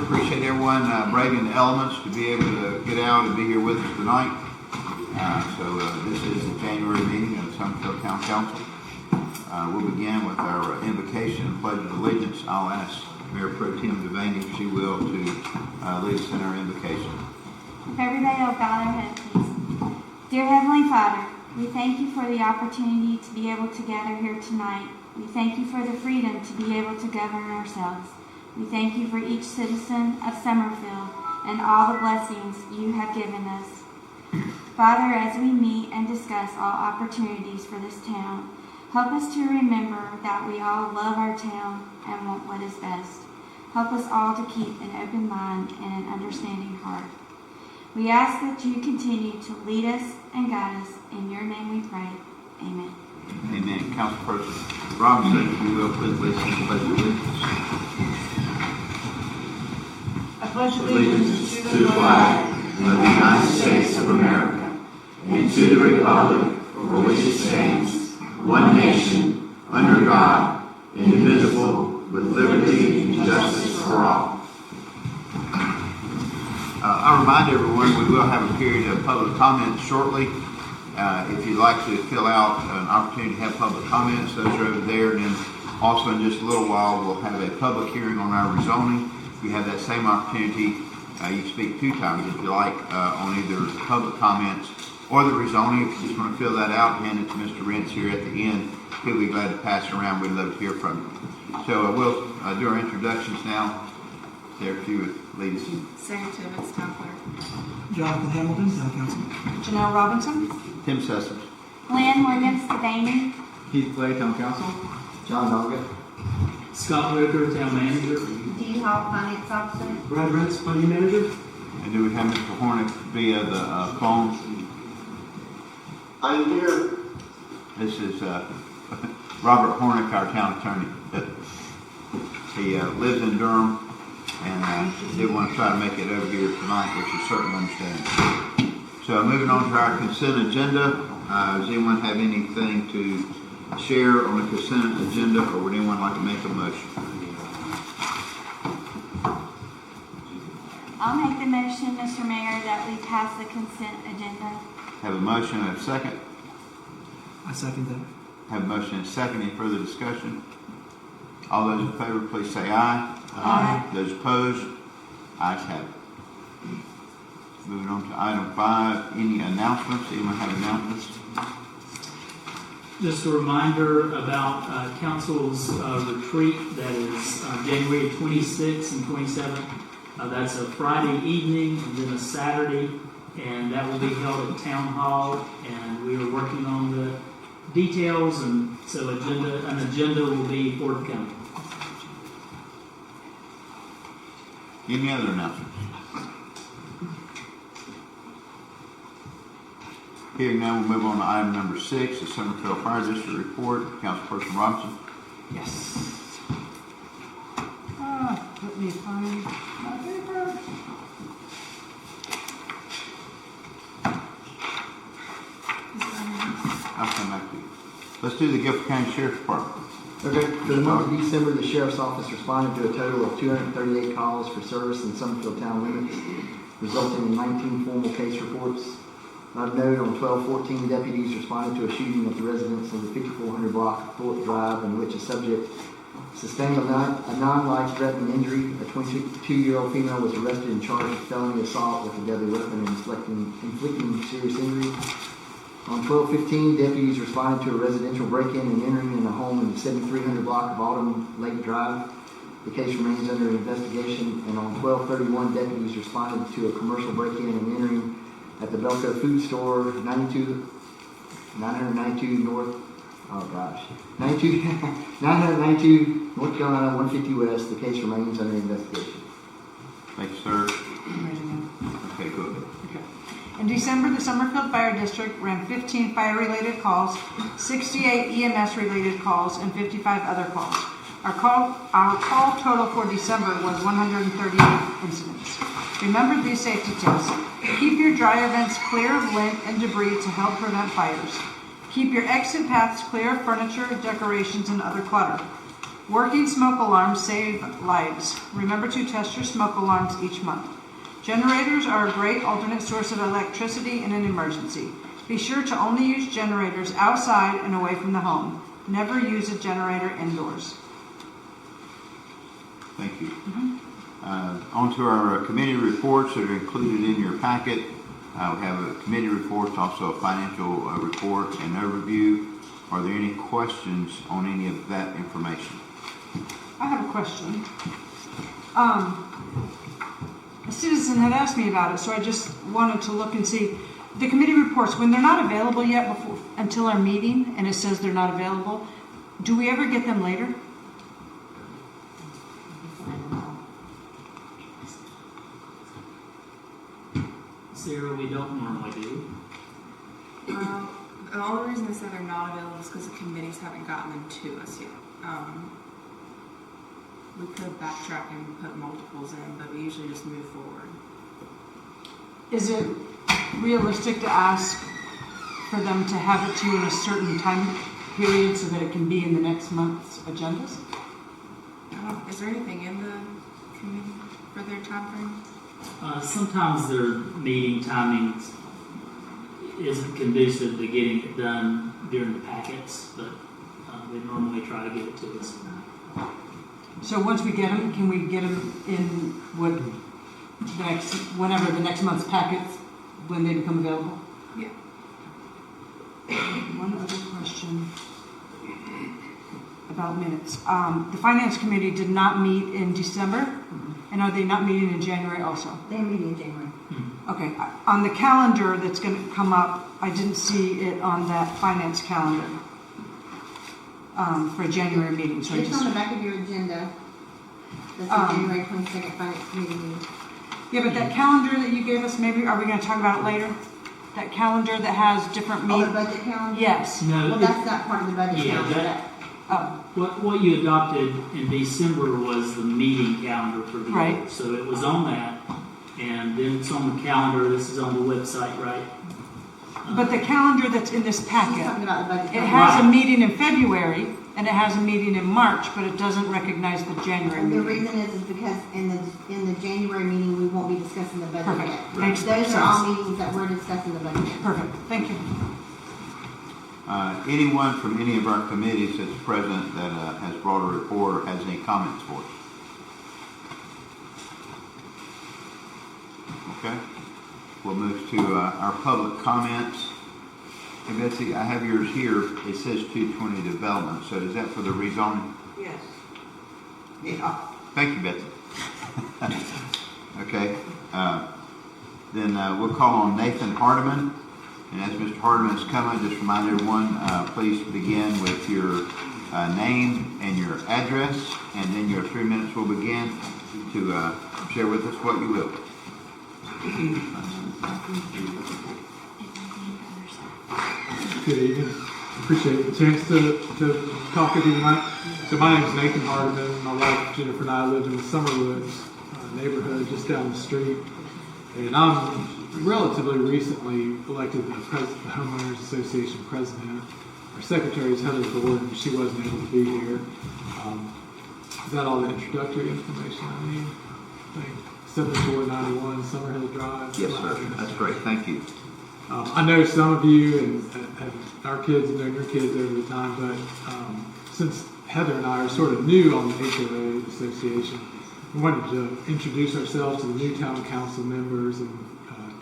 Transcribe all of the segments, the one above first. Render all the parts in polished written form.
Appreciate everyone braving the elements to be able to get out and be here with us tonight. This is the January meeting of the Summerfield Town Council. We'll begin with our invocation and pledge of allegiance. I'll ask Mayor Pro Tem Devaney, if she will, to lead us in our invocation. Everybody will bow their head, please. Dear Heavenly Father, we thank you for the opportunity to be able to gather here tonight. We thank you for the freedom to be able to govern ourselves. We thank you for each citizen of Summerfield and all the blessings you have given us. Father, as we meet and discuss all opportunities for this town, help us to remember that we all love our town and want what is best. Help us all to keep an open mind and an understanding heart. We ask that you continue to lead us and guide us. In your name we pray. Amen. Amen. Councilperson Robinson, if you will, please lead us in the pledge of allegiance. I pledge allegiance to the flag of the United States of America and to the republic for which it stands, one nation, under God, indivisible, with liberty and justice for all. I remind everyone we will have a period of public comments shortly. If you'd like to fill out an opportunity to have public comments, those are over there. And then also in just a little while, we'll have a public hearing on our rezoning. You have that same opportunity. You speak 2 times if you like on either public comments or the rezoning. If you just want to fill that out, hand it to Mr. Rentz here at the end. He'll be glad to pass it around. We'd love to hear from you. So we'll do our introductions now. There, if you would lead us. Sarah Tibbetts, Town Clerk. Jonathan Hamilton, Town Council. Janelle Robinson. Tim Sessom. Lynn Williams Devaney. Keith Clay, Town Council. John Doggett. Scott Whitaker, Town Manager. Dee Hall, Finance Officer. Brad Rentz, Funding Manager. And do we have Mr. Hornick via the phone? I'm here. This is Robert Hornick, our town attorney. He lives in Durham and did want to try to make it over here tonight, which is certainly understandable. So moving on to our consent agenda. Does anyone have anything to share on the consent agenda, or would anyone like to make a motion? I'll make the motion, Mr. Mayor, that we pass the consent agenda. Have a motion and a second. I second that. Have a motion and a second. Any further discussion? All those in favor, please say aye. Aye. Those opposed? Ayes have it. Moving on to item 5. Any announcements? Anyone have announcements? Just a reminder about Council's retreat that is January 26th and 27th. That's a Friday evening and then a Saturday, and that will be held at Town Hall, and we are working on the details, and so an agenda will be forthcoming. Any other announcements? Hearing now, we'll move on to item number 6, the Summerfield Fire District Report. Councilperson Robinson. Yes. Let me find my paper. I'll come back to you. Let's do the Guilford County Sheriff's Department. Okay, for the month of December, the Sheriff's Office responded to a total of 238 calls for service in Summerfield town limits, resulting in 19 formal case reports. Of note, on 12/14, deputies responded to a shooting at the residence of the 5400 block of Thorpe Drive, in which a subject sustained a non-life-threatening injury. A 22-year-old female was arrested and charged with felony assault with a deadly weapon and inflicting serious injury. On 12/15, deputies responded to a residential break-in and entering in a home in the 7300 block of Autumn Lake Drive. The case remains under investigation. And on 12/31, deputies responded to a commercial break-in and entering at the Belco Food Store, 992 North. Oh gosh, 992 North Carolina, 150 West. The case remains under investigation. Thank you, sir. Okay, go ahead. In December, the Summerfield Fire District ran 15 fire-related calls, 68 EMS-related calls, and 55 other calls. Our call total for December was 138 incidents. Remember these safety tips. Keep your dryer vents clear of lint and debris to help prevent fires. Keep your exit paths clear of furniture, decorations, and other clutter. Working smoke alarms save lives. Remember to test your smoke alarms each month. Generators are a great alternate source of electricity in an emergency. Be sure to only use generators outside and away from the home. Never use a generator indoors. Thank you. On to our committee reports that are included in your packet. We have a committee report, also a financial report and overview. Are there any questions on any of that information? I have a question. A citizen had asked me about it, so I just wanted to look and see. The committee reports, when they're not available yet until our meeting, and it says they're not available, do we ever get them later? Sarah, we don't normally do. The only reason they said they're not available is because the committees haven't gotten them to us yet. We could backtrack and put multiples in, but we usually just move forward. Is it realistic to ask for them to have it to you in a certain time period so that it can be in the next month's agendas? Is there anything in the committee for their time frame? Sometimes their meeting timings isn't conducive to getting it done during the packets, but they normally try to get it to us. So once we get them, can we get them in whenever the next month's packets, when they become available? Yeah. One other question about minutes. The Finance Committee did not meet in December, and are they not meeting in January also? They're meeting in January. Okay. On the calendar that's going to come up, I didn't see it on that Finance calendar for a January meeting. So It's on the back of your agenda. That's the January 22nd Finance Committee meeting. Yeah, but that calendar that you gave us, maybe, are we going to talk about it later? That calendar that has different Oh, meetings? the budget calendar? Yes. No, Well, that's not part of the budget Yeah, calendar. that- Oh, what you adopted in December was the meeting calendar for the year. Right. So it was on that, and then it's on the calendar. This is on the website, right? but the calendar that's in this She's packet, talking about the budget it calendar. has a Right. meeting in February, and it has a meeting in March, but it doesn't recognize the January And the meeting. reason is because in the January meeting, we won't be discussing the budget Perfect. yet. Makes Those are all sense. meetings that we're discussing the budget. Perfect, thank you. Anyone from any of our committees that's present that has brought a report or has any comments for us? Okay. We'll move to our public comments. Hey Betsy, I have yours here. It says 220 development. So is that for the rezoning? Yes. Yeah. Thank you, Betsy. Okay. Then we'll call on Nathan Hardiman. And as Mr. Hardiman is coming, just remind everyone, please begin with your name and your address, and then your 3 minutes will begin to share with us what you will. Good evening. Appreciate the chance to talk with you tonight. So my name is Nathan Hardiman. My wife Jennifer and I live in the Summerwoods neighborhood just down the street. And I'm relatively recently elected the Homeowners Association president. Our secretary is Heather Ford, and she wasn't able to be here. Is that all the introductory information I need? I think 7491 Summerhill Drive. Yes, sir. That's great. Thank you. I know some of you and our kids have known your kids over the time, but since Heather and I are sort of new on the HOA Association, we wanted to introduce ourselves to the new town council members and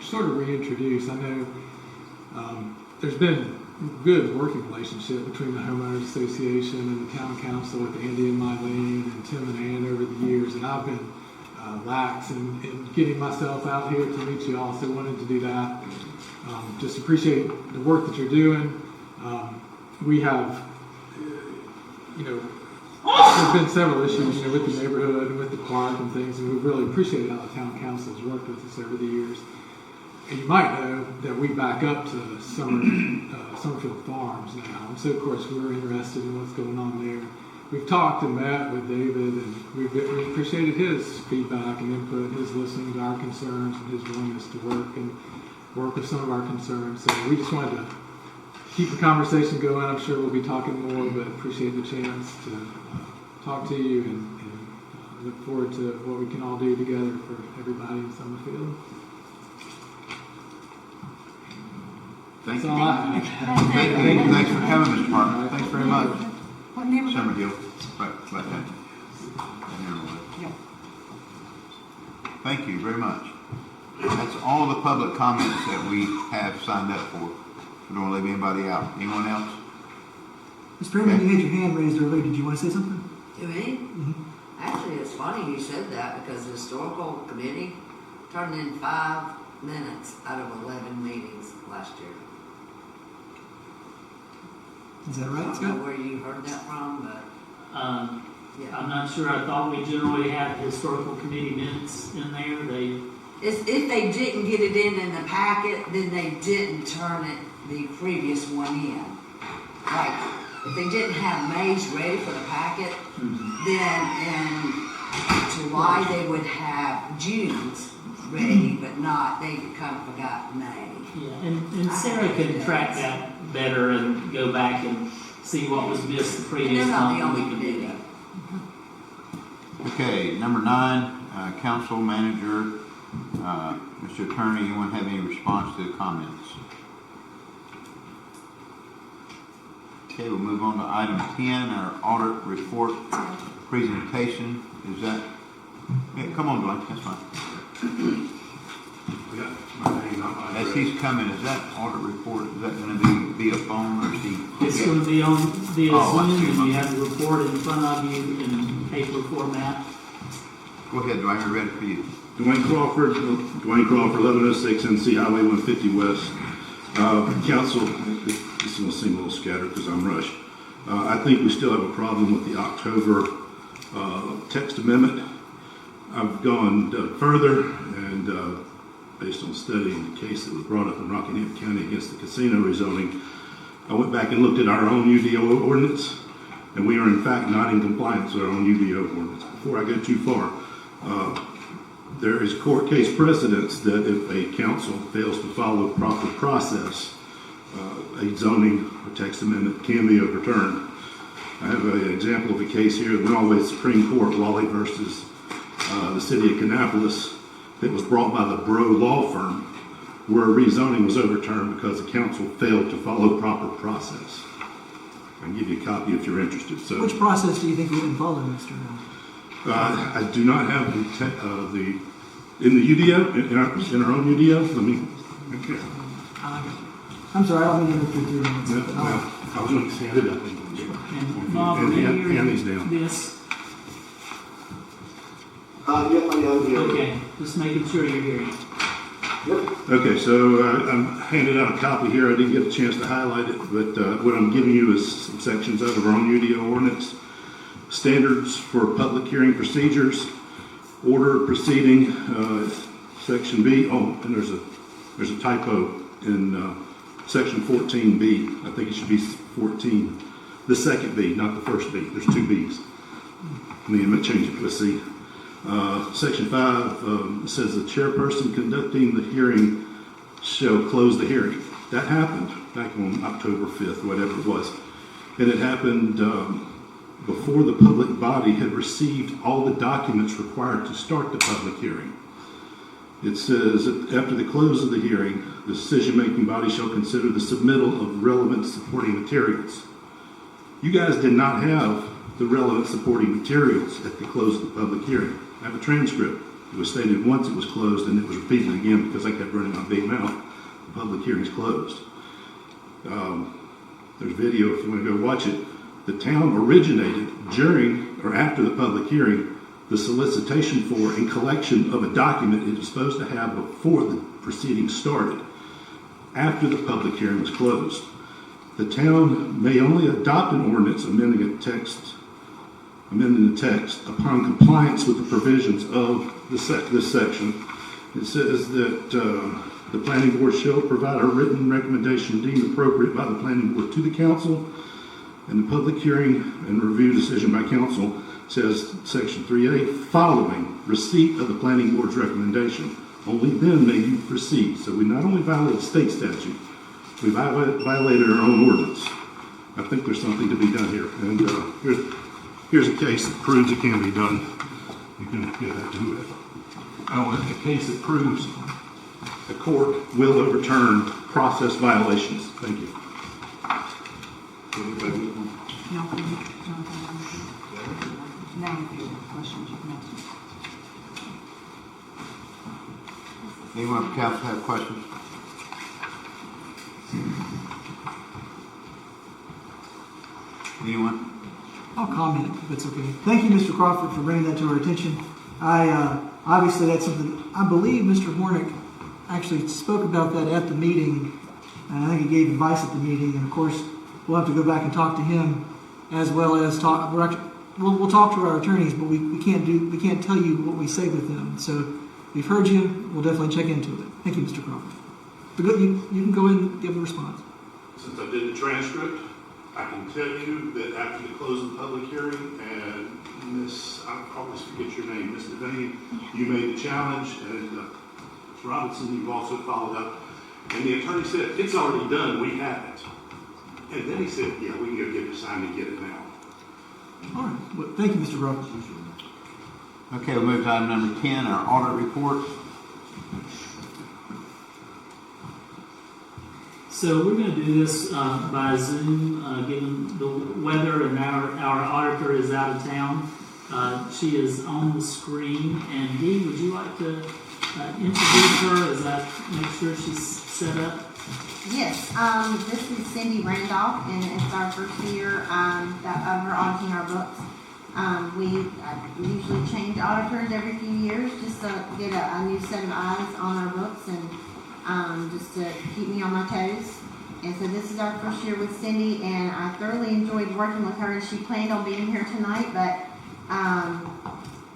sort of reintroduce. I know there's been a good working relationship between the Homeowners Association and the town council with Andy and Mylene and Tim and Ann over the years, and I've been lax in getting myself out here to meet you all, so wanted to do that. Just appreciate the work that you're doing. We have, there's been several issues, with the neighborhood and with the park and things, and we've really appreciated how the town council has worked with us over the years. And you might know that we back up to Summerfield Farms now, and so of course we're interested in what's going on there. We've talked and met with David, and we've appreciated his feedback and input, his listening to our concerns and his willingness to work with some of our concerns. So we just wanted to keep the conversation going. I'm sure we'll be talking more, but appreciate the chance to talk to you and look forward to what we can all do together for everybody in Summerfield. Thank That's you. all I have. Thanks for coming, Mr. Parker. Thanks very much. What neighborhood? Summerfield. Right there. Yeah. Thank you very much. That's all the public comments that we have signed up for. We don't want to leave anybody out. Anyone else? Mr. Chairman, you had your hand raised earlier. Did you want to say something? To me? Actually, it's funny you said that because the historical committee turned in 5 minutes out of 11 meetings last year. Is that I right, don't know Scott? where you heard that from, but yeah. I'm not sure. I thought we generally had historical committee minutes in there. If they didn't get it in the packet, then they didn't turn it the previous one in. Like, if they didn't have May's ready for the packet, then in July they would have June's ready, but not, they kind of forgot May. Yeah, and Sarah can track that better and go back and see what was missed the previous They're not month. the and we only can do that. Okay, number 9, council manager, Mr. Attorney, you want to have any response to the comments? Okay, we'll move on to item 10, our audit report presentation. Is that, yeah, come on, Dwayne, that's fine. As he's coming, is that audit report, is that going to be via phone or is he? It's going to be on via Oh, I Zoom, see. and you have the report in front of you in paper format. Go ahead, Dwayne, we're ready for you. Dwayne Crawford, 1106 NC Highway 150 West. Council, this will seem a little scattered because I'm rushed. I think we still have a problem with the October text amendment. I've gone further and based on studying the case that was brought up in Rockingham County against the casino rezoning, I went back and looked at our own UDO ordinance, and we are in fact not in compliance with our own UDO ordinance. Before I go too far, there is court case precedence that if a council fails to follow proper process, a zoning or text amendment can be overturned. I have an example of a case here in the Norway Supreme Court, Wally versus the city of Kannapolis, that was brought by the Bro law firm, where rezoning was overturned because the council failed to follow proper process. I can give you a copy if you're interested. So, Which process do you think we didn't follow, Mr. I do not have the in the UDO, in our own UDO. Let me. Okay. I'm sorry, I don't mean to interrupt your 3 minutes. No, but well, I was going to stand it up. And Bob, hand these down. this. Yep, I am here. Okay, just making sure you're hearing. Okay, so I'm handed out a copy here. I didn't get a chance to highlight it, but what I'm giving you is some sections out of our own UDO ordinance. Standards for public hearing procedures, order of proceeding, section B. Oh, and there's a typo in section 14B. I think it should be 14. The second B, not the first B. There's 2 B's. Let me change it to a C. Section 5 says the chairperson conducting the hearing shall close the hearing. That happened back on October 5th, whatever it was. And it happened before the public body had received all the documents required to start the public hearing. It says that after the close of the hearing, the decision-making body shall consider the submittal of relevant supporting materials. You guys did not have the relevant supporting materials at the close of the public hearing. I have a transcript. It was stated once it was closed, and it was repeated again because I kept running my big mouth. The public hearing's closed. There's video if you want to go watch it. The town originated during or after the public hearing the solicitation for and collection of a document it was supposed to have before the proceedings started, after the public hearing was closed. The town may only adopt an ordinance amending the text upon compliance with the provisions of this section. It says that the planning board shall provide a written recommendation deemed appropriate by the planning board to the council, and the public hearing and review decision by council says section 3A, following receipt of the planning board's recommendation. Only then may you proceed. So we not only violated state statute, we violated our own ordinance. I think there's something to be done here. And here's a case that proves it can be done. You can give that to it. Oh, it's a case that proves the court will overturn process violations. Thank you. Anybody? No, now if you have questions, you can ask. Anyone from council have questions? Anyone? I'll comment if it's okay. Thank you, Mr. Crawford, for bringing that to our attention. Obviously that's something, I believe Mr. Hornick actually spoke about that at the meeting, and I think he gave advice at the meeting, and of course, we'll have to go back and talk to him, as well as talk, we'll talk to our attorneys, but we can't tell you what we say with them. So we've heard you, we'll definitely check into it. Thank you, Mr. Crawford. But you can go ahead and give a response. Since I did the transcript, I can tell you that after the close of the public hearing, and Miss, I always forget your name, Miss Devane, you made the challenge, and Ms. Robinson, you've also followed up, and the attorney said, it's already done, we have it. And then he said, yeah, we can go get it signed and get it now. All right. Well, thank you, Mr. Crawford. Okay, we'll move to item number 10, our audit report. So we're going to do this by Zoom, given the weather, and our auditor is out of town. She is on the screen. And Dee, would you like to introduce her as I make sure she's set up? Yes, this is Cindy Randolph, and it's our first year of her auditing our books. We usually change auditors every few years just to get a new set of eyes on our books and just to keep me on my toes. And so this is our first year with Cindy, and I thoroughly enjoyed working with her. And she planned on being here tonight, but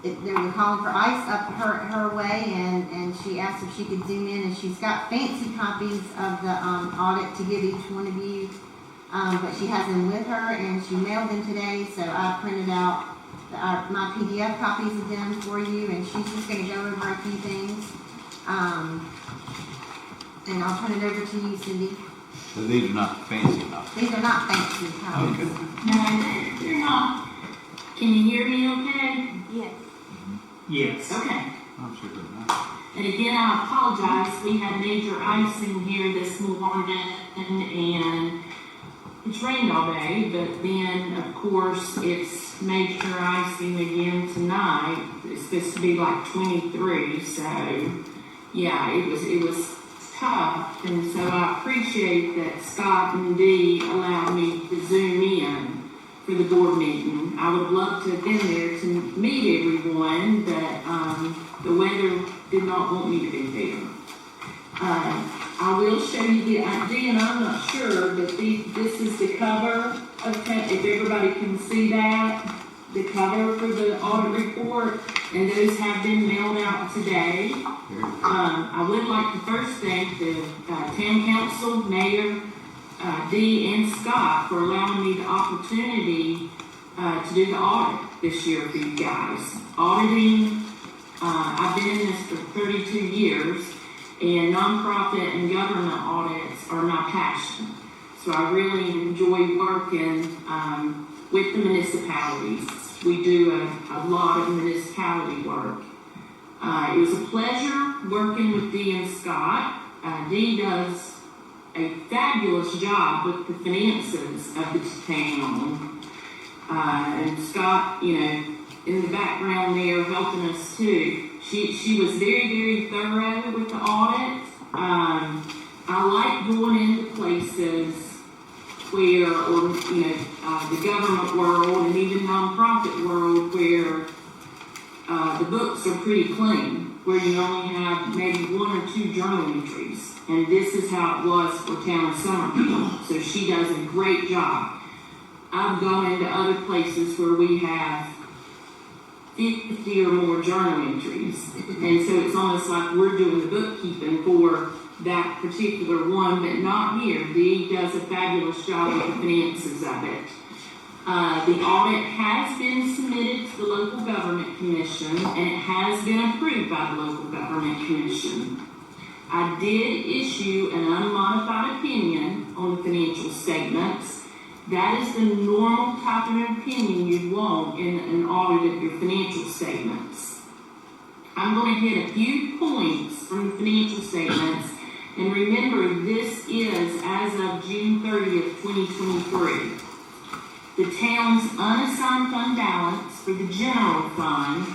they were calling for ice up her way, and she asked if she could zoom in, and she's got fancy copies of the audit to give each one of you, but she has them with her, and she mailed them today, so I printed out my PDF copies of them for you, and she's just going to go over a few things, and I'll turn it over to you, Cindy. So these are not fancy copies. These are not fancy copies. Okay. No, they're not. Can you hear me okay? Yes. Yes. Okay. I'm sure they're not. And again, I apologize. We had major icing here this morning, and it's rained all day, but then, of course, it's major icing again tonight. It's supposed to be like 23, so, yeah, it was tough, and so I appreciate that Scott and Dee allowed me to zoom in for the board meeting. I would love to have been there to meet everyone, but the weather did not want me to be there. I will show you the idea, and I'm not sure, but this is the cover of, if everybody can see that, the cover for the audit report, and those have been mailed out today. I would like to first thank the town council, mayor, Dee, and Scott for allowing me the opportunity to do the audit this year for you guys. Auditing, I've been in this for 32 years, and nonprofit and government audits are my passion. So I really enjoy working with the municipalities. We do a lot of municipality work. It was a pleasure working with Dee and Scott. Dee does a fabulous job with the finances of the town. And Scott, in the background there helping us too. She was very, very thorough with the audit. I like going into places where, or the government world and even nonprofit world where the books are pretty clean, where you only have maybe 1 or 2 journal entries. And this is how it was for town of Summerfield. So she does a great job. I've gone into other places where we have 50 or more journal entries. And so it's almost like we're doing the bookkeeping for that particular one, but not here. Dee does a fabulous job with the finances of it. The audit has been submitted to the Local Government Commission, and it has been approved by the Local Government Commission. I did issue an unmodified opinion on the financial statements, That is the normal type of opinion you'd want in an audit of your financial statements. I'm going to hit a few points from the financial statements, and remember this is as of June 30th, 2023. The town's unassigned fund balance for the general fund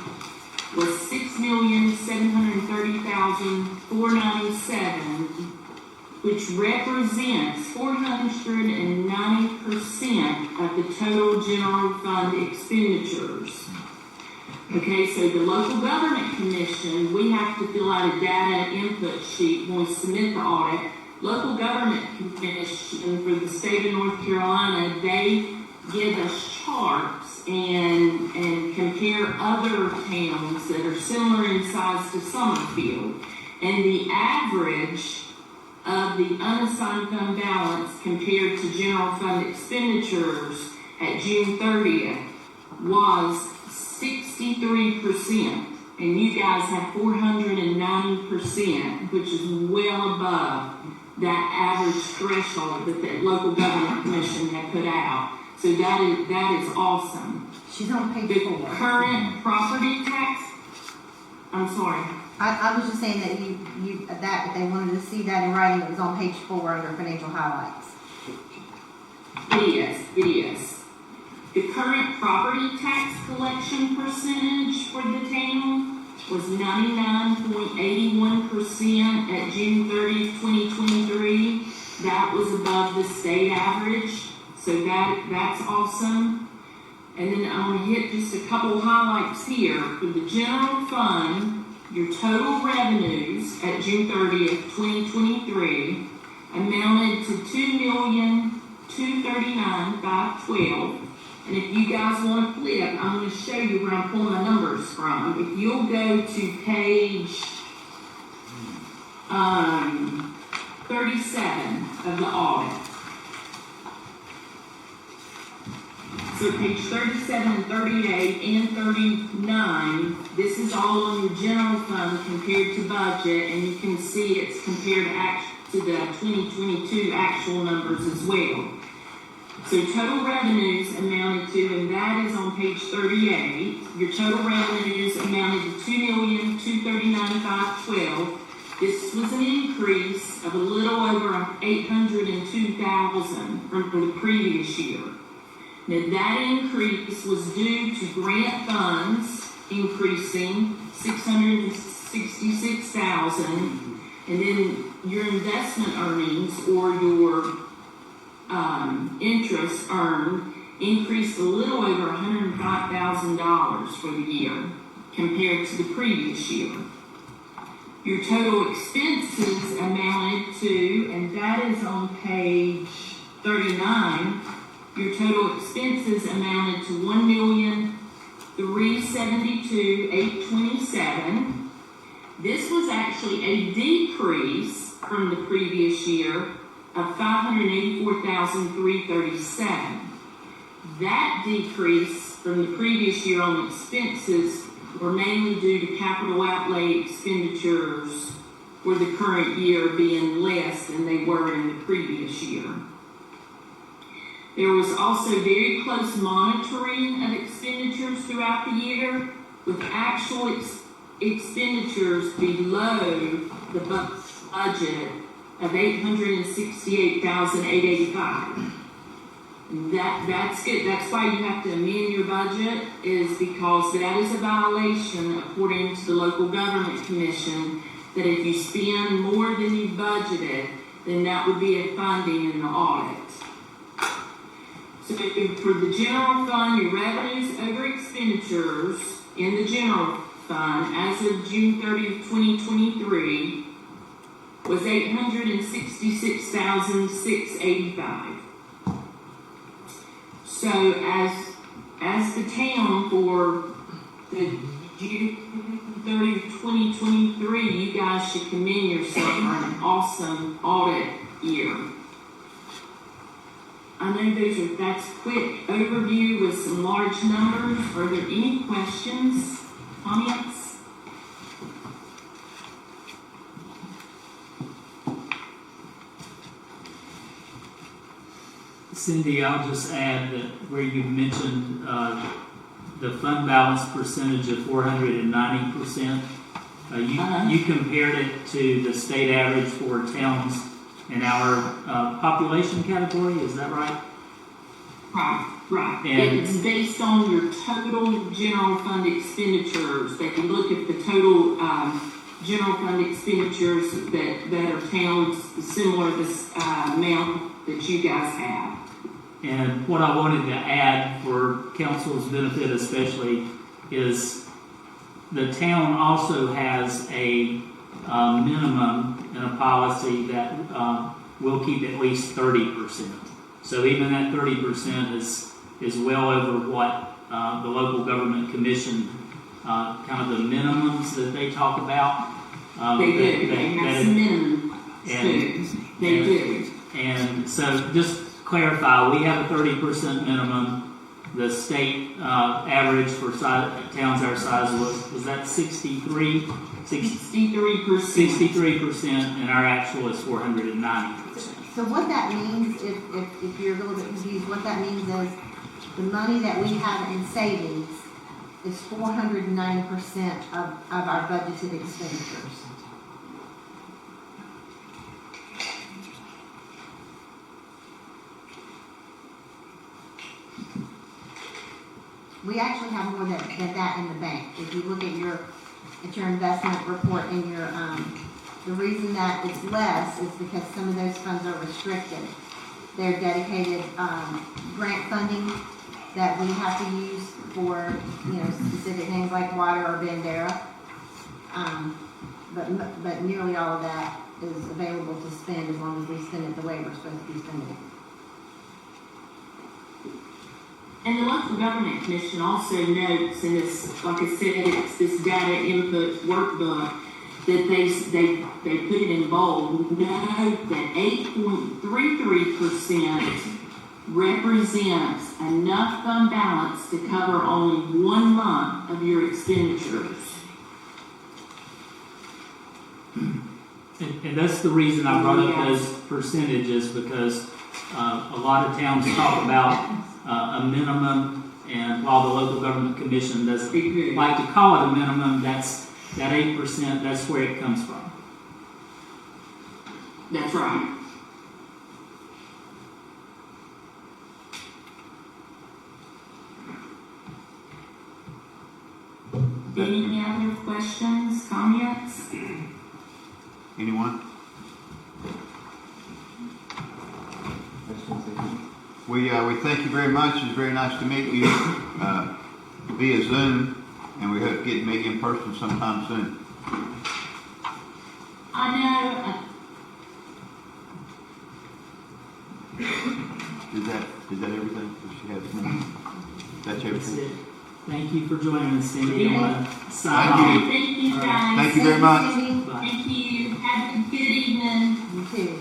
was $6,730,497, which represents 490% of the total general fund expenditures. Okay, so the local government commission, we have to fill out a data input sheet when we submit the audit. Local government commission for the state of North Carolina, they give us charts and compare other towns that are similar in size to Summerfield. And the average of the unassigned fund balance compared to general fund expenditures at June 30th was 63%. And you guys have 490%, which is well above that average threshold that the local government commission had put out. So that is awesome. She's on page The 4. current property tax, I'm sorry. I was just saying that that if they wanted to see that in writing, it was on page 4 under financial highlights. It is. The current property tax collection percentage for the town was 99.81% at June 30th, 2023. That was above the state average. So that's awesome. And then I'm going to hit just a couple highlights here. For the general fund, your total revenues at June 30th, 2023 amounted to $2,239,512. And if you guys want to flip, I'm going to show you where I'm pulling my numbers from. If you'll go to page 37 of the audit. So page 37 and 38 and 39, this is all on your general fund compared to budget, and you can see it's compared to the 2022 actual numbers as well. So total revenues amounted to, and that is on page 38, your total revenues amounted to $2,239,512. This was an increase of a little over $802,000 from the previous year. Now that increase was due to grant funds increasing $666,000, and then your investment earnings or your interest earned increased a little over $105,000 for the year compared to the previous year. Your total expenses amounted to, and that is on page 39, your total expenses amounted to $1,372,827. This was actually a decrease from the previous year of $584,337. That decrease from the previous year on expenses were mainly due to capital outlay expenditures for the current year being less than they were in the previous year. There was also very close monitoring of expenditures throughout the year, with actual expenditures below the budget of $868,885. That's good. That's why you have to amend your budget, is because that is a violation according to the local government commission, that if you spend more than you budgeted, then that would be a finding in the audit. So for the general fund, your revenues over expenditures in the general fund as of June 30th, 2023 was $866,685. So as the town for the June 30th, 2023, you guys should commend yourself on an awesome audit year. I know that's quick overview with some large numbers. Are there any questions, comments? Cindy, I'll just add that where you mentioned the fund balance percentage of 490%, you compared it to the state average for towns in our population category, is that right? Right. And it's based on your total general fund expenditures. They can look at the total general fund expenditures that are towns similar to this amount that you guys have. And what I wanted to add for council's benefit especially is the town also has a minimum in a policy that will keep at least 30%. So even that 30% is well over what the local government commission, kind of the minimums that they talk about. They do. They have some minimum. They do. And so just clarify, we have a 30% minimum. The state average for towns our size was that 63? 63%. 63%, and our actual is 490%. So what that means, if you're a little bit confused, what that means is the money that we have in savings is 490% of our budgeted expenditures. We actually have more than that in the bank. If you look at your investment report and your the reason that it's less is because some of those funds are restricted. They're dedicated grant funding that we have to use for specific things like water or Bandera. But nearly all of that is available to spend as long as we spend it the way we're supposed to be spending it. And the local government commission also notes, and it's like I said, it's this data input workbook that they put it in bold. Note that 8.33% represents enough fund balance to cover only 1 month of your expenditures. And that's the reason I brought up those percentages, because a lot of towns talk about a minimum, and while the local government commission doesn't like to call it a minimum, that's that 8%, that's where it comes from. That's right. Any other questions, comments? Anyone? We thank you very much. It's very nice to meet you via Zoom, and we hope to get to meet you in person sometime soon. I know. Is that everything? Does she have more? That's everything. That's it. Thank you for joining us, Cindy. Yeah. I want to sign off. Thank you, guys. Thank you very much. Bye. Thank you. Have a good evening. You too.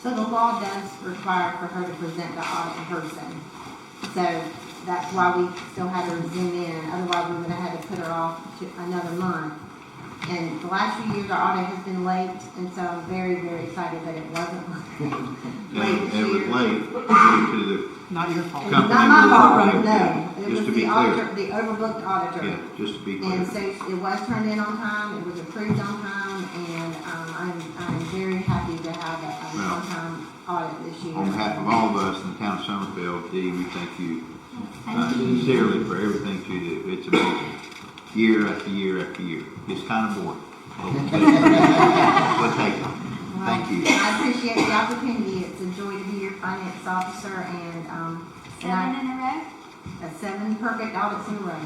So the law does require for her to present the audit in person. So that's why we still had her zoom in. Otherwise, we would have had to put her off to another month. And the last few years, our audit has been late, and so I'm very, very excited that it wasn't late this It was year. late due to the Not your fault. Not company. my fault, Right. no. It Just was to be the clear. auditor, the overlooked auditor. Yeah, just to be clear. And so it was turned in on time, it was approved on time, and I'm very happy to have a Well, on-time audit this year. On behalf of all of us in the town of Summerfield, Dee, we thank you sincerely for everything you do. It's amazing. Year after year after year. It's kind of boring. We'll take it. Thank you. I appreciate the opportunity. It's a joy to be your finance officer, and 7 in a row? 7 perfect audits in a row.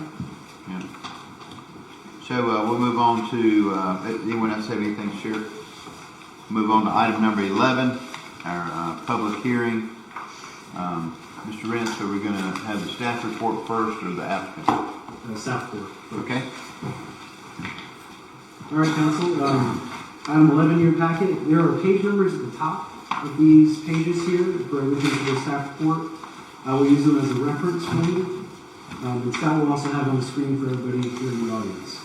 Yeah. So we'll move on to, anyone else have anything to share? Move on to item number 11, our public hearing. Mr. Rentz, are we going to have the staff report first or the applicant? Staff report. Okay. All right, council. Item 11 in your packet. There are page numbers at the top of these pages here for everything for the staff report. I will use them as a reference for you. And Scott will also have on the screen for everybody here in the audience.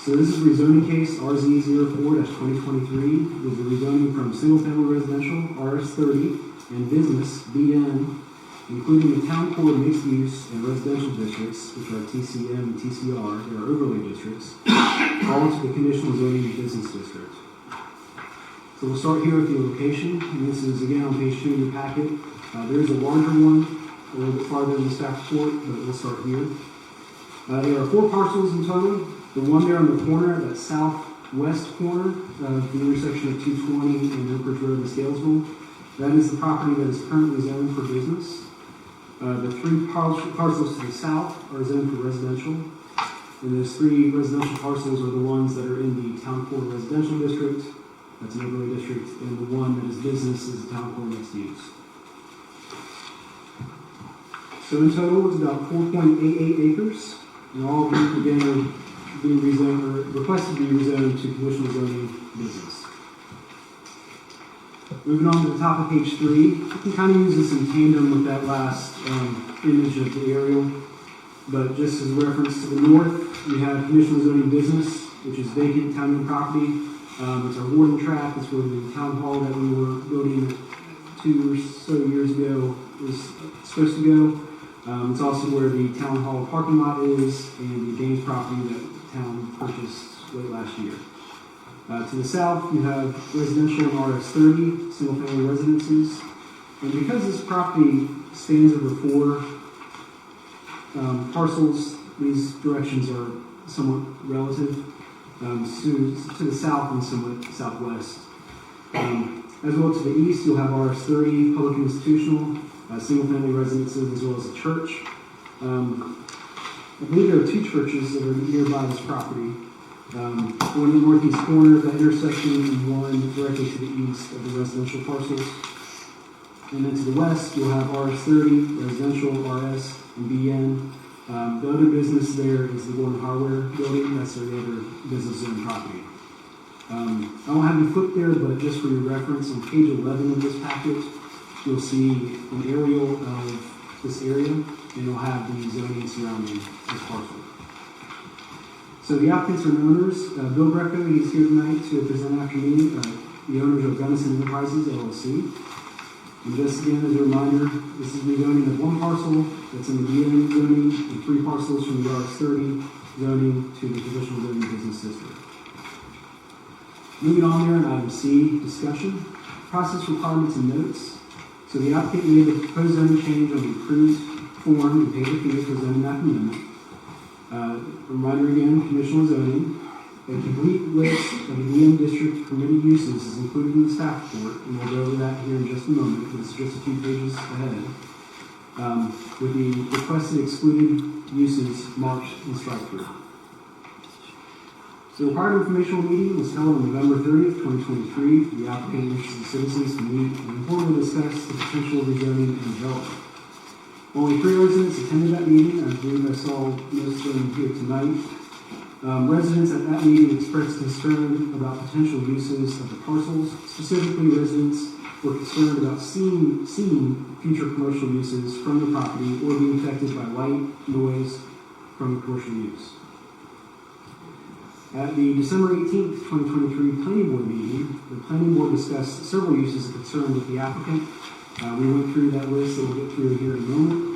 So this is a rezoning case RZ04-2023. It is a rezoning from single-family residential RS30 and business, BN, including the town core mixed use and residential districts, which are TCM and TCR, they are overlay districts, fall into the conditional zoning business district. So we'll start here with the location, and this is again on page 2 of your packet. There is a larger one, a little bit farther in the staff report, but we'll start here. There are 4 parcels in total. The one there on the corner, that southwest corner of the intersection of 220 and Oak Ridge Road in Scalesville, that is the property that is currently zoned for business. The 3 parcels to the south are zoned for residential, and those 3 residential parcels are the ones that are in the town core residential district, that's an overlay district, and the one that is business is the town core mixed use. So in total, it's about 4.88 acres, and all of them again are being rezoned or requested to be rezoned to conditional zoning business. Moving on to the top of page 3, you can kind of use this in tandem with that last image of the aerial, but just as a reference to the north, you have conditional zoning business, which is vacant town-owned property. It's our warden tract. It's where the town hall that we were building 2 or so years ago was supposed to go. It's also where the town hall parking lot is and the James property that the town purchased late last year. To the south, you have residential and RS30, single-family residences. And because this property spans over 4 parcels, these directions are somewhat relative to the south and somewhat southwest. As well to the east, you'll have RS30, public institutional, single-family residences, as well as a church. I believe there are 2 churches that are nearby this property. One in the northeast corner of that intersection and one directly to the east of the residential parcels. And then to the west, you'll have RS30, residential, RS, and BN. The other business there is the Gordon Hardware building. That's the other business zone property. I don't have you flip there, but just for your reference, on page 11 of this packet, you'll see an aerial of this area, and it'll have the zoning surrounding this parcel. So the applicants are owners. Bill Greco, he's here tonight to present after me, the owners of Gunnison Enterprises, LLC. And just again, as a reminder, this is rezoning of 1 parcel that's in the BN zoning and 3 parcels from the RS30 zoning to the traditional zoning business district. Moving on there in item C, discussion, process requirements and notes. So the applicant made the proposed zoning change on the approved form and paid the fee for zoning map amendment. Reminder again, conditional zoning. A complete list of the BN district permitted uses is included in the staff report, and we'll go over that here in just a moment, because it's just a few pages ahead. With the requested excluded uses marked and strike through. The required informational meeting was held on November 30th, 2023 for the applicant and interested citizens to meet and informally discuss the potential rezoning and development. Only 3 residents attended that meeting. I believe I saw most of them here tonight. Residents at that meeting expressed concern about potential uses of the parcels. Specifically, residents were concerned about seeing future commercial uses from the property or being affected by light, noise from the commercial use. At the December 18th, 2023 Planning Board meeting, the Planning Board discussed several uses of concern with the applicant. We went through that list that we'll get through here in a moment.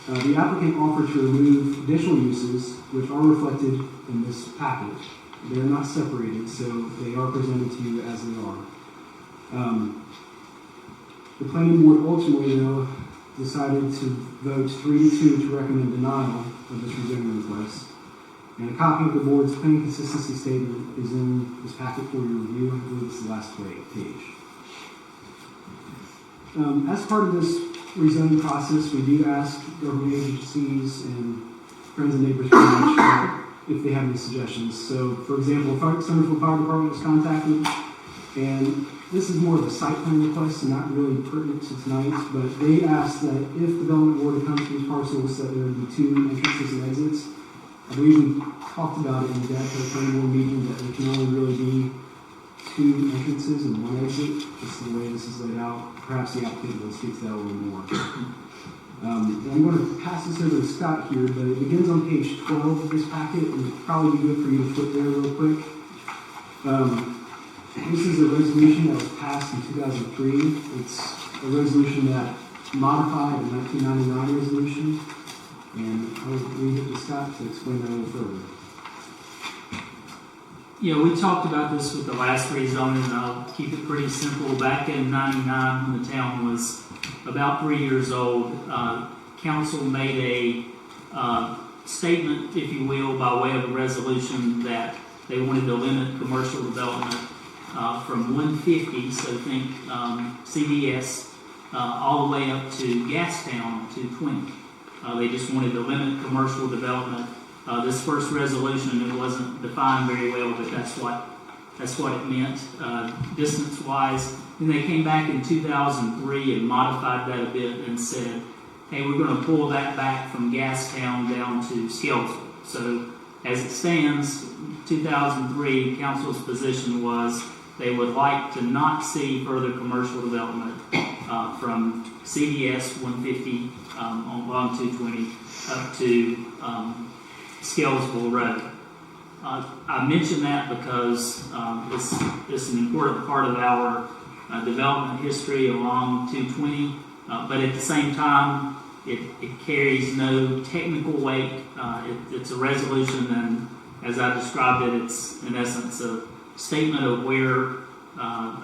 The applicant offered to remove additional uses which are reflected in this package. They are not separated, so they are presented to you as they are. The Planning Board ultimately, though, decided to vote 3-2 to recommend denial of this rezoning request. And a copy of the board's planning consistency statement is in this packet for your review. I believe it's the last page. As part of this rezoning process, we do ask government agencies and friends and neighbors pretty much if they have any suggestions. So, for example, Summerfield Fire Department was contacted, and this is more of a site plan request and not really pertinent to tonight, but they asked that if development were to come to these parcels, that there would be 2 entrances and exits. I believe we talked about it in depth at the planning board meeting that there can only really be 2 entrances and 1 exit. Just the way this is laid out. Perhaps the applicant will speak to that a little more. I'm going to pass this over to Scott here, but it begins on page 12 of this packet, and it'd probably be good for you to flip there real quick. This is a resolution that was passed in 2003. It's a resolution that modified the 1999 resolution, and I will leave it to Scott to explain that a little further. Yeah, we talked about this with the last rezoning, and I'll keep it pretty simple. Back in '99, when the town was about 3 years old, council made a statement, if you will, by way of a resolution that they wanted to limit commercial development from 150, so think CVS, all the way up to Gastown to 20. They just wanted to limit commercial development. This first resolution, it wasn't defined very well, but that's what it meant distance-wise. Then they came back in 2003 and modified that a bit and said, hey, we're going to pull that back from Gastown down to Skelton. So as it stands, 2003, council's position was they would like to not see further commercial development from CDS 150 on 220 up to Scalesville Road. I mention that because it's an important part of our development history along 220, but at the same time, it carries no technical weight. It's a resolution, and as I described it, it's in essence a statement of where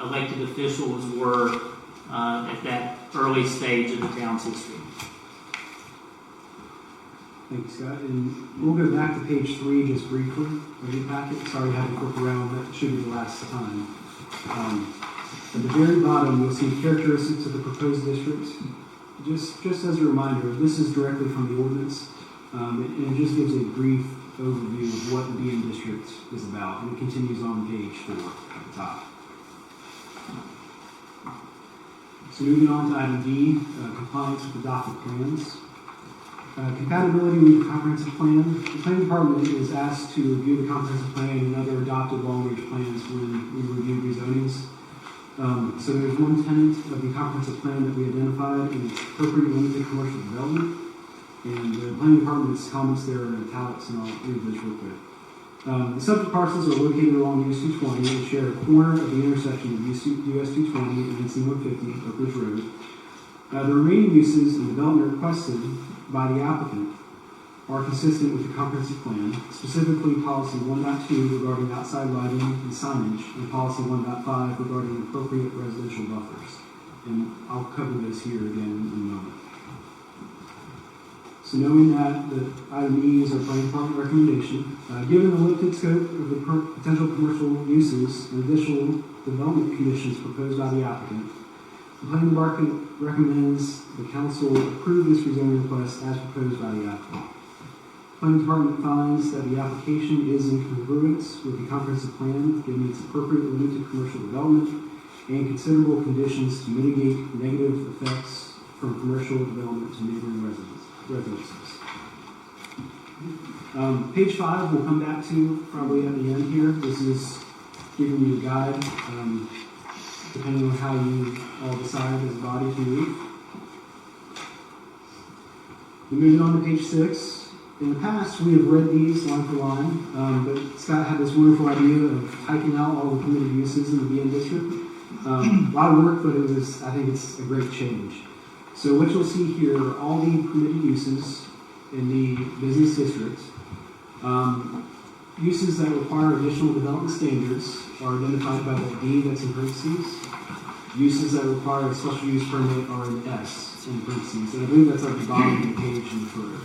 elected officials were at that early stage of the town's history. Thanks, Scott. And we'll go back to page 3 just briefly of your packet. Sorry I had to flip around. That should be the last time. At the very bottom, you'll see characteristics of the proposed district. Just as a reminder, this is directly from the ordinance, and it just gives a brief overview of what the BM district is about, and it continues on page 4 at the top. So moving on to item D, compliance with adopted plans. Compatibility with the comprehensive plan. The planning department is asked to review the comprehensive plan and other adopted long-range plans when we review rezonings. So there's one tenet of the comprehensive plan that we identified, and it's appropriate limited commercial development. And the planning department's comments there are in italics, and I'll read those real quick. The subject parcels are located along US 220 and share a corner of the intersection of US 220 and NC 150 Oak Ridge Road. The remaining uses and development requested by the applicant are consistent with the comprehensive plan, specifically policy 1.2 regarding outside lighting and signage, and policy 1.5 regarding appropriate residential buffers. And I'll cover this here again in a moment. So knowing that the item E is our planning department recommendation, given the limited scope of the potential commercial uses and additional development conditions proposed by the applicant, the planning department recommends the council approve this rezoning request as proposed by the applicant. The planning department finds that the application is in congruence with the comprehensive plan, given its appropriate limited commercial development and considerable conditions to mitigate negative effects from commercial development to neighboring residences. Page 5 we'll come back to probably at the end here. This is giving you a guide, depending on how you all decide as a body to move. We're moving on to page 6. In the past, we have read these line for line, but Scott had this wonderful idea of typing out all the permitted uses in the BN district. A lot of work, but I think it's a great change. So what you'll see here are all the permitted uses in the business district. Uses that require additional development standards are identified by the D that's in parentheses. Uses that require a special use permit are in S in parentheses. And I believe that's at the bottom of the page in the footer.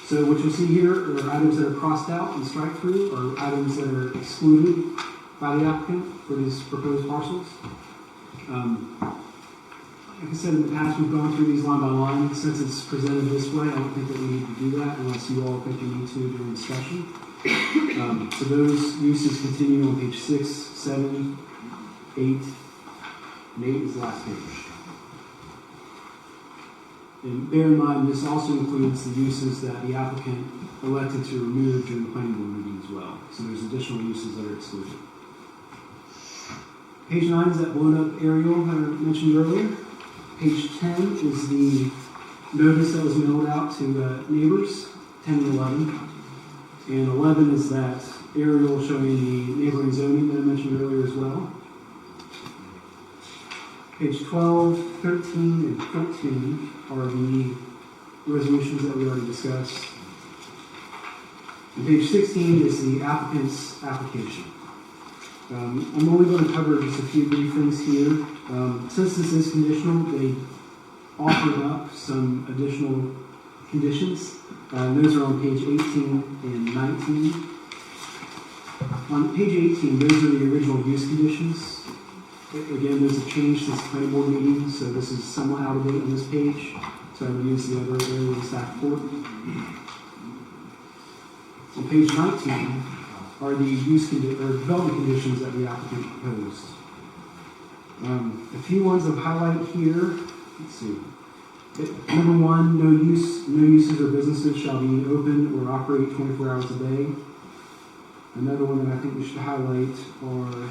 So what you'll see here are items that are crossed out and strike through, or items that are excluded by the applicant for these proposed parcels. Like I said, in the past, we've gone through these line by line. Since it's presented this way, I don't think that we need to do that unless you all think you need to during discussion. So those uses continue on page 6, 7, 8, and 8 is the last page. And bear in mind, this also includes the uses that the applicant elected to remove during the planning board meeting as well. So there's additional uses that are excluded. Page 9 is that blown up aerial that I mentioned earlier. Page 10 is the notice that was mailed out to neighbors, 10 and 11. And 11 is that aerial showing the neighboring zoning that I mentioned earlier as well. Page 12, 13, and 14 are the resolutions that we already discussed. And page 16 is the applicant's application. I'm only going to cover just a few brief things here. Since this is conditional, they offered up some additional conditions. Those are on page 18 and 19. On page 18, those are the original use conditions. Again, there's a change since the planning board meeting, so this is somewhat out of date on this page. So I would use the other area in the staff report. On page 19 are the development conditions that the applicant proposed. A few ones I've highlighted here. Let's see. Number one, no uses or businesses shall be open or operate 24 hours a day. Another one that I think we should highlight are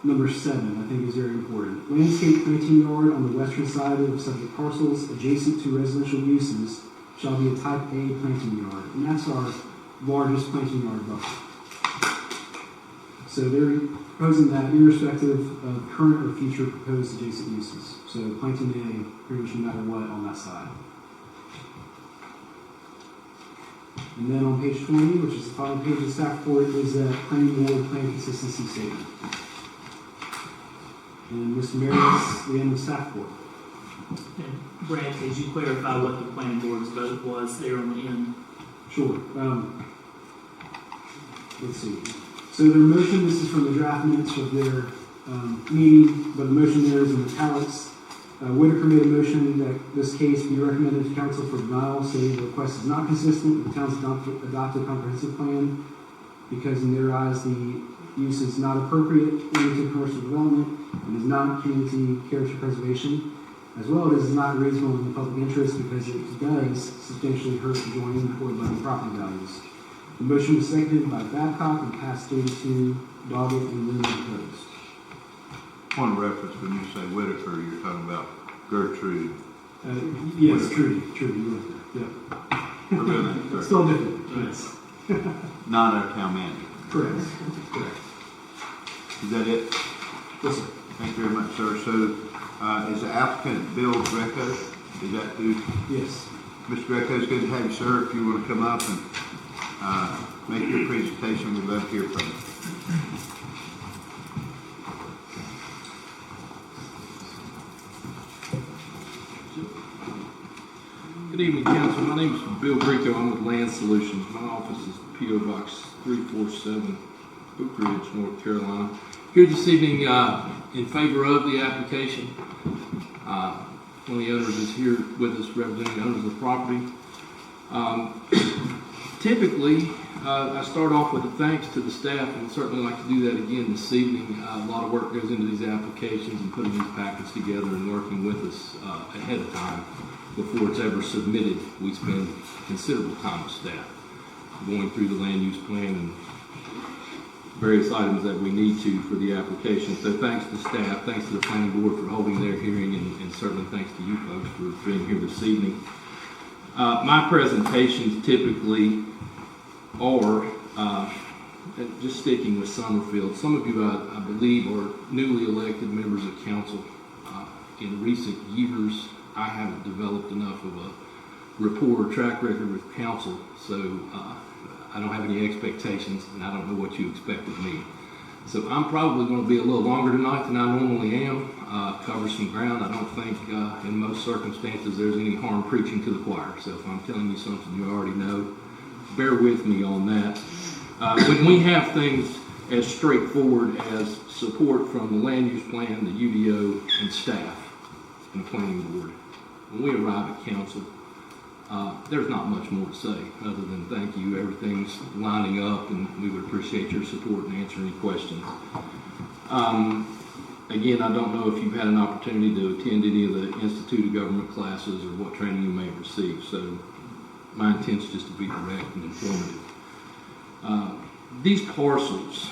number 7, I think is very important. Landscape planting yard on the western side of subject parcels adjacent to residential uses shall be a type A planting yard. And that's our largest planting yard buffer. So they're proposing that irrespective of current or future proposed adjacent uses. So planting A pretty much no matter what on that side. And then on page 20, which is the final page of the staff report, is that planning board plan consistency statement. And Mr. Mayor, that's the end of the staff report. And Brad, could you clarify what the planning board's vote was there on the end? Sure. Let's see. So their motion, this is from the draft minutes of their meeting, but the motion there is in italics. Whitaker made a motion that this case be recommended to council for denial, saying the request is not consistent with the town's adopted comprehensive plan because in their eyes the use is not appropriate to commercial development and is not community character preservation, as well as is not reasonable in the public interest because it does substantially hurt adjoining or abutting property values. The motion was seconded by Babcock and passed 32, Doggett, and Lynn opposed. Point of reference, when you say Whitaker, you're talking about Gertrude. Yes, Whitaker. Trudy, yeah. We're doing that. Still different, yes. Not our town manager. Correct. Is that it? Yes, sir. Thank you very much, sir. So, is the applicant Bill Greco? Is that who? Yes. Mr. Greco, it's good to have you, sir. If you want to come up and make your presentation, we'd love to hear from you. Good evening, Council. My name is Bill Greco. I'm with Land Solutions. My office is P.O. Box 347, Oak Ridge, North Carolina. Here this evening in favor of the application. One of the owners is here with us representing the owners of the property. Typically, I start off with a thanks to the staff, and I'd certainly like to do that again this evening. A lot of work goes into these applications and putting these packets together and working with us ahead of time. Before it's ever submitted, we spend considerable time with staff going through the land use plan and various items that we need to for the application. So thanks to staff, thanks to the planning board for holding their hearing, and certainly thanks to you folks for being here this evening. My presentations typically are just sticking with Summerfield. Some of you, I believe, are newly elected members of council. In recent years, I haven't developed enough of a rapport or track record with council, so I don't have any expectations, and I don't know what you expect of me. So I'm probably going to be a little longer tonight than I normally am, cover some ground. I don't think in most circumstances there's any harm preaching to the choir. So if I'm telling you something you already know, bear with me on that. When we have things as straightforward as support from the land use plan, the UDO, and staff, and the planning board, when we arrive at council, there's not much more to say other than thank you. Everything's lining up, and we would appreciate your support and answer any questions. Again, I don't know if you've had an opportunity to attend any of the Institute of Government classes or what training you may have received, so my intent is just to be direct and informative. These parcels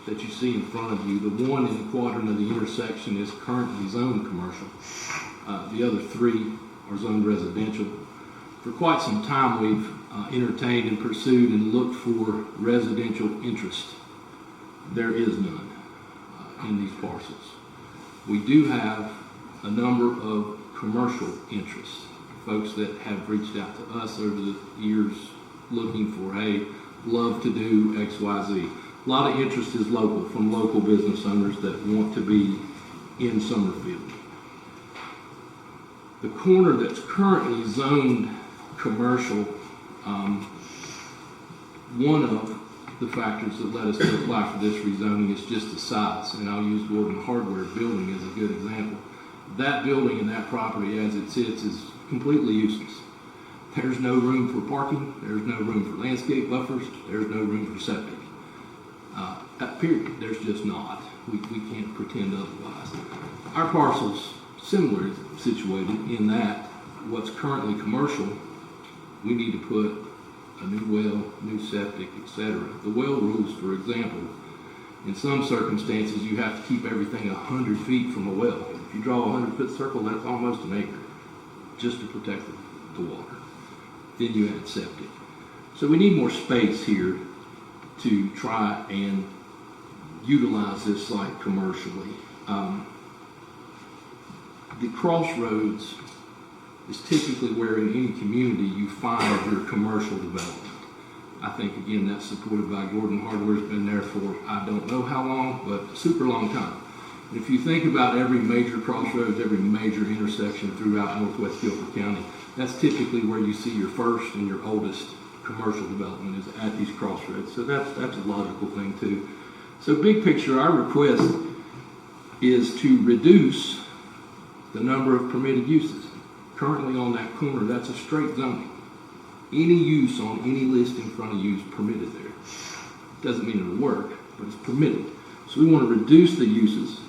that you see in front of you, the one in the quadrant of the intersection is currently zoned commercial. The other 3 are zoned residential. For quite some time, we've entertained and pursued and looked for residential interest. There is none in these parcels. We do have a number of commercial interests, folks that have reached out to us over the years looking for, hey, love to do X, Y, Z. A lot of interest is local, from local business owners that want to be in Summerfield. The corner that's currently zoned commercial, one of the factors that led us to apply for this rezoning is just the size, and I'll use Gordon Hardware building as a good example. That building and that property as it sits is completely useless. There's no room for parking, there's no room for landscape buffers, there's no room for septic. Period. There's just not. We can't pretend otherwise. Our parcel's similarly situated in that what's currently commercial, we need to put a new well, new septic, etc. The well rules, for example, in some circumstances you have to keep everything 100 feet from a well. If you draw a 100-foot circle, that's almost an acre, just to protect the water. Then you add septic. So we need more space here to try and utilize this site commercially. The crossroads is typically where in any community you find your commercial development. I think, again, that's supported by Gordon Hardware's been there for I don't know how long, but a super long time. And if you think about every major crossroads, every major intersection throughout Northwest Guilford County, that's typically where you see your first and your oldest commercial development is at these crossroads. So that's a logical thing too. So big picture, our request is to reduce the number of permitted uses. Currently on that corner, that's a straight zoning. Any use on any list in front of you is permitted there. Doesn't mean it'll work, but it's permitted. So we want to reduce the uses.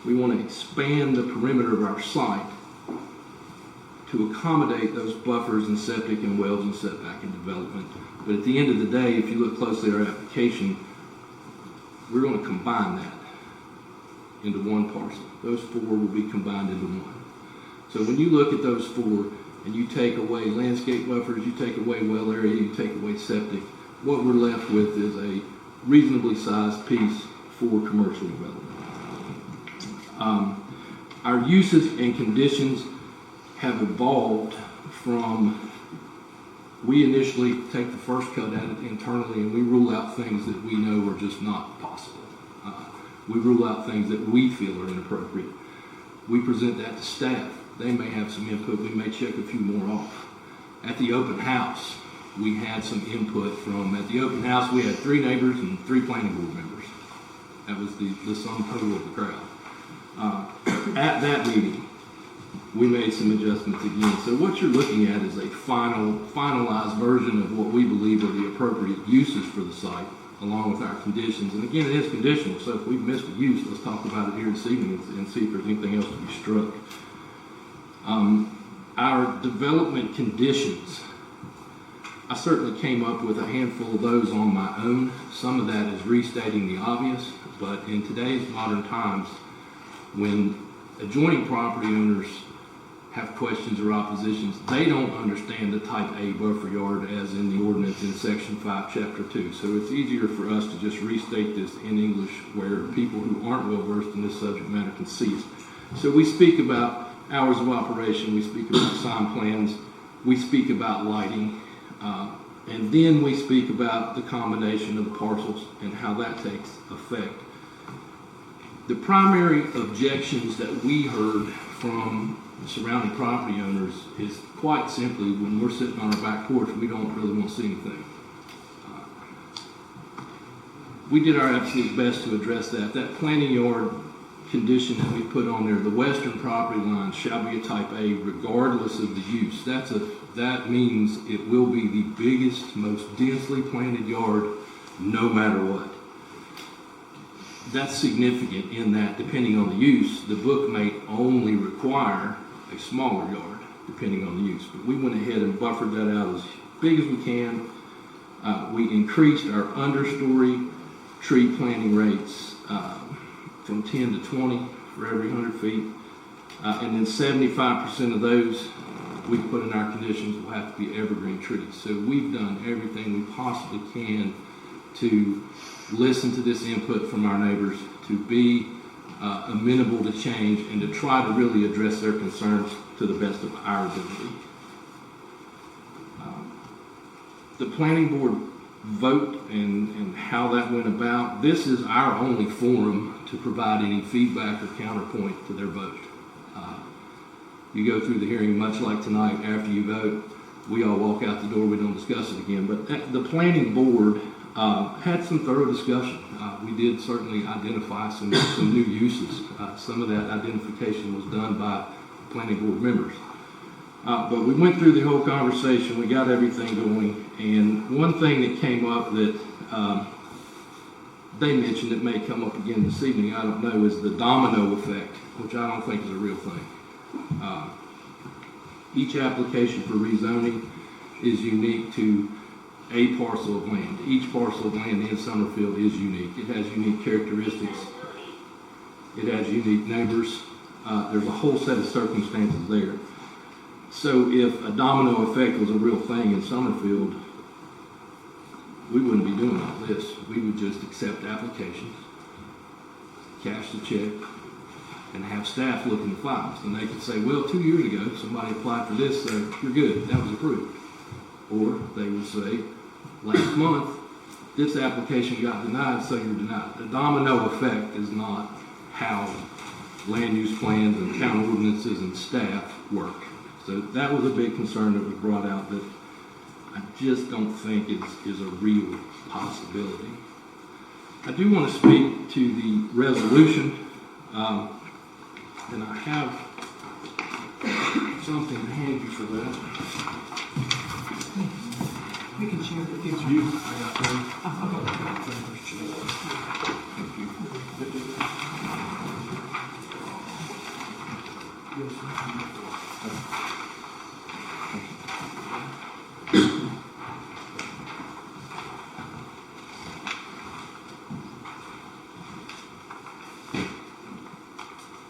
We want to expand the perimeter of our site to accommodate those buffers and septic and wells and setback and development. But at the end of the day, if you look closely at our application, we're going to combine that into one parcel. Those four will be combined into one. So when you look at those four and you take away landscape buffers, you take away well area, you take away septic, what we're left with is a reasonably sized piece for commercial development. Our uses and conditions have evolved from, we initially take the first cut at it internally and we rule out things that we know are just not possible. We rule out things that we feel are inappropriate. We present that to staff. They may have some input. We may check a few more off. At the open house, we had some input from, at the open house, we had 3 neighbors and 3 planning board members. That was the sum total of the crowd. At that meeting, we made some adjustments again. So what you're looking at is a finalized version of what we believe are the appropriate uses for the site, along with our conditions. And again, it is conditional, so if we've missed a use, let's talk about it here this evening and see if there's anything else to be struck. Our development conditions, I certainly came up with a handful of those on my own. Some of that is restating the obvious, but in today's modern times, when adjoining property owners have questions or oppositions, they don't understand the type A buffer yard as in the ordinance in section 5, chapter 2. So it's easier for us to just restate this in English where people who aren't well versed in this subject matter can see it. So we speak about hours of operation, we speak about sign plans, we speak about lighting, and then we speak about the combination of the parcels and how that takes effect. The primary objections that we heard from surrounding property owners is quite simply, when we're sitting on our back porch, we don't really want to see anything. We did our absolute best to address that. That planting yard condition that we put on there, the western property line shall be a type A regardless of the use. That means it will be the biggest, most densely planted yard no matter what. That's significant in that, depending on the use, the book may only require a smaller yard, depending on the use. But we went ahead and buffered that out as big as we can. We increased our understory tree planting rates from 10 to 20 for every 100 feet. And then 75% of those we put in our conditions will have to be evergreen trees. So we've done everything we possibly can to listen to this input from our neighbors, to be amenable to change and to try to really address their concerns to the best of our ability. The planning board vote and how that went about, this is our only forum to provide any feedback or counterpoint to their vote. You go through the hearing much like tonight. After you vote, we all walk out the door, we don't discuss it again. But the planning board had some thorough discussion. We did certainly identify some new uses. Some of that identification was done by planning board members. But we went through the whole conversation, we got everything going, and one thing that came up that they mentioned that may come up again this evening, I don't know, is the domino effect, which I don't think is a real thing. Each application for rezoning is unique to a parcel of land. Each parcel of land in Summerfield is unique. It has unique characteristics. It has unique neighbors. There's a whole set of circumstances there. So if a domino effect was a real thing in Summerfield, we wouldn't be doing all this. We would just accept applications, cash the check, and have staff look in the files. And they could say, well, 2 years ago, somebody applied for this, so you're good, that was approved. Or they would say, last month, this application got denied, so you're denied. The domino effect is not how land use plans and town ordinances and staff work. So that was a big concern that was brought out that I just don't think is a real possibility. I do want to speak to the resolution, and I have something to hand you for that. We can share it if you want. You, I got those.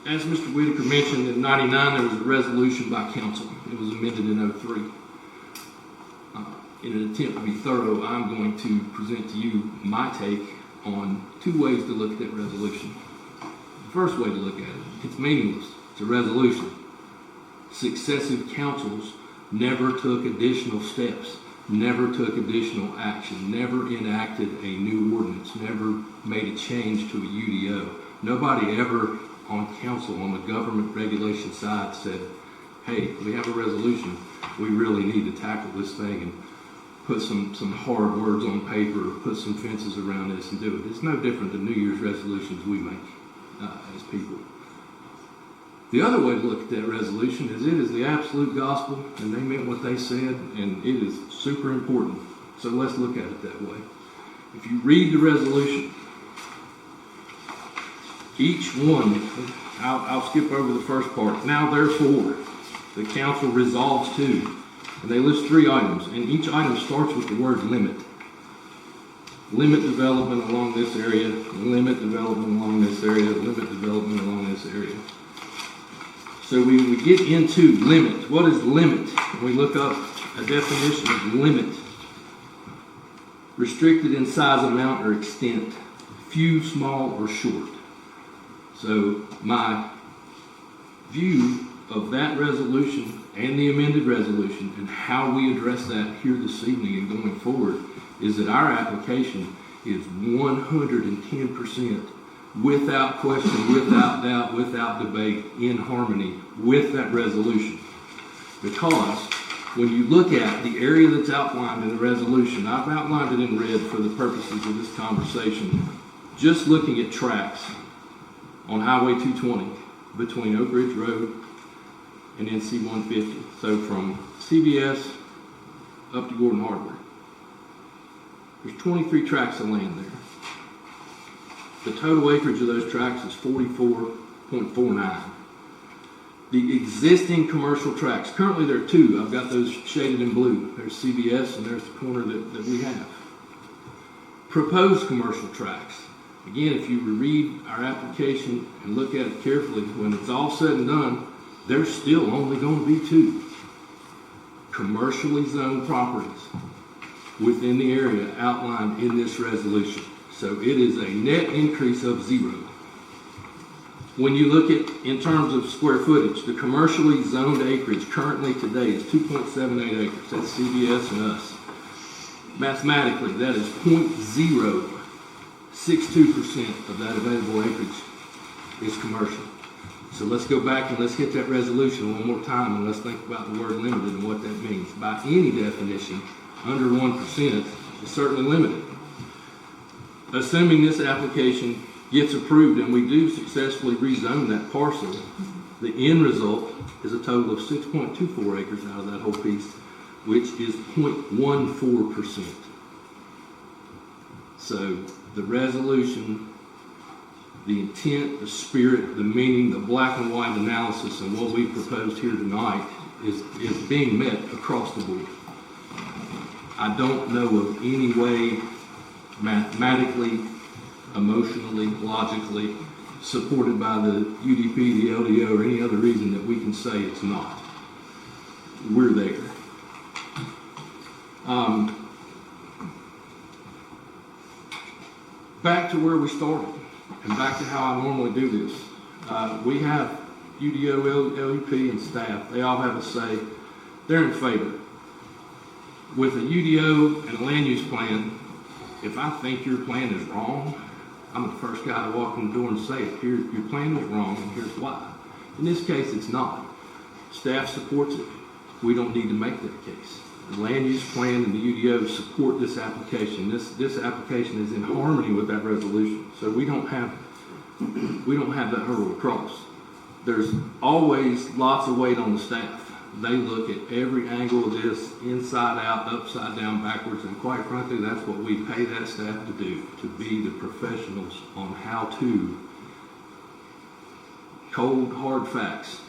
As Mr. Whitaker mentioned, in '99 there was a resolution by council. It was amended in '03. In an attempt to be thorough, I'm going to present to you my take on two ways to look at that resolution. The first way to look at it, it's meaningless. It's a resolution. Successive councils never took additional steps, never took additional action, never enacted a new ordinance, never made a change to a UDO. Nobody ever on council, on the government regulation side, said, hey, we have a resolution. We really need to tackle this thing and put some hard words on paper, put some fences around this and do it. It's no different than New Year's resolutions we make as people. The other way to look at that resolution is it is the absolute gospel, and they meant what they said, and it is super important. So let's look at it that way. If you read the resolution, each one, I'll skip over the first part. Now therefore, the council resolves to, and they list 3 items, and each item starts with the word limit. Limit development along this area, limit development along this area, limit development along this area. So we get into limit. What is limit? We look up a definition of limit. Restricted in size, amount, or extent. Few, small, or short. So my view of that resolution and the amended resolution and how we address that here this evening and going forward is that our application is 110% without question, without doubt, without debate, in harmony with that resolution. Because when you look at the area that's outlined in the resolution, I've outlined it in red for the purposes of this conversation, just looking at tracks on Highway 220 between Oak Ridge Road and NC 150. So from CVS up to Gordon Hardware. There's 23 tracts of land there. The total acreage of those tracts is 44.49. The existing commercial tracts, currently there are 2. I've got those shaded in blue. There's CVS and there's the corner that we have. Proposed commercial tracts. Again, if you read our application and look at it carefully, when it's all said and done, there's still only going to be 2 commercially zoned properties within the area outlined in this resolution. So it is a net increase of 0. When you look at, in terms of square footage, the commercially zoned acreage currently today is 2.78 acres. That's CBS and us. Mathematically, that is 0.062% of that available acreage is commercial. So let's go back and let's hit that resolution one more time and let's think about the word limited and what that means. By any definition, under 1% is certainly limited. Assuming this application gets approved and we do successfully rezone that parcel, the end result is a total of 6.24 acres out of that whole piece, which is 0.14%. So the resolution, the intent, the spirit, the meaning, the black and white analysis, and what we proposed here tonight is being met across the board. I don't know of any way, mathematically, emotionally, logically, supported by the UDP, the LDO, or any other reason that we can say it's not. We're there. Back to where we started, and back to how I normally do this. We have UDO, LUP, and staff. They all have a say. They're in favor. With a UDO and a land use plan, if I think your plan is wrong, I'm the first guy to walk in the door and say it. Here, your plan is wrong, and here's why. In this case, it's not. Staff supports it. We don't need to make that case. The land use plan and the UDO support this application. This application is in harmony with that resolution. So we don't have that hurdle to cross. There's always lots of weight on the staff. They look at every angle of this, inside out, upside down, backwards, and quite frankly, that's what we pay that staff to do, to be the professionals on how to, cold, hard facts,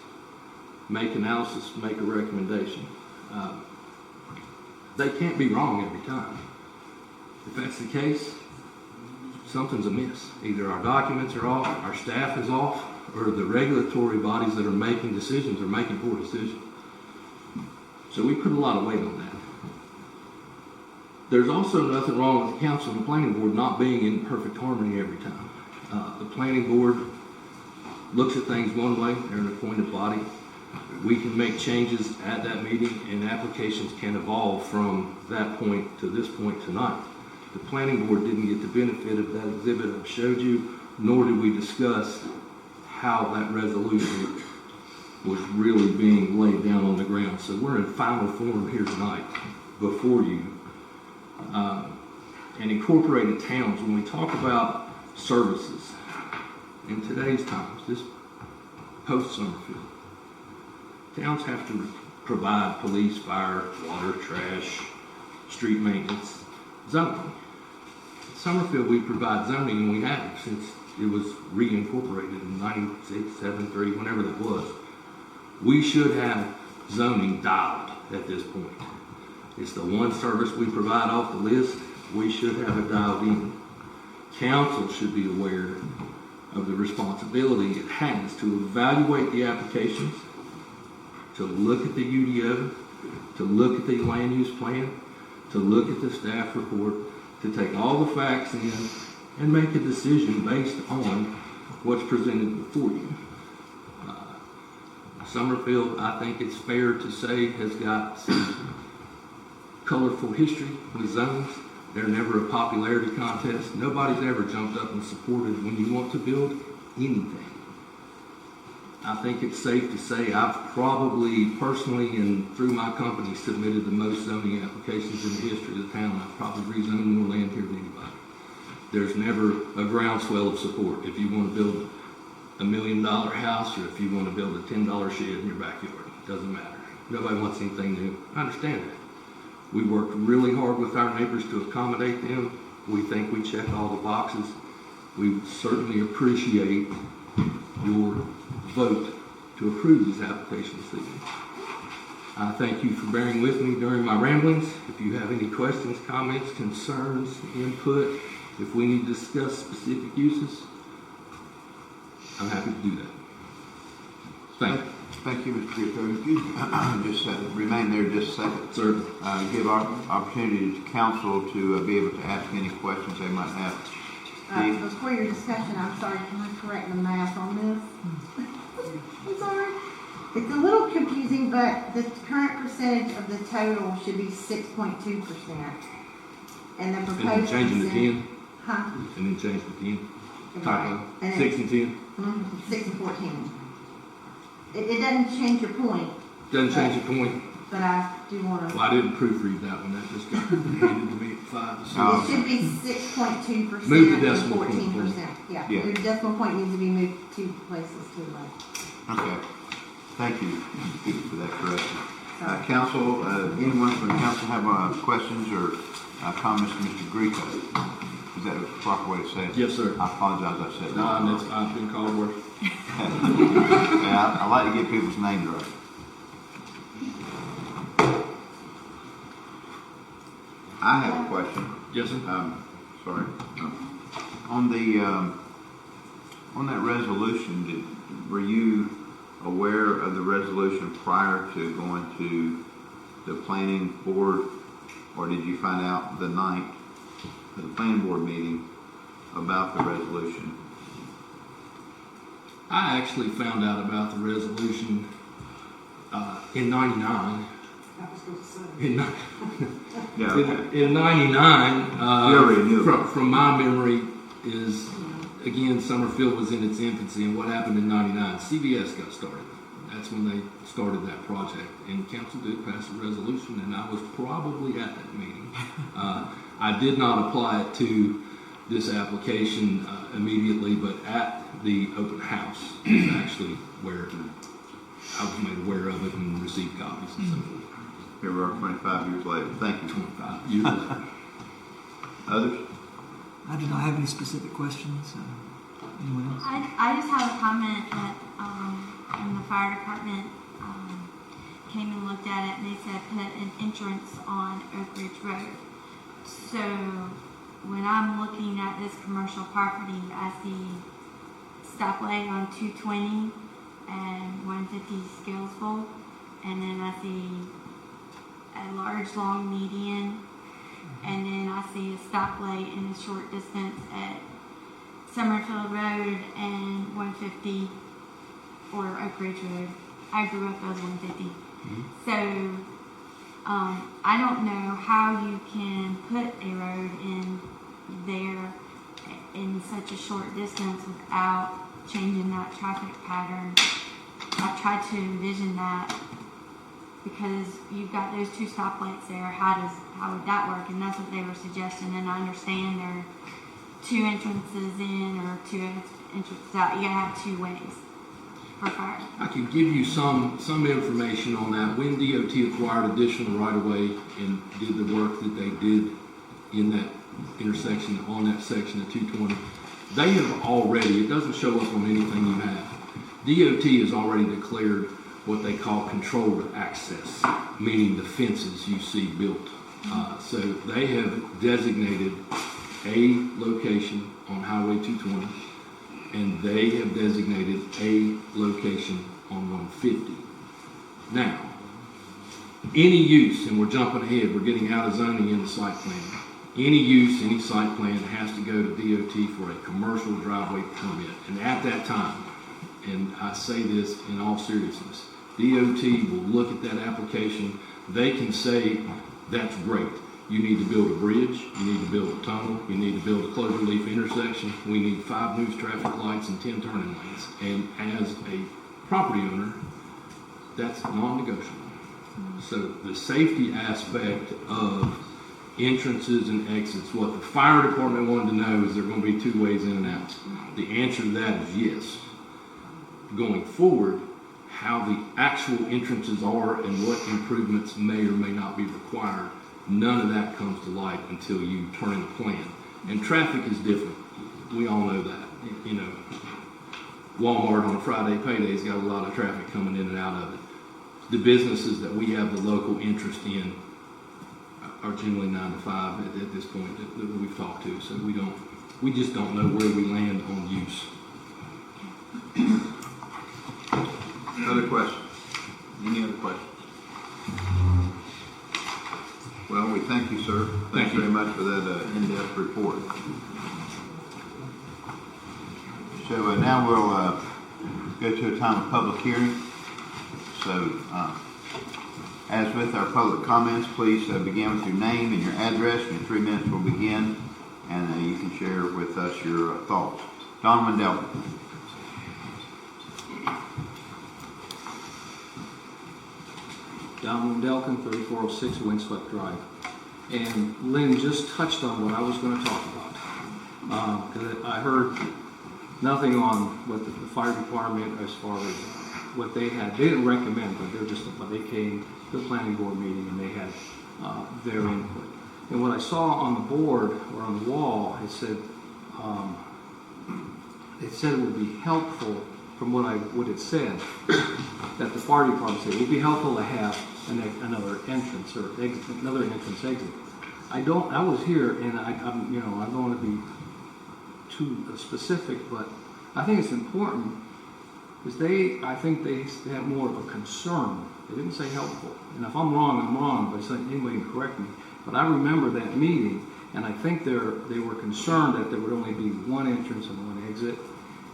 make analysis, make a recommendation. They can't be wrong every time. If that's the case, something's amiss. Either our documents are off, our staff is off, or the regulatory bodies that are making decisions are making poor decisions. So we put a lot of weight on that. There's also nothing wrong with the council and the planning board not being in perfect harmony every time. The planning board looks at things one way, they're an appointed body. We can make changes at that meeting and applications can evolve from that point to this point tonight. The planning board didn't get the benefit of that exhibit I showed you, nor did we discuss how that resolution was really being laid down on the ground. So we're in final form here tonight before you. And incorporated towns, when we talk about services in today's times, this post-Summerfield, towns have to provide police, fire, water, trash, street maintenance, zoning. Summerfield, we provide zoning, and we have since it was reincorporated in 96, 73, whenever that was. We should have zoning dialed at this point. It's the one service we provide off the list. We should have it dialed in. Council should be aware of the responsibility it has to evaluate the applications, to look at the UDO, to look at the land use plan, to look at the staff report, to take all the facts in and make a decision based on what's presented before you. Summerfield, I think it's fair to say, has got some colorful history with zones. They're never a popularity contest. Nobody's ever jumped up and supported when you want to build anything. I think it's safe to say I've probably personally and through my company submitted the most zoning applications in the history of the town. I've probably rezoned more land here than anybody. There's never a groundswell of support. If you want to build $1 million house or if you want to build a $10 shed in your backyard, it doesn't matter. Nobody wants anything new. I understand that. We worked really hard with our neighbors to accommodate them. We think we check all the boxes. We certainly appreciate your vote to approve these applications this evening. I thank you for bearing with me during my ramblings. If you have any questions, comments, concerns, input, if we need to discuss specific uses, I'm happy to do that. Thank you. Thank you, Mr. Pierto. If you just remain there just a second. Certainly. Give our opportunity to council to be able to ask any questions they might have. Before your discussion, I'm sorry, can I correct the math on this? I'm sorry. It's a little confusing, but the current percentage of the total should be 6.2%. And the And proposed then changing to percent- 10, Huh? and then change to 10. Right. Typo, And 6 and 10. 6 and 14. It doesn't change your point, Doesn't change the point. but I do want Well, to. I didn't proofread that one. That just got handed to me at 5 to 6. Oh. It should be 6.2% Move the and decimal point 14%. Yeah, Yeah. your decimal point needs to be moved 2 places to the right. Okay. Thank you for that correction. Council, anyone from the council have questions or comments to Mr. Greco? Is that the proper way to say it? Yes, sir. I apologize, I said that. I've been called worse. Yeah, I like to get people's names right. I have a question. Yes, sir. Sorry. On the, on that resolution, were you aware of the resolution prior to going to the planning board, or did you find out the night of the planning board meeting about the resolution? I actually found out about the resolution in '99. Yeah, okay. In '99, You already knew. from my memory, is again Summerfield was in its infancy, and what happened in '99? CBS got started. That's when they started that project, and council did pass a resolution, and I was probably at that meeting. I did not apply it to this application immediately, but at the open house is actually where I was made aware of it and received copies and so forth. Here we are 25 years later. Thank you. 25 years later. Others? I do not have any specific questions. Anyone else? I just have a comment that when the fire department came and looked at it, and they said put an entrance on Oak Ridge Road. So when I'm looking at this commercial property, I see stoplight on 220 and 150 Scalesville, and then I see a large long median, and then I see a stoplight in a short distance at Summerfield Road and 150 or Oak Ridge Road. I grew up as 150. So I don't know how you can put a road in there in such a short distance without changing that traffic pattern. I've tried to envision that because you've got those two stoplights there. How would that work? And that's what they were suggesting. And I understand there are two entrances in or two entrances out. You gotta have two ways for fire. I can give you some information on that. When DOT acquired additional right-of-way and did the work that they did in that intersection, on that section of 220, they have already, it doesn't show up on anything you have, DOT has already declared what they call controlled access, meaning the fences you see built. So they have designated a location on Highway 220, and they have designated a location on 150. Now, any use, and we're jumping ahead, we're getting out of zoning into site plan. Any use, any site plan has to go to DOT for a commercial driveway permit. And at that time, and I say this in all seriousness, DOT will look at that application. They can say, that's great. You need to build a bridge, you need to build a tunnel, you need to build a cloverleaf intersection, we need 5 new traffic lights and 10 turning lanes. And as a property owner, that's non-negotiable. So the safety aspect of entrances and exits, what the fire department wanted to know is there going to be 2 ways in and out. The answer to that is yes. Going forward, how the actual entrances are and what improvements may or may not be required, none of that comes to light until you turn in a plan. And traffic is different. We all know that. You know, Walmart on a Friday payday's got a lot of traffic coming in and out of it. The businesses that we have the local interest in are generally 9 to 5 at this point that we've talked to. So we just don't know where we land on use. Other questions? Any other questions? Well, we thank you, sir. Thanks very much for that in-depth report. So now we'll go to a time of public hearing. So, as with our public comments, please begin with your name and your address. In 3 minutes will begin, and you can share with us your thoughts. Don Wendell. Don Wendelkin, 3406 Windswept Drive. And Lynn just touched on what I was going to talk about. Because I heard nothing on what the fire department, as far as what they had. They didn't recommend, but they came to the planning board meeting and they had their input. And what I saw on the board or on the wall, it said it would be helpful, from what it said, that the fire department said it would be helpful to have another entrance or exit, another entrance exit. I was here, and I don't want to be too specific, but I think it's important because I think they have more of a concern. They didn't say helpful, and if I'm wrong, but anybody can correct me. But I remember that meeting, and I think they were concerned that there would only be one entrance and one exit,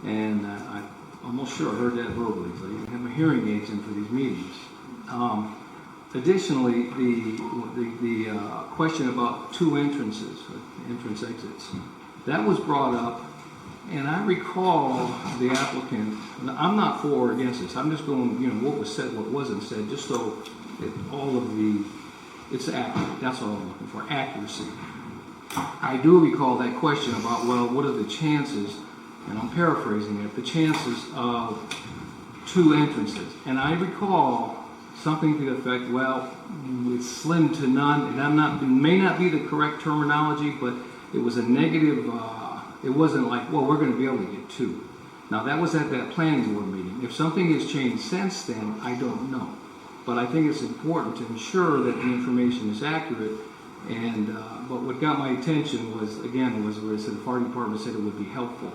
and I'm almost sure I heard that verbally. So you have a hearing aids in for these meetings. Additionally, the question about two entrances, entrance exits, that was brought up, and I recall the applicant. I'm not for or against this. I'm just going, what was said, what wasn't said, just so it's accurate. That's all I'm looking for, accuracy. I do recall that question about, well, what are the chances, and I'm paraphrasing it, the chances of two entrances. And I recall something to the effect, well, it's slim to none, and it may not be the correct terminology, but it was a negative, it wasn't like, well, we're going to be able to get two. Now, that was at that planning board meeting. If something has changed since then, I don't know. But I think it's important to ensure that the information is accurate. And but what got my attention was where it said the fire department said it would be helpful.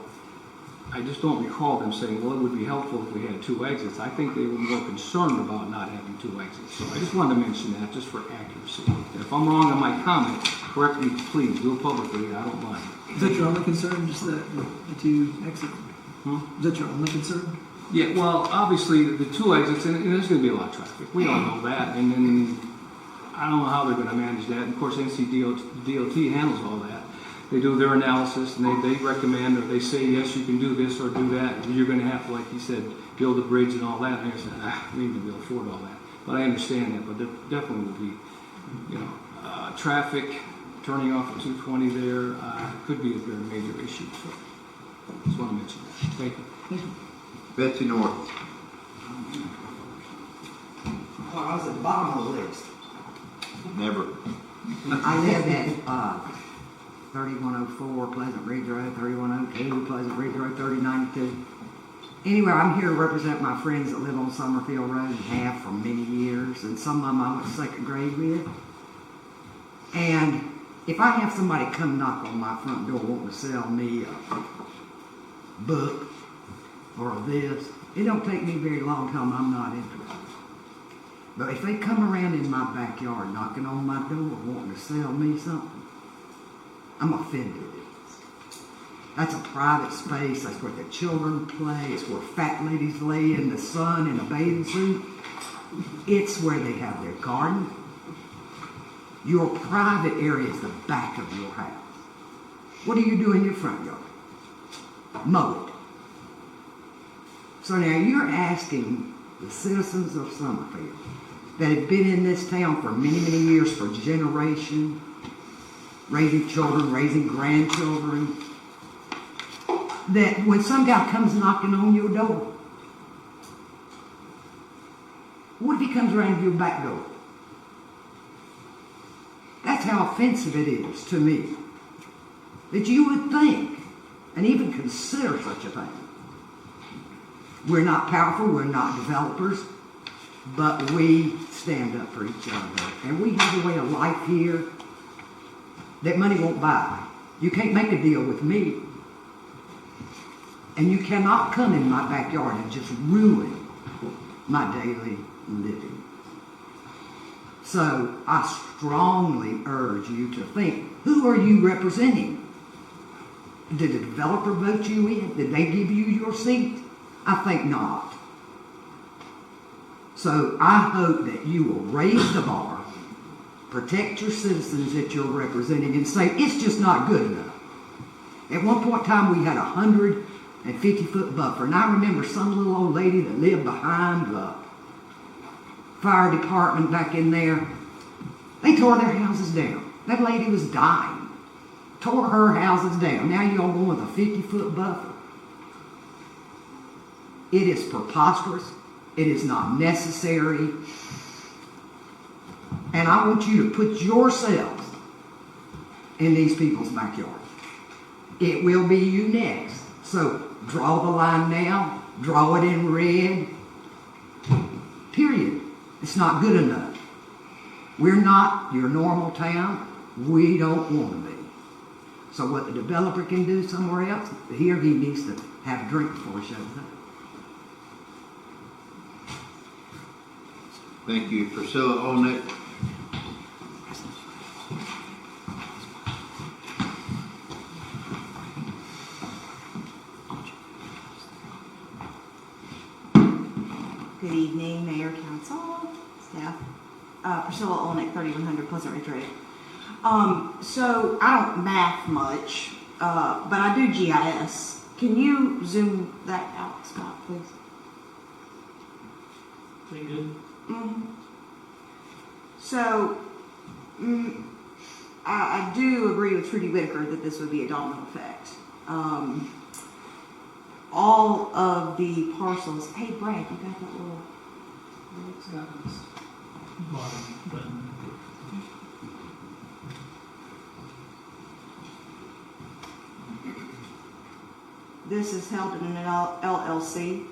I just don't recall them saying, well, it would be helpful if we had two exits. I think they were more concerned about not having two exits. So I just wanted to mention that just for accuracy. And if I'm wrong on my comment, correct me, please. Do it publicly. I don't mind. Is that your only concern, just the two exits? Is that your only concern? Yeah, well, obviously the two exits, and there's going to be a lot of traffic. We all know that. And then I don't know how they're going to manage that. And of course, NCDOT handles all that. They do their analysis, and they recommend, or they say, yes, you can do this or do that. And you're going to have to, like you said, build a bridge and all that. And I said, we need to be able to afford all that. But I understand that. But there definitely will be, traffic turning off at 220 there could be a very major issue. So just want to mention that. Thank you. Thank you. Betsy North. Well, I was at the bottom of the list. Never. I live at 3104 Pleasant Ridge Road, 3102 Pleasant Ridge Road, 3092. Anyway, I'm here to represent my friends that live on Summerfield Road and have for many years, and some of them I went to second grade with. And if I have somebody come knock on my front door wanting to sell me a book or this, it don't take me very long to tell them I'm not interested. But if they come around in my backyard knocking on my door wanting to sell me something, I'm offended. That's a private space. That's where the children play. It's where fat ladies lay in the sun in a bathing suit. It's where they have their garden. Your private area is the back of your house. What do you do in your front yard? Mow it. So now you're asking the citizens of Summerfield that have been in this town for many, many years, for generations, raising children, raising grandchildren, that when some guy comes knocking on your door, what if he comes around to your back door? That's how offensive it is to me. That you would think and even consider such a thing. We're not powerful, we're not developers, but we stand up for each other. And we have a way of life here that money won't buy. You can't make a deal with me. And you cannot come in my backyard and just ruin my daily living. So I strongly urge you to think, who are you representing? Did the developer vote you in? Did they give you your seat? I think not. So I hope that you will raise the bar, protect your citizens that you're representing, and say it's just not good enough. At one point in time, we had a 150-foot buffer, and I remember some little old lady that lived behind the fire department back in there. They tore their houses down. That lady was dying. Tore her houses down. Now you're going with a 50-foot buffer. It is preposterous. It is not necessary. And I want you to put yourselves in these people's backyard. It will be you next. So draw the line now. Draw it in red. Period. It's not good enough. We're not your normal town. We don't want to be. So what the developer can do somewhere else, here he needs to have a drink before he shows up. Thank you. Priscilla Olnick. Good evening, Mayor, Council, staff. Priscilla Olnick, 3100 Pleasant Ridge Road. So I don't math much, but I do GIS. Can you zoom that out, Scott, please? Pretty good. Mm-hmm. So, I do agree with Trudy Whitaker that this would be a domino effect. All of the parcels. Hey, Brad, you got that little Bottom button. This is held in an LLC.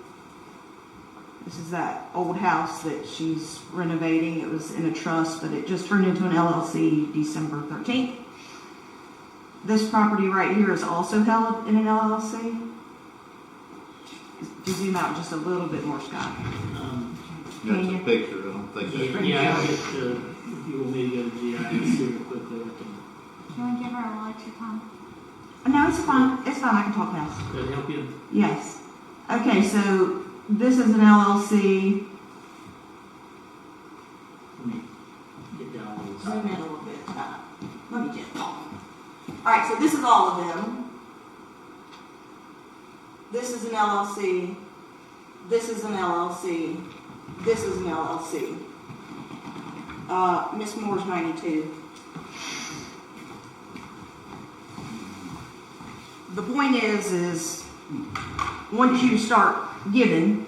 This is that old house that she's renovating. It was in a trust, but it just turned into an LLC December 13th. This property right here is also held in an LLC. If you zoom out just a little bit more, Scott. That's a picture. I don't think that's Yeah, I'll get if you want me to go to GIS here quickly. Do you want to give her a little extra time? No, it's fine. It's fine. I can talk fast. Does that help you? Yes. Okay, so this is an LLC. Let me get down a little Zoom in side. a little bit. Let me get all right, so this is all of them. This is an LLC. This is an LLC. This is an LLC. Miss Moore's 92. The point is once you start giving,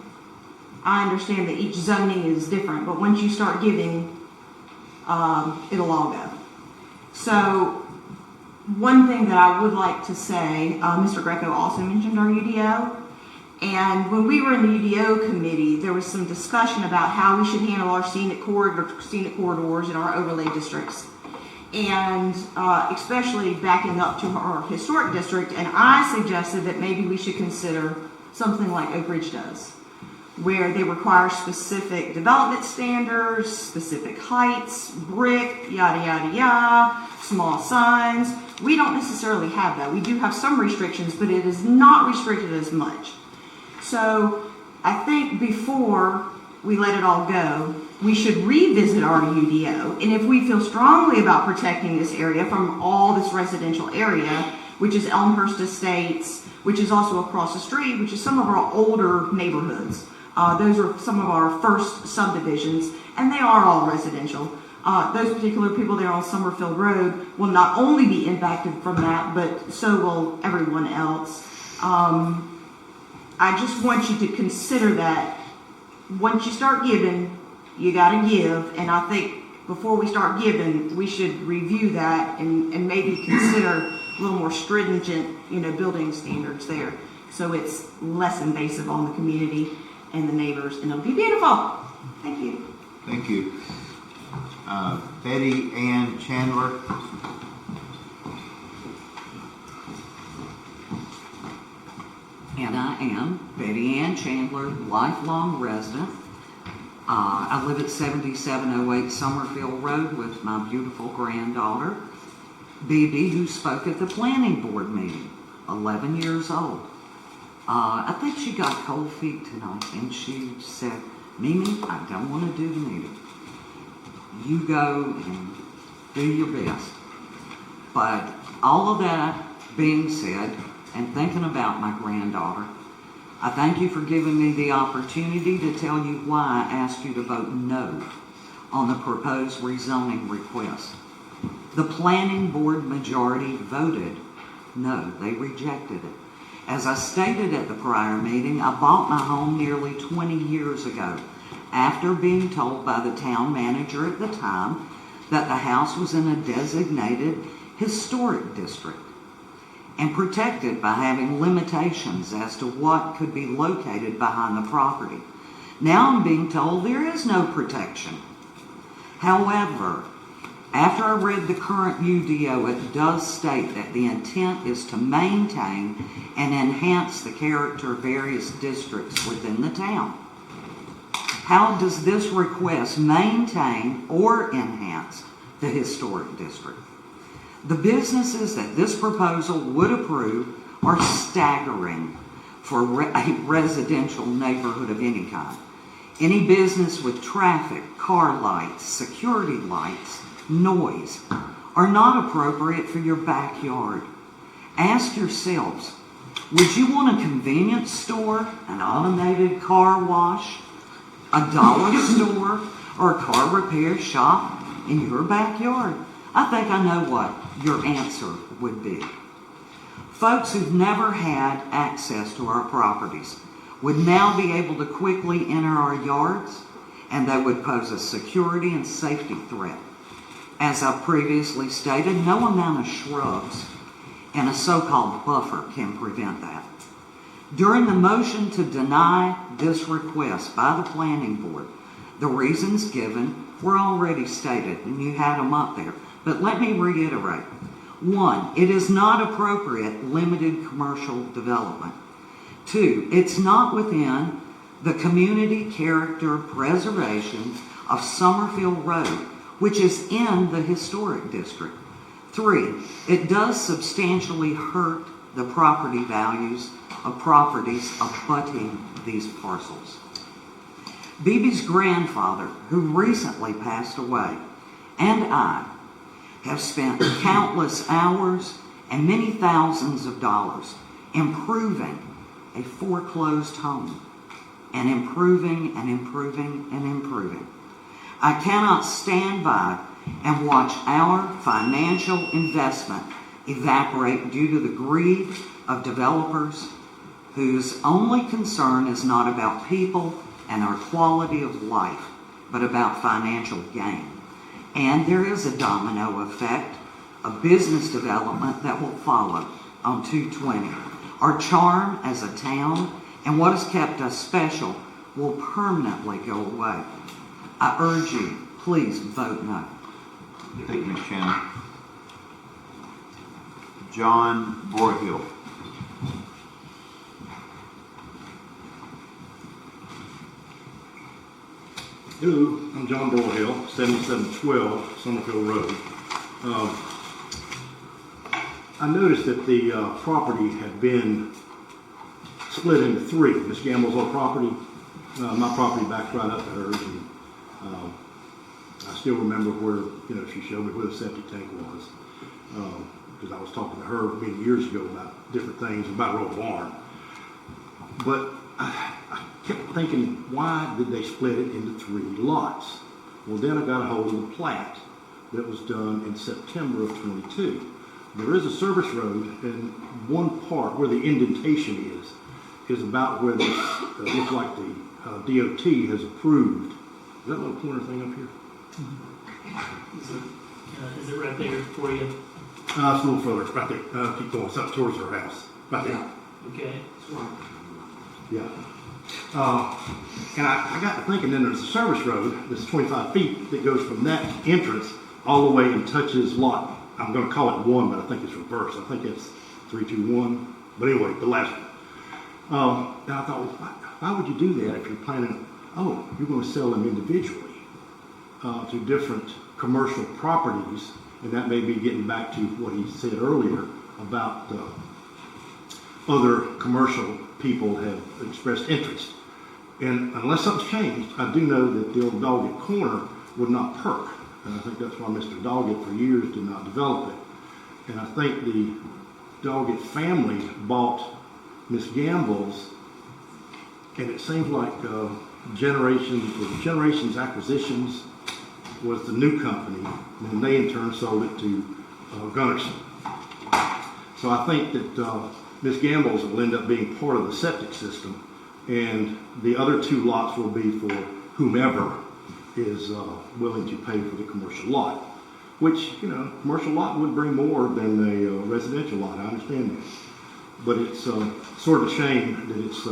I understand that each zoning is different, but once you start giving, it'll all go. So one thing that I would like to say, Mr. Greco also mentioned our UDO. And when we were in the UDO committee, there was some discussion about how we should handle our scenic corridors in our overlay districts. And especially backing up to our historic district, and I suggested that maybe we should consider something like Oak Ridge does, where they require specific development standards, specific heights, brick, yada, yada, yada, small signs. We don't necessarily have that. We do have some restrictions, but it is not restricted as much. So I think before we let it all go, we should revisit our UDO. And if we feel strongly about protecting this area from all this residential area, which is Elmhurst Estates, which is also across the street, which is some of our older neighborhoods. Those are some of our first subdivisions, and they are all residential. Those particular people there on Summerfield Road will not only be impacted from that, but so will everyone else. I just want you to consider that once you start giving, you got to give. And I think before we start giving, we should review that and maybe consider a little more stringent, building standards there. So it's less invasive on the community and the neighbors, and it'll be beautiful. Thank you. Thank you. Betty Ann Chandler. And I am Betty Ann Chandler, lifelong resident. I live at 7708 Summerfield Road with my beautiful granddaughter, Bibi, who spoke at the planning board meeting 11 years old. I think she got cold feet tonight, and she said, Mimi, I don't want to do the meeting. You go and do your best. But all of that being said, and thinking about my granddaughter, I thank you for giving me the opportunity to tell you why I asked you to vote no on the proposed rezoning request. The planning board majority voted no. They rejected it. As I stated at the prior meeting, I bought my home nearly 20 years ago after being told by the town manager at the time that the house was in a designated historic district and protected by having limitations as to what could be located behind the property. Now I'm being told there is no protection. However, after I read the current UDO, it does state that the intent is to maintain and enhance the character of various districts within the town. How does this request maintain or enhance the historic district? The businesses that this proposal would approve are staggering for a residential neighborhood of any kind. Any business with traffic, car lights, security lights, noise are not appropriate for your backyard. Ask yourselves, would you want a convenience store, an automated car wash, a dollar store, or a car repair shop in your backyard? I think I know what your answer would be. Folks who've never had access to our properties would now be able to quickly enter our yards, and they would pose a security and safety threat. As I previously stated, no amount of shrubs and a so-called buffer can prevent that. During the motion to deny this request by the planning board, the reasons given were already stated, and you had them up there. But let me reiterate. 1, it is not appropriate limited commercial development. 2, it's not within the community character preservation of Summerfield Road, which is in the historic district. 3, it does substantially hurt the property values of properties abutting these parcels. Beebe's grandfather, who recently passed away, and I have spent countless hours and many thousands of dollars improving a foreclosed home, and improving and improving and improving. I cannot stand by and watch our financial investment evaporate due to the greed of developers whose only concern is not about people and our quality of life, but about financial gain. And there is a domino effect of business development that will follow on 220. Our charm as a town and what has kept us special will permanently go away. I urge you, please vote no. Thank you, Ms. Chandler. John Broyhill. Hello, I'm John Broyhill, 7712 Summerfield Road. I noticed that the property had been split into 3. Ms. Gamble's old property, my property backs right up to hers, and I still remember where, she showed me where the septic tank was, because I was talking to her many years ago about different things about Road Barn. But I kept thinking, why did they split it into 3 lots? Well, then I got a hold of the plat that was done in September of 22. There is a service road, and one part where the indentation is about where this looks like the DOT has approved. Is that little corner thing up here? Is it right there for you? It's a little further, right there. Keep going, it's up towards her house, right there. Okay. Yeah. And I got to thinking, then there's a service road that's 25 feet that goes from that entrance all the way and touches lot, I'm going to call it 1, but I think it's reversed. I think it's 321. But anyway, the last one. And I thought, well, why would you do that if you're planning, you're going to sell them individually to different commercial properties, and that may be getting back to what he said earlier about other commercial people have expressed interest. And unless something's changed, I do know that the old Doggett Corner would not perk. And I think that's why Mr. Doggett for years did not develop it. And I think the Doggett family bought Miss Gamble's, and it seems like Generations Acquisitions was the new company, and they in turn sold it to Gunnarsson. So I think that Miss Gamble's will end up being part of the septic system, and the other two lots will be for whomever is willing to pay for the commercial lot, which, you know, commercial lot would bring more than a residential lot. I understand that. But it's sort of a shame that it's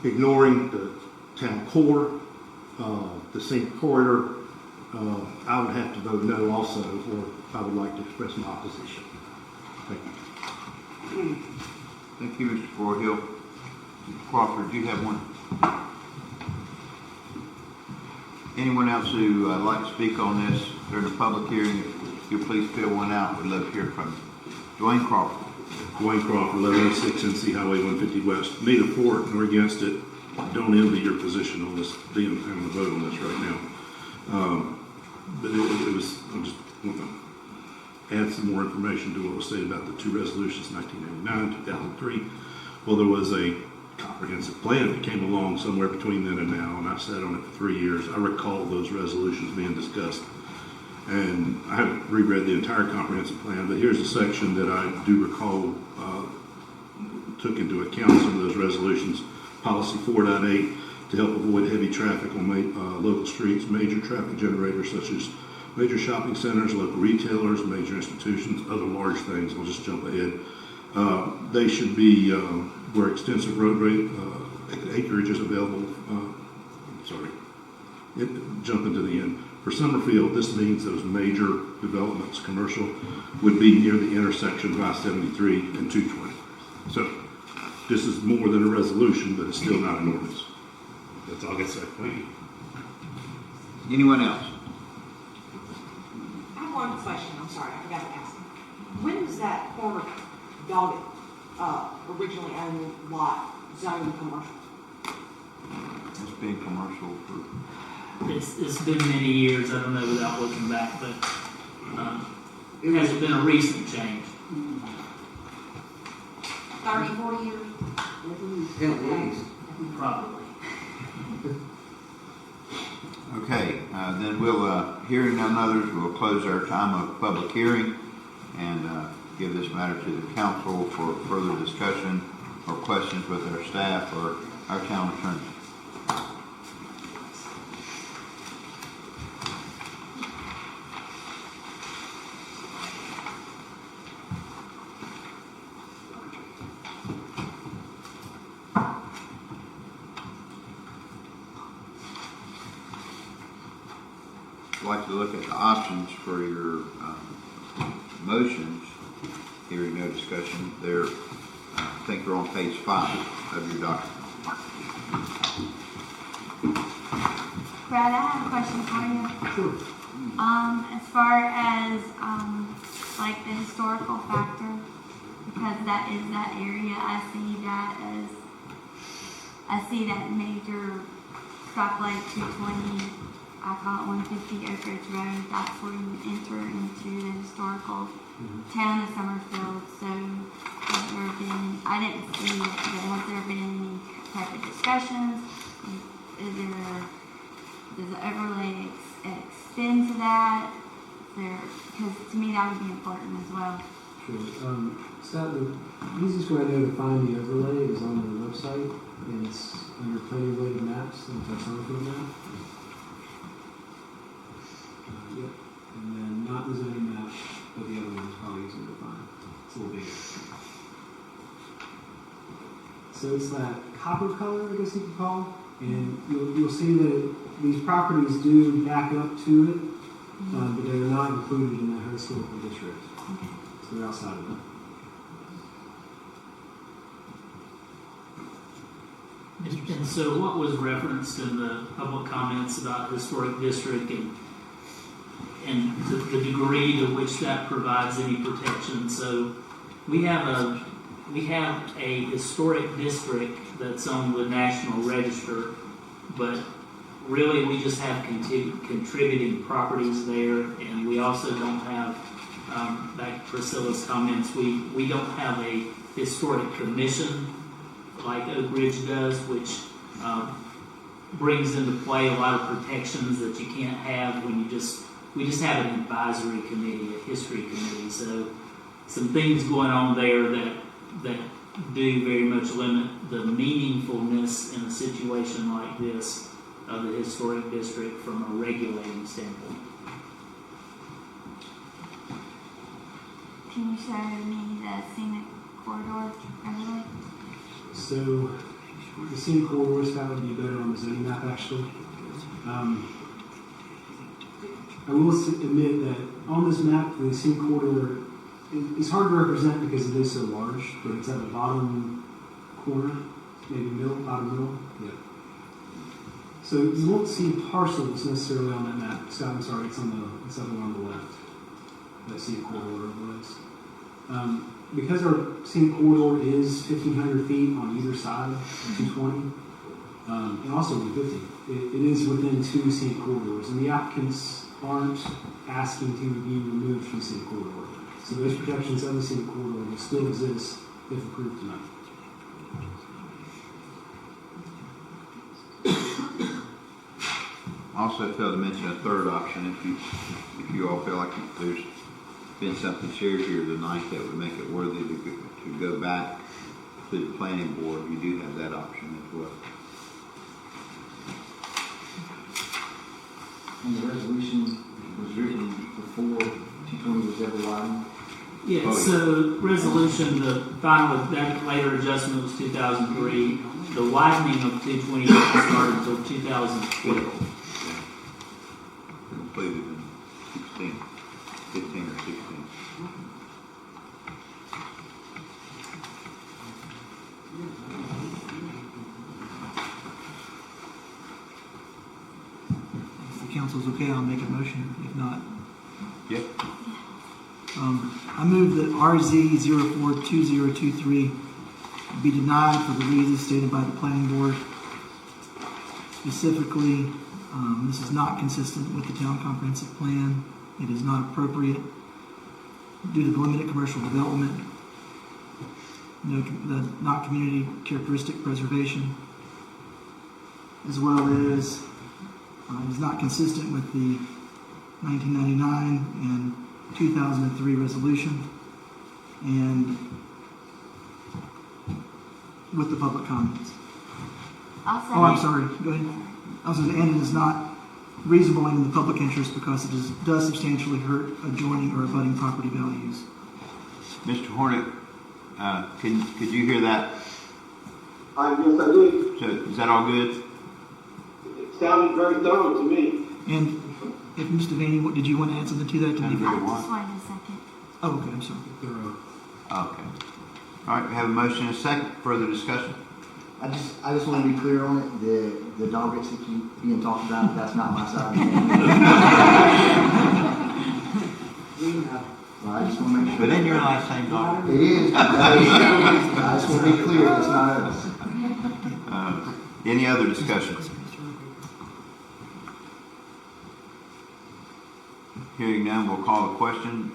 ignoring the town core, the scenic corridor. I would have to vote no also, or I would like to express my opposition. Thank you. Thank you, Mr. Voorhill. Mr. Crawford, do you have one? Anyone else who would like to speak on this during the public hearing, if you'll please fill one out. We'd love to hear from you. Dwayne Crawford. Dwayne Crawford, 1106 NC Highway 150 West. Neither for it nor against it. Don't envy your position on this, having to vote on this right now. But it was, I just want to add some more information to what was stated about the two resolutions, 1999, 2003. Well, there was a comprehensive plan that came along somewhere between then and now, and I sat on it for 3 years. I recall those resolutions being discussed. And I haven't reread the entire comprehensive plan, but here's a section that I do recall took into account some of those resolutions. Policy 4.8, to help avoid heavy traffic on local streets, major traffic generators such as major shopping centers, local retailers, major institutions, other large things. I'll just jump ahead. They should be where extensive road acreage is available. Jump into the end. For Summerfield, this means those major developments, commercial, would be near the intersection of I-73 and 220. So this is more than a resolution, but it's still not an ordinance. That's all I can say. Thank you. Anyone else? I have one question. I'm sorry, I forgot to ask. When was that corner Doggett originally owned lot zoned commercial? It's been commercial for... It's been many years. I don't know without looking back, but it has been a recent change. 30, 40 years? At least. Probably. Okay, then we'll, hearing none others, we'll close our time of public hearing and give this matter to the council for further discussion or questions with our staff or our town attorney. I'd like to look at the options for your motions. Hearing no discussion, they're, I think they're on page 5 of your document. Brad, I have a question for you. Sure. As far as like the historical factor, because that is that area, I see that major stoplight 220. I call it 150 Oak Ridge Road. That's where you enter into the historical town of Summerfield. So I didn't see it, but has there been any type of discussions? Does the overlay extend to that? Because to me that would be important as well. Sure. Scott, the easiest way I know to find the overlay is on the website, and it's under planning related maps, and it's our Summerfield map. Yep. And then not the zoning map, but the other one is probably easier to find. It's a little bigger. So it's that copper color, I guess you could call, and you'll see that these properties do back up to it, but they're not included in that historical district. So they're outside of it. And so what was referenced in the public comments about historic district and the degree to which that provides any protection? So we have we have a historic district that's on the National Register, but really we just have contributing properties there, and we also don't have, back to Priscilla's comments, we don't have a historic commission like Oak Ridge does, which brings into play a lot of protections that you can't have when we just have an advisory committee, a history committee. So some things going on there that do very much limit the meaningfulness in a situation like this of the historic district from a regulating standpoint. Can you show me the scenic corridor, Emily? So the scenic corridors, that would be better on the zoning map, actually. I will admit that on this map, the scenic corridor is hard to represent because it is so large, but it's at the bottom corner, maybe middle, bottom middle. Yeah. So you won't see parcels necessarily on that map. Scott, I'm sorry, it's up on the left. That scenic corridor was. Because our scenic corridor is 1,500 feet on either side of 220, and also 150, it is within two scenic corridors, and the applicants aren't asking to be removed from scenic corridor. So those protections of the scenic corridor will still exist if approved tonight. Also failed to mention a third option if you all feel like there's been something shared here tonight that would make it worthy to go back to the planning board. You do have that option as well. And the resolution was written before 220 was ever widened. Yeah, so resolution, the final that later adjustment was 2003. The widening of 220 didn't start until 2012. Completed in 15 or 16. If the council's okay, I'll make a motion. If not, Yep. I move that RZ 042023 be denied for the reasons stated by the planning board. Specifically, this is not consistent with the town comprehensive plan. It is not appropriate due to the limited commercial development, not community characteristic preservation, as well as it is not consistent with the 1999 and 2003 resolution, and with the public comments. Also, Oh, I'm sorry. Go ahead. Also, and it is not reasonable and in the public interest because it does substantially hurt adjoining or abutting property values. Mr. Hornick, could you hear that? Yes, I did. So is that all good? It sounded very thorough to me. And if Mr. Vaney, did you want to add something to that? Very just well. wanted a second. Oh, okay. I'm sorry. Okay. All right, we have a motion and a second. Further discussion? I just want to be clear on it. The doggets that keep being talked about, that's not my side. So I just want to make sure. But in your last name, Doctor. It is. I just want to be clear. It's not us. Any other discussion? Hearing none, we'll call the question.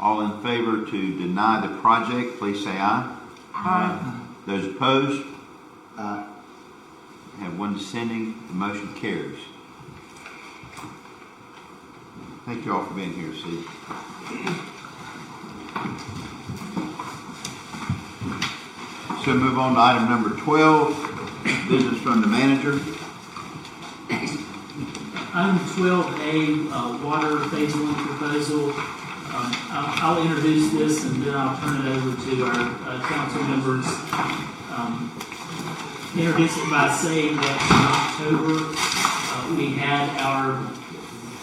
All in favor to deny the project, please say aye. Aye. Those opposed? Have one dissenting. The motion carries. Thank you all for being here this evening. So move on to item number 12, business from the manager. Item 12A, water phase 1 proposal. I'll introduce this and then I'll turn it over to our council members. Introduce it by saying that in October we had our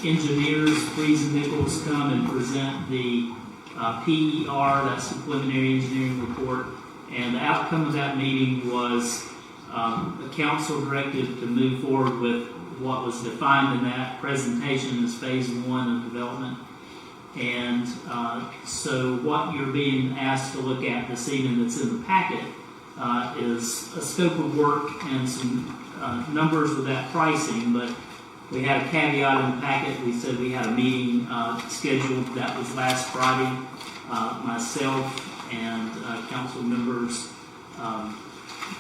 engineers, Freeze and Nichols, come and present the PER, that's the preliminary engineering report, and the outcome of that meeting was the council directed to move forward with what was defined in that presentation as phase 1 of development. And so what you're being asked to look at this evening that's in the packet is a scope of work and some numbers with that pricing, but we had a caveat in the packet. We said we had a meeting scheduled. That was last Friday. Myself and council members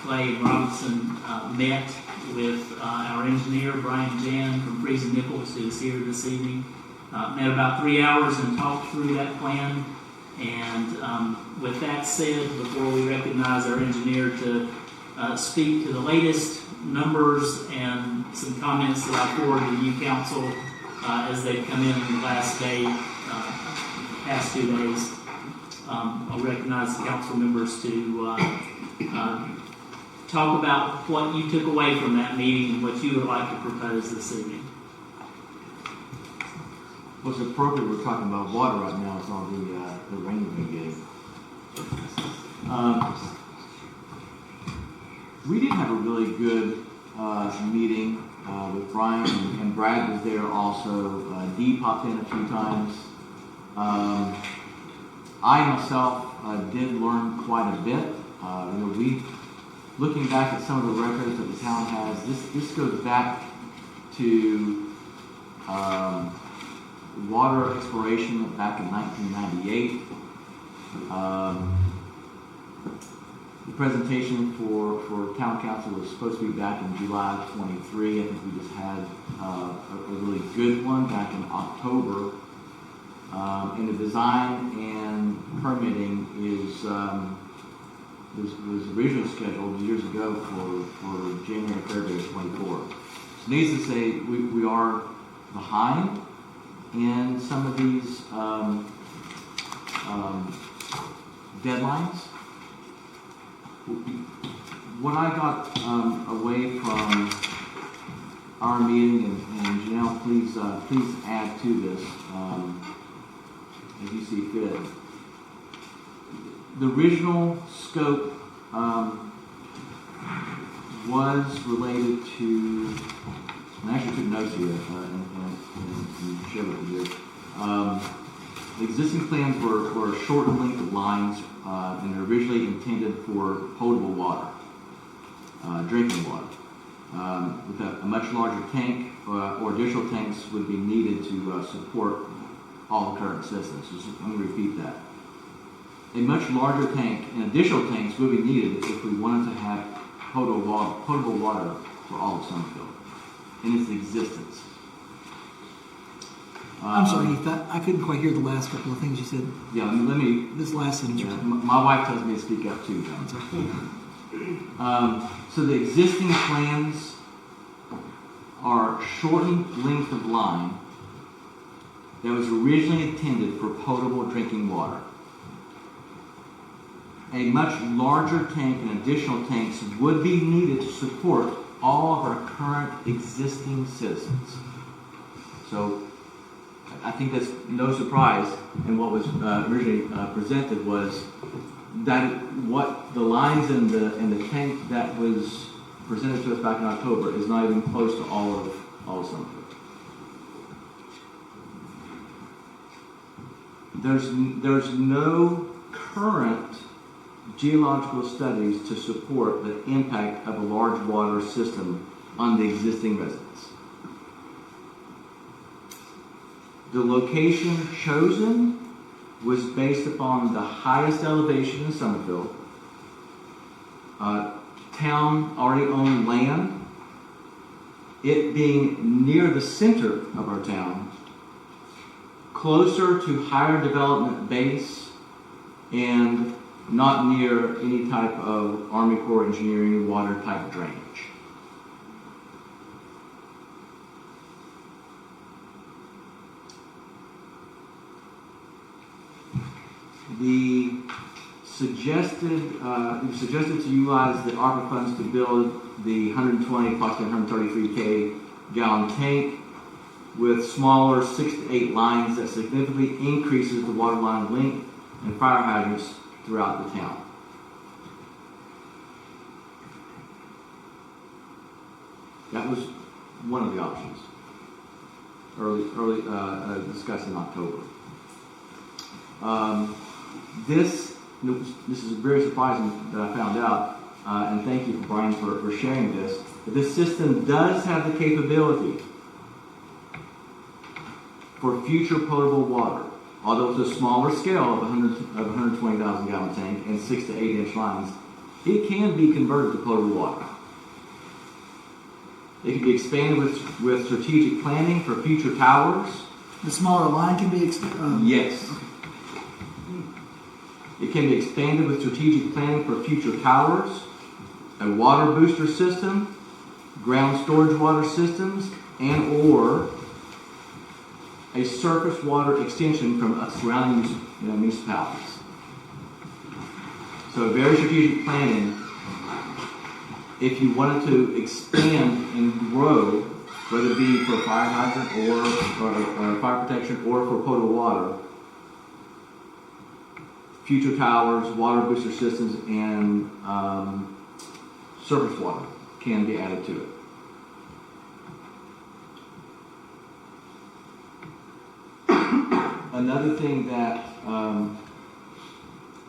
Clay and Robinson met with our engineer, Brian Jan from Freeze and Nichols, who is here this evening. Met about 3 hours and talked through that plan. And with that said, before we recognize our engineer to speak to the latest numbers and some comments that I forwarded to you, council, as they've come in the last day, past 2 days, I'll recognize the council members to talk about what you took away from that meeting and what you would like to propose this evening. Well, it's appropriate we're talking about water right now. It's all the rain we've been getting. We did have a really good meeting with Brian, and Brad was there also. Dee popped in a few times. I myself did learn quite a bit. We, looking back at some of the records that the town has, this goes back to water exploration back in 1998. The presentation for town council was supposed to be back in July of 23. I think we just had a really good one back in October. And the design and permitting was originally scheduled years ago for January, February of 24. So needless to say, we are behind in some of these deadlines. What I got away from our meeting, and Janelle, please add to this as you see fit. The original scope was related to, and I actually took notes here and share with you. The existing plans were a short length of lines, and they're originally intended for potable water, drinking water. With a much larger tank or additional tanks would be needed to support all the current systems. So let me repeat that. A much larger tank and additional tanks would be needed if we wanted to have potable water for all of Summerfield in its existence. I'm sorry, Heath, I couldn't quite hear the last couple of things you said. Yeah, let me. This last sentence. Yeah, my wife tells me to speak up too. So the existing plans are shortened length of line that was originally intended for potable drinking water. A much larger tank and additional tanks would be needed to support all of our current existing citizens. So I think that's no surprise, and what was originally presented was that what the lines in the tank that was presented to us back in October is not even close to all of Summerfield. There's no current geological studies to support the impact of a large water system on the existing residents. The location chosen was based upon the highest elevation in Summerfield, town already owned land, it being near the center of our town, closer to higher development base, and not near any type of Army Corps engineering water type drainage. It was suggested to utilize the ARPA funds to build the 120, approximately 133K gallon tank with smaller 6 to 8 lines that significantly increases the water line length and fire hydrants throughout the town. That was one of the options early discussed in October. This is very surprising that I found out, and thank you, Brian, for sharing this. But this system does have the capability for future potable water, although it's a smaller scale of 120,000 gallon tank and 6 to 8 inch lines. It can be converted to potable water. It can be expanded with strategic planning for future towers. The smaller line can be expanded? Yes. It can be expanded with strategic planning for future towers, a water booster system, ground storage water systems, and or a surface water extension from surrounding municipalities. So very strategic planning. If you wanted to expand and grow, whether it be for fire hydrant or fire protection or for potable water, future towers, water booster systems, and surface water can be added to it. Another thing that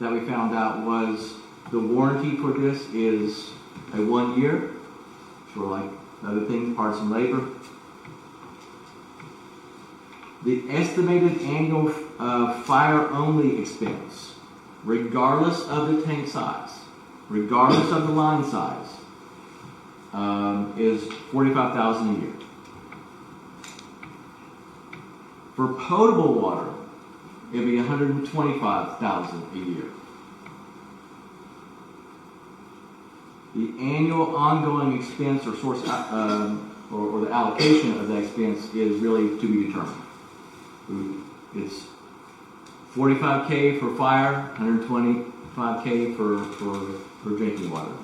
we found out was the warranty for this is a 1 year for like other things, parts and labor. The estimated annual fire-only expense, regardless of the tank size, regardless of the line size, is $45,000 a year. For potable water, it'd be $125,000 a year. The annual ongoing expense or source or the allocation of that expense is really to be determined. It's $45K for fire, $125K for drinking water.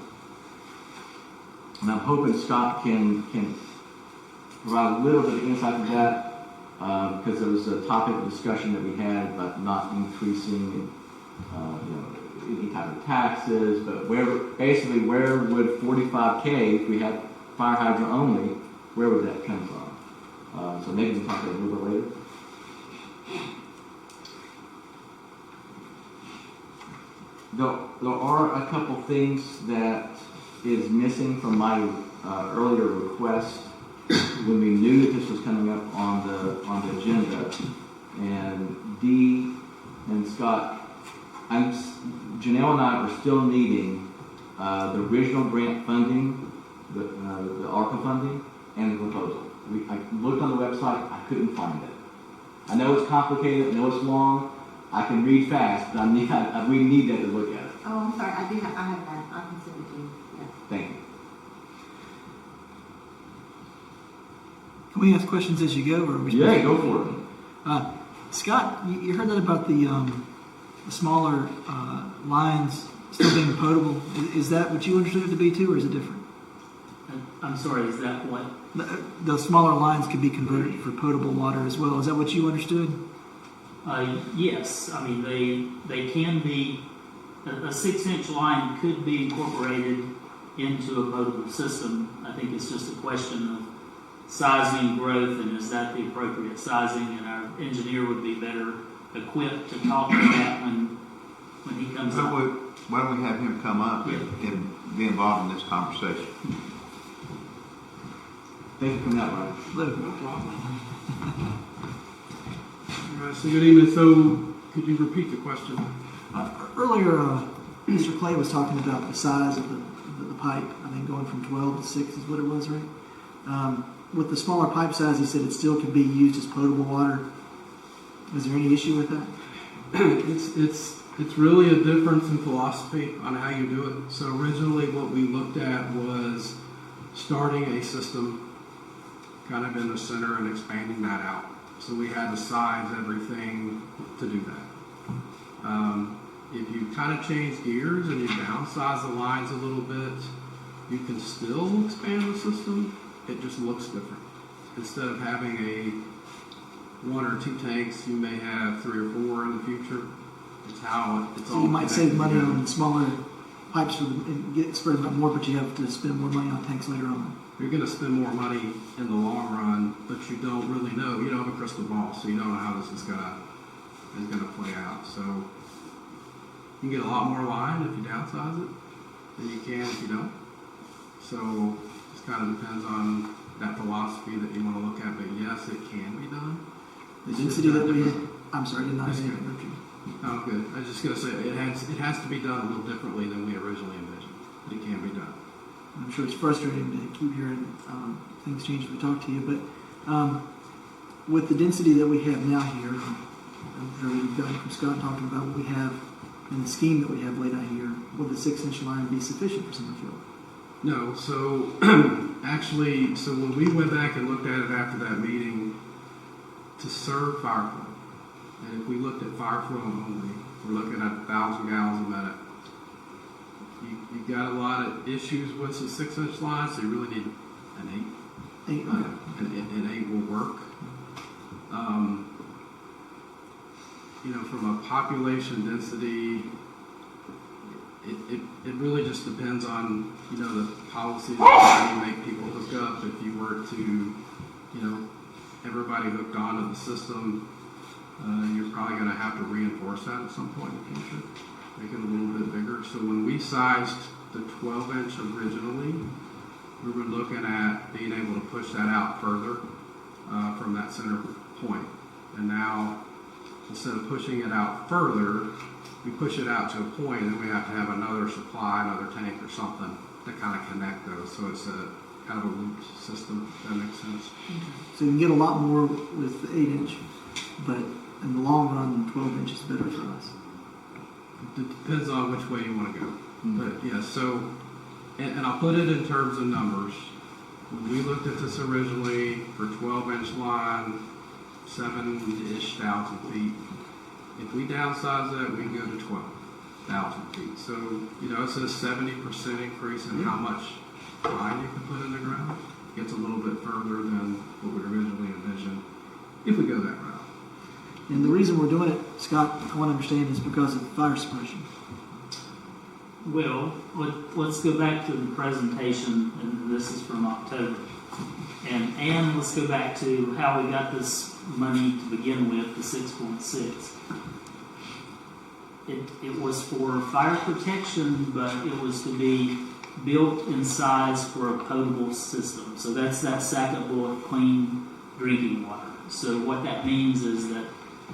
And I'm hoping Scott can provide a little bit of insight to that. Because there was a topic of discussion that we had about not increasing, any type of taxes, but where would $45K, if we had fire hydrant only, where would that come from? So maybe we'll talk about it a little bit later. There are a couple things that is missing from my earlier request when we knew that this was coming up on the agenda. And Dee and Scott, Janelle and I are still needing the original grant funding, the ARPA funding, and the proposal. I looked on the website, I couldn't find it. I know it's complicated, I know it's long, I can read fast, but we need that to look at it. Oh, I'm sorry, I have that. I can send it to you. Yeah. Thank you. Can we ask questions as you go? Or are we Yeah, go for it. Scott, you heard that about the smaller lines still being potable. Is that what you understood it to be too, or is it different? I'm sorry, is that what? The smaller lines could be converted for potable water as well. Is that what you understood? Yes. I mean, they can be, a 6-inch line could be incorporated into a potable system. I think it's just a question of sizing, growth, and is that the appropriate sizing? And our engineer would be better equipped to talk to that when he comes up. Why don't we have him come up and be involved in this conversation? Thank you for coming out, Ryan. No problem. All right, so good evening. So could you repeat the question? Earlier, Mr. Clay was talking about the size of the pipe. I think going from 12 to 6 is what it was, right? With the smaller pipe size, he said it still could be used as potable water. Is there any issue with that? It's really a difference in philosophy on how you do it. So originally what we looked at was starting a system kind of in the center and expanding that out. So we had to size everything to do that. If you kind of change gears and you downsize the lines a little bit, you can still expand the system. It just looks different. Instead of having a 1 or 2 tanks, you may have 3 or 4 in the future. It's how it's so all. You might save money together. on smaller pipes and get spread them out more, but you have to spend more money on tanks later on. You're going to spend more money in the long run, but you don't really know. You don't have a crystal ball, so you don't know how this is going to is going to play out. So you can get a lot more line if you downsize it than you can if you don't. So it just kind of depends on that philosophy that you want to look at. But yes, it can be done. The density that we had, I'm sorry, did not say that. Oh, good. I was just going to say it has to be done a little differently than we originally envisioned. But it can be done. I'm sure it's frustrating to keep hearing things change as we talk to you, but with the density that we have now here, I'm sure you've gotten from Scott talking about what we have and the scheme that we have laid out here. Would the 6-inch line be sufficient for Summerfield? No. So actually, so when we went back and looked at it after that meeting, to serve fire flow, and if we looked at fire flow only, we're looking at 1,000 gallons a minute. You got a lot of issues with the 6-inch line, so you really need an 8. An 8 will work. From a population density, it really just depends on the policy of how you make people hook up. If you were to everybody hooked onto the system, you're probably going to have to reinforce that at some point in the future, make it a little bit bigger. So when we sized the 12-inch originally, we were looking at being able to push that out further from that center point. And now, instead of pushing it out further, we push it out to a point, and then we have to have another supply, another tank or something to kind of connect those. So it's a kind of a looped system, if that makes sense. So you can get a lot more with the 8-inch, but in the long run, 12-inch is better for us. It depends on which way you want to go. But yeah, so, and I'll put it in terms of numbers. When we looked at this originally for 12-inch line, 7-ish thousand feet. If we downsize that, we can go to 12,000 feet. So, it's a 70% increase in how much line you can put in the ground. Gets a little bit further than what we originally envisioned if we go that route. And the reason we're doing it, Scott, I want to understand, is because of fire suppression. Well, let's go back to the presentation, and this is from October. And let's go back to how we got this money to begin with, the 6.6. It was for fire protection, but it was to be built in size for a potable system. So that's that second bullet, clean drinking water. So what that means is that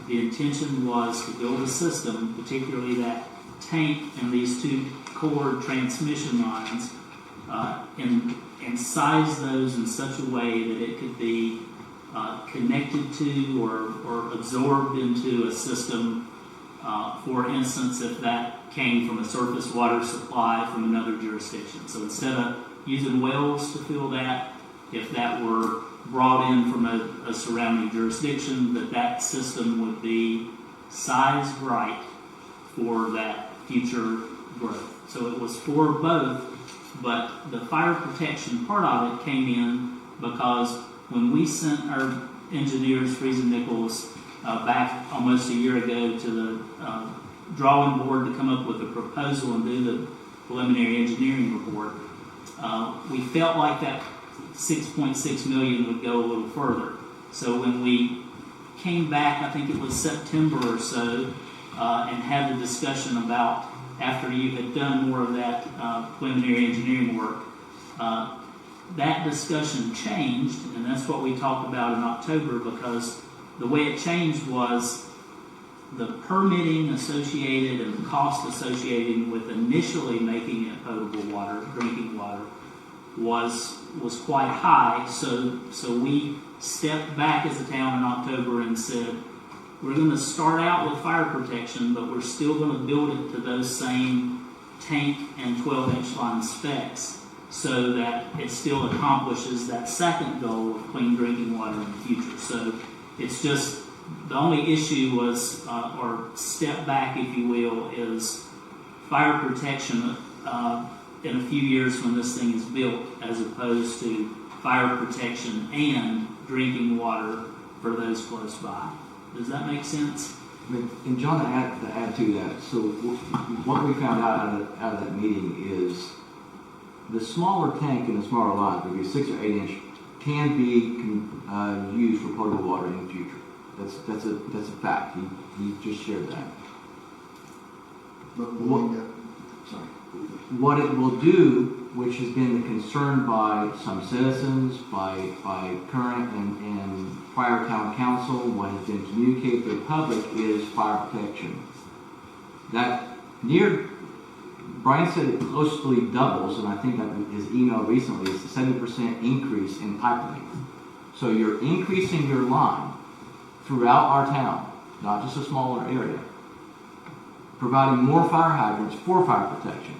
the intention was to build a system, particularly that tank and these 2 core transmission lines, and size those in such a way that it could be connected to or absorbed into a system. For instance, if that came from a surface water supply from another jurisdiction. So instead of using wells to fill that, if that were brought in from a surrounding jurisdiction, that system would be sized right for that future growth. So it was for both, but the fire protection part of it came in because when we sent our engineers, Freeze & Nichols, back almost a year ago to the drawing board to come up with a proposal and do the preliminary engineering report, we felt like that 6.6 million would go a little further. So when we came back, I think it was September or so, and had the discussion about, after you had done more of that preliminary engineering work, that discussion changed, and that's what we talked about in October, because the way it changed was the permitting associated and the cost associated with initially making it potable water, drinking water, was quite high. So we stepped back as a town in October and said, we're going to start out with fire protection, but we're still going to build it to those same tank and 12-inch line specs so that it still accomplishes that second goal of clean drinking water in the future. So it's just, the only issue was, or step back, if you will, is fire protection in a few years when this thing is built, as opposed to fire protection and drinking water for those close by. Does that make sense? And John, to add to that, so what we found out of that meeting is the smaller tank and the smaller line, maybe 6 or 8 inch, can be used for potable water in the future. That's a fact. He just shared that. But sorry. What it will do, which has been the concern by some citizens, by current and prior town council, what has been communicated to the public is fire protection. That Brian said it closely doubles, and I think that his email recently is a 70% increase in pipe length. So you're increasing your line throughout our town, not just a smaller area, providing more fire hydrants for fire protection.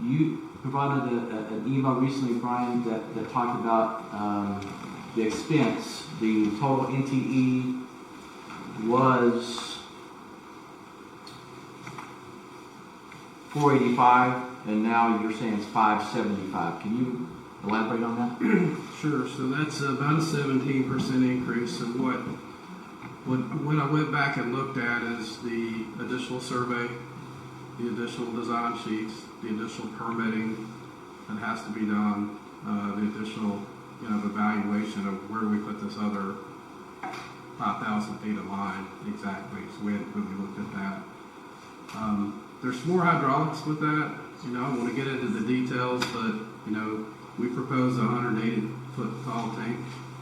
You provided an email recently, Brian, that talked about the expense. The total NTE was $485, and now you're saying it's $575. Can you elaborate on that? Sure. So that's about a 17% increase. So what I went back and looked at is the additional survey, the additional design sheets, the additional permitting that has to be done, the additional evaluation of where we put this other 5,000 feet of line exactly. So we hadn't really looked at that. There's more hydraulics with that. I want to get into the details, but we propose a 180-foot tall tank.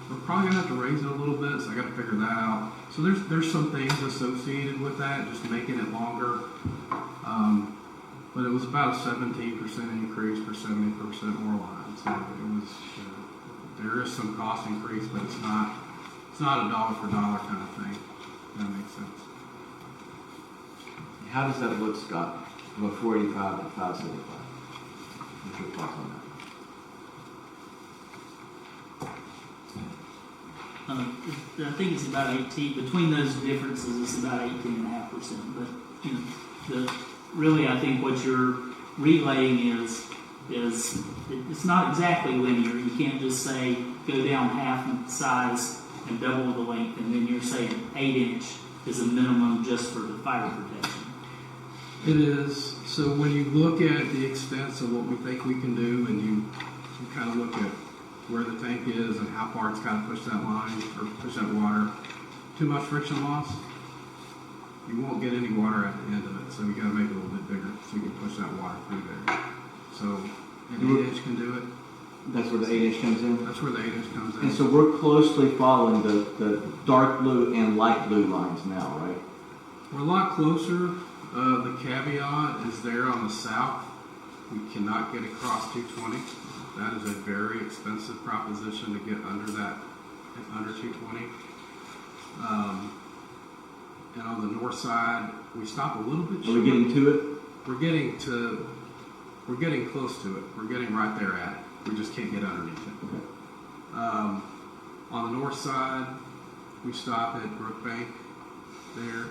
We're probably gonna have to raise it a little bit, so I got to figure that out. So there's some things associated with that, just making it longer. But it was about a 17% increase for 70% more line. So it was there is some cost increase, but it's not a dollar for dollar kind of thing. If that makes sense. How does that look, Scott, from a 485 to 575? What's your thoughts on that? I think it's about 18. Between those differences, it's about 18.5%. But really, I think what you're relaying is it's not exactly linear. You can't just say go down half in size and double the length, and then you're saying 8-inch is a minimum just for the fire protection. It is. So when you look at the expense of what we think we can do, and you kind of look at where the tank is and how far it's got to push that line or push that water, too much friction loss, you won't get any water at the end of it. So you got to make it a little bit bigger so you can push that water through there. So an 8-inch can do it. That's where the 8-inch comes in? That's where the 8-inch comes in. And so we're closely following the dark blue and light blue lines now, right? We're a lot closer. The caveat is there on the south. We cannot get across 220. That is a very expensive proposition to get under 220. And on the north side, we stop a little bit short. Are we getting to it? We're getting close to it. We're getting right there at it. We just can't get underneath it. Okay. On the north side, we stop at Brookbank there.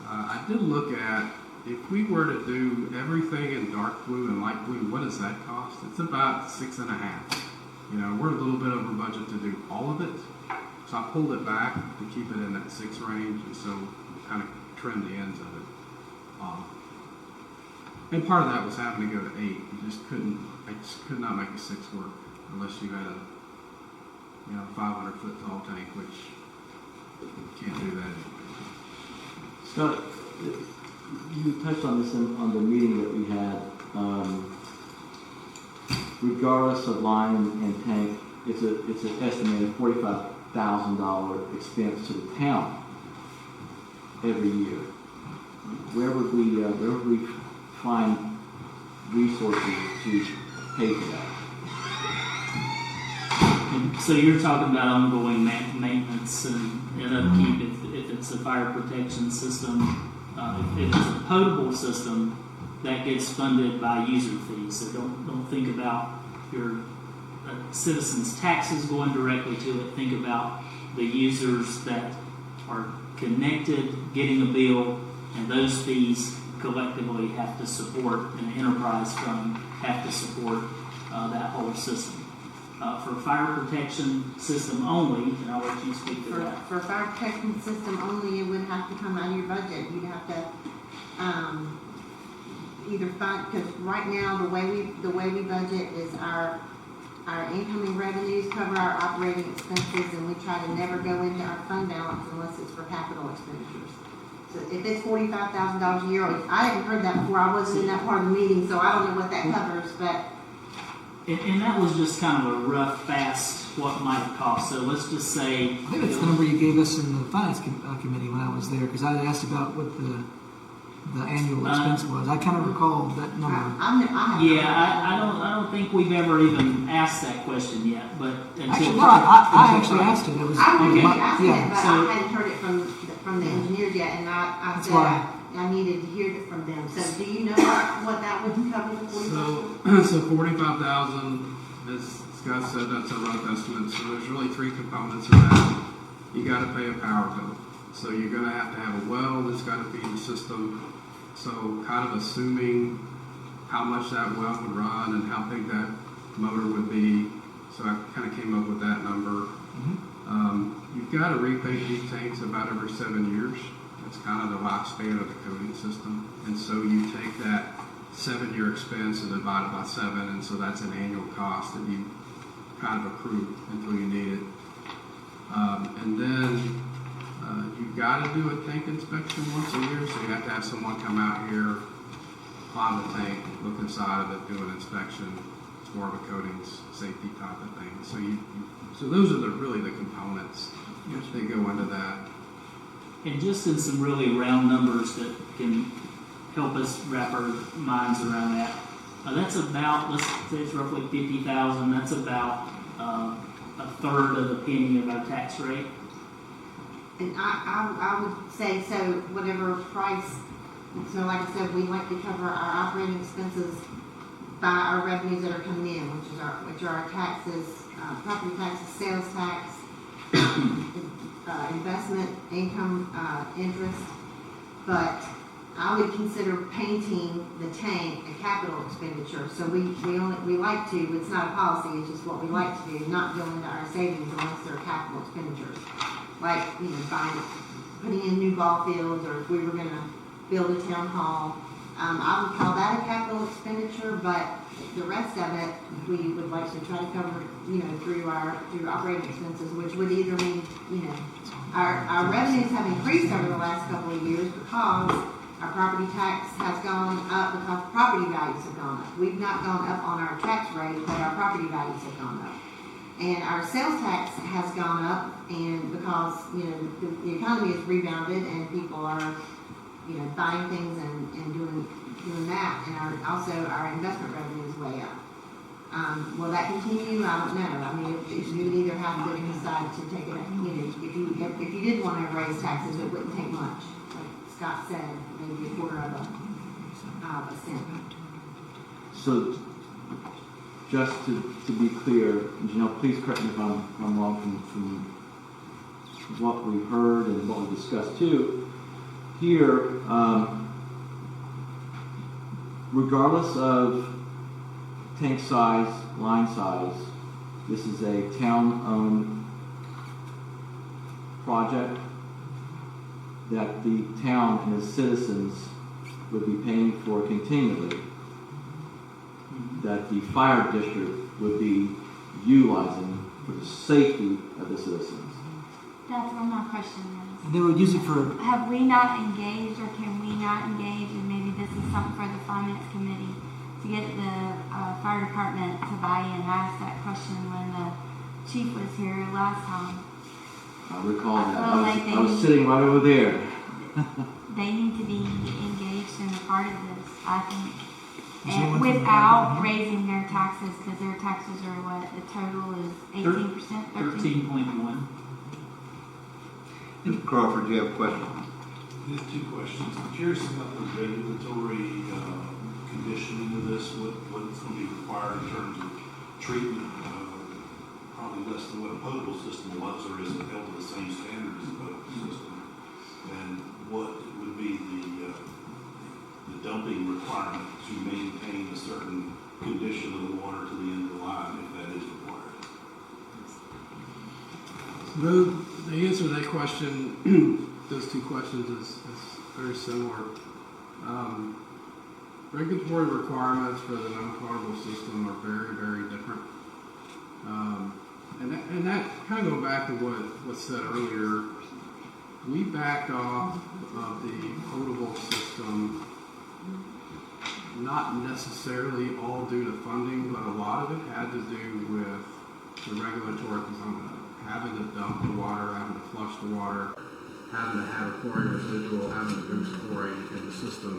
I did look at, if we were to do everything in dark blue and light blue, what does that cost? It's about 6.5. We're a little bit over budget to do all of it. So I pulled it back to keep it in that 6 range, and so kind of trim the ends of it. And part of that was having to go to 8. I just could not make a 6 work unless you had a 500-foot tall tank, which you can't do that anyway. Scott, you touched on this on the meeting that we had. Regardless of line and tank, it's an estimated $45,000 expense to the town every year. Where would we find resources to pay for that? And so you're talking about ongoing maintenance and upkeep if it's a fire protection system. If it's a potable system, that gets funded by user fees. So don't think about your citizens' taxes going directly to it. Think about the users that are connected, getting a bill, and those fees collectively have to support, an enterprise fund have to support that whole system. For fire protection system only, and I'll let you speak to that. For fire protection system only, it would have to come out of your budget. You'd have to either fund, because right now the way we budget is our our incoming revenues cover our operating expenses, and we try to never go into our fund balance unless it's for capital expenditures. So if it's $45,000 a year, I hadn't heard that before, I wasn't in that part of the meeting, so I don't know what that covers, but. And that was just kind of a rough, fast, what might have cost. So let's just say. I think that's the number you gave us in the finance committee when I was there, because I had asked about what the annual expense was. I kind of recall that number. I don't think we've ever even asked that question yet. But actually, no, I actually asked it. It was I okay. asked it, but I hadn't heard it from the engineers yet, and I said I needed to hear it from them. So, do you know what that would cover the 45? So 45,000, as Scott said, that's a rough estimate. So there's really three components of that. You got to pay a power bill. So you're going to have a well that's got to feed the system. So kind of assuming how much that well would run and how big that motor would be. So I kind of came up with that number. You've got to repaint these tanks about every 7 years. That's kind of the lifespan of the coating system. And so you take that 7-year expense and divide it by 7, and so that's an annual cost that you kind of accrue until you need it. And then you've got to do a tank inspection once a year, so you have to have someone come out here, climb the tank, look inside of it, do an inspection. It's more of a coatings safety type of thing. So those are really the components that go into that. And just in some really round numbers that can help us wrap our minds around that. That's about, let's say it's roughly 50,000. That's about a third of a penny of our tax rate. And I would say, so whatever price, so like I said, we like to cover our operating expenses by our revenues that are coming in, which are our taxes, property taxes, sales tax, investment, income, interest. But I would consider painting the tank a capital expenditure. So we like to, it's not a policy, it's just what we like to do, not go into our savings unless they're capital expenditures. Like, putting in new ball fields, or if we were gonna build a town hall. I would call that a capital expenditure, but the rest of it, we would like to try to cover, through operating expenses, which would either mean, our revenues have increased over the last couple of years because our property tax has gone up because property values have gone up. We've not gone up on our tax rate, but our property values have gone up. And our sales tax has gone up, and because, the economy has rebounded and people are, buying things and doing that, and also our investment revenue is way up. Will that continue? I don't know. I mean, you would either have to decide to take it, if you did want to raise taxes, it wouldn't take much. Like Scott said, maybe a quarter of a cent. So, just to be clear, please correct me if I'm wrong from what we've heard and what we discussed too. Here, regardless of tank size, line size, this is a town-owned project that the town and its citizens would be paying for continually, that the fire district would be utilizing for the safety of the citizens. That's what my question is. And they would use it for. Have we not engaged, or can we not engage, and maybe this is something for the finance committee, to get the fire department to buy in? I asked that question when the chief was here last time. I recall that. I was sitting right over there. They need to be engaged in a part of this, I think. And without raising their taxes, because their taxes are what? The total is 18%? 13.1. Mr. Crawford, do you have a question? There's two questions. I'm curious about the regulatory conditioning of this, what's going to be required in terms of treatment, probably less than what a potable system was, or is it held to the same standard as a potable system? And what would be the dumping requirement to maintain a certain condition of the water to the end of the line, if that is required? The answer to that question, those two questions, is very similar. Regulatory requirements for the non-potable system are very, very different. And that kind of going back to what was said earlier, we backed off of the potable system, not necessarily all due to funding, but a lot of it had to do with the regulatory component, having to dump the water, having to flush the water, having to have a chlorine residual, having to boost chlorine in the system.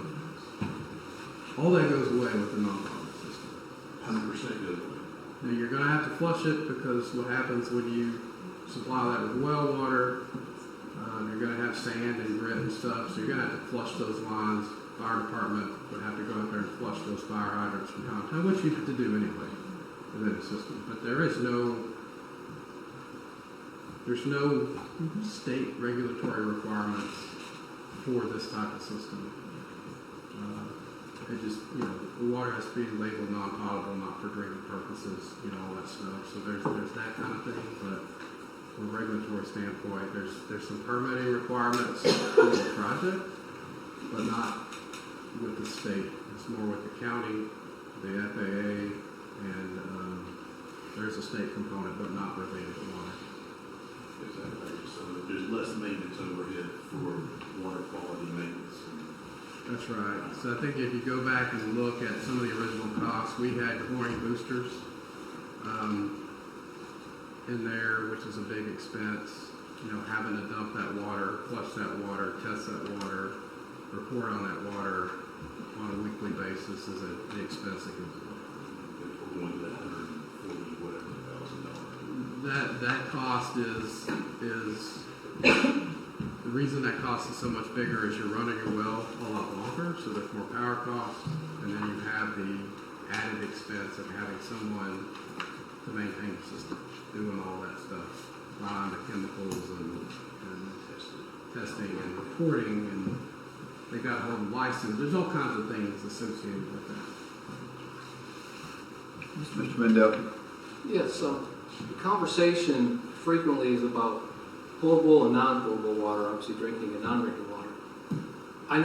All that goes away with the non-potable system. 100% goes away. Now you're going to have to flush it because what happens when you supply that with well water, you're going to have sand and grit and stuff, so you're going to have to flush those lines. Fire department would have to go out there and flush those fire hydrants from time to time, which you have to do anyway within the system. But there's no state regulatory requirements for this type of system. It just, the water has to be labeled non-potable, not for drinking purposes, all that stuff. So there's that kind of thing, but from a regulatory standpoint, there's some permitting requirements for the project, but not with the state. It's more with the county, the FAA, and there's a state component, but not related to water. Exactly. So there's less maintenance overhead for water quality maintenance. That's right. So I think if you go back and look at some of the original costs, we had chlorine boosters in there, which is a big expense. Having to dump that water, flush that water, test that water, report on that water on a weekly basis is an expense that goes away. We're going to that $140,000. That cost is the reason that cost is so much bigger is you're running your well a lot longer, so there's more power costs, and then you have the added expense of having someone to maintain the system, doing all that stuff, buying the chemicals and testing and reporting, and they got a whole license. There's all kinds of things associated with that. Mr. Mendel. Yes, the conversation frequently is about potable and non-potable water, obviously drinking and non-drinking water. I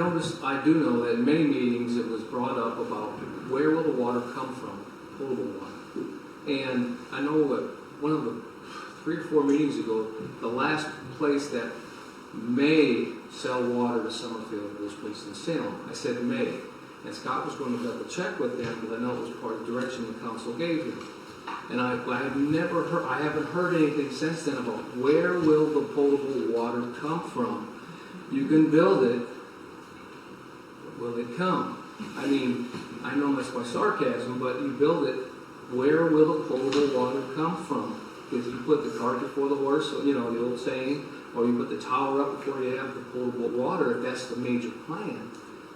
do know that in many meetings it was brought up about where will the water come from, potable water. And I know that one of the 3 or 4 meetings ago, the last place that may sell water to Summerfield was place in Salem. I said may. And Scott was going to double check with them, but I know it was part of the direction the council gave him. And I haven't heard anything since then about where will the potable water come from. You can build it, but will it come? I mean, I know that's my sarcasm, but you build it, where will the potable water come from? If you put the cart before the horse, the old saying, or you put the tower up before you have the potable water, if that's the major plan.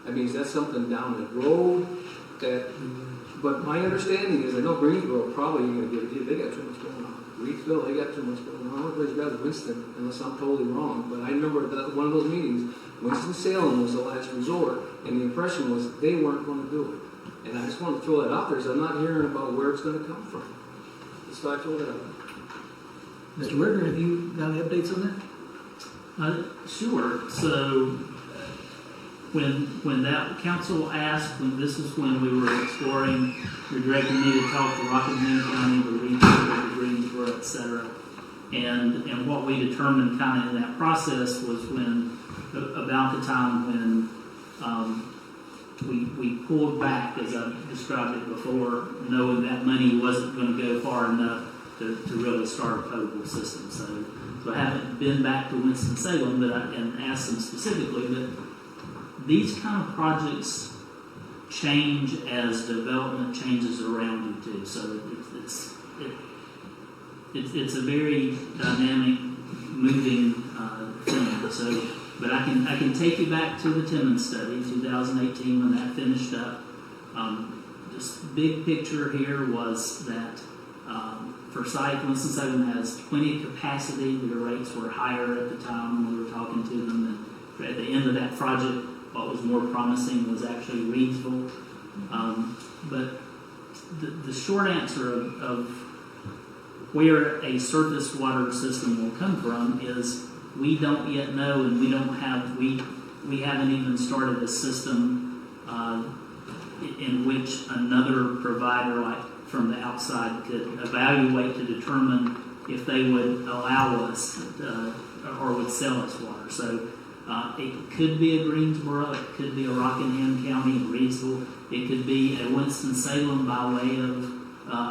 I mean, is that something down the road that... But my understanding is, I know Greensboro probably ain't going to give it to you. They got too much going on. Reedsville, they got too much going on. Everybody's got Winston, unless I'm totally wrong. But I remember that one of those meetings, Winston-Salem was the last resort, and the impression was they weren't going to do it. And I just want to throw that out there, because I'm not hearing about where it's going to come from. Just thought I'd throw that out there. Mr. Ritter, have you got any updates on that? Sure. So when that council asked, this is when we were exploring, we directed me to talk to Rockingham County, the Reedsville, Greensboro, etc. And what we determined kind of in that process was about the time when we pulled back, as I described it before, knowing that money wasn't going to go far enough to really start a potable system. So I haven't been back to Winston-Salem and asked them specifically, but these kind of projects change as development changes around you too. So it's a very dynamic, moving thing. So, but I can take you back to the Timmons study, 2018, when that finished up. Just big picture here was that Forsyth, Winston-Salem has plenty of capacity. Their rates were higher at the time when we were talking to them. And at the end of that project, what was more promising was actually Reedsville. But the short answer of where a surface water system will come from is we don't yet know, and we haven't even started a system in which another provider like from the outside could evaluate to determine if they would allow us or would sell us water. So it could be a Greensboro, it could be a Rockingham County, Reedsville, it could be a Winston-Salem by way of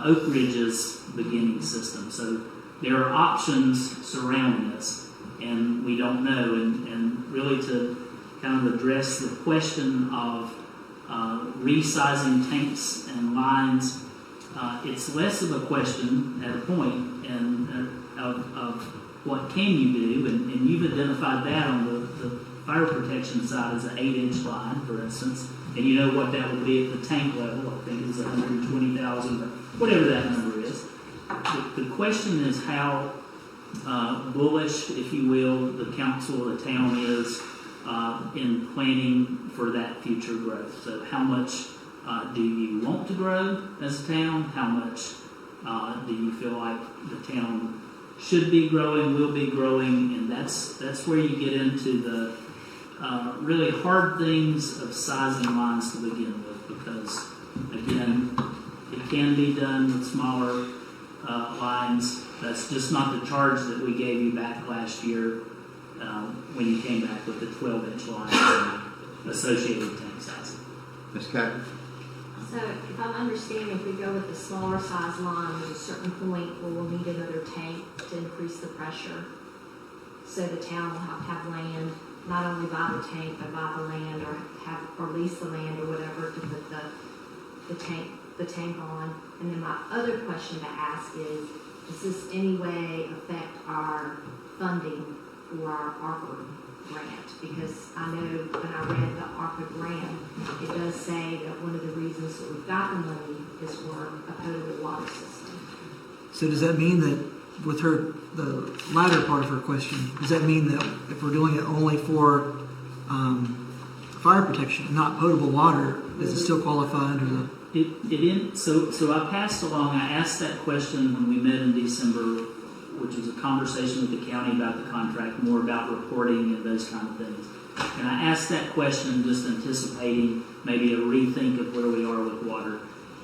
Oak Ridge's beginning system. So there are options surrounding us, and we don't know. And really to kind of address the question of resizing tanks and lines, it's less of a question at a point of what can you do, and you've identified that on the fire protection side as an 8-inch line, for instance, and you know what that would be at the tank level. I think it's 120,000 or whatever that number is. The question is how bullish, if you will, the council or the town is in planning for that future growth. So how much do you want to grow as a town? How much do you feel like the town should be growing, will be growing? And that's where you get into the really hard things of sizing lines to begin with, because again, it can be done with smaller lines. That's just not the charge that we gave you back last year when you came back with the 12-inch line and associated tank size. Ms. Catton? So if I'm understanding, if we go with the smaller size line, there's a certain point where we'll need another tank to increase the pressure. So the town will have land, not only buy the tank, but buy the land or lease the land or whatever to put the tank on. And then my other question to ask is, does this any way affect our funding for our ARPA grant? Because I know when I read the ARPA grant, it does say that one of the reasons that we've got the money is for a potable water system. So does that mean that with the latter part of her question, does that mean that if we're doing it only for fire protection, not potable water, does it still qualify under the... So I passed along, I asked that question when we met in December, which was a conversation with the county about the contract, more about reporting and those kind of things. And I asked that question just anticipating maybe a rethink of where we are with water.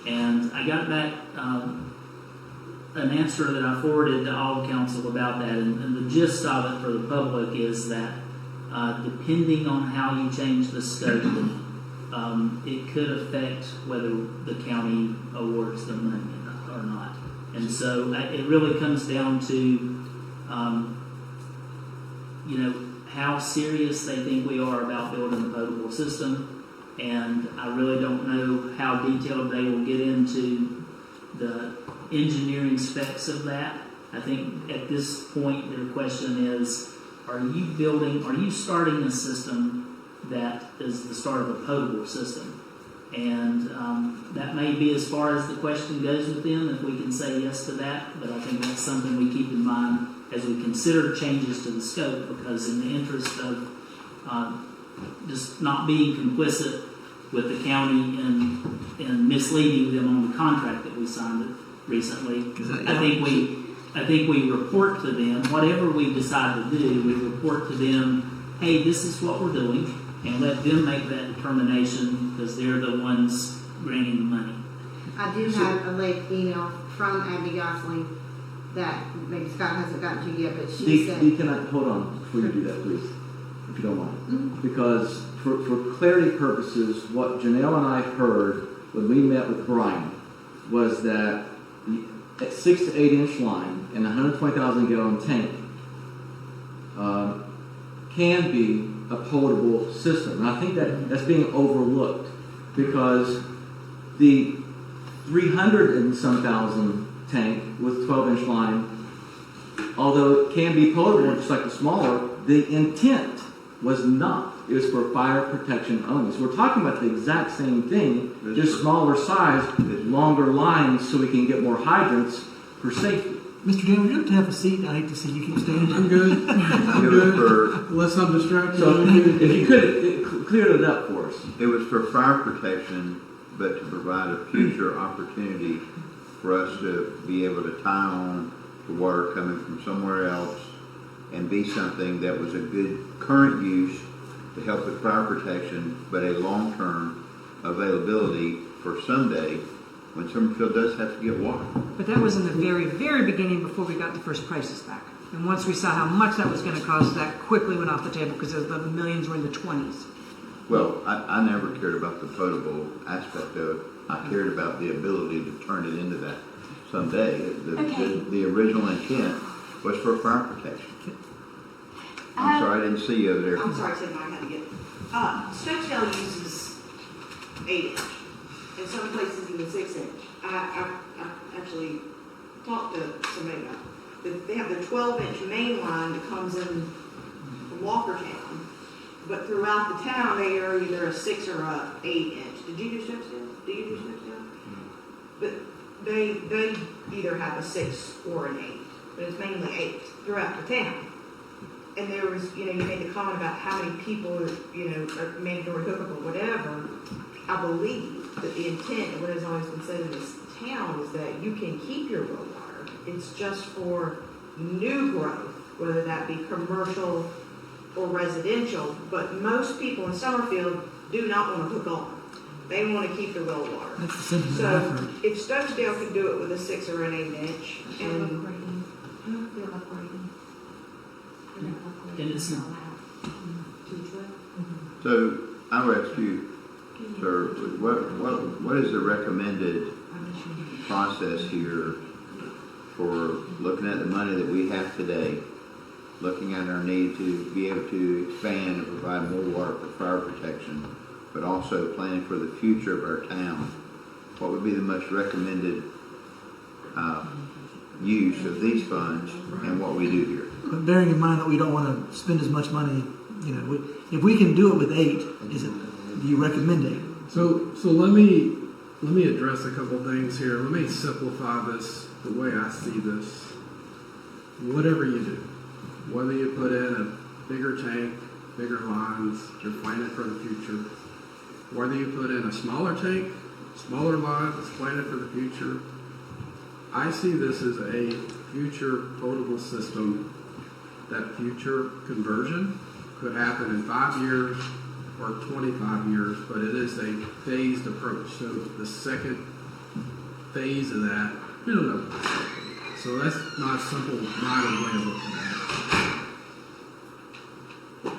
And I got back an answer that I forwarded to all council about that. And the gist of it for the public is that depending on how you change the scope, it could affect whether the county awards the money or not. And so it really comes down to, how serious they think we are about building a potable system. And I really don't know how detailed they will get into the engineering specs of that. I think at this point, their question is, are you starting a system that is the start of a potable system? And that may be as far as the question goes with them, if we can say yes to that, but I think that's something we keep in mind as we consider changes to the scope, because in the interest of just not being complicit with the county in misleading them on the contract that we signed recently, I think we report to them, whatever we decide to do, we report to them, hey, this is what we're doing, and let them make that determination, because they're the ones bringing the money. I do have a late email from Abby Gosling that maybe Scott hasn't gotten to yet, but she said... Can I hold on before you do that, please, if you don't mind? Mm-hmm. Because for clarity purposes, what Janelle and I heard when we met with Brian was that a 6 to 8 inch line and a 120,000 gallon tank can be a potable system. And I think that's being overlooked, because the 300 and some thousand tank with 12 inch line, although it can be potable just like the smaller, the intent was not. It was for fire protection only. So we're talking about the exact same thing, just smaller size, longer lines, so we can get more hydrants for safety. Mr. Dan, would you have to have a seat? I hate to see you keep standing. I'm good. I'm good. Unless I'm distracted. So if you could clear it up for us. It was for fire protection, but to provide a future opportunity for us to be able to tie on the water coming from somewhere else and be something that was a good current use to help with fire protection, but a long-term availability for someday when Summerfield does have to get water. But that was in the very, very beginning before we got the first prices back. And once we saw how much that was going to cost, that quickly went off the table because the millions were in the 20s. Well, I never cared about the potable aspect of it. I cared about the ability to turn it into that someday. The original intent was for fire protection. I'm sorry, I didn't see you over there. I'm sorry, Tim, I had to get. Stokesdale uses 8-inch, and some places even 6-inch. I actually talked to somebody about it. They have the 12-inch main line that comes in from Walkertown, but throughout the town they are either a 6 or a 8-inch. Did you do Stokesdale? Do you do Stokesdale? But they either have a 6 or an 8, but it's mainly 8 throughout the town. And there was, you made the comment about how many people, are mandatory hookup or whatever. I believe that the intent of what has always been said in this town is that you can keep your well water. It's just for new growth, whether that be commercial or residential. But most people in Summerfield do not want to hook on. They want to keep their well water. That's the sentiment So I've heard. if Stokesdale could do it with a 6 or an 8-inch, and And it's not. So I would ask you, sir, what is the recommended process here for looking at the money that we have today, looking at our need to be able to expand and provide more water for fire protection, but also planning for the future of our town? What would be the most recommended use of these funds and what we do here? But bearing in mind that we don't want to spend as much money, if we can do it with 8, do you recommend 8? So let me address a couple things here. Let me simplify this the way I see this. Whatever you do, whether you put in a bigger tank, bigger lines, you're planning for the future. Whether you put in a smaller tank, smaller lines, planning for the future. I see this as a future potable system. That future conversion could happen in 5 years or 25 years, but it is a phased approach. So the second phase of that, we don't know what that's going to be. So that's not a simple minded way of looking at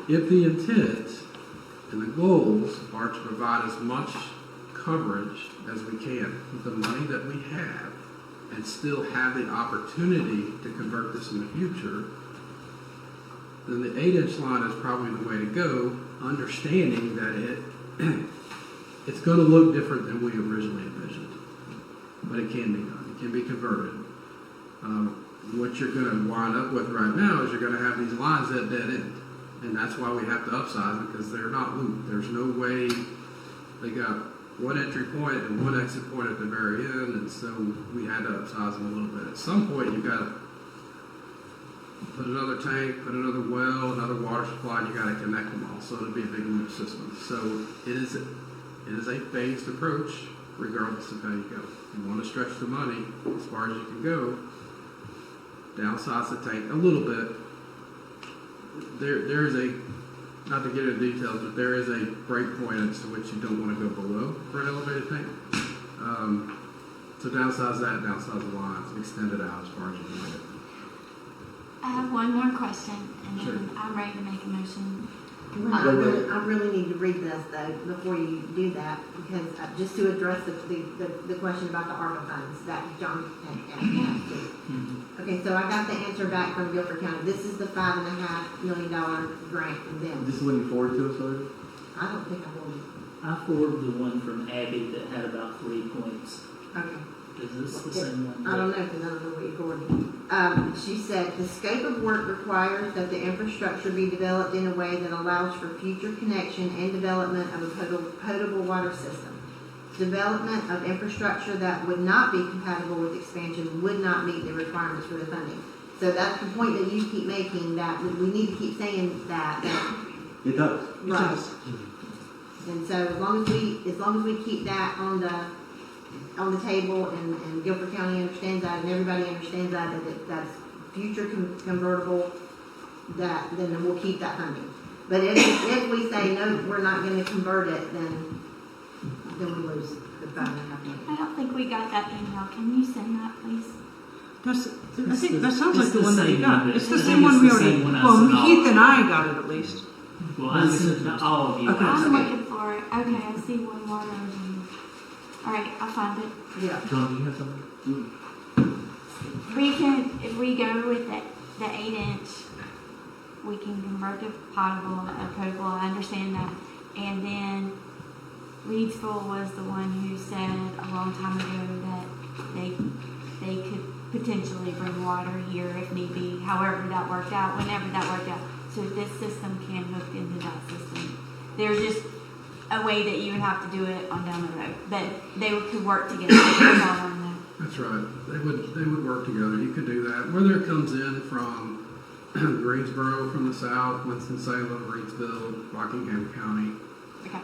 it. If the intent and the goals are to provide as much coverage as we can with the money that we have and still have the opportunity to convert this in the future, then the 8-inch line is probably the way to go, understanding that it's going to look different than we originally envisioned. But it can be done. It can be converted. What you're going to wind up with right now is you're going to have these lines at dead end. And that's why we have to upsize them, because they're not looped. There's no way. They got one entry point and one exit point at the very end, and so we had to upsize them a little bit. At some point, you've got to put another tank, put another well, another water supply, and you got to connect them all. So it'll be a big loop system. So it is a phased approach, regardless of how you go. You want to stretch the money as far as you can go, downsize the tank a little bit. There is a, not to get into details, but there is a break point as to which you don't want to go below for an elevated tank. So downsize that, downsize the lines, extend it out as far as you can get. I have one more question, and then I'm ready to make a motion. I really need to read this though before you do that, because just to address the question about the ARPA funds that John had asked you. Okay, so I got the answer back from Guilford County. This is the $5.5 million grant from them. This is what you forwarded to us already? I don't think I will. I forwarded the one from Abby that had about 3 points. Okay. Is this the same one? I don't know, because I don't know what you forwarded. She said, the scope of work requires that the infrastructure be developed in a way that allows for future connection and development of a potable water system. Development of infrastructure that would not be compatible with expansion would not meet the requirements for the funding. So that's the point that you keep making, that we need to keep saying that. It does. Right. And so as long as we keep that on the table, and Guilford County understands that, and everybody understands that's future convertible, then we'll keep that funding. But if we say no, we're not going to convert it, then we lose the I don't think we got that email. Can you send that, please? I think that sounds like It's the the one that you same got. one. It's the I same think one it's we the already, same one I well, sent out. Keith and I got it at least. Well, I sent it to all of you. Okay. I'm looking for it. Okay, I see one water. All right, I found it. Yeah. John, do you have something? We can, if we go with the 8-inch, we can convert to potable or potable. I understand that. And then Leedsville was the one who said a long time ago that they could potentially bring water here if need be. However that worked out, whenever that worked out. So this system can hook into that system. There's just a way that you would have to do it on down the road, but they could work together. That's all I know. That's right. They would work together. You could do that. Whether it comes in from Greensboro from the south, Winston-Salem, Reedsville, Rockingham County, Okay.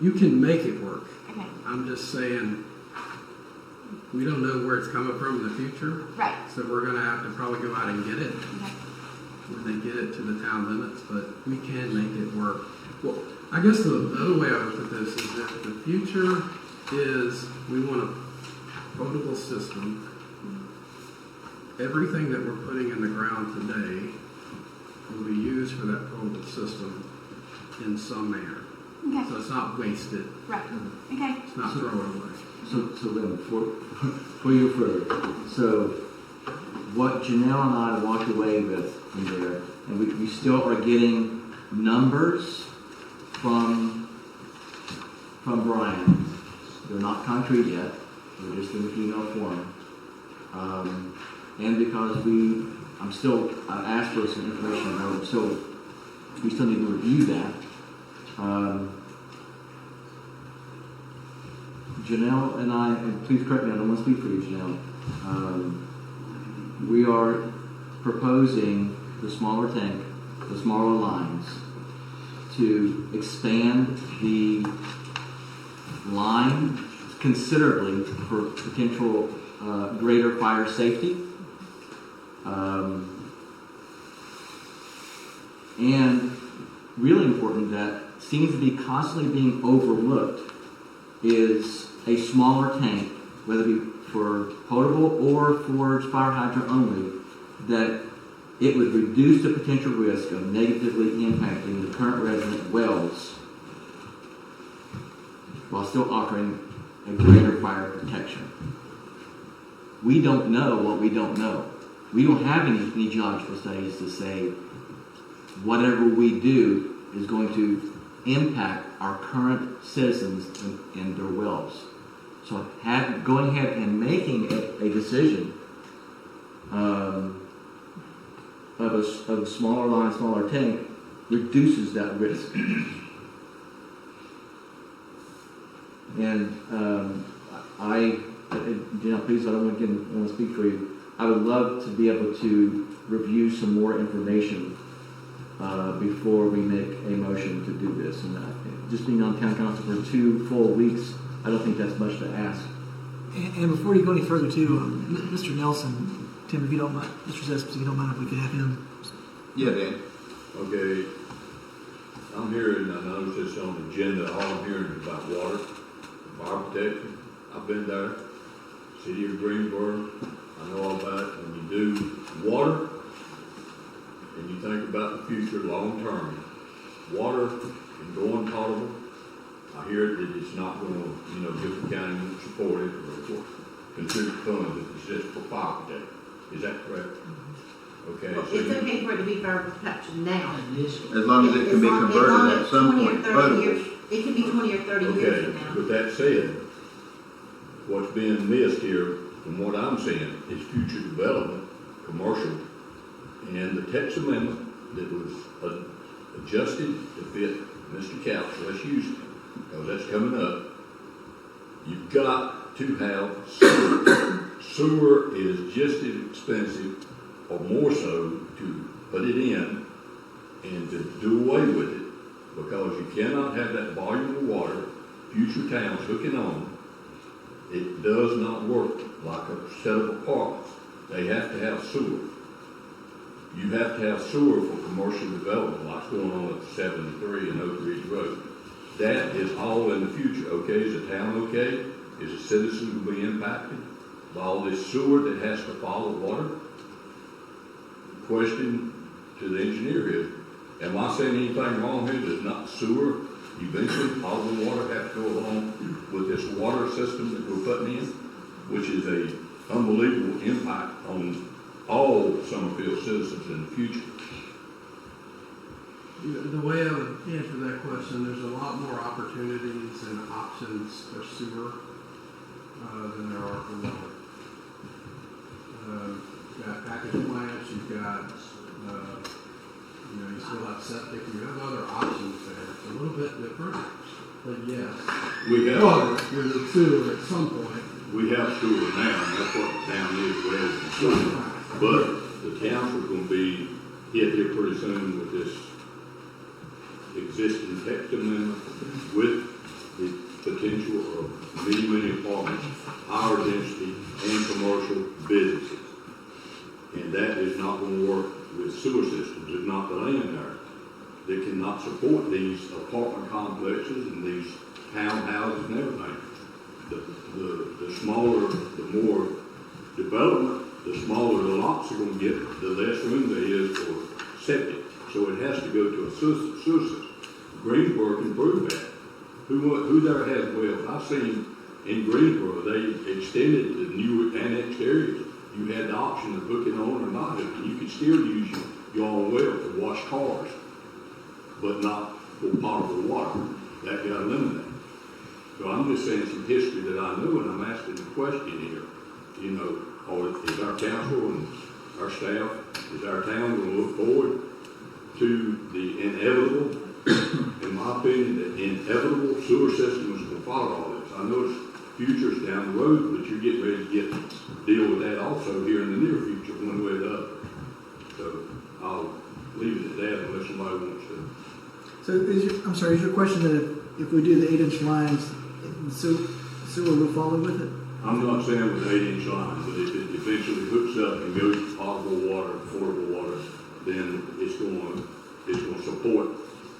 you can make it work. Okay. I'm just saying, we don't know where it's coming from in the future. Right. So we're going to have to probably go out and get it Okay. when they get it to the town limits, but we can make it work. Well, I guess the other way I look at this is that the future is we want a potable system. Everything that we're putting in the ground today will be used for that potable system in some manner. Okay. So it's not wasted. Right. Okay. It's not thrown away. So then, for you further, so what Janelle and I walked away with in there, and we still are getting numbers from Brian. They're not concrete yet. They're just in email form. And because I asked for some information about it, so we still need to review that. Janelle and I, and please correct me, I don't want to speak for you, Janelle. We are proposing the smaller tank, the smaller lines, to expand the line considerably for potential greater fire safety. And really important that seems to be constantly being overlooked is a smaller tank, whether it be for potable or for fire hydrant only, that it would reduce the potential risk of negatively impacting the current resident wells while still offering a greater fire protection. We don't know what we don't know. We don't have any geological studies to say whatever we do is going to impact our current citizens and their wells. So going ahead and making a decision of a smaller line, smaller tank reduces that risk. And please, I don't want to speak for you. I would love to be able to review some more information before we make a motion to do this. And just being on town council for 2 full weeks, I don't think that's much to ask. And before you go any further, too, Mr. Nelson, Tim, if you don't mind, Mr. Zesp, if you don't mind, if we could have him. Yeah, Dan. Okay. I'm hearing, I noticed this on the agenda, all I'm hearing is about water, fire protection. I've been there. City of Greensboro, I know all about it. When you do water, and you think about the future long term, water and going potable, I hear that it's not going to, Gibson County won't support it or contribute funds if it's just for fire protection. Is that correct? Okay. Well, So it's okay for it to be fire protection now. As long as it can be converted at some point. 20 or 30 years. It can be 20 or 30 years okay, from now. with that said, what's being missed here, from what I'm seeing, is future development, commercial, and the text amendment that was adjusted to fit Mr. Couch. Let's use it, because that's coming up. You've got to have sewer. Sewer is just as expensive, or more so, to put it in and to do away with it, because you cannot have that volume of water, future towns hooking on. It does not work like a set of apartments. They have to have sewer. You have to have sewer for commercial development, like going on at 73 and Oak Ridge Road. That is all in the future. Okay, is the town okay? is a citizen will be impacted by all this sewer that has to follow water? Question to the engineer is, am I saying anything wrong here? Does not sewer eventually, all the water have to go along with this water system that we're putting in, which is a unbelievable impact on all Summerfield citizens in the future? The way I would answer that question, there's a lot more opportunities and options for sewer than there are for water. You've got package plants, you've got, you still have septic, you have other options there. It's a little bit different, but yes. We have water, there's sewer at some point. We have sewer now, and that's what the town is, we have sewer. But the council's gonna be hit here pretty soon with this existing text amendment with the potential of many apartments, higher density, and commercial businesses. And that is not gonna work with sewer systems. There's not the land there that cannot support these apartment complexes and these townhouses and everything. The smaller, the more development, the smaller the lots are going to get, the less room there is for septic. So it has to go to a sewer system. Greensboro can prove that. Who there has wells? I've seen in Greensboro, they extended the new annexed areas. You had the option of hooking on or not hooking. You could still use your own well to wash cars, but not for potable water. That got eliminated. So I'm just saying some history that I know, and I'm asking the question here. Is our council and our staff, is our town going to look forward to the inevitable, in my opinion, the inevitable sewer system is going to follow all this? I know it's futures down the road, but you're getting ready to deal with that also here in the near future, one way or the other. So I'll leave it at that unless somebody wants to. So is your question that if we do the 8-inch lines, sewer will follow with it? I'm not saying with 8-inch lines, but if it eventually hooks up and goes to potable water, affordable water, then it's going to support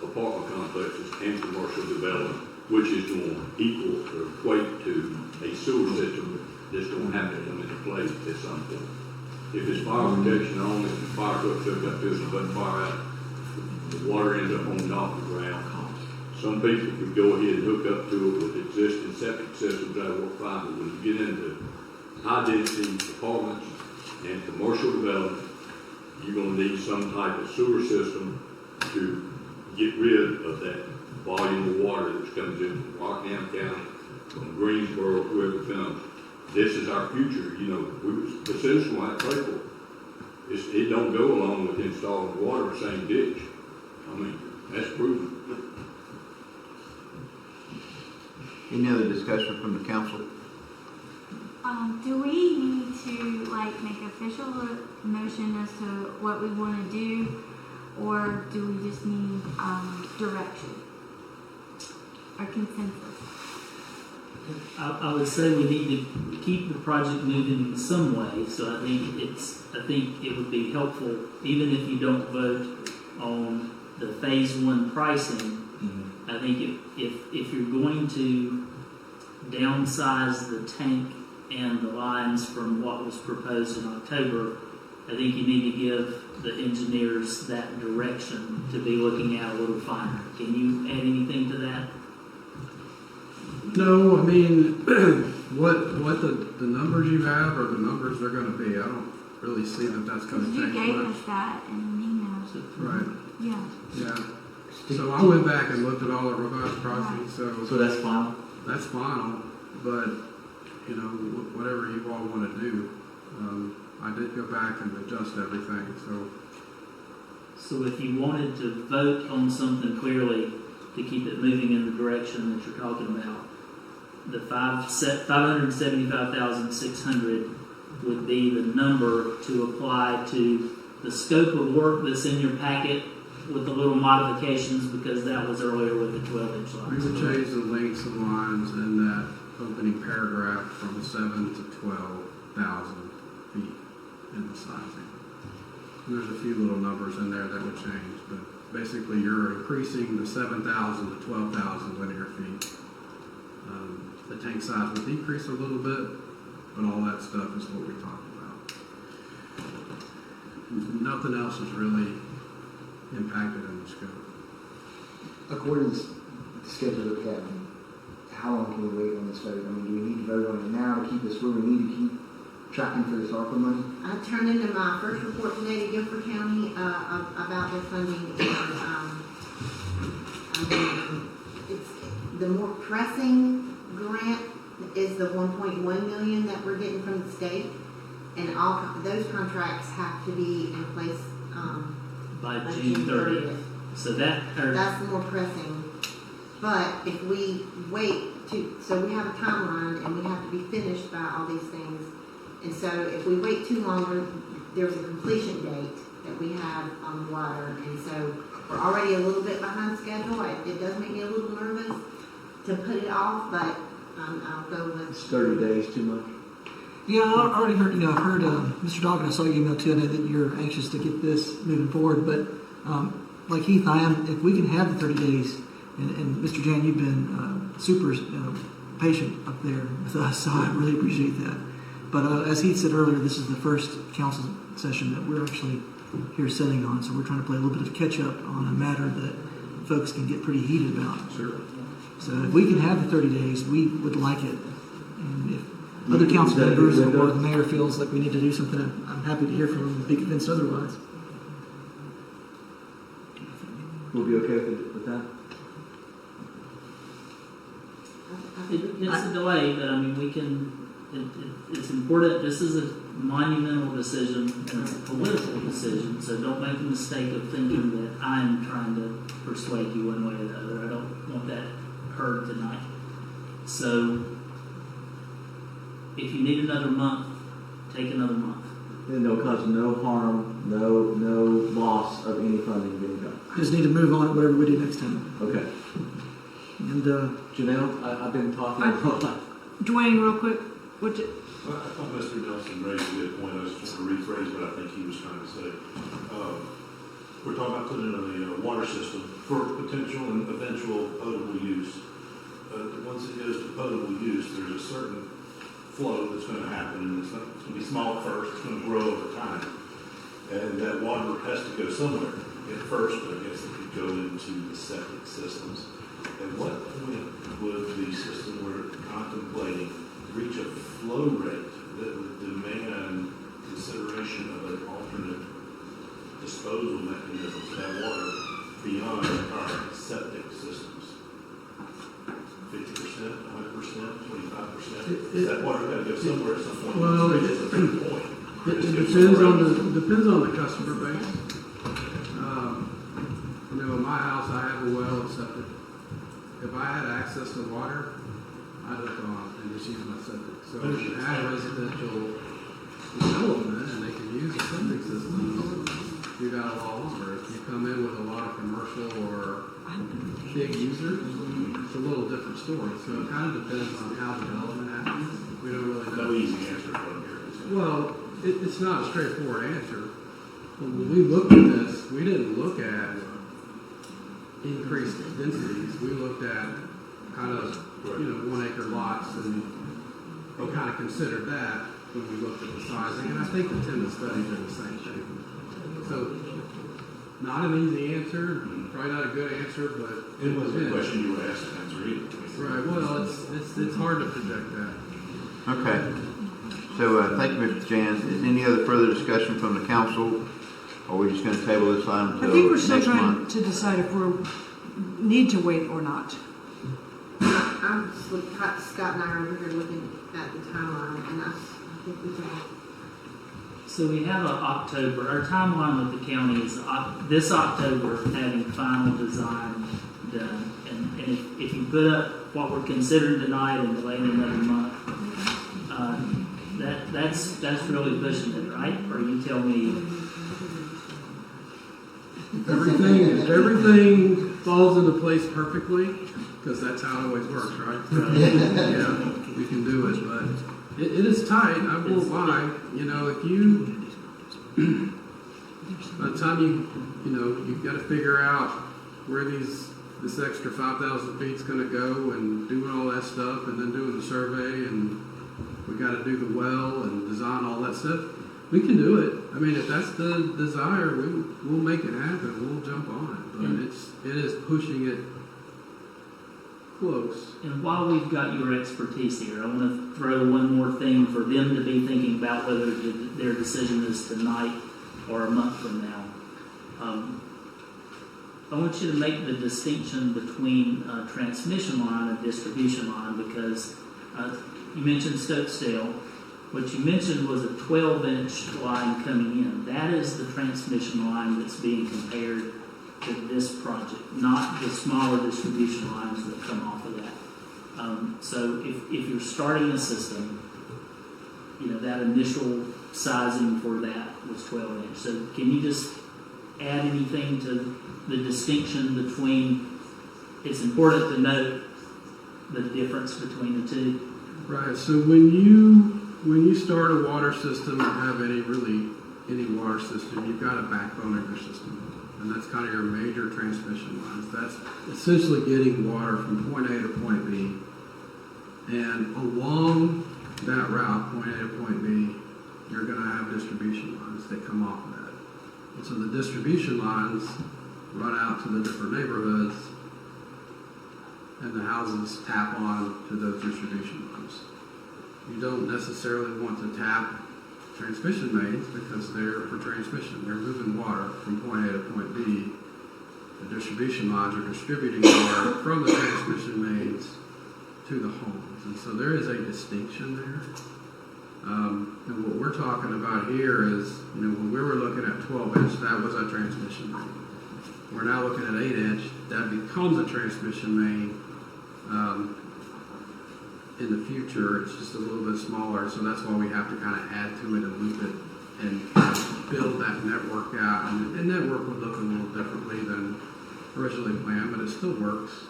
apartment complexes and commercial development, which is going to equal or equate to a sewer system that's going to have to come into play at some point. If it's fire protection only, if the fire trucks hook up to it and put fire out, the water ends up on top of the ground. Some people could go ahead and hook up to it with existing septic systems that work fine, but when you get into high density apartments and commercial development, you're going to need some type of sewer system to get rid of that volume of water that comes in from Rockham County, from Greensboro, whoever comes. This is our future. The citizens will have to pay for it. It don't go along with installing water in the same ditch. I mean, that's proven. Any other discussion from the council? Do we need to make official motion as to what we want to do, or do we just need direction or consensus? I would say we need to keep the project moving in some way. So I think it would be helpful, even if you don't vote on the phase 1 pricing. I think if you're going to downsize the tank and the lines from what was proposed in October, I think you need to give the engineers that direction to be looking at a little finer. Can you add anything to that? No, I mean, what the numbers you have are the numbers they're going to be. I don't really see that that's going to You change gave much. us that in an email. Right. Yeah. So I went back and looked at all the revised pricing. So that's final? That's final, but, whatever you all want to do. I did go back and adjust everything, So if you wanted to vote on something clearly to keep it moving in the direction that you're talking about, the $575,600 would be the number to apply to the scope of work that's in your packet with the little modifications, because that was earlier with the 12-inch lines. we would change the lengths of lines in that opening paragraph from 7 to 12,000 feet in the sizing. There's a few little numbers in there that would change, but basically you're increasing the 7,000 to 12,000 linear feet the tank size will decrease a little bit, but all that stuff is what we talked about. Nothing else is really impacted in the scope. According to the schedule that we have, how long can we wait on this vote? I mean, do we need to vote on it now to keep us where we need to keep tracking for this ARPA money? I turned into my first report today to Guilford County about their funding, and I mean, it's the more pressing grant is the 1.1 million that we're getting from the state, and all those contracts have to be in place by June 30th. So that's the more pressing. But if we wait so we have a timeline and we have to be finished by all these things. And so if we wait too longer, there's a completion date that we have on the water. And so we're already a little bit behind schedule. It does make me a little nervous to put it off, but I'll go with... It's 30 days too much? Yeah, I already heard, I've heard, Mr. Doggett, I saw your email too. I know that you're anxious to get this moving forward, but like Heath, I am, if we can have the 30 days, and Mr. Jan, you've been super patient up there with us, so I really appreciate that. But as Heath said earlier, this is the first council session that we're actually here sitting on, so we're trying to play a little bit of catch up on a matter that folks can get pretty heated about. Sure. So if we can have the 30 days, we would like it. And if other council members or the mayor feels like we need to do something, I'm happy to hear from them if he convinced otherwise. We'll be okay with that? It's a delay, but I mean, we can, it's important. This is a monumental decision, and it's a political decision, so don't make the mistake of thinking that I'm trying to persuade you one way or the other. I don't want that heard tonight. So, if you need another month, take another month. And it'll cause no harm, no loss of any funding being done. Just need to move on to whatever we do next time. Okay. And Janelle, I've been talking a lot. Dwayne, real quick, would you? Well, I thought Mr. Nelson raised a good point. I was just going to rephrase what I think he was trying to say. We're talking about putting in a water system for potential and eventual potable use. Once it goes to potable use, there's a certain flow that's going to happen, and it's going to be small at first. It's going to grow over time, and that water has to go somewhere. At first, I guess it could go into the septic systems. At what point would the system we're contemplating reach a flow rate that would demand consideration of an alternate disposal mechanism for that water beyond our septic systems? 50%, 100%, 25%? That water got to go somewhere at some point. Well, It reaches a certain point. It depends on the customer base. In my house, I have a well and septic. If I had access to water, I'd have gone and just used my septic. So if you had residential development and they could use a septic system, you got a lot longer. If you come in with a lot of commercial or big users, it's a little different story. So it kind of depends on how development happens. We don't really know. No easy answer from here. Well, it's not a straightforward answer. When we looked at this, we didn't look at increased densities. We looked at kind of, 1 acre lots, and we kind of considered that when we looked at the sizing. And I think the Timmins study did the same thing. So, not an easy answer, probably not a good answer, but it wasn't a question you were asked to answer either. Right. Well, it's hard to project that. Okay. So, thank you, Mr. Jan. Is any other further discussion from the council? Or are we just going to table this item until I think we're still next trying month? to decide if we need to wait or not. Scott and I are here looking at the timeline, and I think we can. So we have our timeline with the county is this October having final design done. And if you put up what we're considering tonight and delaying another month, that's really pushing it, right? Or you tell me. Everything falls into place perfectly, because that's how it always works, right? Yeah, we can do it, but it is tight. I won't lie. If you, by the time you've got to figure out where these this extra 5,000 feet's gonna go and doing all that stuff and then doing the survey and we gotta do the well and design all that stuff. We can do it. I mean, if that's the desire, we'll make it happen. We'll jump on it. But it is pushing it close. And while we've got your expertise here, I want to throw one more thing for them to be thinking about whether their decision is tonight or a month from now. I want you to make the distinction between transmission line and distribution line because you mentioned Stokesdale. What you mentioned was a 12-inch line coming in. That is the transmission line that's being compared to this project, not the smaller distribution lines that come off of that. So if you're starting a system, that initial sizing for that was 12 inch. So can you just add anything to the distinction between, it's important to note the difference between the two. Right, so when you start a water system or have any water system, you've got a backbone of your system. And that's kind of your major transmission lines. That's essentially getting water from point A to point B. And along that route, point A to point B, you're going to have distribution lines that come off of that. And so the distribution lines run out to the different neighborhoods and the houses tap on to those distribution lines. You don't necessarily want to tap transmission mains because they're for transmission. They're moving water from point A to point B. The distribution lines are distributing water from the transmission mains to the homes. And so there is a distinction there. And what we're talking about here is, when we were looking at 12 inch, that was a transmission main. We're now looking at 8 inch, that becomes a transmission main. In the future, it's just a little bit smaller, so that's why we have to kind of add to it and loop it and build that network out. And the network would look a little differently than originally planned, but it still works.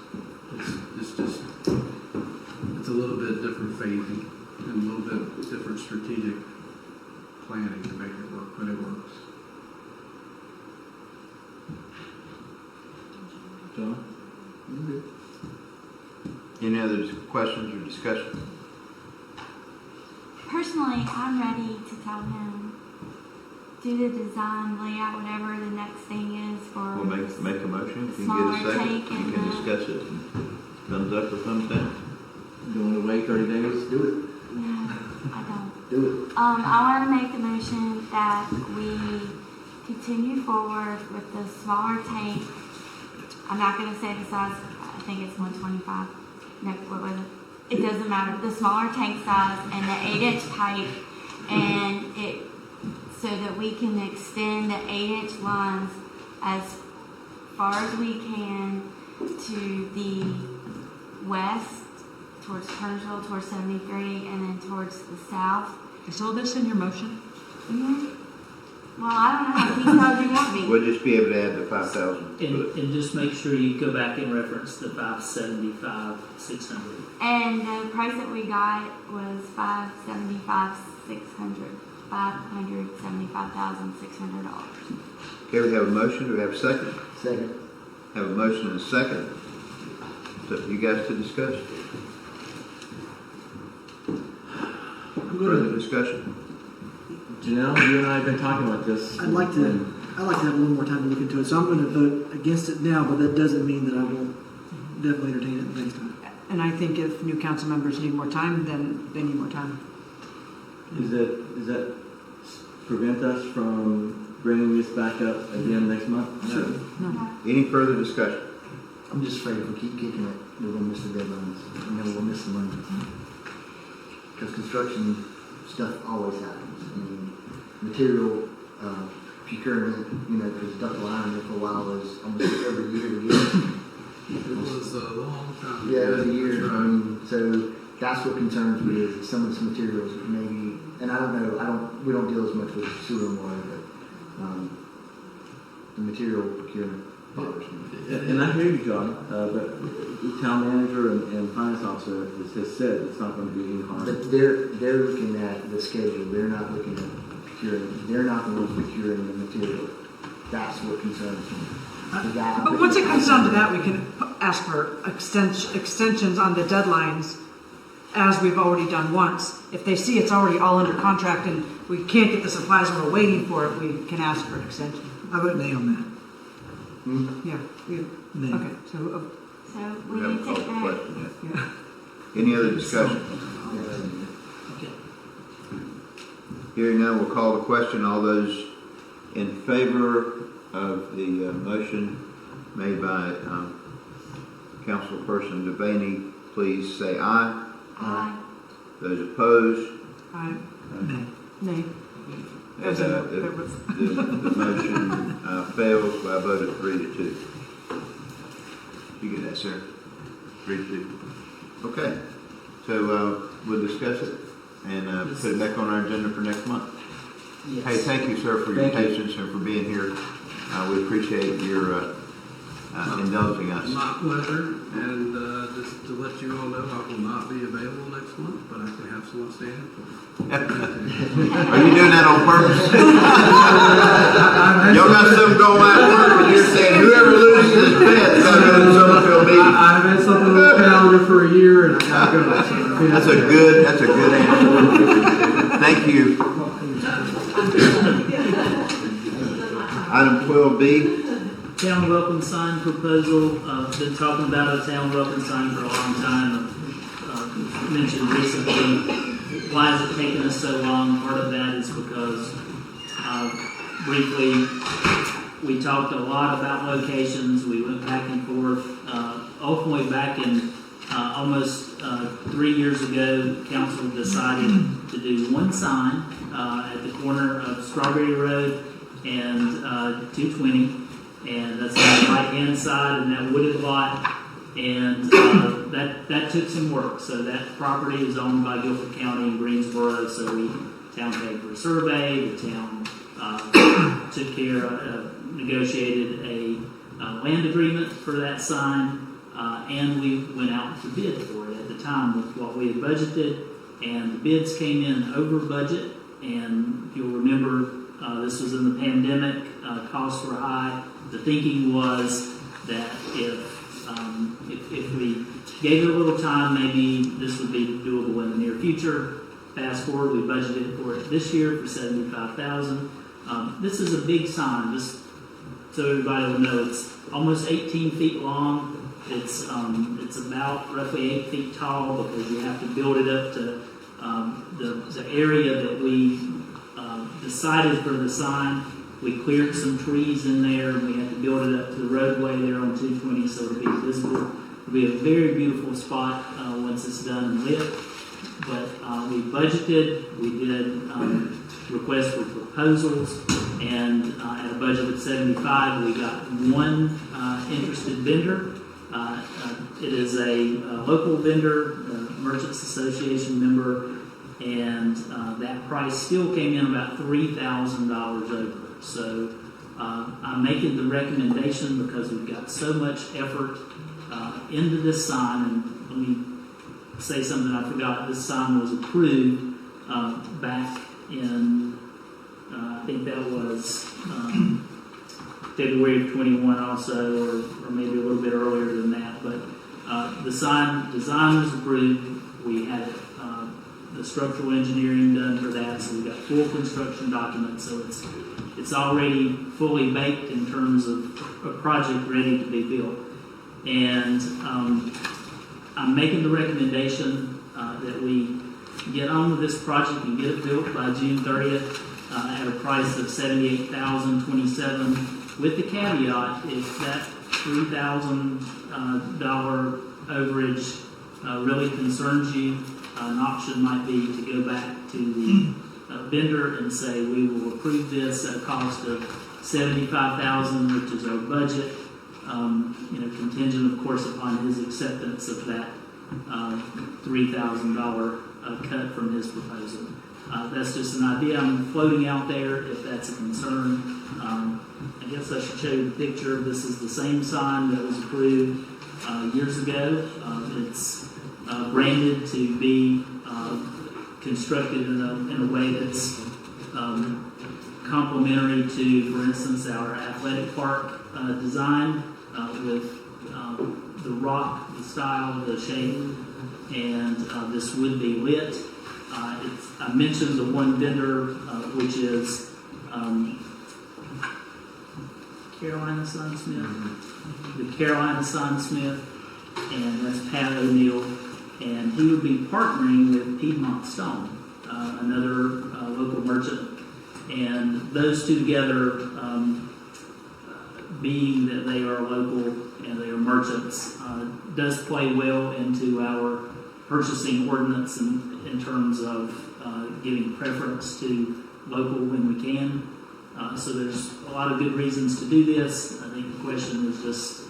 It's a little bit different phasing and a little bit different strategic planning to make it work, but it works. John? Any other questions or discussion? Personally, I'm ready to tell him, do the design, layout, whatever the next thing is for. We'll make a motion. If you can smaller get a second, tank you and can discuss it. Thumbs up or thumbs down? You want to wait 30 days? Do it. No, I don't. Do it. I want to make the motion that we continue forward with the smaller tank. I'm not going to say the size. I think it's 125. No, what was it? It doesn't matter. The smaller tank size and the 8-inch pipe, and it so that we can extend the 8-inch lines as far as we can to the west, towards Kernersville, towards 73, and then towards the south. Is all this in your motion? Mm-hmm. Well, I don't know how detailed you want me. We'll just be able to add the 5,000. And just make sure you go back and reference the 575, 600. And the price that we got was $575,600. Okay, we have a motion. Do we have a second? Second. Have a motion and a second. So you guys to discuss. Further discussion? Janelle, you and I have been talking about this. I'd like to have a little more time to look into it, so I'm going to vote against it now, but that doesn't mean that I won't definitely entertain it next time. And I think if new council members need more time, then they need more time. Does that prevent us from bringing this back up again next month? No. Any further discussion? I'm just afraid if we keep kicking it, we're going to miss the deadlines, and then we'll miss the money. Because construction stuff always happens. I mean, material procurement, because ductile iron there for a while was almost every year. It was a long time. Yeah, it was a year. I mean, so that's what concerns me is some of this materials maybe, and I don't know, we don't deal as much with sewer and water, but the material procurement bothers me. And I hear you, John, but the town manager and finance officer has said it's not going to be any harm. But they're looking at the schedule. They're not looking at procuring. They're not the ones procuring the material. That's what concerns me. But once it comes down to that, we can ask for extensions on the deadlines as we've already done once. If they see it's already all under contract and we can't get the supplies and we're waiting for it, we can ask for an extension. I vote nay on that. Yeah. Nay. Okay. So we We need haven't to called the vote. question yet. Any other discussion? Hearing none, we'll call the question. All those in favor of the motion made by Councilperson Devaney, please say aye. Aye. Those opposed? Aye. Nay. The motion fails by a vote of 3-2. You get that, sir? 3-2. Okay. So we'll discuss it and put it back on our agenda for next month. Yes. Hey, thank you, sir, for your patience and for being here. We appreciate your indulging us. My pleasure, and just to let you all know, I will not be available next month, but I can have someone stand in for me. Are you doing that on purpose? Y'all got something going on when you're saying whoever loses his bet is going to go to the Summerfield meeting. I've had something on the calendar for a year, and I gotta go. So That's a good answer. Thank you. Item 12B. Town welcome sign proposal. Been talking about a town welcome sign for a long time. Mentioned recently, why is it taking us so long? Part of that is because briefly we talked a lot about locations. We went back and forth. Ultimately, back in almost 3 years ago, council decided to do one sign at the corner of Strawberry Road and 220. And that's on the right-hand side in that wooded lot, and that took some work. So that property is owned by Guilford County and Greensboro. So town paid for a survey. The town took care of, negotiated a land agreement for that sign, and we went out to bid for it at the time with what we had budgeted. And the bids came in over budget. And if you'll remember, this was in the pandemic. Costs were high. The thinking was that if we gave it a little time, maybe this would be doable in the near future. Fast forward, we budgeted for it this year for $75,000. This is a big sign. Just so everybody will know, it's almost 18 feet long. It's about roughly 8 feet tall because you have to build it up to the area that we decided for the sign. We cleared some trees in there, and we had to build it up to the roadway there on 220 so it'll be visible. It'll be a very beautiful spot once it's done and lit. But we budgeted, we did requests for proposals, and at a budget of 75, we got one interested vendor. It is a local vendor, Merchants Association member, and that price still came in about $3,000 over. So I'm making the recommendation because we've got so much effort into this sign. And let me say something I forgot. This sign was approved back in, I think that was February of 21 also, or maybe a little bit earlier than that. But the sign design was approved. We had the structural engineering done for that, so we got full construction documents. So it's already fully baked in terms of a project ready to be built. And I'm making the recommendation that we get on with this project and get it built by June 30th at a price of $78,027, with the caveat if that $3,000 overage really concerns you, an option might be to go back to the vendor and say we will approve this at a cost of $75,000, which is our budget, contingent of course upon his acceptance of that $3,000 cut from his proposal. That's just an idea I'm floating out there if that's a concern. I guess I should show you the picture. This is the same sign that was approved years ago. It's branded to be constructed in a way that's complementary to, for instance, our athletic park design with the rock, the style, the shape, and this would be lit. I mentioned the one vendor, which is Carolina Sunsmith, the Carolina Sunsmith, and that's Pat O'Neill, and he would be partnering with Piedmont Stone, another local merchant, and those two together, being that they are local and they are merchants, does play well into our purchasing ordinance in terms of giving preference to local when we can. So there's a lot of good reasons to do this. I think the question is just,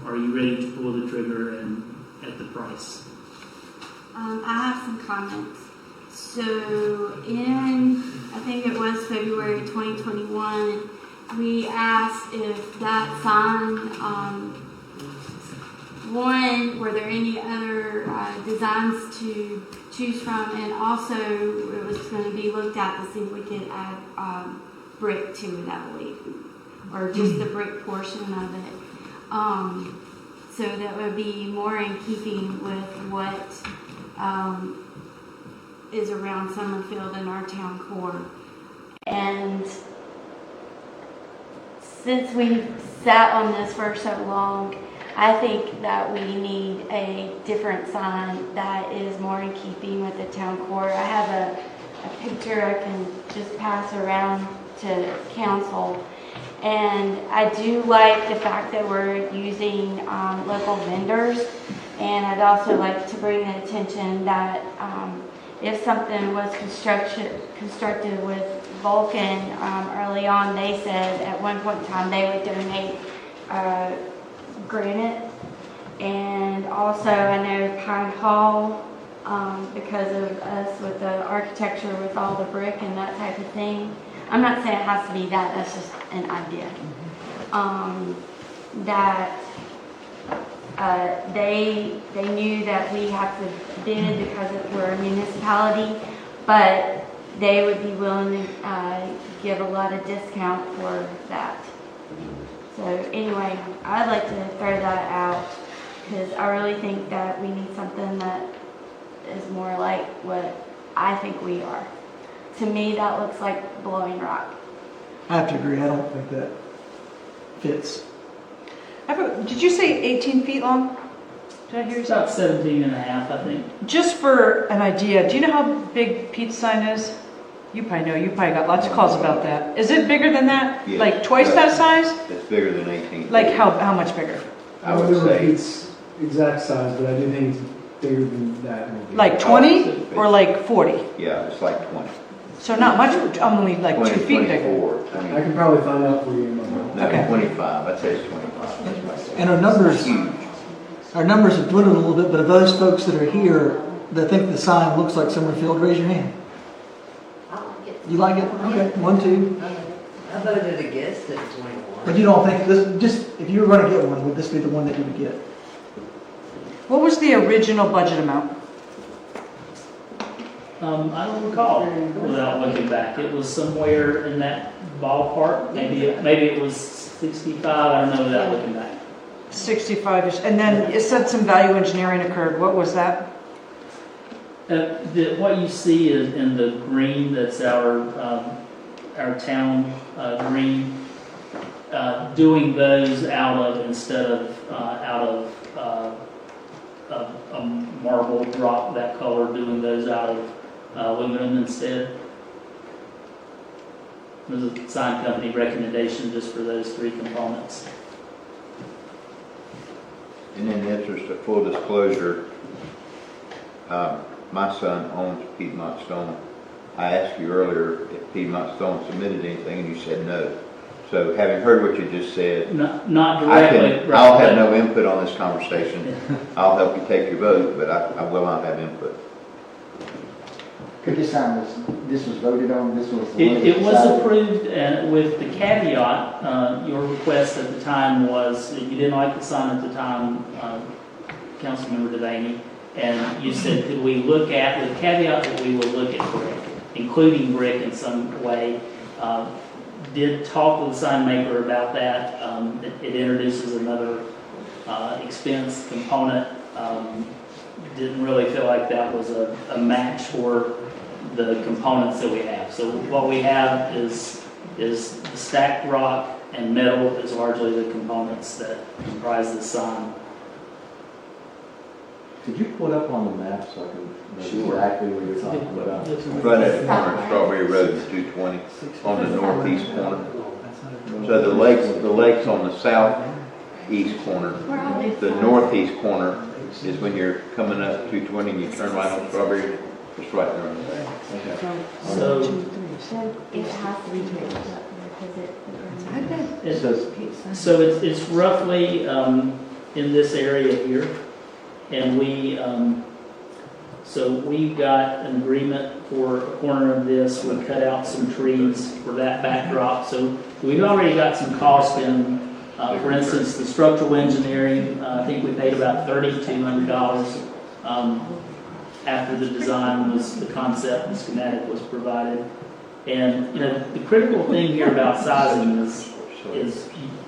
are you ready to pull the trigger and at the price? I have some comments. So in, I think it was February 2021, we asked if that sign, one, were there any other designs to choose from, and also it was going to be looked at to see if we could add brick to it, I believe, or just the brick portion of it. So that would be more in keeping with what is around Summerfield in our town core. And since we've sat on this for so long, I think that we need a different sign that is more in keeping with the town core. I have a picture I can just pass around to council. And I do like the fact that we're using local vendors. And I'd also like to bring the attention that if something was constructed with Vulcan early on, they said at one point in time they would donate granite. And also I know Pine Hall, because of us with the architecture with all the brick and that type of thing. I'm not saying it has to be that, that's just an idea. That they knew that we have to bid because we're a municipality, but they would be willing to give a lot of discount for that. So anyway, I'd like to throw that out because I really think that we need something that is more like what I think we are. To me, that looks like blowing rock. I have to agree. I don't think that fits. Did you say 18 feet long? Did I hear you It's say? about 17 and a half, I think. Just for an idea, do you know how big Pete's sign is? You probably know. You probably got lots of calls about that. Is it bigger than that? Yes. Like twice that size? It's bigger than 18. Like how much bigger? I would say Pete's exact size, but I do think it's bigger than that. Maybe. Like 20 or like 40? Yeah, it's like 20. So not much, only like 2 feet bigger. 24, 20. I can probably find out for you in a moment. No, Okay. 25. I'd say it's 25. That's my guess. And our numbers have dwindled a little bit, but of those folks that are here that think the sign looks like Summerfield, raise your hand. You like it? Okay, 1, 2. I voted against it at 21. But you don't think this, just, if you were going to get one, would this be the one that you would get? What was the original budget amount? I don't recall without looking back. It was somewhere in that ballpark. Maybe it was 65. I don't know without looking back. 65-ish. And then it said some value engineering occurred. What was that? What you see is in the green. That's our town green. Doing those out of instead of out of a marble rock that color. Doing those out of aluminum instead. There's a sign company recommendation just for those 3 components. And in the interest of full disclosure, my son owns Piedmont Stone. I asked you earlier if Piedmont Stone submitted anything, and you said no. So having heard what you just said, Not directly. I'll have no input on this conversation. I'll help you take your vote, but I will not have input. Could this sign this was voted on? This was It was approved, and with the caveat, your request at the time was that you didn't like the sign at the time, Councilmember Devaney, and you said, could we look at, with the caveat that we will look at brick, including brick in some way. Did talk with the sign maker about that. It introduces another expense component. Didn't really feel like that was a match for the components that we have. So what we have is the stacked rock and metal is largely the components that comprise the sign. Could you pull it up on the map so I can know Sure. exactly where you're talking about? Right at the corner of Strawberry Road and 220 on the northeast corner. So the lake's on the southeast corner. The northeast corner is when you're coming up 220 and you turn right on Strawberry. It's right there on the back. Okay. So It has to be mixed up because so it's roughly in this area here, and so we got an agreement for a corner of this. We cut out some trees for that backdrop. So we've already got some cost in. For instance, the structural engineering. I think we paid about $3,200 after the design was the concept, the schematic was provided. And the critical thing here about sizing is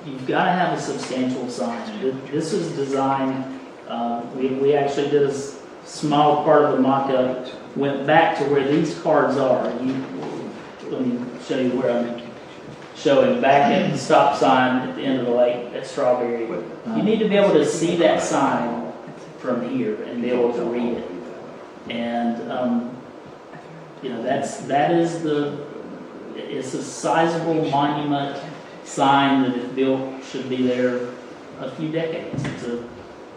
you've got to have a substantial sign. This is designed. We actually did a small part of the mock-up, went back to where these cards are. Let me show you where I'm showing back at the stop sign at the end of the lake at Strawberry. You need to be able to see that sign from here and be able to read it. And it's a sizable monument sign that if built should be there a few decades.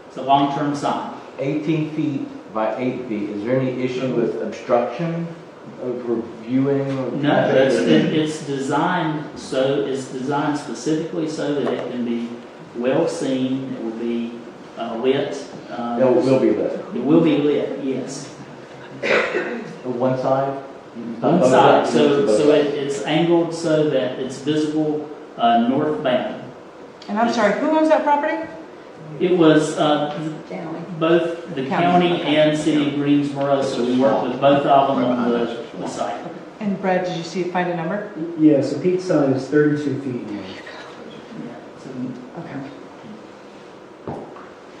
It's a long-term sign. 18 feet by 8 feet. Is there any issue with obstruction over viewing? Or no, it's designed specifically so that it can be well seen. It will be lit. It will be lit. It will be lit. Yes. One side. One side. So it's angled so that it's visible northbound. And I'm sorry, who owns that property? It was both the county and city of Greensboro, so we worked with both of them on the site. And Brad, did you find a number? Yeah, so peak sign is 32 feet long. Okay.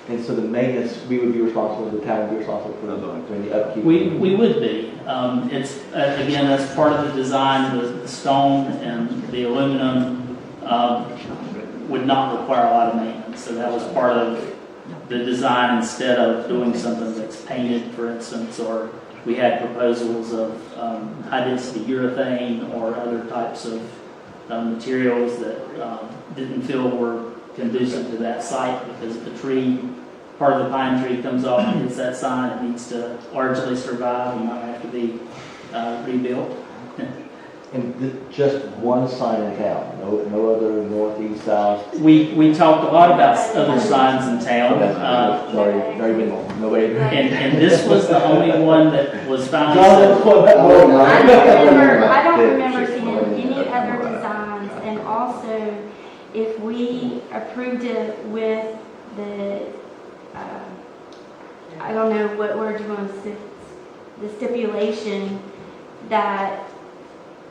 And so the maintenance, we would be responsible, the town would be responsible for doing the upkeep? We would be. It's, again, that's part of the design. The stone and the aluminum would not require a lot of maintenance. So that was part of the design instead of doing something that's painted, for instance, or we had proposals of high-density urethane or other types of materials that didn't feel were conducive to that site because if the tree, part of the pine tree comes off and hits that sign, it needs to largely survive and not have to be rebuilt. And just one sign in town, no other northeast, south? We talked a lot about other signs in town. Nobody. And this was the only one that was found. I don't remember seeing any other designs, and also if we approved it with the, I don't know what word you want to say, the stipulation that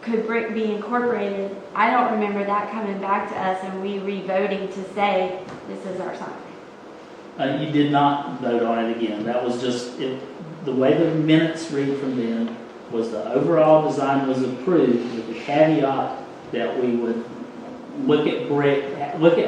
could brick be incorporated, I don't remember that coming back to us and we re-voting to say this is our sign. You did not vote on it again. That was just it. The way the minutes read from then was the overall design was approved with the caveat that we would look at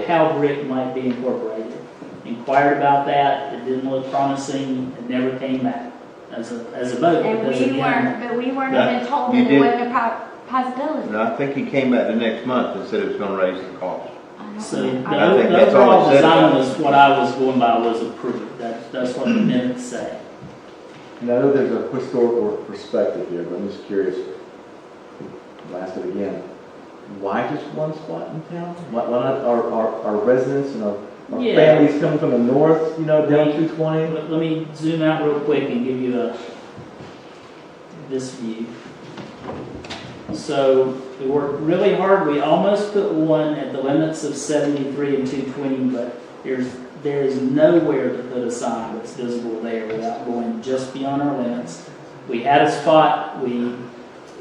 how brick might be incorporated. Inquired about that. It didn't look promising. It never came back as a vote. And we weren't even told that it wasn't a possibility. No, I think he came back the next month and said it was going to raise the cost. So the overall design was what I was going by was approved. That's what the minutes say. And I know there's a historical perspective here, but I'm just curious. I'll ask it again. Why just one spot in town? Why not our residents and our families coming from the north, down 220? Let me zoom out real quick and give you this view. So we worked really hard. We almost put one at the limits of 73 and 220, but there is nowhere to put a sign that's visible there without going just beyond our limits. We had a spot. We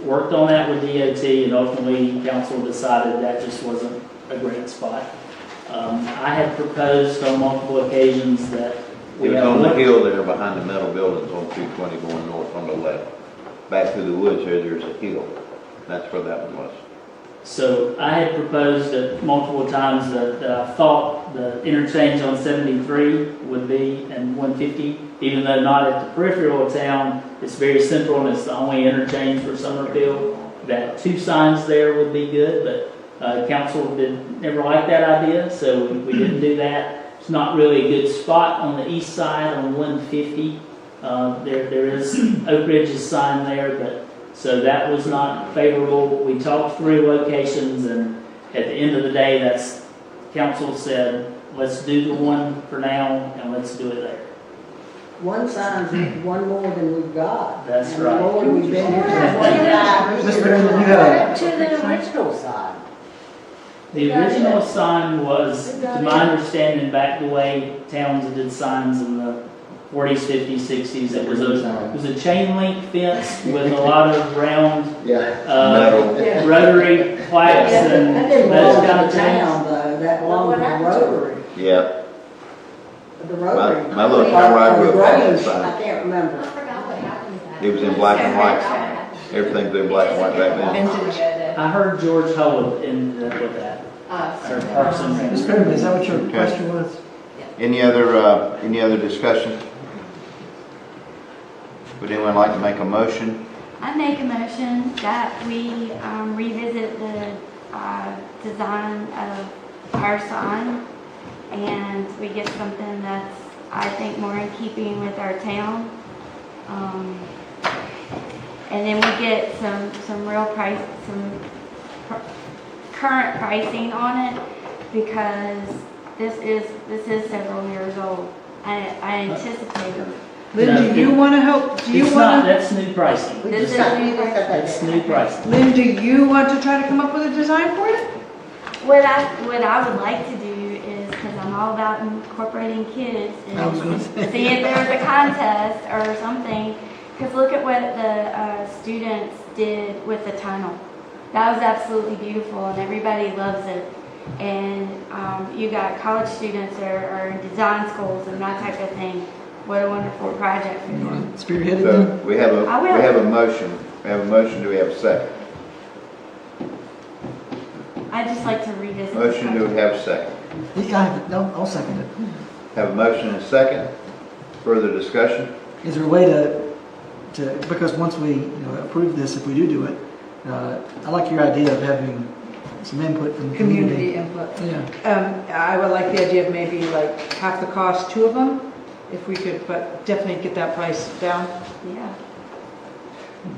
worked on that with DOT, and ultimately council decided that just wasn't a great spot. I had proposed on multiple occasions that It we was have on the one. hill there behind the metal buildings on 220 going north on the left. Back through the woods there's a hill. That's where that one was. So I had proposed at multiple times that I thought the interchange on 73 would be and 150, even though not at the peripheral of town, it's very central and it's the only interchange for Summerfield. That 2 signs there would be good, but council never liked that idea, so we didn't do that. It's not really a good spot on the east side on 150. There is Oak Ridge's sign there, but so that was not favorable. We talked 3 locations, and at the end of the day, that's council said, let's do the one for now, and let's do it there. One sign's one more than we've got. That's And right. the more we've been here. Mr. Brandon, you have- To the original sign. The original sign was, to my understanding, back the way towns did signs in the 40s, 50s, 60s. It was a chain link fence with a lot of round rotary plaques and That didn't those belong kind to of the town, things. though. That belonged to the Rotary. Yeah. The Rotary. My little town where I grew up had that I sign. can't remember. It was in black and white. Everything's in black and white back then. I heard George Hull ended up with that. Or Parks and Rec. Mr. Perryman, is that what your Okay. question was? Any other discussion? Would anyone like to make a motion? I make a motion that we revisit the design of our sign and we get something that's, I think, more in keeping with our town. And then we get some real price, current pricing on it, because this is several years old. I anticipate it. Lynn, do you want to help? Do you It's want not, that's new pricing. This is new pricing. That's new pricing. Lynn, do you want to try to come up with a design for it? What I would like to do is, because I'm all about incorporating kids, is see if there's a contest or something. Because look at what the students did with the tunnel. That was absolutely beautiful, and everybody loves it. And you got college students or in design schools and that type of thing. What a wonderful project for them. Spearheaded So them? we have I will. a motion. We have a motion. Do we have a second? I'd just like to revisit. Motion. Do we have a second? Yeah, I'll second it. Have a motion and a second. Further discussion? Is there a way to because once we approve this, if we do it, I like your idea of having some input from the Community input. Yeah. I would like the idea of maybe like half the cost, 2 of them, if we could, but definitely get that price down. Yeah.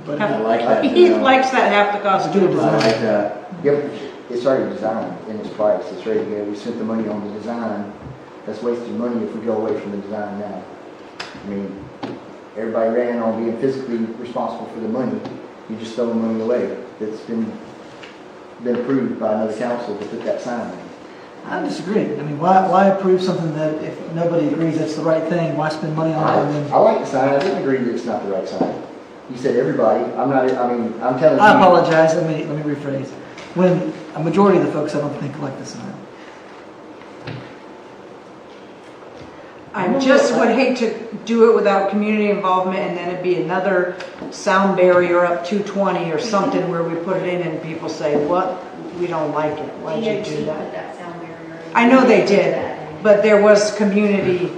But Half- I like that, He you know. likes that half the cost. Do a too. I design. like that. Yep, it's already designed and it's priced. It's ready to go. We spent the money on the design. That's wasted money if we go away from the design now. I mean, everybody ran on being physically responsible for the money. You just throw the money away. It's been approved by another council to put that sign in. I disagree. I mean, why approve something that if nobody agrees that's the right thing, why spend money on it? And I like the sign. I didn't agree that it's not the right sign. You said everybody. I'm telling you. I apologize. Let me rephrase. When a majority of the folks I don't think like the sign. I just would hate to do it without community involvement and then it'd be another sound barrier up 220 or something where we put it in and people say, what? We don't like it. Why'd you do that? I know they did, but there was community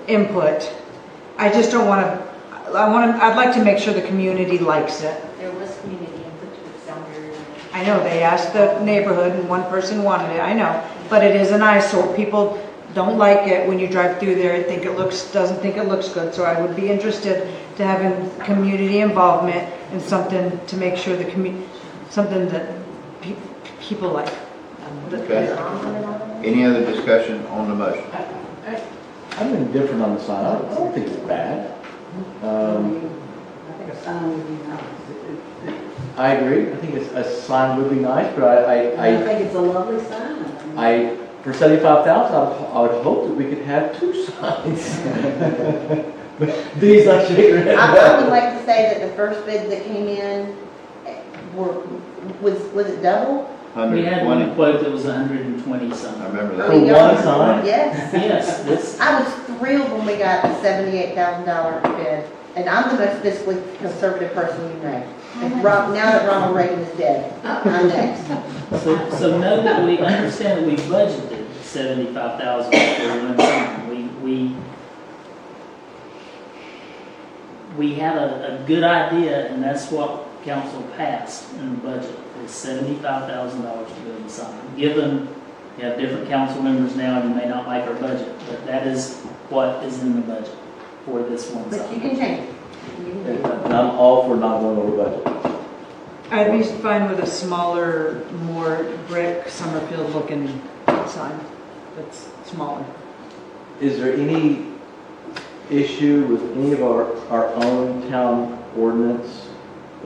input. I just don't want to, I'd like to make sure the community likes it. There was community input to the sound barrier. I know, they asked the neighborhood and one person wanted it, I know. But it is an eyesore. People don't like it when you drive through there. I think doesn't think it looks good. So I would be interested to having community involvement and something to make sure something that people like. Okay. Any other discussion on the motion? I'm indifferent on the sign. I don't think it's bad. I think a sign would be nice. I agree. I think a sign would be nice, but I think it's a lovely sign. for $75,000, I would hope that we could have 2 signs. These I shake your head. I would like to say that the first bid that came in was it double? We had 120? one quote that was 120 I something. remember that. For one sign? Yes. Yes, this, I was thrilled when we got the $78,000 bid, and I'm the most fiscally conservative person you know. And Rob, now that Ronald Reagan is dead, I'm next. so know that we understand that we budgeted 75,000 for one sign. We had a good idea, and that's what council passed in the budget, is $75,000 to build a sign. Given you have different council members now, and you may not like our budget, but that is what is in the budget for this one sign. But you can change it. And I'm all for not going over budget. I'd be fine with a smaller, more brick Summerfield looking sign that's smaller. Is there any issue with any of our own town ordinance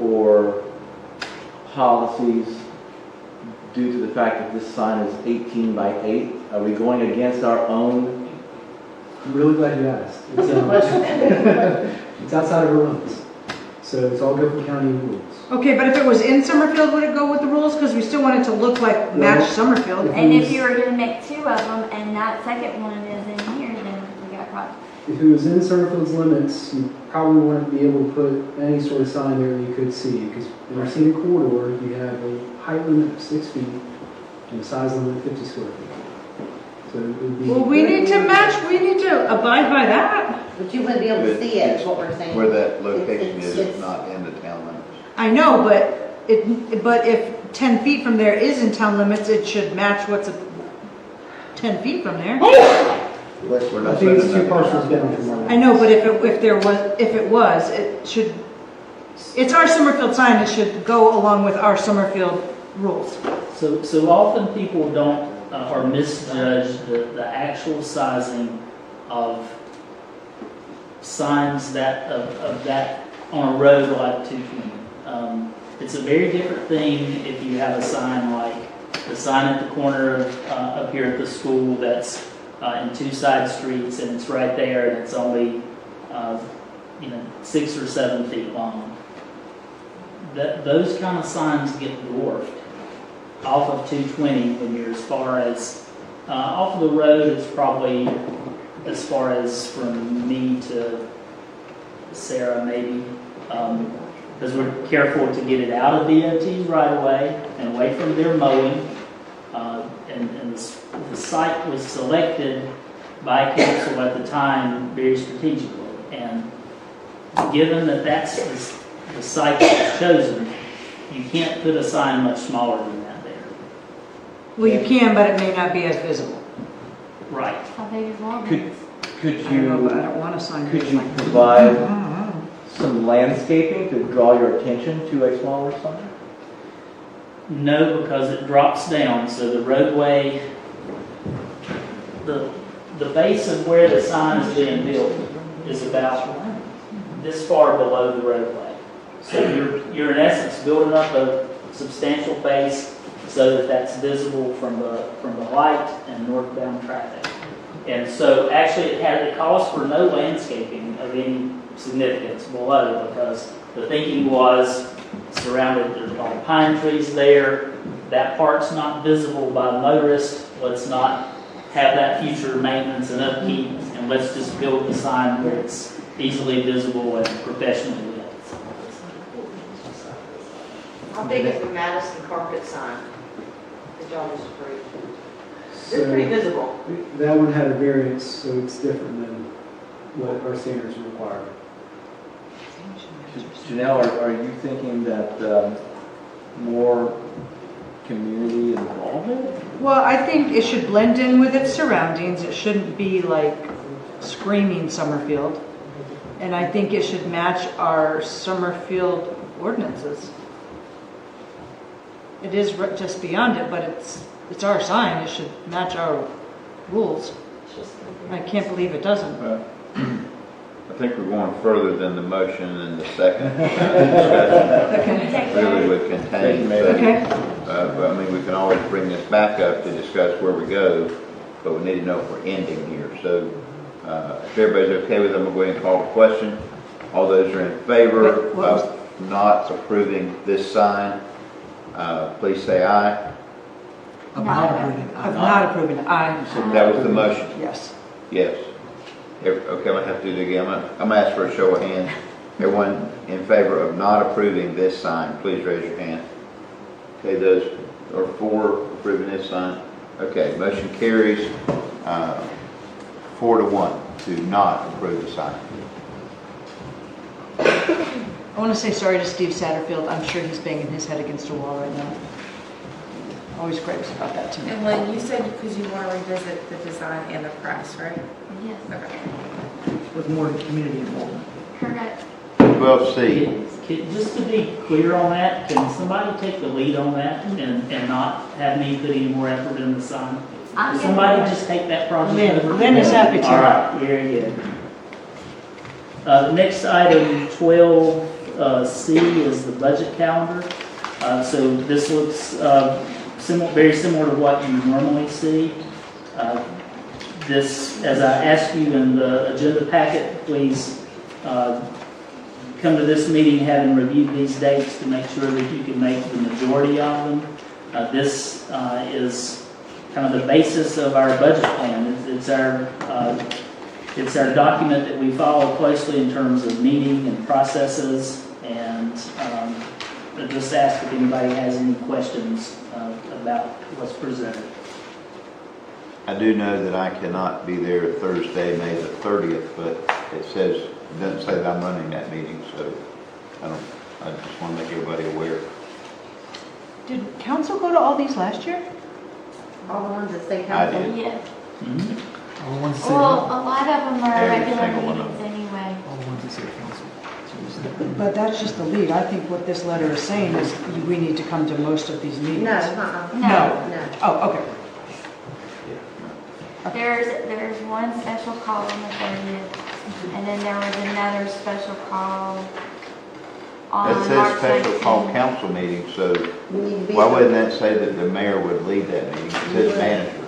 or policies due to the fact that this sign is 18 by 8? Are we going against our own? I'm really glad you asked. It's, it's outside of our limits. So it's all Guilford County rules. Okay, but if it was in Summerfield, would it go with the rules? Because we still want it to look like match Summerfield. And if you were gonna make two of them and that second one is in here, then we got a problem. If it was in Summerfield's limits, you probably wouldn't be able to put any sort of sign there you could see. Because in our scenic corridor, you have a height limit of 6 feet and a size limit of 50 square feet. So it would be. Well, we need to match, we need to abide by that. But you wouldn't be able to see it, is what we're saying. Where that location It's- is not in the town limits. I know, but if 10 feet from there is in town limits, it should match what's 10 feet from there. We're I not think it's spending two that. parcels down from our. I know, but if it was, it should, it's our Summerfield sign, it should go along with our Summerfield rules. So often people don't or misjudge the actual sizing of signs of that on a road like 220. It's a very different thing if you have a sign like the sign at the corner of up here at the school that's in two side streets and it's right there and it's only 6 or 7 feet long. Those kind of signs get dwarfed off of 220 when you're as far as off of the road. It's probably as far as from me to Sarah maybe, because we're careful to get it out of DOT's right away and away from their mowing. And the site was selected by council at the time very strategically. And given that that's the site that's chosen, you can't put a sign much smaller than that there. Well, you can, but it may not be as visible. Right. How big is Walgreens? Could I don't know, you but I don't want a sign. could you provide some landscaping to draw your attention to a smaller sign? No, because it drops down, so the roadway, the base of where the sign is being built is about this far below the roadway. So you're in essence building up a substantial base so that that's visible from the light and northbound traffic. And so actually it calls for no landscaping of any significance below, because the thinking was surrounded, there's all pine trees there, that part's not visible by motorists, let's not have that future maintenance and upkeep, and let's just build the sign where it's easily visible and professionally lit. How big is the Madison carpet sign that y'all just approved? So It's pretty visible. that one had a variance, so it's different than what our standards require. Janelle, are you thinking that more community involvement? Well, I think it should blend in with its surroundings. It shouldn't be like screaming Summerfield. And I think it should match our Summerfield ordinances. It is just beyond it, but it's our sign. It should match our rules. I can't believe it doesn't. I think we're going further than the motion and the second discussion really would contain. But I mean, we can always bring this back up to discuss where we go, but we need to know if we're ending here. So if everybody's okay with it, I'm going to go ahead and call the question. All those are in favor of not approving this sign, please say aye. Of not approving. Of not approving, aye. So that was the motion? Yes. Yes. Okay, I'm gonna have to do it again. I'm gonna ask for a show of hands. Everyone in favor of not approving this sign, please raise your hand. Okay, those are for approving this sign. Okay, motion carries 4-1 to not approve the sign. I want to say sorry to Steve Satterfield. I'm sure he's banging his head against a wall right now. Always craves about that to me. And Lynn, you said because you want to revisit the design and the price, right? Yes. Okay. With more community involvement. Correct. 12C. Just to be clear on that, can somebody take the lead on that and not have me put any more effort in the sign? Can somebody just take that project over? Lynn is happy to. All right, very good. Next item, 12C, is the budget calendar. So this looks very similar to what you normally see. This, as I asked you in the agenda packet, please come to this meeting having reviewed these dates to make sure that you can make the majority of them. This is kind of the basis of our budget plan. It's our document that we follow closely in terms of meeting and processes, and I just ask if anybody has any questions about what's presented. I do know that I cannot be there Thursday, May the 30th, but it doesn't say that I'm running that meeting, so I just want to make everybody aware. Did council go to all these last year? All the ones that say I council? did. Yes. All the ones that say Well, a lot of them are Every regular single one of meetings anyway. all the ones that say council. But that's just the lead. I think what this letter is saying is we need to come to most of these meetings. No, uh-uh. No. No. Oh, okay. There's one special call on the 30th, and then there was another special call on That says March special 19th. call council meeting, so You need to be. why wouldn't that say that the mayor would lead that meeting? It says manager.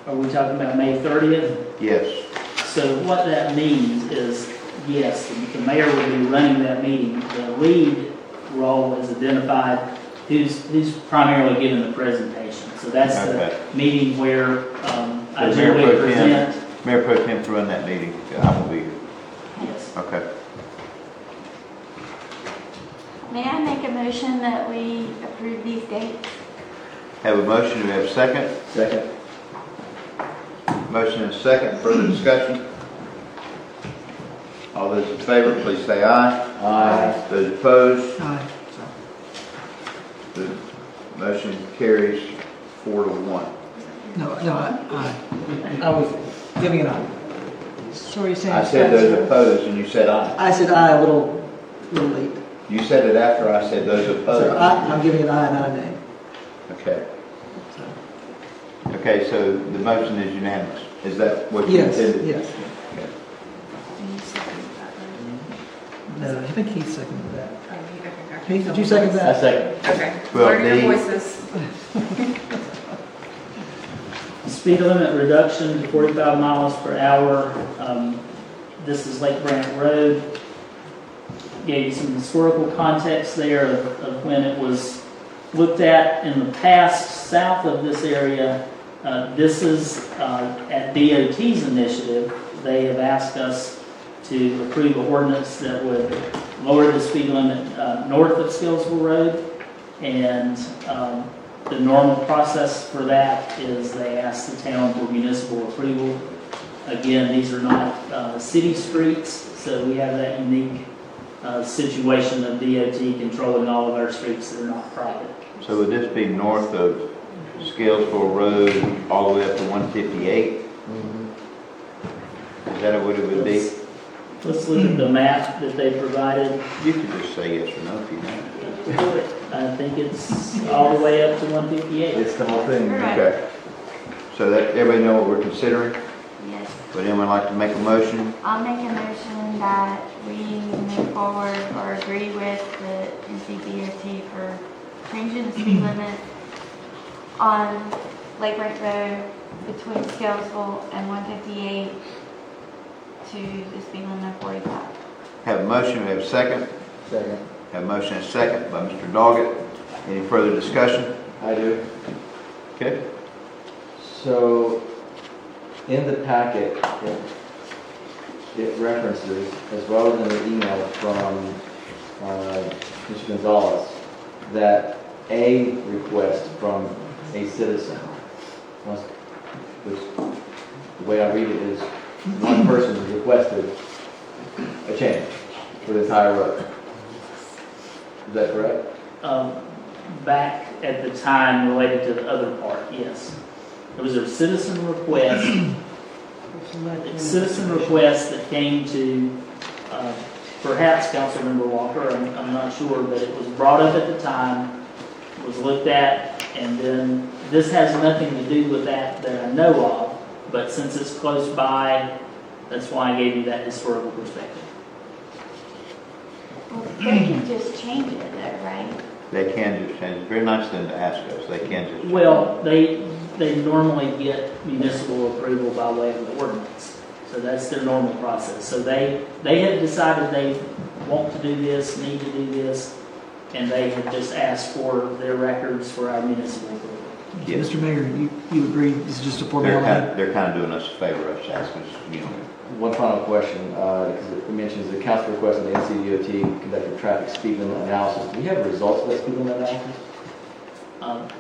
Are we talking about May 30th? Yes. So what that means is, yes, the mayor will be running that meeting. The lead role is identified who's primarily giving the presentation. So that's Okay. the meeting where I The generally Mayor Pro present. Tem, Mayor Pro Tem to run that meeting. I won't be here. Yes. Okay. May I make a motion that we approve these dates? Have a motion, do we have a second? Second. Motion and a second, further discussion? All those in favor, please say aye. Aye. Those opposed, Aye. the motion carries 4-1. No, I was giving it aye. So are you saying? I said those opposed and you said aye. I said aye a little late. You said it after I said those opposed. So I'm giving it aye, not a nay. Okay. Okay, so the motion is unanimous. Is that what you Yes, intended? yes. Okay. No, I think he seconded that. Okay. Heath, did you second that? I second. Okay. Well, Lower your the- voices. Speed limit reduction to 45 miles per hour. This is Lake Brant Road. Gave you some historical context there of when it was looked at in the past south of this area. This is at DOT's initiative. They have asked us to approve an ordinance that would lower the speed limit north of Skillsville Road. And the normal process for that is they ask the town for municipal approval. Again, these are not city streets, so we have that unique situation of DOT controlling all of our streets that are not private. So would this be north of Scalesville Road all the way up to 158? Is that what it would be? Let's look at the map that they provided. You could just say yes or no if you want. I think it's all the way up to 158. It's the whole thing. Okay. So that everybody know what we're considering? Yes. Would anyone like to make a motion? I'll make a motion that we move forward or agree with the NCDOT for changing the speed limit on Lake Brant Road between Scalesville and 158 to the speed limit of 45. Have a motion, we have a second. Second. Have a motion and a second by Mr. Doggett. Any further discussion? I do. Okay. So, in the packet, it references, as well as in the email from Mr. Gonzalez, that a request from a citizen, which the way I read it is one person requested a change for the entire road. Is that correct? Back at the time related to the other part, yes. There was a citizen request, that came to perhaps Councilmember Walker, I'm not sure, but it was brought up at the time, was looked at, and then this has nothing to do with that I know of, but since it's close by, that's why I gave you that historical perspective. Well, they can just change it though, right? They can just change. It's very nice of them to ask us. They can just change. Well, they normally get municipal approval by way of the ordinance. So that's their normal process. So they have decided they want to do this, need to do this, and they have just asked for their records for our municipal approval. Yes. Mr. Mayor, you agree this is just a formality? They're kind of doing us a favor, us asking us, One final question, because it mentions the council requested the NCDOT conduct a traffic speed limit analysis. Do you have results of that speed limit analysis?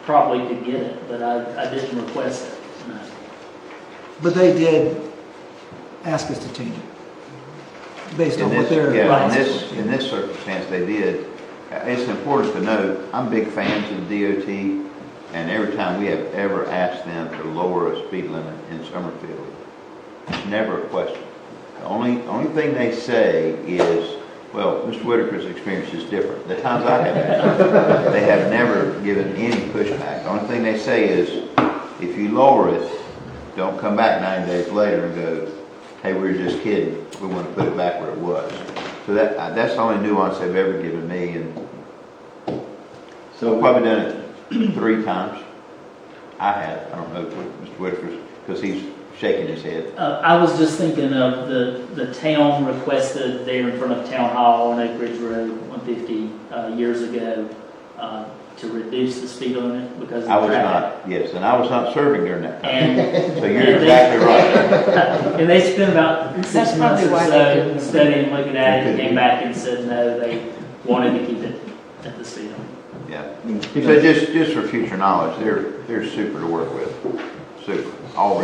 Probably could get it, but I didn't request it. No. But they did ask us to change it, based on what they're... Yeah, in this circumstance, they did. It's important to note, I'm big fans of DOT, and every time we have ever asked them to lower a speed limit in Summerfield, it's never a question. The only thing they say is, well, Mr. Whitaker's experience is different. The times I have asked, they have never given any pushback. The only thing they say is, if you lower it, don't come back 9 days later and go, hey, we were just kidding. We want to put it back where it was. So that's the only nuance they've ever given me, and so I've probably done it 3 times. I have. I don't know Mr. Whitaker's, because he's shaking his head. I was just thinking of the town requested there in front of Town Hall on Oak Ridge Road, 150 years ago, to reduce the speed limit because of I was traffic. not, yes, and I was not serving during that time. And so you're exactly right. And they spent about 6 months probably or why they so couldn't studying, looking at it, and came back and said no, they wanted to keep it at the speed limit. Yeah. So just for future knowledge, they're super to work with. Super.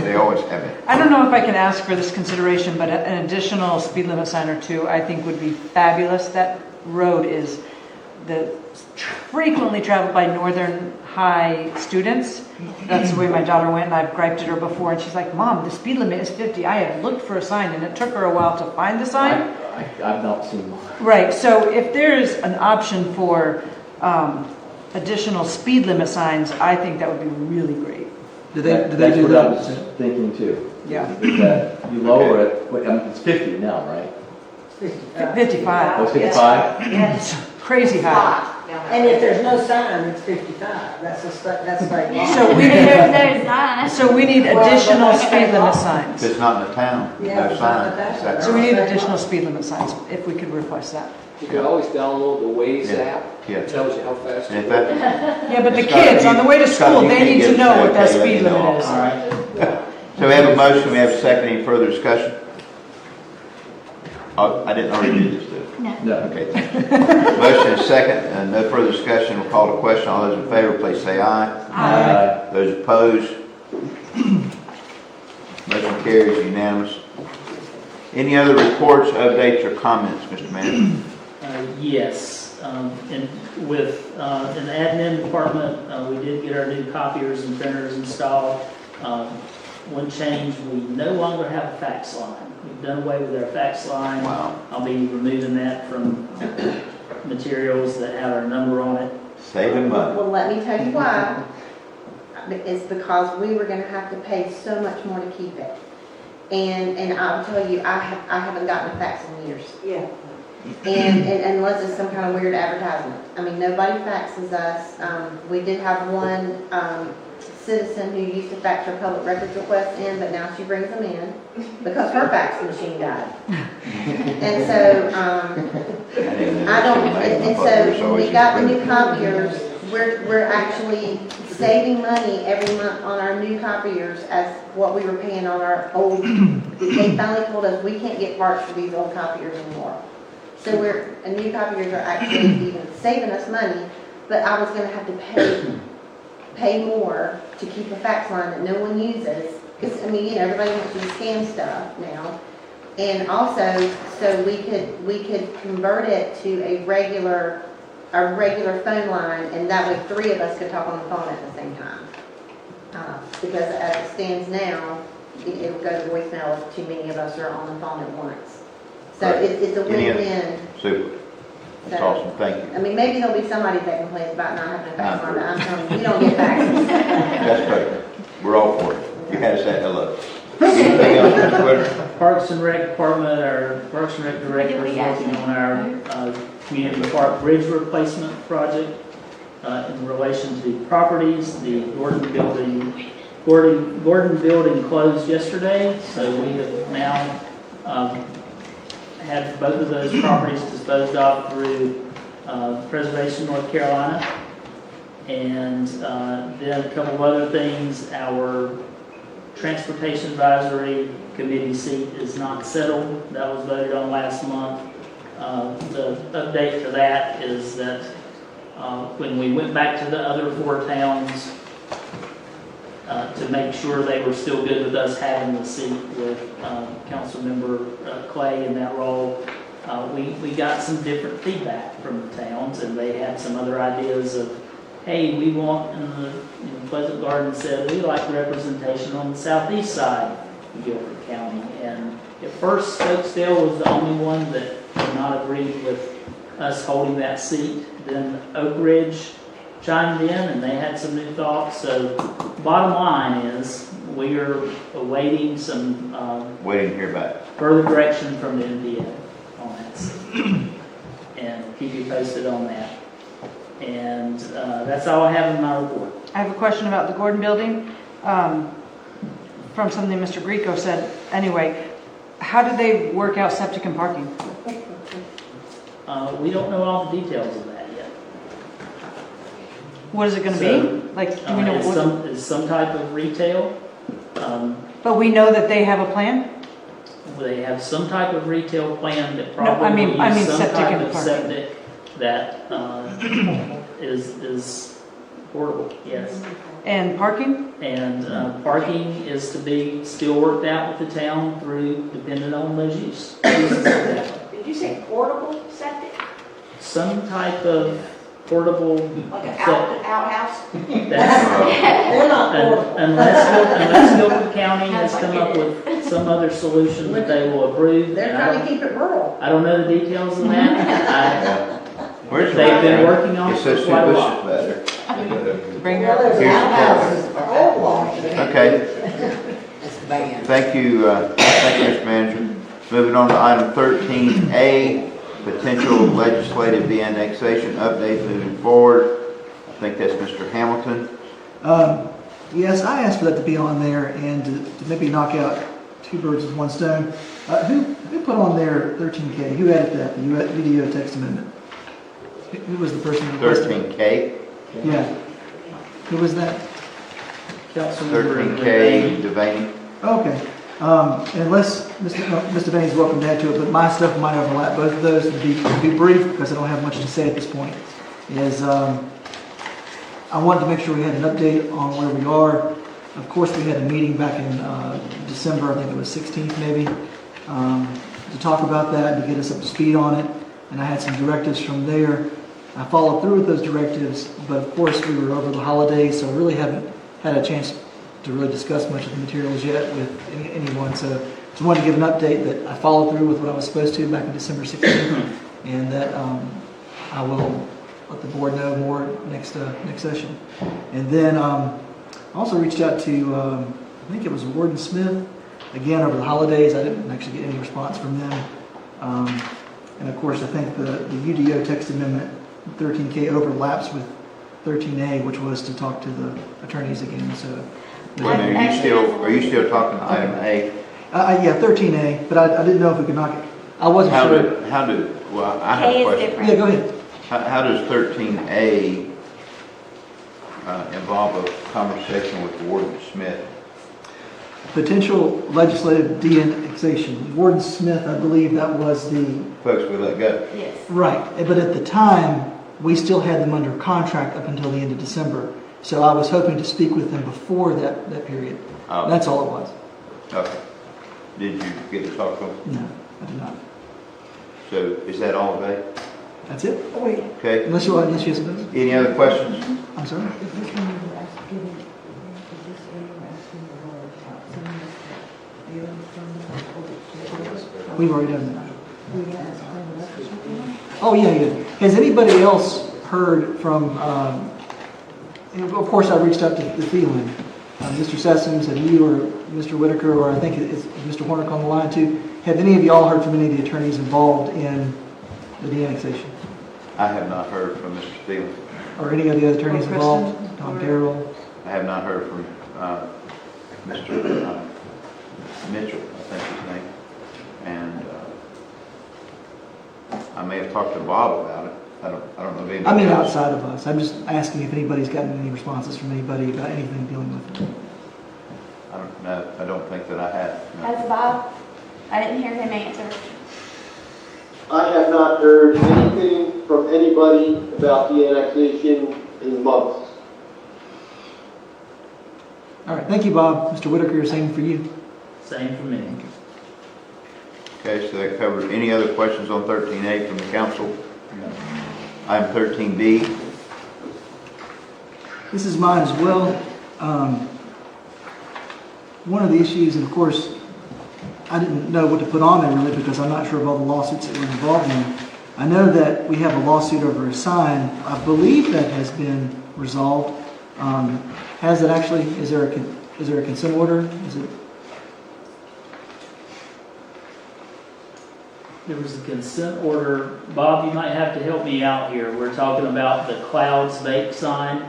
They always have it. I don't know if I can ask for this consideration, but an additional speed limit sign or two I think would be fabulous. That road is frequently traveled by Northern High students. That's the way my daughter went, and I've griped at her before, and she's like, Mom, the speed limit is 50. I have looked for a sign, and it took her a while to find the sign. I've not seen one. Right, so if there's an option for additional speed limit signs, I think that would be really great. That's what I was thinking too. Yeah. Is that you lower it, it's 50 now, right? 55. Oh, it's 55? Yeah, it's crazy high. And if there's no sign, it's 55. That's like. So we need additional speed limit signs. If it's not in the town, no sign. So we need additional speed limit signs, if we could request that. You can always download the Waze app. Yeah. It tells you how fast you're going. Yeah, but the kids on the way to school, they need to know what that speed limit is. All right. So we have a motion, we have a second. Any further discussion? Oh, I didn't already do this, did I? No. Okay. Motion is second, and no further discussion. We'll call the question. All those in favor, please say aye. Aye. Those opposed? Motion carries unanimous. Any other reports, updates, or comments, Mr. Manager? Yes, and with in the admin department, we did get our new copiers and printers installed. One change, we no longer have a fax line. We've done away with our fax line. Wow. I'll be removing that from materials that have our number on it. Saving money. Well, let me tell you why. It's because we were going to have to pay so much more to keep it. And I'll tell you, I haven't gotten a fax in years. Yeah. And unless it's some kind of weird advertisement. I mean, nobody faxes us. We did have one citizen who used to fax her public records requests in, but now she brings them in because her fax machine died. And so, and so when we got the new copiers, we're actually saving money every month on our new copiers as what we were paying on our old. They finally told us we can't get parts for these old copiers anymore. So new copiers are actually even saving us money, but I was gonna have to pay more to keep a fax line that no one uses. Because, I mean, everybody wants to scan stuff now. And also, so we could convert it to a regular phone line, and that way 3 of us could talk on the phone at the same time. Because as it stands now, it'll go to voicemail if too many of us are on the phone at once. So Right. it's a win-win. Super. That's So, awesome. Thank you. I mean, maybe there'll be somebody that complains about not having a fax line, but I'm telling you, we don't get faxes. That's great. We're all for it. You had to say hello. Anything else, Mr. Twitter? Parks and Rec Department, our Parks and Rec Director is working on our community park bridge replacement project in relation to the properties. The Gordon building closed yesterday, so we have now had both of those properties disposed of through Preservation North Carolina. And then a couple of other things. Our Transportation Advisory Committee seat is not settled. That was voted on last month. The update to that is that when we went back to the other 4 towns to make sure they were still good with us having the seat with Councilmember Clay in that role, we got some different feedback from the towns, and they had some other ideas of, hey, we want, Pleasant Garden said, we like representation on the southeast side of Guilford County. And at first, Stokesdale was the only one that did not agree with us holding that seat. Then Oak Ridge chimed in, and they had some new thoughts. So bottom line is, we are awaiting some Waiting to hear back. further direction from the NDA on that seat. And keep you posted on that. And that's all I have in my report. I have a question about the Gordon building, from something Mr. Greco said. Anyway, how did they work out septic and parking? We don't know all the details of that yet. What is it going to be? Like, do we know It's some type of retail. But we know that they have a plan? They have some type of retail plan that No, probably I mean some septic type and of parking. septic that is portable, yes. And parking? And parking is to be still worked out with the town through, depending on those uses. Did you say portable septic? Some type of portable Like an septic. outhouse? They're not portable. Unless Guilford County has come up with some other solution that they will approve. They're trying to keep it rural. I don't know the details of that. Where's They've been working on it says for quite a this while. is better. Bring Here's the Okay. Thank you, Mr. Manager. Moving on to item 13A, potential legislative de-annexation update moving forward. I think that's Mr. Hamilton. Yes, I asked for that to be on there and to maybe knock out 2 birds with 1 stone. Who put on there 13K? Who added that? The UDO text amendment. Who was the person who requested it? 13K. Yeah. Who was that? 13K, Devaney. Okay. Unless Mr. Bain's welcome to add to it, but my stuff might overlap both of those. To be brief, because I don't have much to say at this point, is I wanted to make sure we had an update on where we are. Of course, we had a meeting back in December, I think it was 16th maybe, to talk about that, to get us up to speed on it. And I had some directives from there. I followed through with those directives, but of course we were over the holidays, so I really haven't had a chance to really discuss much of the materials yet with anyone. So just wanted to give an update that I followed through with what I was supposed to back in December 16th, and that I will let the board know more next session. And then also reached out to, I think it was Warden Smith, again over the holidays. I didn't actually get any response from them. And of course, I think the UDO text amendment 13K overlaps with 13A, which was to talk to the attorneys again. So, Wait a minute, are you still talking to item A? Yeah, 13A, but I didn't know if we could knock it. I wasn't sure. Well, I have a question. Yeah, go ahead. How does 13A involve a conversation with Warden Smith. Potential legislative de-annexation. Warden Smith, I believe that was the... Folks we let go. Yes. Right, but at the time, we still had them under contract up until the end of December. So I was hoping to speak with them before that period. Oh. That's all it was. Okay. Did you get to talk to them? No, I did not. So is that all of it? That's it? Oh, wait. Okay. Unless you have something. Any other questions? I'm sorry? We've already done that. Oh, yeah. Has anybody else heard from, and of course I reached out to the Thielen, Mr. Sessoms, and you or Mr. Whitaker, or I think it's Mr. Hornick on the line too. Have any of y'all heard from any of the attorneys involved in the de-annexation? I have not heard from Mr. Thielen. Or any of the other attorneys involved? Tom Darrell? I have not heard from Mr. Mitchell, I think his name. And I may have talked to Bob about it. I don't know if anybody I mean, else. outside of us. I'm just asking if anybody's gotten any responses from anybody about anything dealing with it. I don't know. I don't think that I have. No. That's Bob. I didn't hear him answer. I have not heard anything from anybody about the annexation in months. All right. Thank you, Bob. Mr. Whitaker, same for you. Same for me. Okay, so that covers any other questions on 13A from the council? Item 13B. This is mine as well. One of the issues, and of course, I didn't know what to put on there really because I'm not sure of all the lawsuits that we're involved in. I know that we have a lawsuit over a sign. I believe that has been resolved. Has it actually? Is there a consent order? Is it? There was a consent order. Bob, you might have to help me out here. We're talking about the Clouds Vape sign.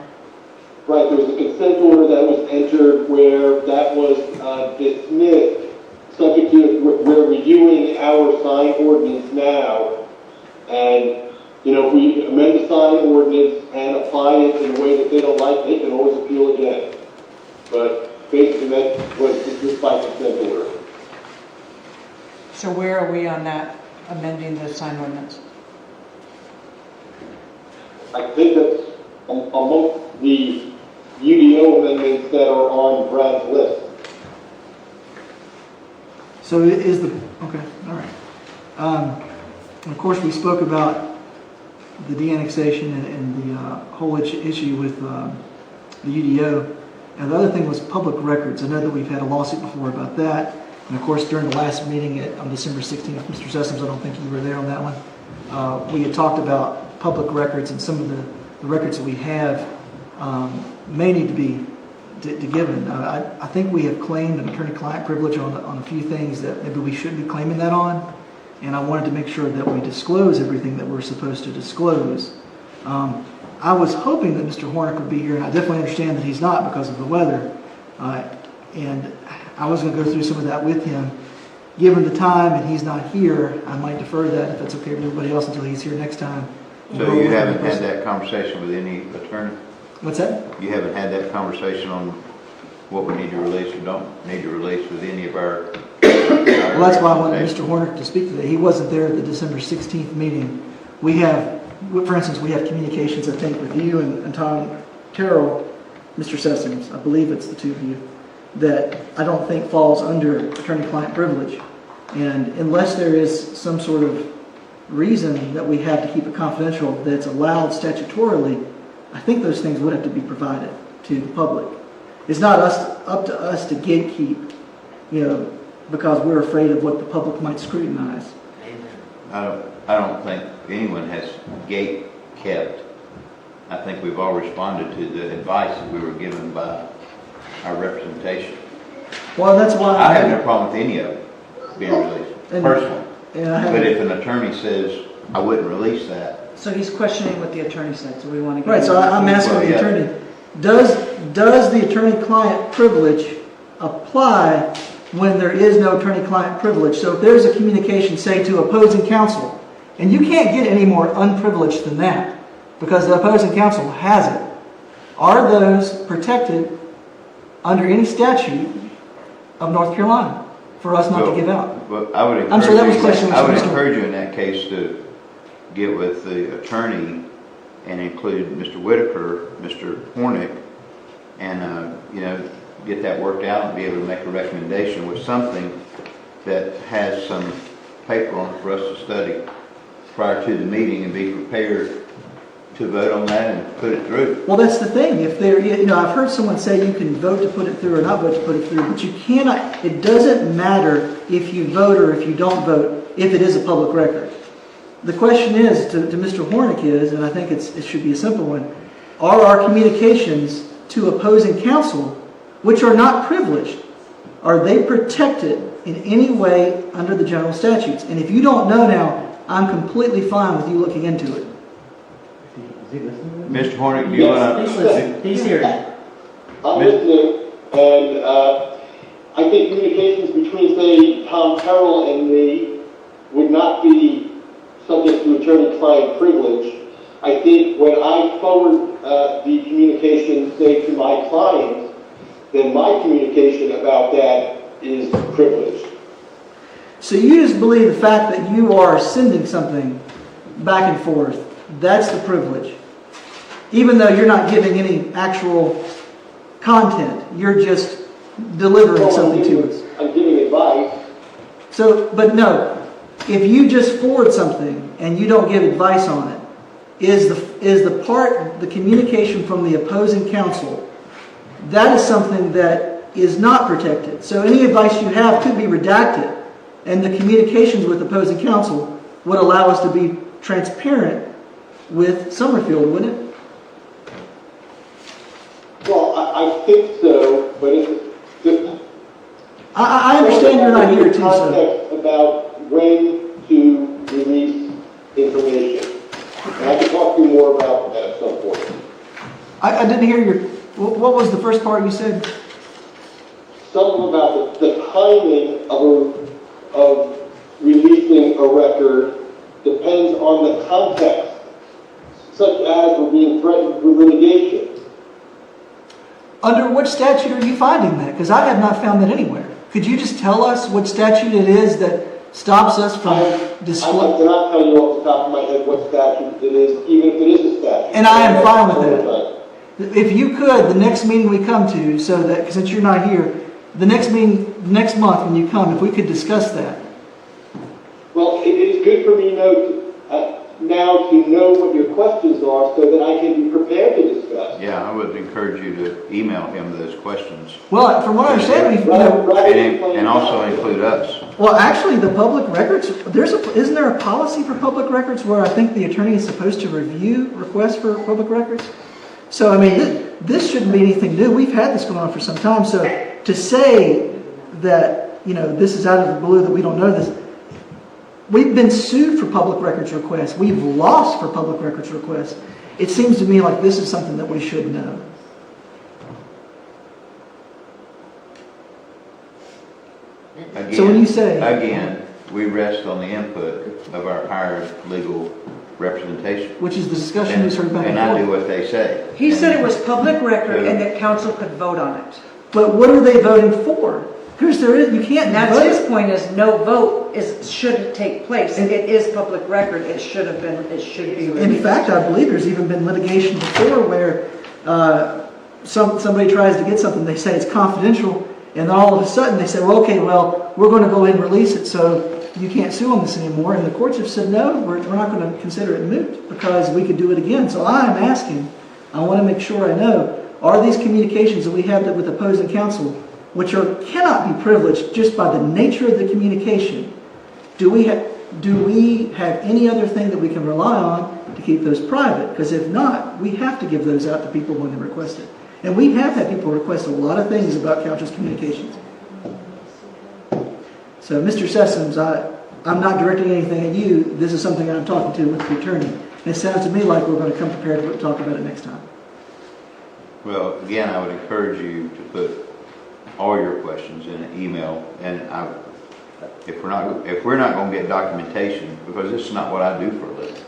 Right, there was a consent order that was entered where that was dismissed, subject to, we're reviewing our sign ordinance now, and, you know, if we amend the sign ordinance and apply it in a way that they don't like, they can always appeal again. But basically that was dismissed by consent order. So where are we on that, amending the sign ordinance? I think that's among the UDO amendments that are on Brad's list. So it is the, okay, all right. And of course, we spoke about the de-annexation and the whole issue with the UDO. And the other thing was public records. I know that we've had a lawsuit before about that. And of course, during the last meeting on December 16th, Mr. Sessoms, I don't think you were there on that one. We had talked about public records, and some of the records that we have may need to be given. I think we have claimed an attorney-client privilege on a few things that maybe we shouldn't be claiming that on. And I wanted to make sure that we disclose everything that we're supposed to disclose. I was hoping that Mr. Hornick would be here, and I definitely understand that he's not because of the weather. And I was going to go through some of that with him. Given the time and he's not here, I might defer that, if that's okay with everybody else, until he's here next time. So you haven't had that conversation with any attorney? What's that? You haven't had that conversation on what we need to release or don't need to release with any of our... Well, that's why I wanted Mr. Hornick to speak today. He wasn't there at the December 16th meeting. We have, for instance, we have communications, I think, with you and Tom Terrell, Mr. Sessoms, I believe it's the two of you, that I don't think falls under attorney-client privilege. And unless there is some sort of reason that we have to keep it confidential that's allowed statutorily, I think those things would have to be provided to the public. It's not up to us to gatekeep, because we're afraid of what the public might scrutinize. I don't think anyone has gate kept. I think we've all responded to the advice that we were given by our representation. Well, that's why I have no problem with any of it being released, personally. But if an attorney says, I wouldn't release that. So he's questioning what the attorney said, so we want to get... Right, so I'm asking the attorney, does the attorney-client privilege apply when there is no attorney-client privilege? So if there's a communication, say, to opposing counsel, and you can't get any more unprivileged than that, because the opposing counsel has it, Are those protected under any statute of North Carolina for us not to give out? Well, I would encourage I'm sorry, that was question. I would encourage you in that case to get with the attorney and include Mr. Whitaker, Mr. Hornick, and get that worked out and be able to make a recommendation with something that has some paper on it for us to study prior to the meeting and be prepared to vote on that and put it through. Well, that's the thing. If there, I've heard someone say you can vote to put it through or not vote to put it through, but you cannot. It doesn't matter if you vote or if you don't vote if it is a public record. The question is to Mr. Hornick is, and I think it should be a simple one: are our communications to opposing counsel, which are not privileged, are they protected in any way under the general statutes? And if you don't know now, I'm completely fine with you looking into it. Mr. Hornick, do you want to? He's here. I'm listening, and I think communications between, say, Tom Terrell and me would not be subject to attorney-client privilege. I think when I forward the communication, say, to my client, then my communication about that is privileged. So you just believe the fact that you are sending something back and forth, that's the privilege. Even though you're not giving any actual content, you're just delivering something to us. I'm giving advice. So, but no, if you just forward something and you don't give advice on it, is the communication from the opposing counsel, that is something that is not protected. So any advice you have could be redacted, and the communications with opposing counsel would allow us to be transparent with Summerfield, wouldn't it? Well, I think so, but it's I understand you're not here too, context about when to release information. And I can talk to you more about that at some point. I didn't hear your... What was the first part you said? Something about the timing of releasing a record depends on the context, such as we're being threatened with litigation. Under what statute are you finding that? Because I have not found that anywhere. Could you just tell us what statute it is that stops us from disclosing? I cannot tell you off the top of my head what statute it is, even if it is a statute. And I am fine with that. If you could, the next meeting we come to, so that since you're not here, the next meeting next month when you come, if we could discuss that. Well, it is good for me now to know what your questions are so that I can be prepared to discuss. Yeah, I would encourage you to email him those questions. Well, from what I understand, and also include us. Well, actually, the public records, isn't there a policy for public records where I think the attorney is supposed to review requests for public records? So, I mean, this shouldn't be anything new. We've had this going on for some time. So to say that, this is out of the blue, that we don't know this, we've been sued for public records requests. We've lost for public records requests. It seems to me like this is something that we should know. Again, so when you say... Again, we rest on the input of our hired legal representation. Which is the discussion we heard back and forth. And I do what they say. He said it was public record and that council could vote on it. But what are they voting for? Because you can't and that's vote. His point is no vote should take place. It is public record. It should be released. In fact, I believe there's even been litigation before where somebody tries to get something, they say it's confidential, and then all of a sudden they say, well, we're going to go ahead and release it, so you can't sue on this anymore. And the courts have said, no, we're not going to consider it moot because we could do it again. So I'm asking, I want to make sure I know, are these communications that we have with opposing counsel, which cannot be privileged just by the nature of the communication, do we have any other thing that we can rely on to keep those private? Because if not, we have to give those out to people when they request it. And we have had people request a lot of things about council's communications. So, Mr. Sessoms, I'm not directing anything at you. This is something I'm talking to with the attorney. And it sounds to me like we're going to come prepared to talk about it next time. Well, again, I would encourage you to put all your questions in an email. And if we're not going to get documentation, because this is not what I do for a living,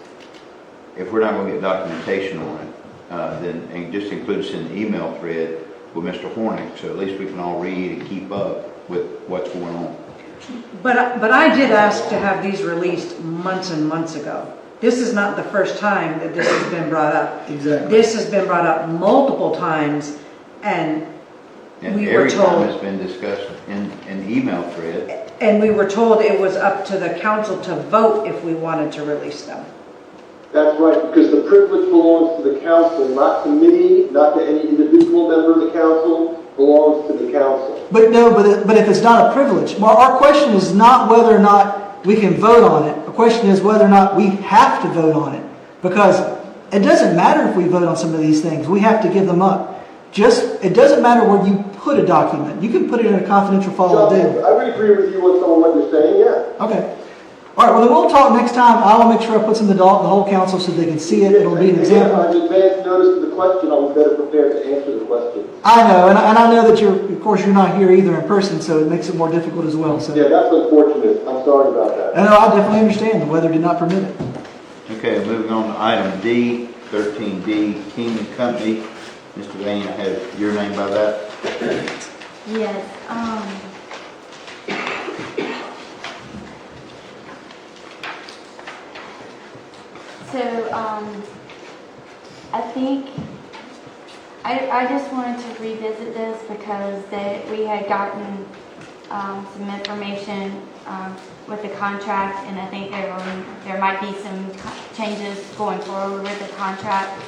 if we're not going to get documentation on it, then and just include us in the email thread with Mr. Hornick, so at least we can all read and keep up with what's going on. But I did ask to have these released months and months ago. This is not the first time that this has been brought up. Exactly. This has been brought up multiple times, and we were every time told, it's been discussed in an email thread. and we were told it was up to the council to vote if we wanted to release them. That's right, because the privilege belongs to the council, not to me, not to any individual member of the council, belongs to the council. But no, but if it's not a privilege, our question is not whether or not we can vote on it. The question is whether or not we have to vote on it. Because it doesn't matter if we vote on some of these things. We have to give them up. It doesn't matter where you put a document. You can put it in a confidential file. I would agree with you on what you're saying, yeah. Okay. All right, well, then we'll talk next time. I will make sure I put some in the whole council so they can see it. It'll be an example. In advance notice of the question, I was better prepared to answer the question. I know, and I know that of course, you're not here either in person, so it makes it more difficult as well. So. Yeah, that's unfortunate. I'm sorry about that. I know, I definitely understand. The weather did not permit it. Okay, moving on to item D, 13D, King and Company. Mr. Vane, I have your name by that. Yes, I think I just wanted to revisit this because we had gotten some information with the contract, and I think there might be some changes going forward with the contract.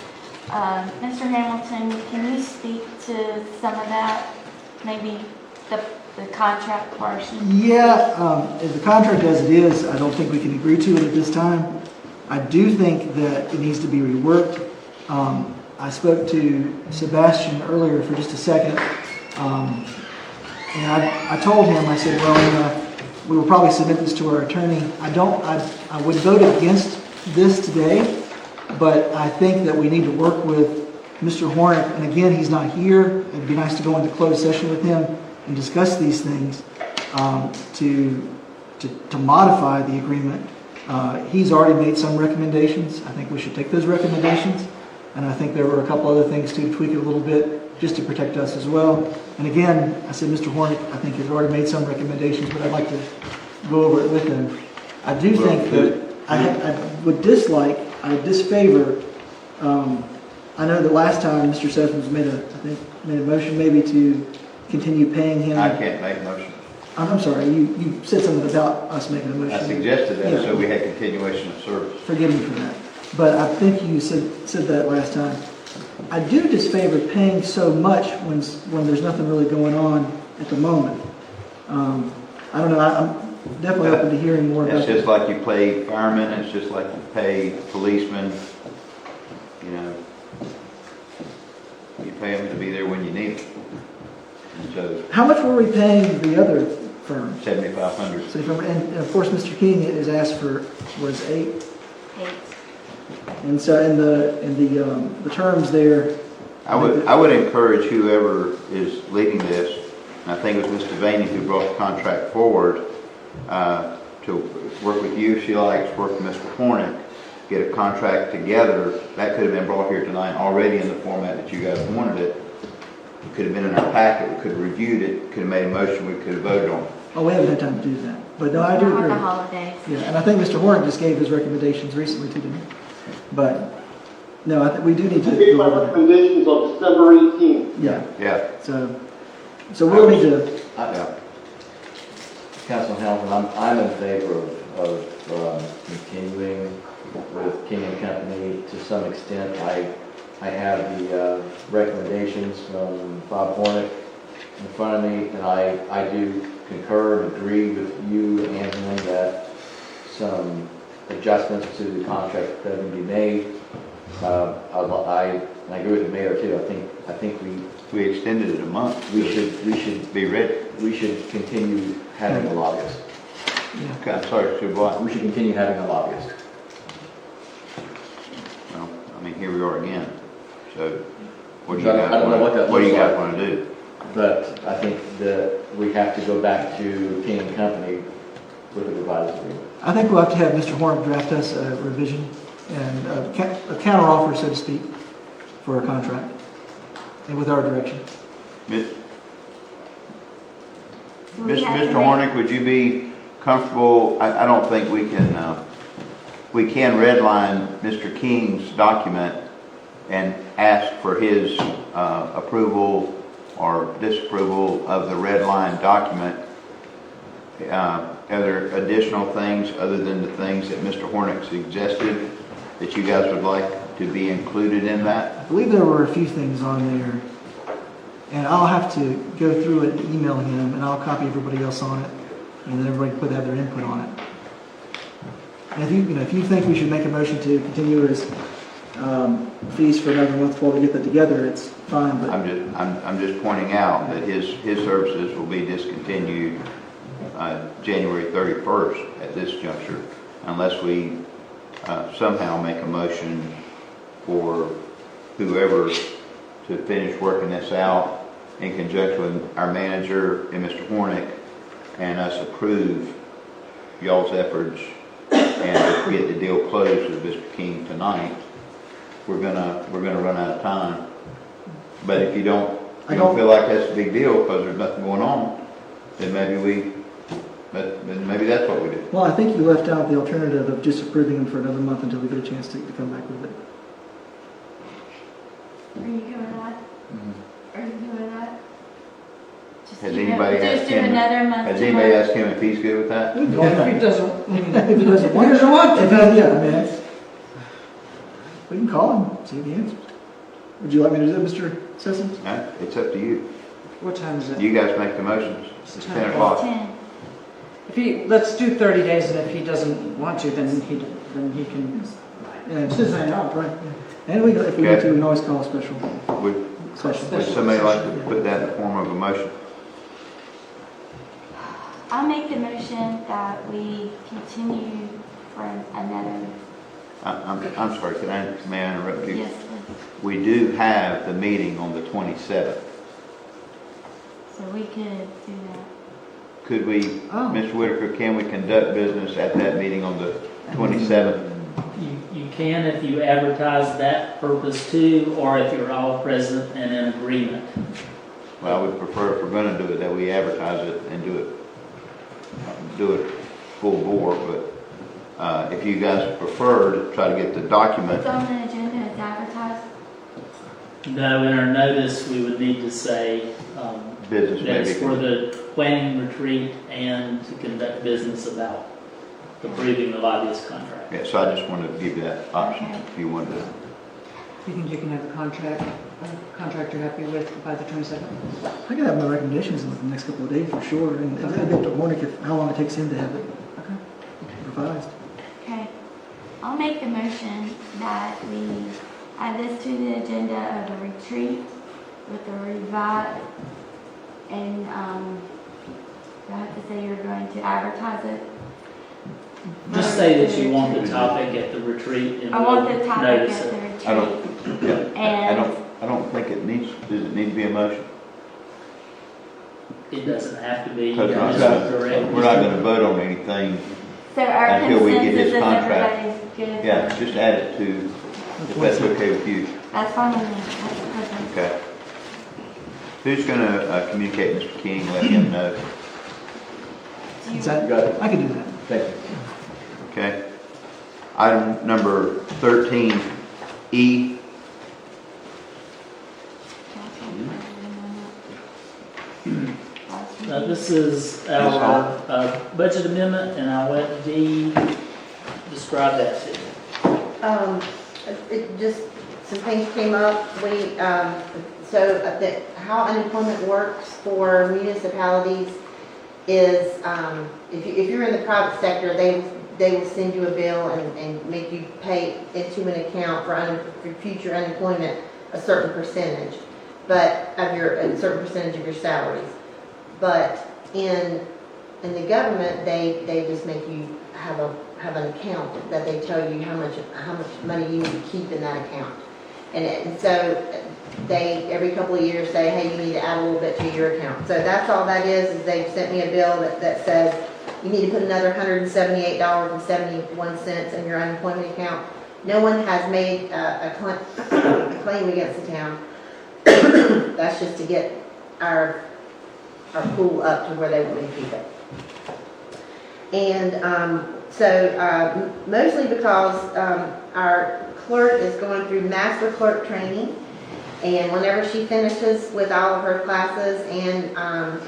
Mr. Hamilton, can you speak to some of that? Maybe the contract portion? Yeah, the contract as it is, I don't think we can agree to it at this time. I do think that it needs to be reworked. I spoke to Sebastian earlier for just a second, and I told him, I said, well, we will probably submit this to our attorney. I would vote against this today, but I think that we need to work with Mr. Hornick, and again, he's not here. It'd be nice to go into closed session with him and discuss these things to modify the agreement. He's already made some recommendations. I think we should take those recommendations, and I think there were a couple other things to tweak it a little bit just to protect us as well. And again, I said Mr. Hornick, I think, has already made some recommendations, but I'd like to go over it with him. I do think that I would disfavor. I know the last time Mr. Sessions made a motion maybe to continue paying him. I can't make a motion. I'm sorry, you said something about us making a motion. I suggested that, so we had continuation of service. Forgive me for that. But I think you said that last time. I do disfavor paying so much when there's nothing really going on at the moment. I don't know, I'm definitely open to hearing more about It's just like you pay firemen, it's just like you pay policemen, you know. You pay them to be there when you need them. And so, how much were we paying the other firm? $7,500. And of course, Mr. King has asked for, was $8? 8. And so in the terms there, I would encourage whoever is leading this, and I think it was Mr. Vaney who brought the contract forward, to work with you if she likes, work with Mr. Hornick, get a contract together. That could have been brought here tonight already in the format that you guys wanted it. It could have been in our packet. We could have reviewed it, could have made a motion, we could have voted on it. oh, we haven't had time to do that. But no, I do agree. The holidays. Yeah, and I think Mr. Hornick just gave his recommendations recently to me. But no, I think we do need to. I gave my recommendations on December 18th. Yeah. Yeah. So we'll need to. Councilman Hamilton, I'm in favor of continuing with King and Company to some extent. I have the recommendations from Bob Hornick in front of me, and I do concur and agree with you and him that some adjustments to the contract that can be made. I agree with the mayor too. I think we extended it a month. We should be ready. We should continue having a lobbyist. Yeah. Okay, I'm sorry, Mr. Blunt. We should continue having a lobbyist. Well, I mean, here we are again. So, what do you guys want to do? But I think that we have to go back to King and Company with a revised agreement. I think we'll have to have Mr. Hornick draft us a revision and a counter offer, so to speak, for a contract and with our direction. Mr. We have to make- Hornick, would you be comfortable, I don't think we can redline Mr. King's document and ask for his approval or disapproval of the red line document. Are there additional things other than the things that Mr. Hornick suggested that you guys would like to be included in that? I believe there were a few things on there, and I'll have to go through it, email him, and I'll copy everybody else on it, and then everybody can have their input on it. And if you think we should make a motion to continue his fees for another month while we get that together, it's fine. But I'm just pointing out that his services will be discontinued January 31st at this juncture, unless we somehow make a motion for whoever to finish working this out in conjunction with our manager and Mr. Hornick, and us approve y'all's efforts and get the deal closed with Mr. King tonight. We're gonna run out of time. But if you don't feel like that's a big deal because there's nothing going on, then maybe that's what we do. well, I think you left out the alternative of just approving him for another month until we get a chance to come back with it. Are you good with that? Are you good with that? Just Has do anybody just asked do him? another month Has to anybody month. asked him if he's good with that? If he doesn't want, we can call him, see if he answers. Would you like me to do that, Mr. Sessions? It's up to you. What time is it? You guys make the motions. It's 10 o'clock. 10. Let's do 30 days, and if he doesn't want to, then he can. Yeah, just hang out, right? Yeah. And if we need to, we can always call a special session. Would somebody like to put that in the form of a motion? I'll make the motion that we continue for another. I'm sorry, may I interrupt you? Yes, please. We do have the meeting on the 27th. So we could do that. Could we, Mr. Whitaker, can we conduct business at that meeting on the 27th? You can if you advertise that purpose too, or if you're all present and in agreement. Well, I would prefer, if we're going to do it, that we advertise it and do it full bore, but if you guys prefer to try to get the document. It's on the agenda, it's advertised. No, in our notice, we would need to say Business that's maybe. for the planning retreat and to conduct business about approving the lobbyist contract. Yeah, so I just wanted to give you that option if you wanted to. You think you can have a contract you're happy with by the 27th? I can have my recommendations in the next couple of days for sure, and I'll get to Hornick how long it takes him to have it revised. Okay. I'll make the motion that we add this to the agenda of the retreat with the revised, and I have to say you're going to advertise it. Just say that you want the topic at the retreat and I want the we'll topic notice at the it. retreat. I don't think it needs, does it need to be a motion? It doesn't have to be. Because we're not going to vote on anything So our until we get consensus his is contract. everybody's good? Yeah, just add it to, if that's okay with you. That's fine with me. That's perfect. Okay. Who's going to communicate with Mr. King, let him know? Is that, I can do that. Thank you. Okay. Item number 13E. This is our budget amendment, and I'll let Dee describe that to you. It just, some things came up. How unemployment works for municipalities is, if you're in the private sector, they will send you a bill and make you pay into an account for future unemployment a certain percentage, a certain percentage of your salaries. But in the government, they just make you have an account that they tell you how much money you need to keep in that account, and so they every couple of years say, hey, you need to add a little bit to your account. So that's all that is they've sent me a bill that says you need to put another $178.71 in your unemployment account. No one has made a claim against the town. That's just to get our pool up to where they want me to keep it. And mostly because our clerk is going through master clerk training, and whenever she finishes with all of her classes and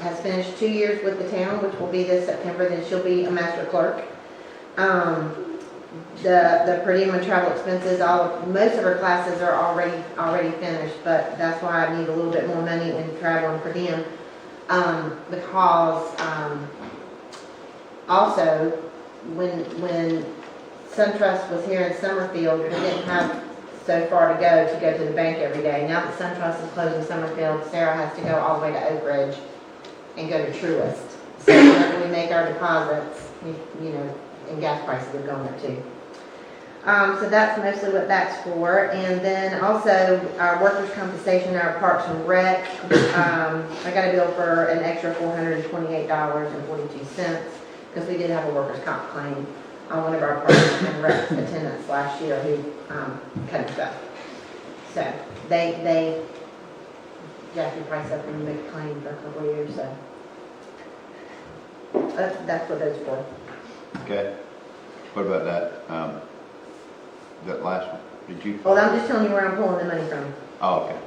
has finished 2 years with the town, which will be this September, then she'll be a master clerk. The per diem and travel expenses, most of her classes are already finished, but that's why I need a little bit more money in travel and per diem. Because also when SunTrust was here in Summerfield, we didn't have so far to go to the bank every day. Now that SunTrust is closed in Summerfield, Sarah has to go all the way to Oak Ridge and go to Truist. So whenever we make our deposits, and gas prices have gone up too. So that's mostly what that's for. And then also our workers' compensation, our parks and rec. I got a bill for an extra $428.42 because we did have a workers' comp claim on one of our parks and rec attendants last year who cut himself. So they jacked the price up and make a claim for a couple of years. So that's what those for. Okay. What about that? That last one? Did you? Well, I'm just telling you where I'm pulling the money from. Oh, okay.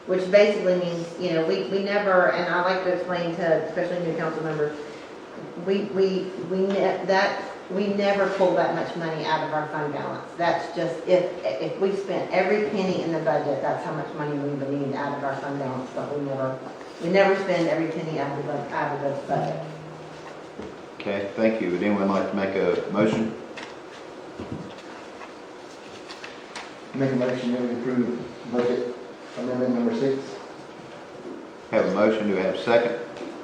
Which basically means, we never, and I like to explain to especially new council members, we never pull that much money out of our fund balance. That's just, if we spent every penny in the budget, that's how much money we would need out of our fund balance, but we never spend every penny out of the budget. Okay, thank you. Would anyone like to make a motion? Make a motion to approve budget amendment number 6. Have a motion. Do we have a second?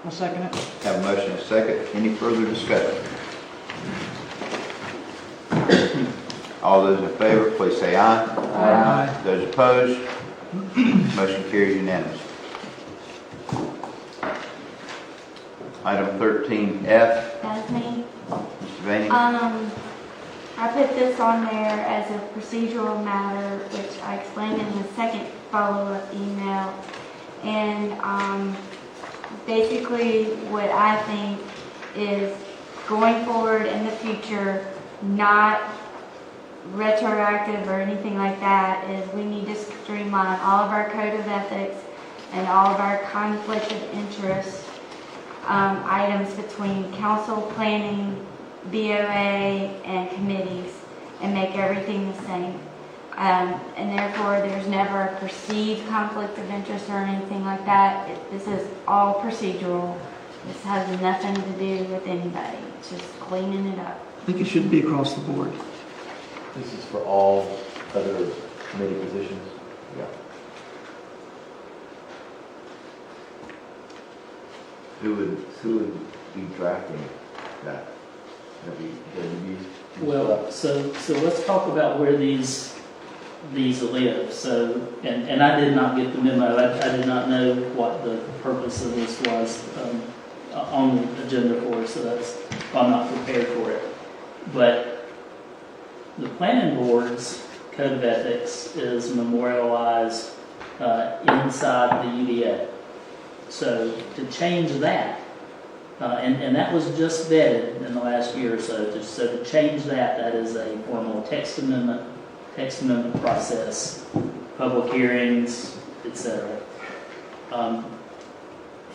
I'll second it. Have a motion and a second. Any further discussion? All those in favor, please say aye. Aye. Those opposed, motion carries unanimously. Item 13F. That's me. Mr. Vaney. I put this on there as a procedural matter, which I explained in the second follow-up email. And basically what I think is going forward in the future, not retroactive or anything like that, is we need to streamline all of our code of ethics and all of our conflict of interest items between council, planning, BOA, and committees, and make everything the same. And therefore, there's never a perceived conflict of interest or anything like that. This is all procedural. This has nothing to do with anybody. It's just cleaning it up. I think it should be across the board. This is for all other committee positions? Yeah. Who would be drafting that? Well, so let's talk about where these live. So, and I did not get the memo. I did not know what the purpose of this was on the agenda for us, so that's why I'm not prepared for it. But the planning board's code of ethics is memorialized inside the UDA. So to change that, and that was just vetted in the last year or so. So to change that is a formal text amendment process, public hearings, etc.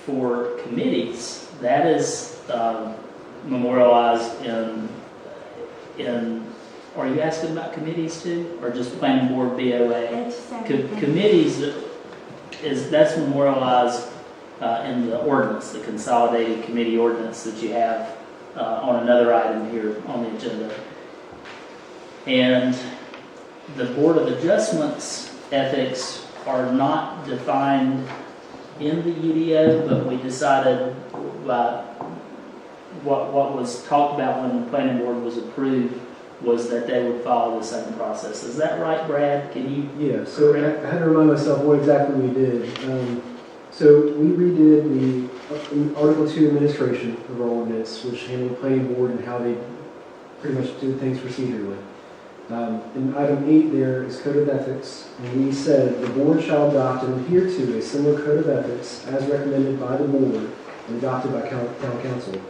For committees, that is memorialized in. Are you asking about committees too, or just planning board, BOA? Committees that's memorialized in the ordinance, the consolidated committee ordinance that you have on another item here on the agenda. And the Board of Adjustments ethics are not defined in the UDO, but we decided what was talked about when the planning board was approved was that they would follow the same process. Is that right, Brad? Can you? Yeah, so I had to remind myself what exactly we did. So we redid the Article 2 administration of our ordinance, which handled planning board and how they pretty much do things procedurally. In item 8 there is code of ethics, and we said the board shall adopt and adhere to a similar code of ethics as recommended by the board and adopted by town council.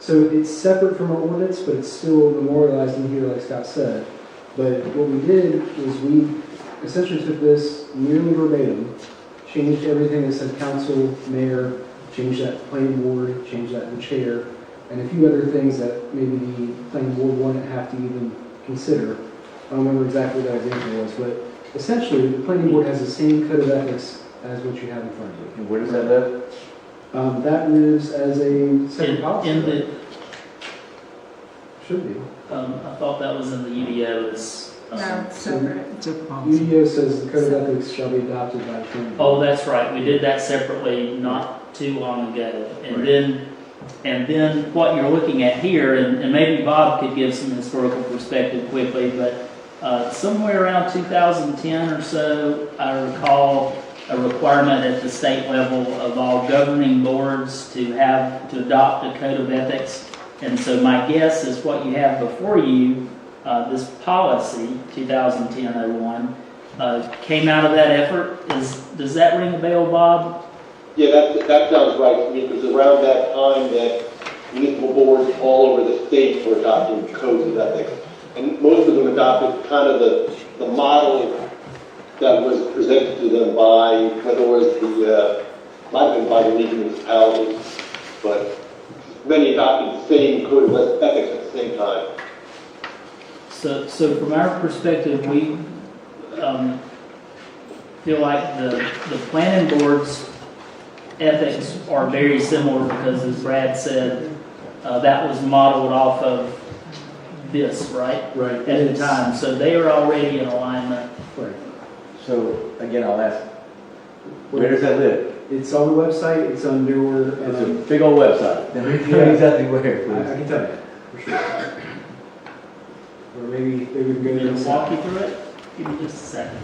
So it's separate from our ordinance, but it's still memorialized in here, like Scott said. But what we did was we essentially took this nearly verbatim, changed everything that said council, mayor, changed that to planning board, changed that to chair, and a few other things that maybe the planning board wouldn't have to even consider. I don't remember exactly what that example was, but essentially the planning board has the same code of ethics as what you have in front of you. And where does that live? That lives as a separate policy. In the, Should be. I thought that was in the UDO's. No, it's separate. UDO says the code of ethics shall be adopted by the planning board. Oh, that's right. We did that separately not too long ago. And then what you're looking at here, and maybe Bob could give some historical perspective quickly, but somewhere around 2010 or so, I recall a requirement at the state level of all governing boards to adopt a code of ethics. And so my guess is what you have before you, this policy, 2010-01, came out of that effort. Does that ring a bell, Bob? Yeah, that sounds right to me, because around that time that municipal boards all over the state were adopting codes of ethics. And most of them adopted kind of the model that was presented to them by, whether it was might have been by the League of Municipalities, but many adopted the same code of ethics at the same time. So from our perspective, we feel like the planning board's ethics are very similar because, as Brad said, that was modeled off of this, right? Right. At the time. So they are already in alignment. Right. So, again, I'll ask, where does that live? It's on the website. It's under. It's a big old website. Then we know exactly where, please. I can tell you, for sure. Or maybe we can go Can to I walk you through it? Give me just a second.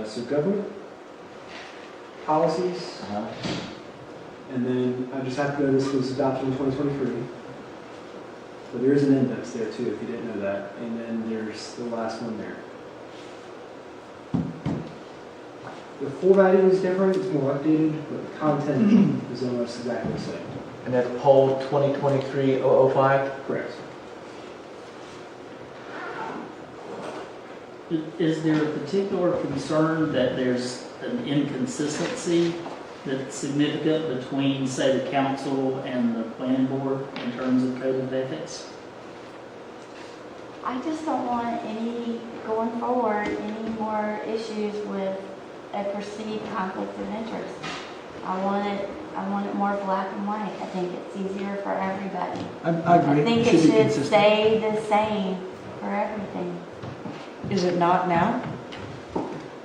So government policies, and then I just have to know this was adopted in 2023. But there is an index there too, if you didn't know that. And then there's the last one there. The full value is different, it's more updated, but the content is almost exactly the same. And that's poll 2023-005? Correct. Is there a particular concern that there's an inconsistency that's significant between, say, the council and the planning board in terms of code of ethics? I just don't want going forward, any more issues with a perceived conflict of interest. I want it more black and white. I think it's easier for everybody. I agree. I think Should it be should consistent. stay the same for everything. Is it not now?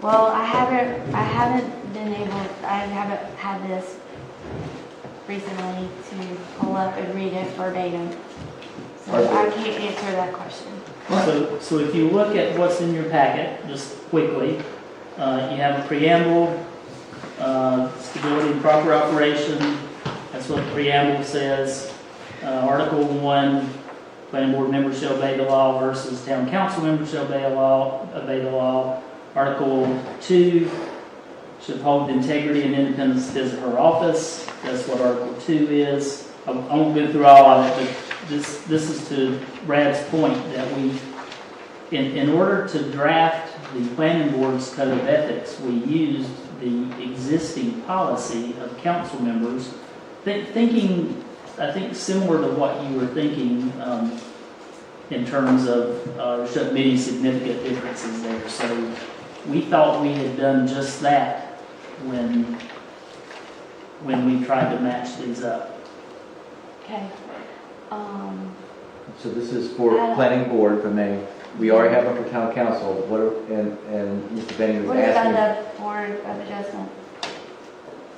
Well, I haven't had this recently to pull up and read it verbatim. So I can't answer that question. So if you look at what's in your packet, just quickly, you have a preamble, stability and proper operation. That's what the preamble says. Article 1, planning board members shall obey the law versus town council members shall obey the law. Article 2 should hold the integrity and independence of his or her office. That's what Article 2 is. I won't go through all of it, but this is to Brad's point that we, in order to draft the planning board's code of ethics, we used the existing policy of council members, thinking, I think, similar to what you were thinking in terms of there shouldn't be any significant differences there. So we thought we had done just that when we tried to match these up. Okay. So this is for planning board for May. We already have one for town council. And Mr. Benny was What is on asking. the board of adjustment?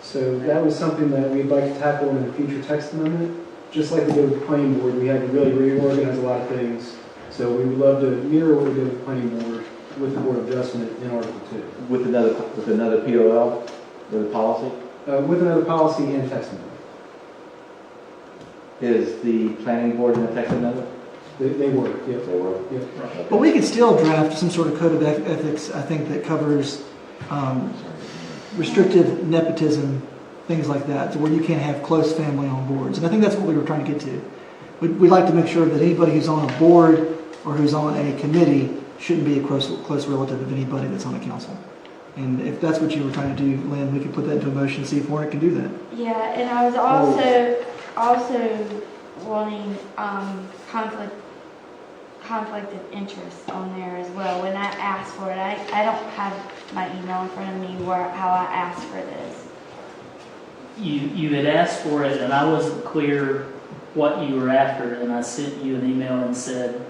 So that was something that we'd like to tackle in a future text amendment. Just like we did with the planning board, we had to really reorganize a lot of things. So we would love to mirror what we did with the planning board with the board of adjustment in Article 2. With another POL, with a policy? With another policy and text amendment. Is the planning board in the text amendment? They were, yeah. They were? Yeah. But we could still draft some sort of code of ethics, I think, that covers restrictive nepotism, things like that, to where you can't have close family on boards. And I think that's what we were trying to get to. We'd like to make sure that anybody who's on a board or who's on a committee shouldn't be a close relative of anybody that's on a council. And if that's what you were trying to do, Lynn, we can put that into a motion and see if Warren can do that. Yeah, and I was also wanting conflict of interest on there as well. When I asked for it, I don't have my email in front of me how I asked for this. You had asked for it, and I wasn't clear what you were after, and I sent you an email and said,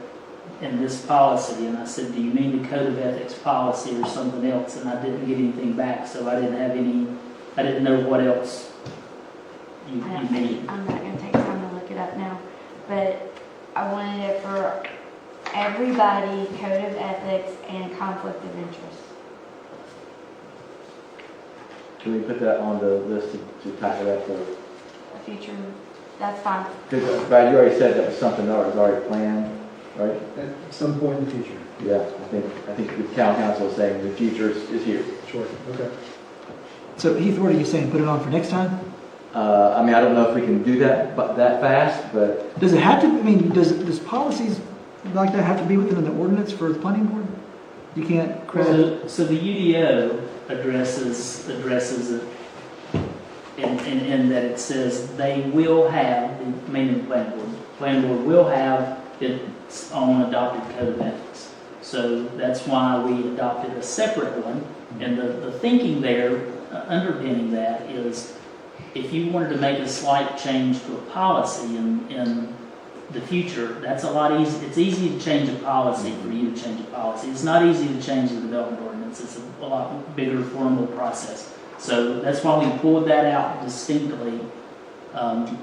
in this policy, and I said, do you mean the code of ethics policy or something else? And I didn't get anything back, so I didn't know what else you needed. I'm not going to take time to look it up now, but I wanted it for everybody, code of ethics and conflict of interest. Can we put that on the list to tackle that for? A future, that's fine. Because, Brad, you already said that was something that was already planned, right? At some point in the future. Yeah, I think the town council is saying the future is here. Sure, okay. So Heath, what are you saying? Put it on for next time? I mean, I don't know if we can do that that fast, but Does it have to? I mean, does policies like that have to be within an ordinance for the planning board? You can't credit. So the UDO addresses it in that it says they will have, meaning the planning board will have its own adopted code of ethics. So that's why we adopted a separate one. And the thinking there, underpinning that, is if you wanted to make a slight change to a policy in the future, that's a lot easy. It's easy to change a policy for you to change a policy. It's not easy to change the development ordinance. It's a lot bigger, formal process. So that's why we pulled that out distinctly,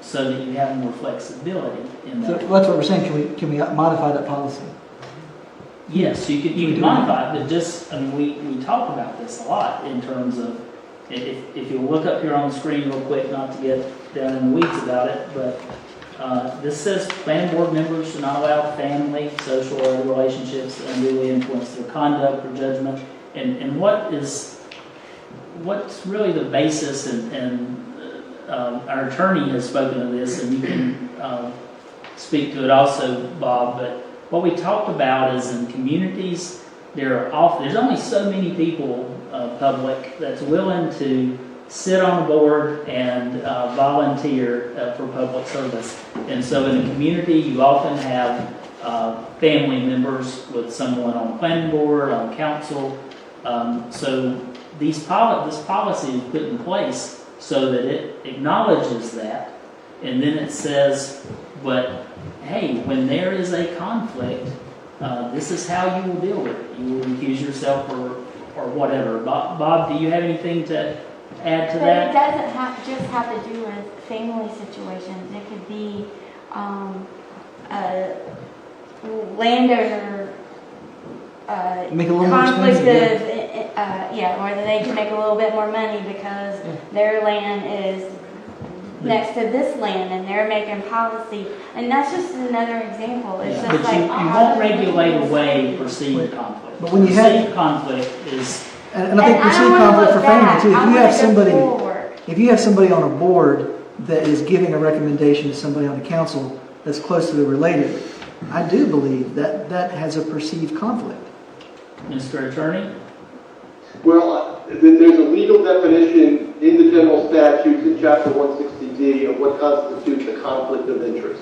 so that you have more flexibility in So that. that's what we're saying. Can we modify that policy? Yes, you can modify it, but just, I mean, we talk about this a lot in terms of, if you'll look up here on the screen real quick, not to get down in the weeds about it, but this says planning board members should not allow family, social, or other relationships to unduly influence their conduct or judgment. And what's really the basis, and our attorney has spoken of this, and you can speak to it also, Bob, but what we talked about is in communities, there's only so many people, public, that's willing to sit on a board and volunteer for public service. And so in a community, you often have family members with someone on the planning board, on council. So this policy is put in place so that it acknowledges that, and then it says, but hey, when there is a conflict, this is how you will deal with it. You will recuse yourself or whatever. Bob, do you have anything to add to that? But it doesn't just have to do with family situations. It could be a landowner Make it a little more conflict expensive, of, whether they can make a little bit more money because their land is next to this land and they're making policy. And that's just another example. It's just But like you won't regulate away perceived conflict. But when you have- perceived conflict is, And I think And I perceived don't wanna conflict for look family back. too. I wanna go forward. If you have somebody on a board that is giving a recommendation to somebody on the council that's closely related, I do believe that that has a perceived conflict. Mr. Attorney? Well, there's a legal definition in the general statutes in Chapter 160D of what constitutes a conflict of interest.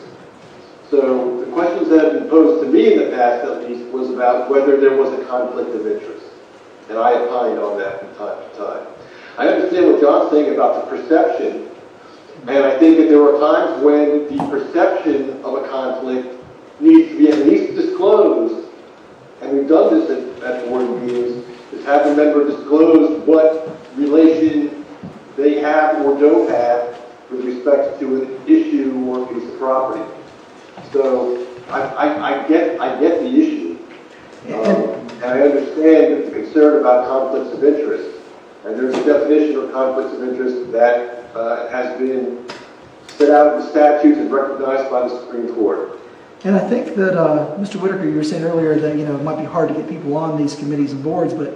So the questions that have been posed to me in the past, at least, was about whether there was a conflict of interest. And I opined on that from time to time. I understand what John's saying about the perception, and I think that there are times when the perception of a conflict needs to be at least disclosed, and we've done this at board meetings, is have the member disclose what relation they have or don't have with respect to an issue or a piece of property. So I get the issue. And I understand the concern about conflicts of interest. And there's a definition of conflicts of interest that has been set out in the statutes and recognized by the Supreme Court. And I think that, Mr. Whitaker, you were saying earlier that, it might be hard to get people on these committees and boards, but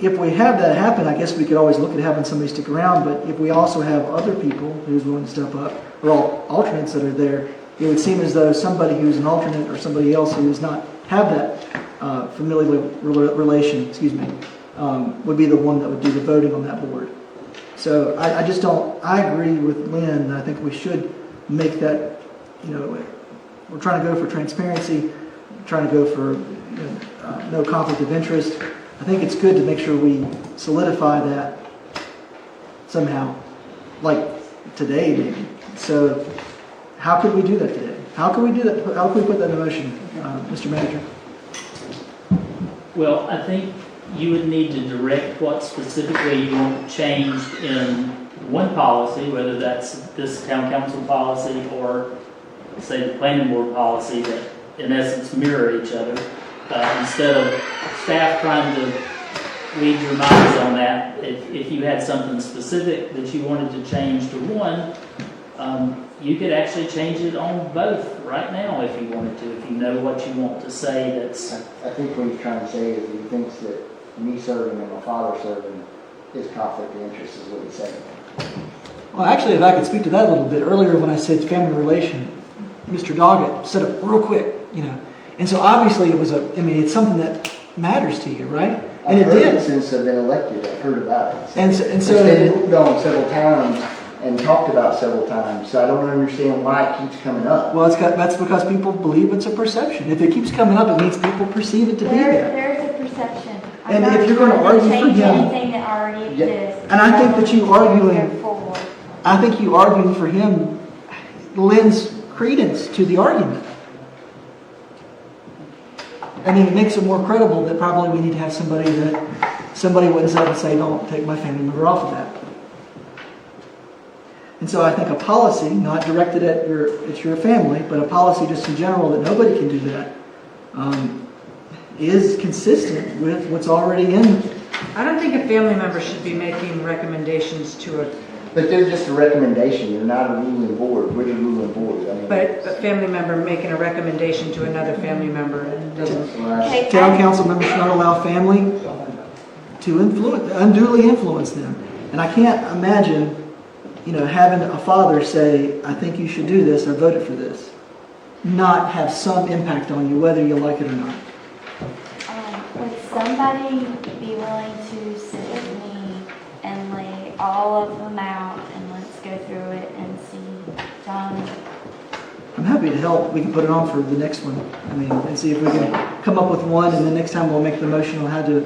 if we have that happen, I guess we could always look at having somebody stick around, but if we also have other people who's willing to step up, or alternates that are there, it would seem as though somebody who's an alternate or somebody else who does not have that familial relation, would be the one that would do the voting on that board. So I just don't, I agree with Lynn. I think we should make that, we're trying to go for transparency, trying to go for no conflict of interest. I think it's good to make sure we solidify that somehow, like today maybe. So how could we do that today? How can we do that? How can we put that in motion, Mr. Manager? Well, I think you would need to direct what specifically you want changed in one policy, whether that's this town council policy or, say, the planning board policy that in essence mirror each other. Instead of staff trying to read your minds on that, if you had something specific that you wanted to change to one, you could actually change it on both right now if you wanted to, if you know what you want to say. That's. I think what he's trying to say is he thinks that me serving and my father serving is conflict of interest, is what he's saying. Well, actually, if I could speak to that a little bit earlier when I said family relation, Mr. Doggett said it real quick, and so obviously it was it's something that matters to you, right? And I've it heard did. it since I've been elected. I've heard about it. And so it's been moved on several times and talked about several times. So I don't understand why it keeps coming up. Well, that's because people believe it's a perception. If it keeps coming up, it means people perceive it to be that. There's a perception. And if you're going to argue for change him, anything that already exists, and I think that you arguing, forward. I think you arguing for him lends credence to the argument. I mean, it makes it more credible that probably we need to have somebody wouldn't sit up and say, don't take my family member off of that. And so I think a policy, not directed at your family, but a policy just in general that nobody can do that, is consistent with what's already in. I don't think a family member should be making recommendations to a. But they're just a recommendation. You're not a ruling board. We're the ruling board. But a family member making a recommendation to another family member doesn't. Town council members should not allow family to unduly influence them. And I can't imagine, having a father say, I think you should do this, I voted for this, not have some impact on you, whether you like it or not. Would somebody be willing to sit with me and lay all of them out and let's go through it and see, John? I'm happy to help. We can put it on for the next one. And see if we can come up with one, and the next time we'll make the motion on how to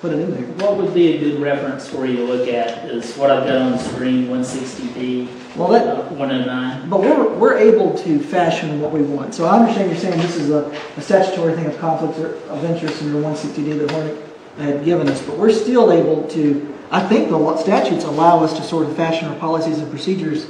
put it in there. What would be a good reference for you to look at is what I've got on the screen, 160D, 109. But we're able to fashion what we want. So I understand you're saying this is a statutory thing of conflict of interest under 160D that Hornick had given us, but we're still able to, I think the statutes allow us to sort of fashion our policies and procedures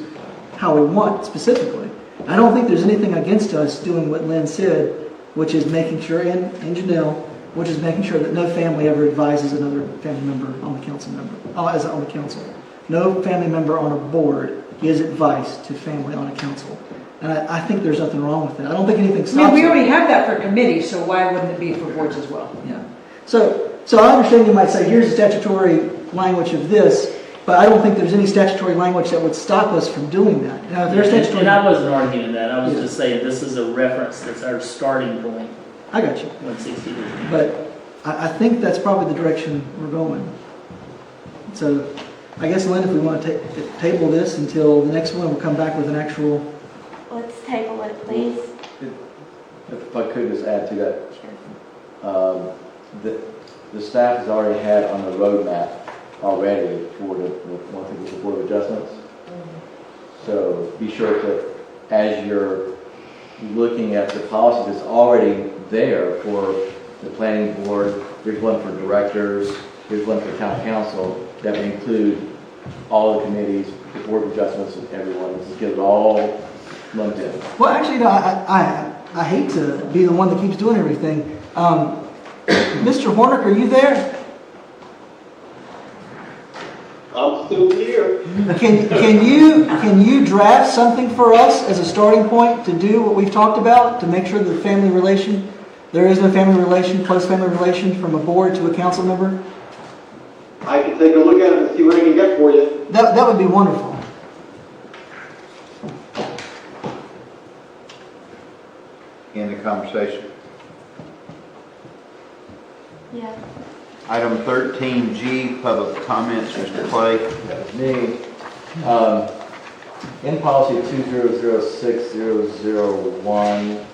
how we want specifically. I don't think there's anything against us doing what Lynn said, which is making sure, and Janelle, which is making sure that no family ever advises another family member on the council on the council. No family member on a board gives advice to family on a council. And I think there's nothing wrong with that. I don't think anything stops we it. already have that for committees, so why wouldn't it be for boards as well? Yeah. So I understand you might say, here's the statutory language of this, but I don't think there's any statutory language that would stop us from doing that. Now, if there's statutory, and I wasn't arguing that. I was just saying this is a reference that's our starting point. I got you. 160. But I think that's probably the direction we're going. So I guess, Lynn, if we want to table this until the next one, we'll come back with an actual. Let's table it, please. If I could just add to that. The staff has already had on the roadmap already for the Board of Adjustments. So be sure to, as you're looking at the policy that's already there for the planning board, there's one for directors, there's one for town council, that would include all the committees, the Board of Adjustments, and everyone. Just get it all lumped in. Well, actually, I hate to be the one that keeps doing everything. Mr. Hornick, are you there? I'm I'm still here. Can you draft something for us as a starting point to do what we've talked about, to make sure that there is no family relation, close family relation from a board to a council member? I can take a look at it and see what I can get for you. That would be wonderful. End the conversation. Yeah. Item 13G, public comments, Mr. Clay. That was me. In policy 2006-001,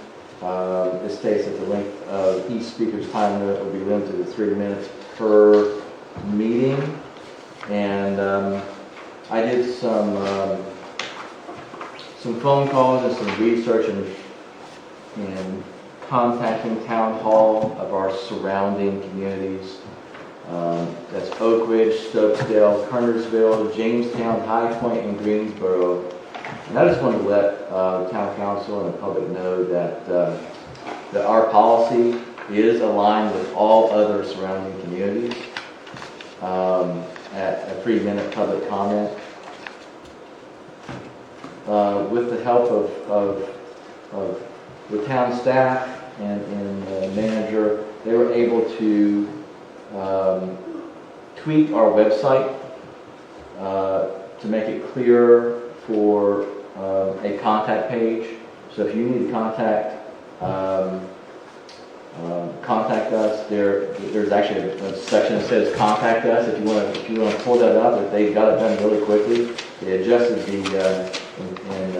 it states that the length of each speaker's time limit will be limited to 3 minutes per meeting. And I did some phone calls and some research and contacting town hall of our surrounding communities. That's Oak Ridge, Stokesdale, Kernersville, Jamestown, High Point, and Greensboro. And I just wanted to let the town council and the public know that our policy is aligned with all other surrounding communities at a 3-minute public comment. With the help of the town staff and the manager, they were able to tweak our website to make it clearer for a contact page. So if you need to contact us, there's actually a section that says contact us. If you want to pull that up, if they got it done really quickly, they adjusted and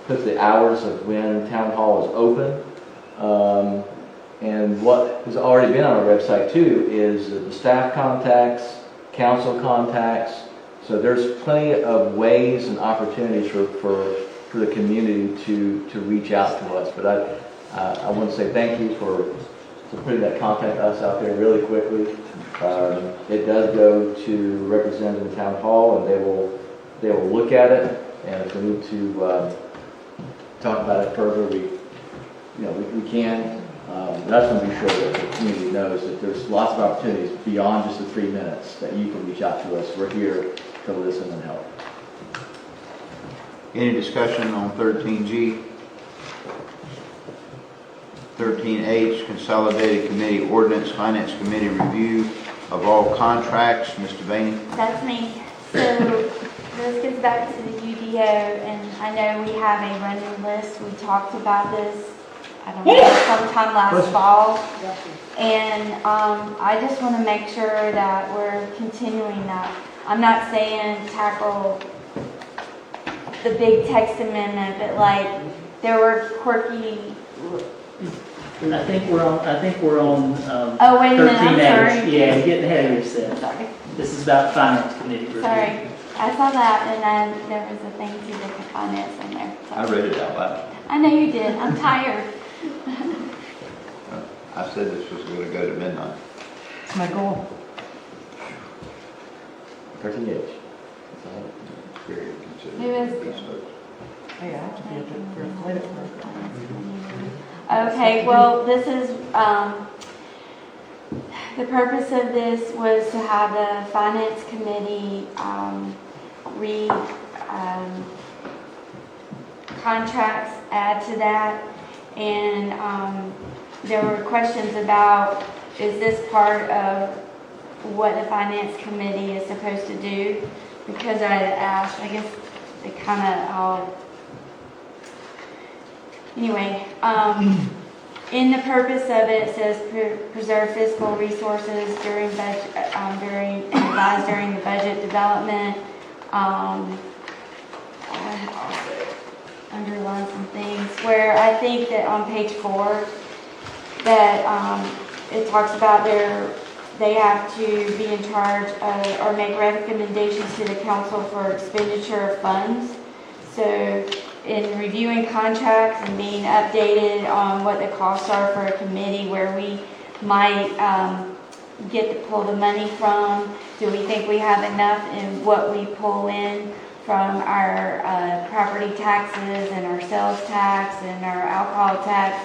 put the hours of when town hall is open. And what has already been on our website too is the staff contacts, council contacts. So there's plenty of ways and opportunities for the community to reach out to us. But I want to say thank you for putting that contact us out there really quickly. It does go to representative town hall, and they will look at it. And if we need to talk about it further, we can. But I just want to be sure that the community knows that there's lots of opportunities beyond just the 3 minutes that you can reach out to us. We're here to listen and help. Any discussion on 13G? 13H, Consolidated Committee Ordinance, Finance Committee Review of all contracts. Mr. Vaney? That's me. So this gets back to the UDO, and I know we have a running list. We talked about this, I don't know, sometime last fall. And I just want to make sure that we're continuing that. I'm not saying tackle the big text amendment, but like there were quirky. I think we're on. Oh, wait a minute, I'm 13H. sorry. Yeah, you're getting ahead of yourself. Sorry. This is about finance committee review. Sorry, I saw that, and then there was a thing to do with finance in there. So. I read it out loud. I know you did. I'm tired. I said this was going to go to midnight. It's my goal. 13H. Period. It was. Hey, I have to be at the athletic program. Okay, well, this is, the purpose of this was to have the finance committee, read, contracts, add to that, and, there were questions about, is this part of what the finance committee is supposed to do? Because I had asked, I guess it kind of all. Anyway, in the purpose of it, it says preserve fiscal resources during budget, advise during the budget development. I also underline some things where I think that on page 4 that it talks about they have to be in charge of, or make recommendations to the council for expenditure of funds. So in reviewing contracts and being updated on what the costs are for a committee, where we might get to pull the money from. Do we think we have enough in what we pull in from our property taxes and our sales tax and our alcohol tax?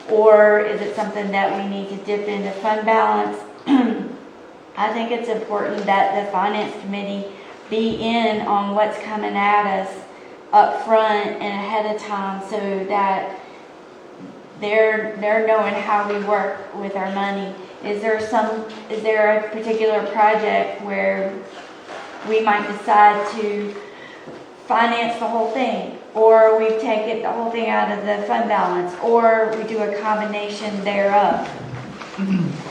Or is it something that we need to dip into fund balance? I think it's important that the finance committee be in on what's coming at us up front and ahead of time so that they're knowing how we work with our money. Is there a particular project where we might decide to finance the whole thing, or we take the whole thing out of the fund balance, or we do a combination thereof?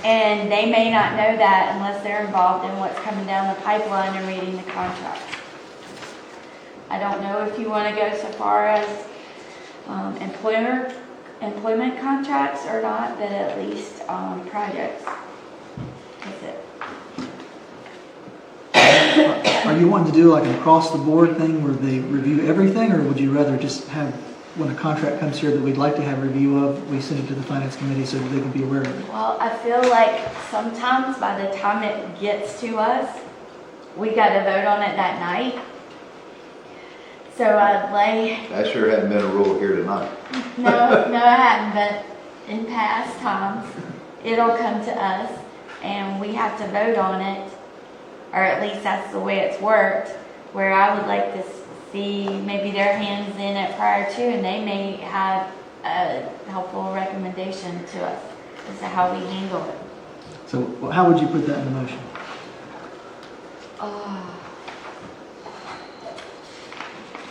And they may not know that unless they're involved in what's coming down the pipeline and reading the contracts. I don't know if you want to go so far as employment contracts or not, but at least projects. That's it. Are you wanting to do like an across the board thing where they review everything, or would you rather just have, when a contract comes here that we'd like to have a review of, we send it to the finance committee so that they can be aware of it? Well, I feel like sometimes by the time it gets to us, we got to vote on it that night. So I'd like... That sure hadn't been a rule here tonight. No, I haven't, but in past times, it'll come to us and we have to vote on it, or at least that's the way it's worked, where I would like to see maybe their hands in it prior to, and they may have a helpful recommendation to us as to how we handle it. So how would you put that in the motion?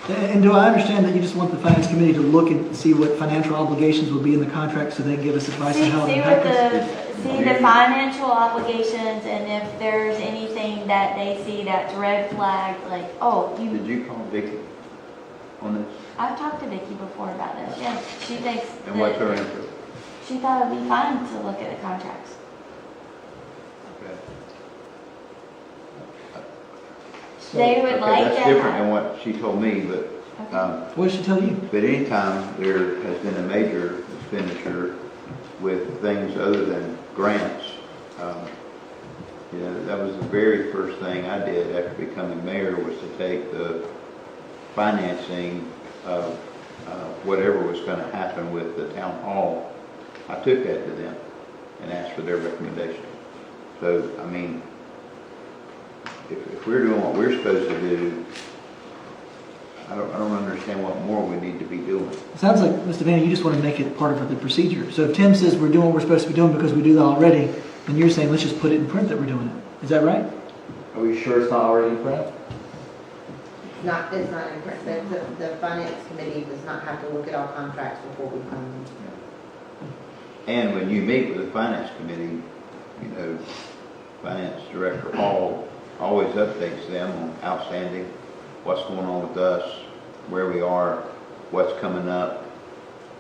And do I understand that you just want the finance committee to look and see what financial obligations will be in the contract so they can give us advice on how to impact us? See the financial obligations, and if there's anything that they see that's red flag, like, oh, Did you call Vicki on this? I've talked to Vicki before about this. Yes, she thinks. And what's her answer? She thought it'd be fine to look at the contracts. Okay. They would like that's to different have- than what she told me, but. What did she tell you? But anytime there has been a major expenditure with things other than grants, that was the very first thing I did after becoming mayor, was to take the financing of whatever was going to happen with the town hall. I took that to them and asked for their recommendation. So, I mean, if we're doing what we're supposed to do, I don't understand what more we need to be doing. It sounds like, Mr. Vanny, you just want to make it part of the procedure. So if Tim says we're doing what we're supposed to be doing because we do that already, then you're saying let's just put it in print that we're doing it. Is that right? Are we sure it's not already in print? It's not in print. The finance committee does not have to look at all contracts before we come. And when you meet with the finance committee, Finance Director Hall always updates them on outstanding, what's going on with us, where we are, what's coming up.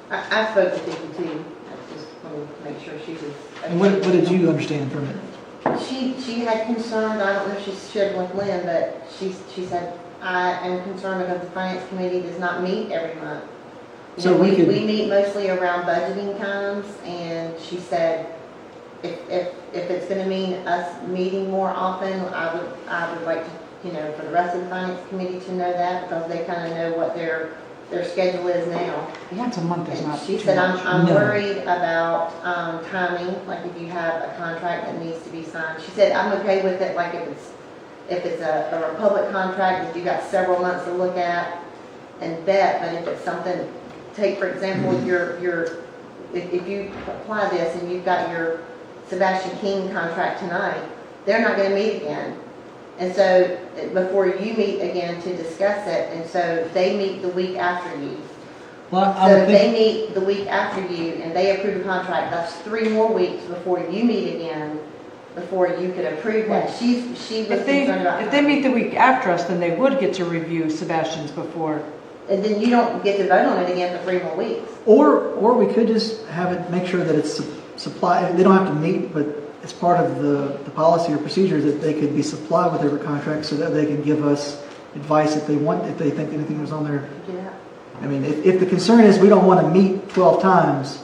I spoke to Vicki too. I just wanted to make sure she was. And what did you understand from it? She had concerns. I don't know if she shared with Lynn, but she said, I am concerned because the finance committee does not meet every month. So we could... meet mostly around budgeting times, and she said if it's going to mean us meeting more often, I would like to, for the rest of the finance committee to know that, because they kind of know what their schedule is now. Once a month is not. She said, I'm worried about timing, like if you have a contract that needs to be signed. She said, I'm okay with it, like if it's a Republic contract that you got several months to look at and vet, but if it's something, take for example, if you apply this and you've got your Sebastian King contract tonight, they're not going to meet again. And so before you meet again to discuss it, and so they meet the week after you. Well, so if they meet the week after you and they approve a contract, that's 3 more weeks before you meet again, before you could approve that. She was concerned about if they meet the week after us, then they would get to review Sebastian's before. And then you don't get to vote on it again for 3 more weeks. Or we could just have it, make sure that it's supplied. They don't have to meet, but it's part of the policy or procedure that they could be supplied with every contract so that they can give us advice if they want, if they think anything was on there. Yeah. I mean, if the concern is we don't want to meet 12 times,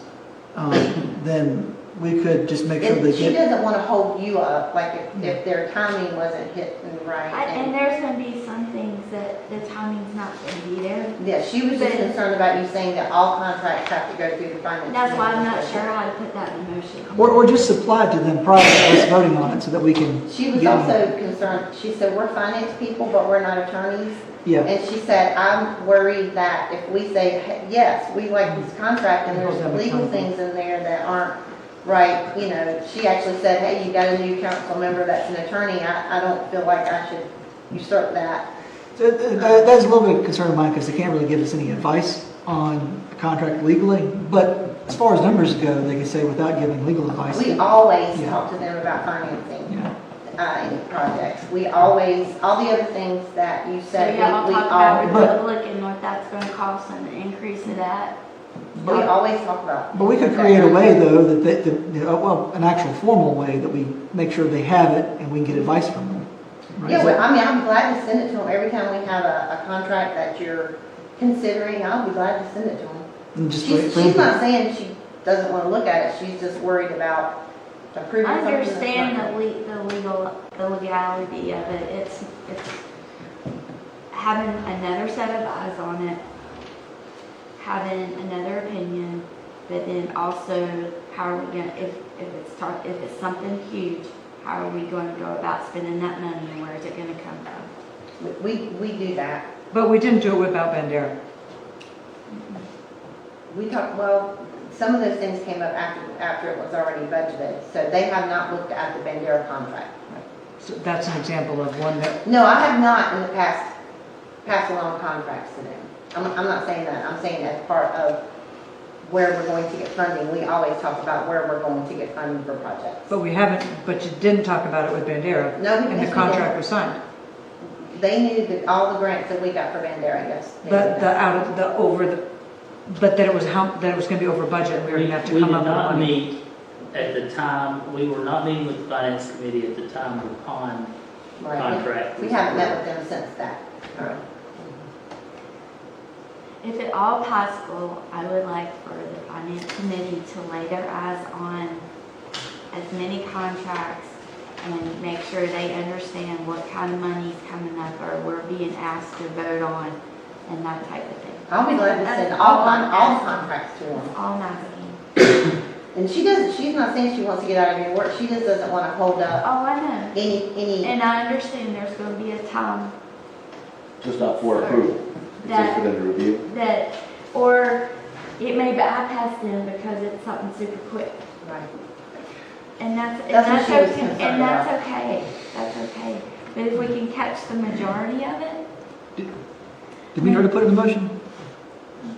then we could just make sure And they she get. doesn't want to hold you up, like if their timing wasn't hit right. And there's gonna be some things that the timing's not gonna be there. Yeah, she was just concerned about you saying that all contracts have to go through the finance. That's why I'm not committee. sure how to put that in motion. Or just supply it to them prior to us voting on it so that we can. She was get also concerned, she said, we're finance people, but we're not attorneys. Yeah. And she said, I'm worried that if we say, "Hey, yes, we like this contract and there's some legal things in there that aren't right, you know, she actually said, hey, you got a new council member that's an attorney, I don't feel like I should usurp that. That's a little bit of concern of mine because they can't really give us any advice on the contract legally. But as far as numbers go, they can say without giving legal advice. We always Yeah. talk to them about financing. Any projects. We always, all the other things that you So said, y'all we talk about all, Republic and what that's gonna cost and the increase of that. we always talk about. But we could create a way, though, well, an actual formal way that we make sure they have it and we can get advice from them. Right? Yeah, well, I mean, I'm glad to send it to them every time we have a contract that you're considering. I'll be glad to send it to them. And just wait for She's input. not saying she doesn't want to look at it. She's just worried about approving I something. that's understand not- the legality of it. It's having another set of eyes on it, having another opinion, but then also how are we gonna, if it's something huge, how are we going to go about spending that money and where is it going to come from? We do that. But we didn't do it without Bandera. We talked, well, some of those things came up after it was already budgeted, so they have not looked at the Bandera contract. So that's an example of one that, No, I have not in the past passed along contracts to them. I'm not saying that. I'm saying as part of where we're going to get funding. We always talk about where we're going to get funding for projects. but we haven't, but you didn't talk about it with Bandera. No, And yes, the we contract did. was signed. They knew that all the grants that we got for Bandera, yes. they But knew the, that. out of the, over the, but that it was that it was gonna be over budget and we were gonna have to We come did up with not money. meet at the time, we were not meeting with the finance committee at the time of the pond Right. contract. We haven't met with them since that. If at all possible, I would like for the finance committee to lay their eyes on as many contracts and make sure they understand what kind of money's coming up or we're being asked to vote on and that type of thing. I'll be glad to send That's all I'm asking. contracts to them. That's all I'm asking. And she's not saying she wants to get out of your work. She just doesn't want to hold up Oh, I know. any. And I understand there's going to be a time Just not for approval, it's just for them to review. that, or it may bypass them because it's something super quick. Right. And that's That's what she was okay. concerned And that's about. okay. That's okay. But if we can catch the majority of it, Did we already put it in motion?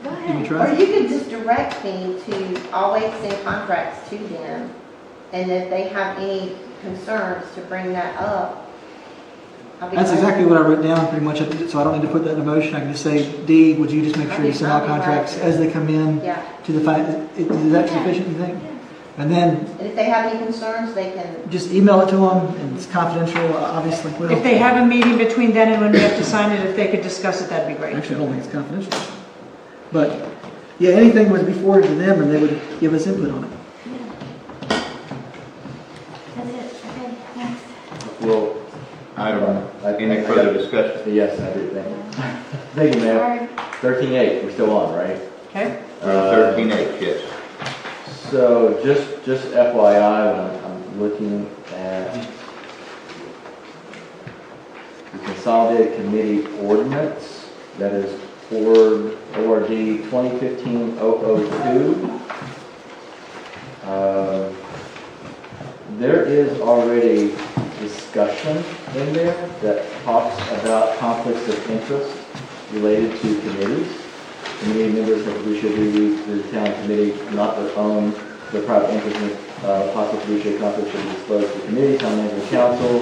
go Did we ahead. try? Or you could just direct me to always send contracts to them, and if they have any concerns to bring that up. I'll be That's glad. exactly what I wrote down pretty much, so I don't need to put that in a motion. I can just say, Dee, would you just make sure you send out contracts as they come in Yeah, to the is that sufficient, you think? And then and if they have any concerns, they can, just email it to them, and it's confidential, obviously. Well, If they have a meeting between then and when we have to sign it, if they could discuss it, that'd be great. Actually, I don't think it's confidential. But, yeah, anything would be forwarded to them, and they would give us input on it. That's it. Okay, thanks. Well, any further discussion? Yes, I do, thank you. Thank you, ma'am. 13.8, we're still on, right? Okay? 13H, yes. So just FYI, when I'm looking at the consolidated committee ordinance, that is ORD 2015-002. There is already discussion in there that talks about conflicts of interest related to committees. Committee members of fiduciary to the town committee not their own, their private interest in possible fiduciary conflicts should be disclosed to the committee, town manager, council.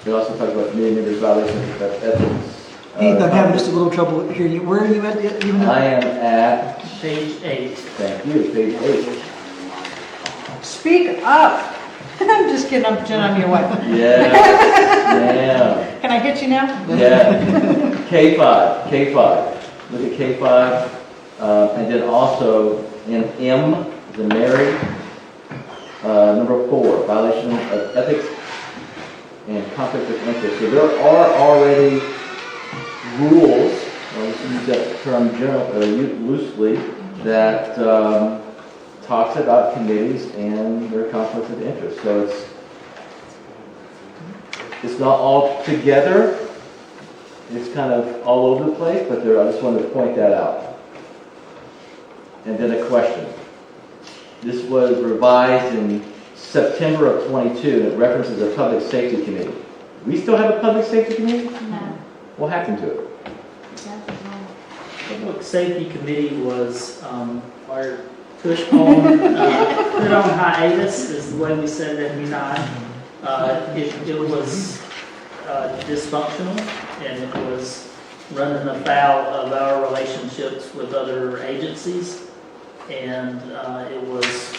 It also talks about committee members' violations of ethics. Heath, I'm having just a little trouble hearing you. Where are you at? Even I am at Page 8. thank you, page 8. Speak up. I'm just kidding, I'm Jen, I'm your wife. Yes, ma'am. Can I get you now? Yeah. K5. Look at K5. And then also in M, the Mary, number 4, violation of ethics and conflict of interest. So there are already rules, let's use that term loosely, that talks about committees and their conflicts of interest. So it's not all together. It's kind of all over the place, but I just wanted to point that out. And then a question. This was revised in September of 22, and it references a public safety committee. We still have a public safety committee? No. What happened to it? Public Safety Committee was pushed on, put on hiatus, is the way we said it every time. It was dysfunctional, and it was running afoul of our relationships with other agencies, and it was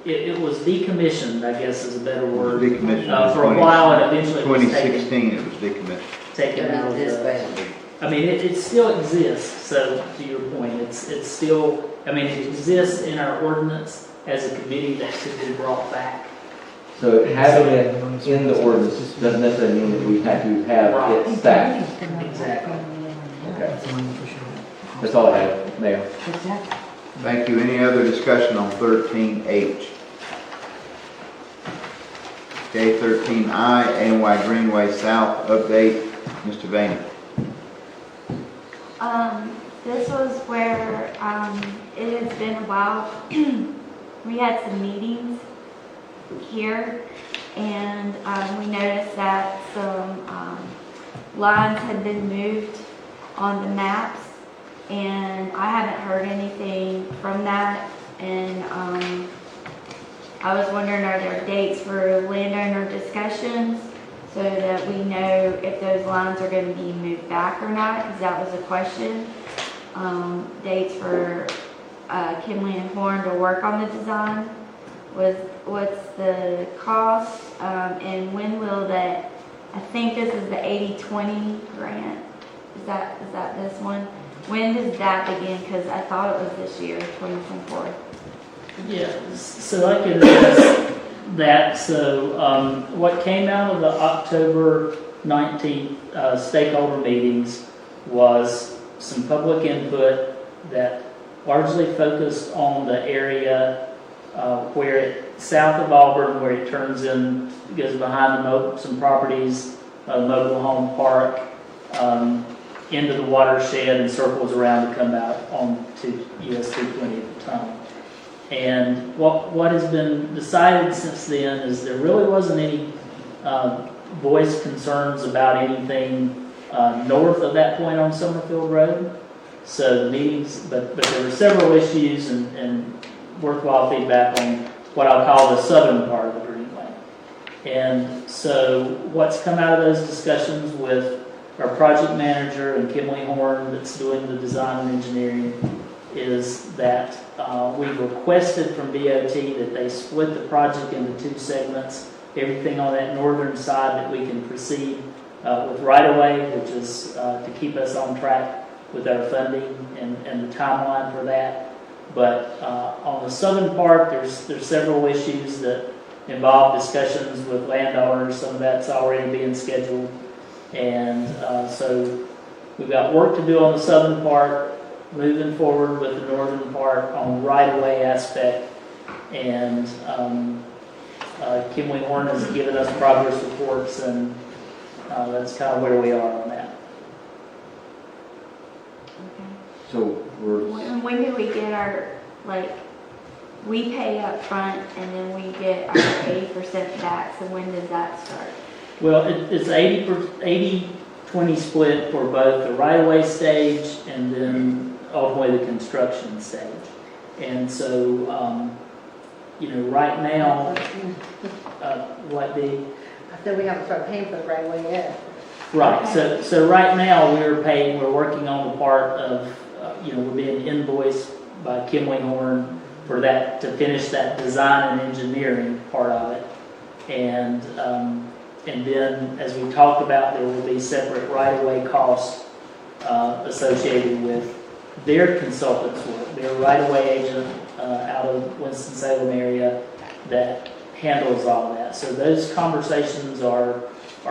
it was decommissioned, I guess is a better word. Decommissioned. For a while, and eventually 2016 it was decommissioned. Taken out of the, I mean, it still exists, so to your point, it's still, I mean, it exists in our ordinance as a committee that should be brought back. So having it in the ordinance doesn't necessarily mean that we have to have it stacked. Exactly. Okay. That's all I have, Mayor. Thank you. Any other discussion on 13H? Okay, 13I, ANY Greenway South update. Mr. Vaney. This was where it has been a while. We had some meetings here, and we noticed that some lines had been moved on the maps, and I haven't heard anything from that, and I was wondering, are there dates for landowner discussions so that we know if those lines are going to be moved back or not, because that was a question. Dates for Kinley and Horn to work on the design. What's the cost, and when will that, I think this is the 80-20 grant. Is that this one? When does that begin? Because I thought it was this year, 2024. Yeah, so I can address that. So what came out of the October 19th stakeholder meetings was some public input that largely focused on the area south of Auburn, where it turns in, goes behind some properties, mobile home park, into the watershed and circles around to come out on to US 220 at the time. And what has been decided since then is there really wasn't any voiced concerns about anything north of that point on Summerfield Road. So the meetings, but there were several issues and worthwhile feedback on what I'll call the southern part of the Greenway. And so what's come out of those discussions with our project manager and Kimley Horn that's doing the design and engineering is that we've requested from DOT that they split the project into 2 segments. Everything on that northern side that we can proceed with right-of-way, which is to keep us on track with our funding and the timeline for that. But on the southern part, there's several issues that involve discussions with landowners. Some of that's already being scheduled. And so we've got work to do on the southern part, moving forward with the northern part on right-of-way aspect. And Kimley Horn has given us progress reports, and that's kind of where we are on that. So When do we get our, we pay up front and then we get our 80% back, so when does that start? Well, it's 80-20 split for both the right-of-way stage and then ultimately the construction stage. And so, right now, what the... I said we haven't started paying for the right away yet. Right, so right now we're working on the part of, we're being invoiced by Kimley Horn for that, to finish that design and engineering part of it. And And then, as we talked about, there will be separate right-of-way costs associated with their consultants' work, their right-of-way agent out of Winston-Salem area that handles all that. So those conversations are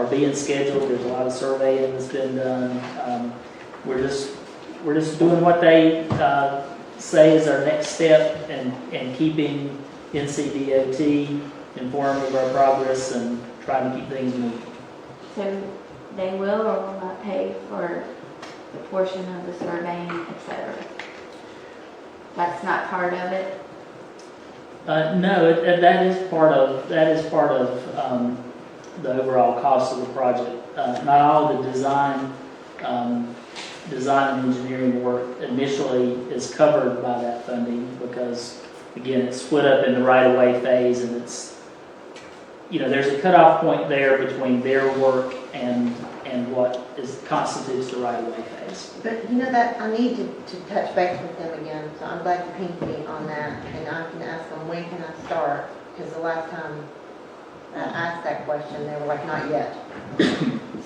being scheduled. There's a lot of surveying that's been done. We're just doing what they say is our next step, and keeping NCDOT informed of our progress and trying to keep things moving. So they will or will not pay for the portion of the surveying, etc. That's not part of it. No, that is part of the overall cost of the project. Not all the design and engineering work initially is covered by that funding because, again, it's split up in the right-of-way phase, and it's, there's a cutoff point there between their work and what constitutes the right-of-way phase. But that I need to touch base with them again, so I'm glad you pinged me on that, and I can ask them, when can I start? Because the last time I asked that question, they were like, not yet.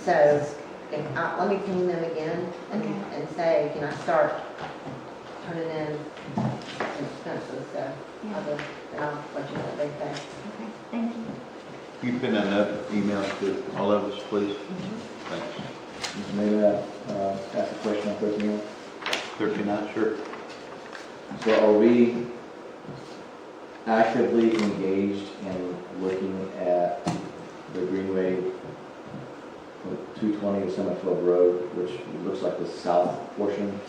So, let me ping them again and say, can I start turning in expenses, so, and I'll let you know what they say. Okay, thank you. You pin that email to all of us, please. Thanks. Maybe ask a question on 13. 13, sure. So are we actively engaged in looking at the Greenway 220 of Summerfield Road, which looks like the south portion?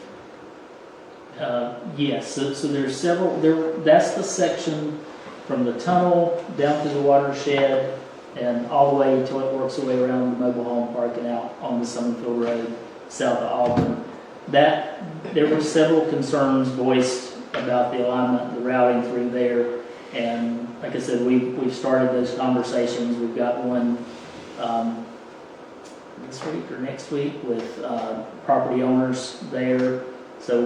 Yes, so there's several, that's the section from the tunnel down to the watershed and all the way until it works its way around the mobile home park and out on the Summerfield Road, south of Auburn. There were several concerns voiced about the alignment, the routing through there, and like I said, we've started those conversations. We've got one this week or next week with property owners there. So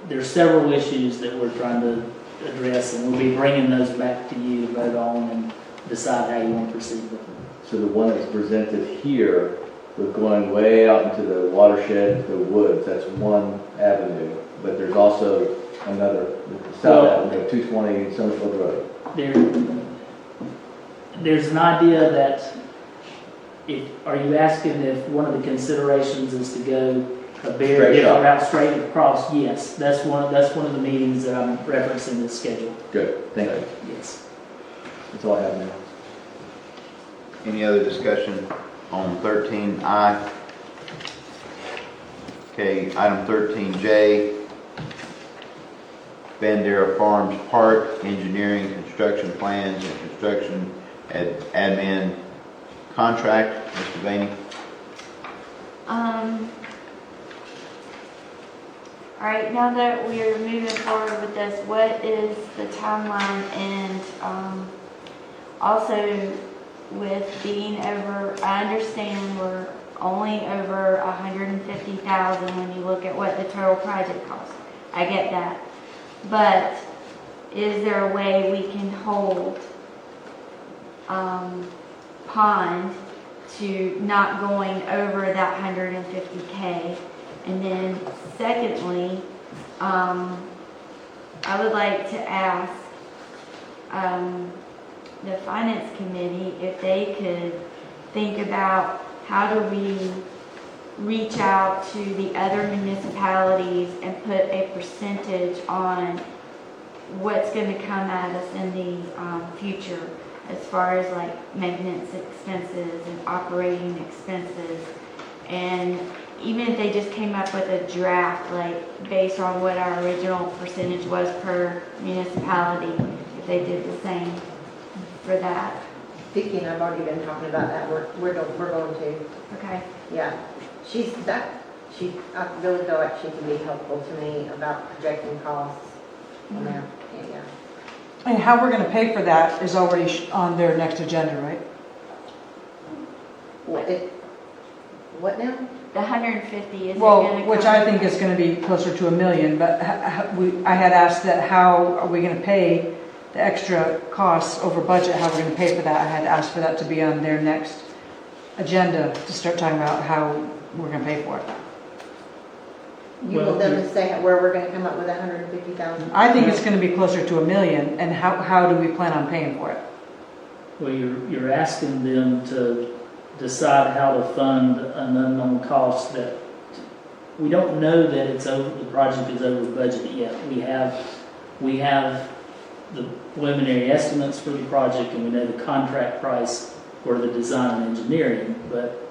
there's several issues that we're trying to address, and we'll be bringing those back to you to vote on and decide how you want to proceed with them. So the one that's presented here, with going way out into the watershed, the woods, that's one avenue. But there's also another, south avenue, 220 Summerfield Road. There's an idea that are you asking if one of the considerations is to go a very different route straight across? Yes, that's one of the meetings that I'm referencing this schedule. Good, thank you. Yes. That's all I have now. Any other discussion on 13I? Okay, item 13J, Bandera Farms Park, engineering, construction plans, and construction admin contract. Mr. Vaney. All right, now that we're moving forward with this, what is the timeline? And also with being over, I understand we're only over 150,000 when you look at what the total project costs. I get that. But is there a way we can hold Pond to not going over that 150K? And then secondly, I would like to ask the finance committee if they could think about how do we reach out to the other municipalities and put a percentage on what's going to come at us in the future as far as like maintenance expenses and operating expenses. And even if they just came up with a draft, like based on what our original percentage was per municipality, if they did the same for that. Vicki and I've already been talking about that. We're going to. Okay. Yeah. I really feel like she can be helpful to me about projecting costs. Mm-hmm. Yeah. And how we're going to pay for that is already on their next agenda, right? What now? The 150 is Well, which I think is going to be closer to $1 million, but I had asked that how are we going to pay the extra costs over budget, how we're going to pay for that. I had asked for that to be on their next agenda to start talking about how we're gonna pay for it. You want them to say where we're gonna come up with $150,000? I think it's gonna be closer to $1 million, and how do we plan on paying for it? Well, you're asking them to decide how to fund an unknown cost that we don't know that the project is over budget yet. We have the preliminary estimates for the project, and we know the contract price for the design and engineering, but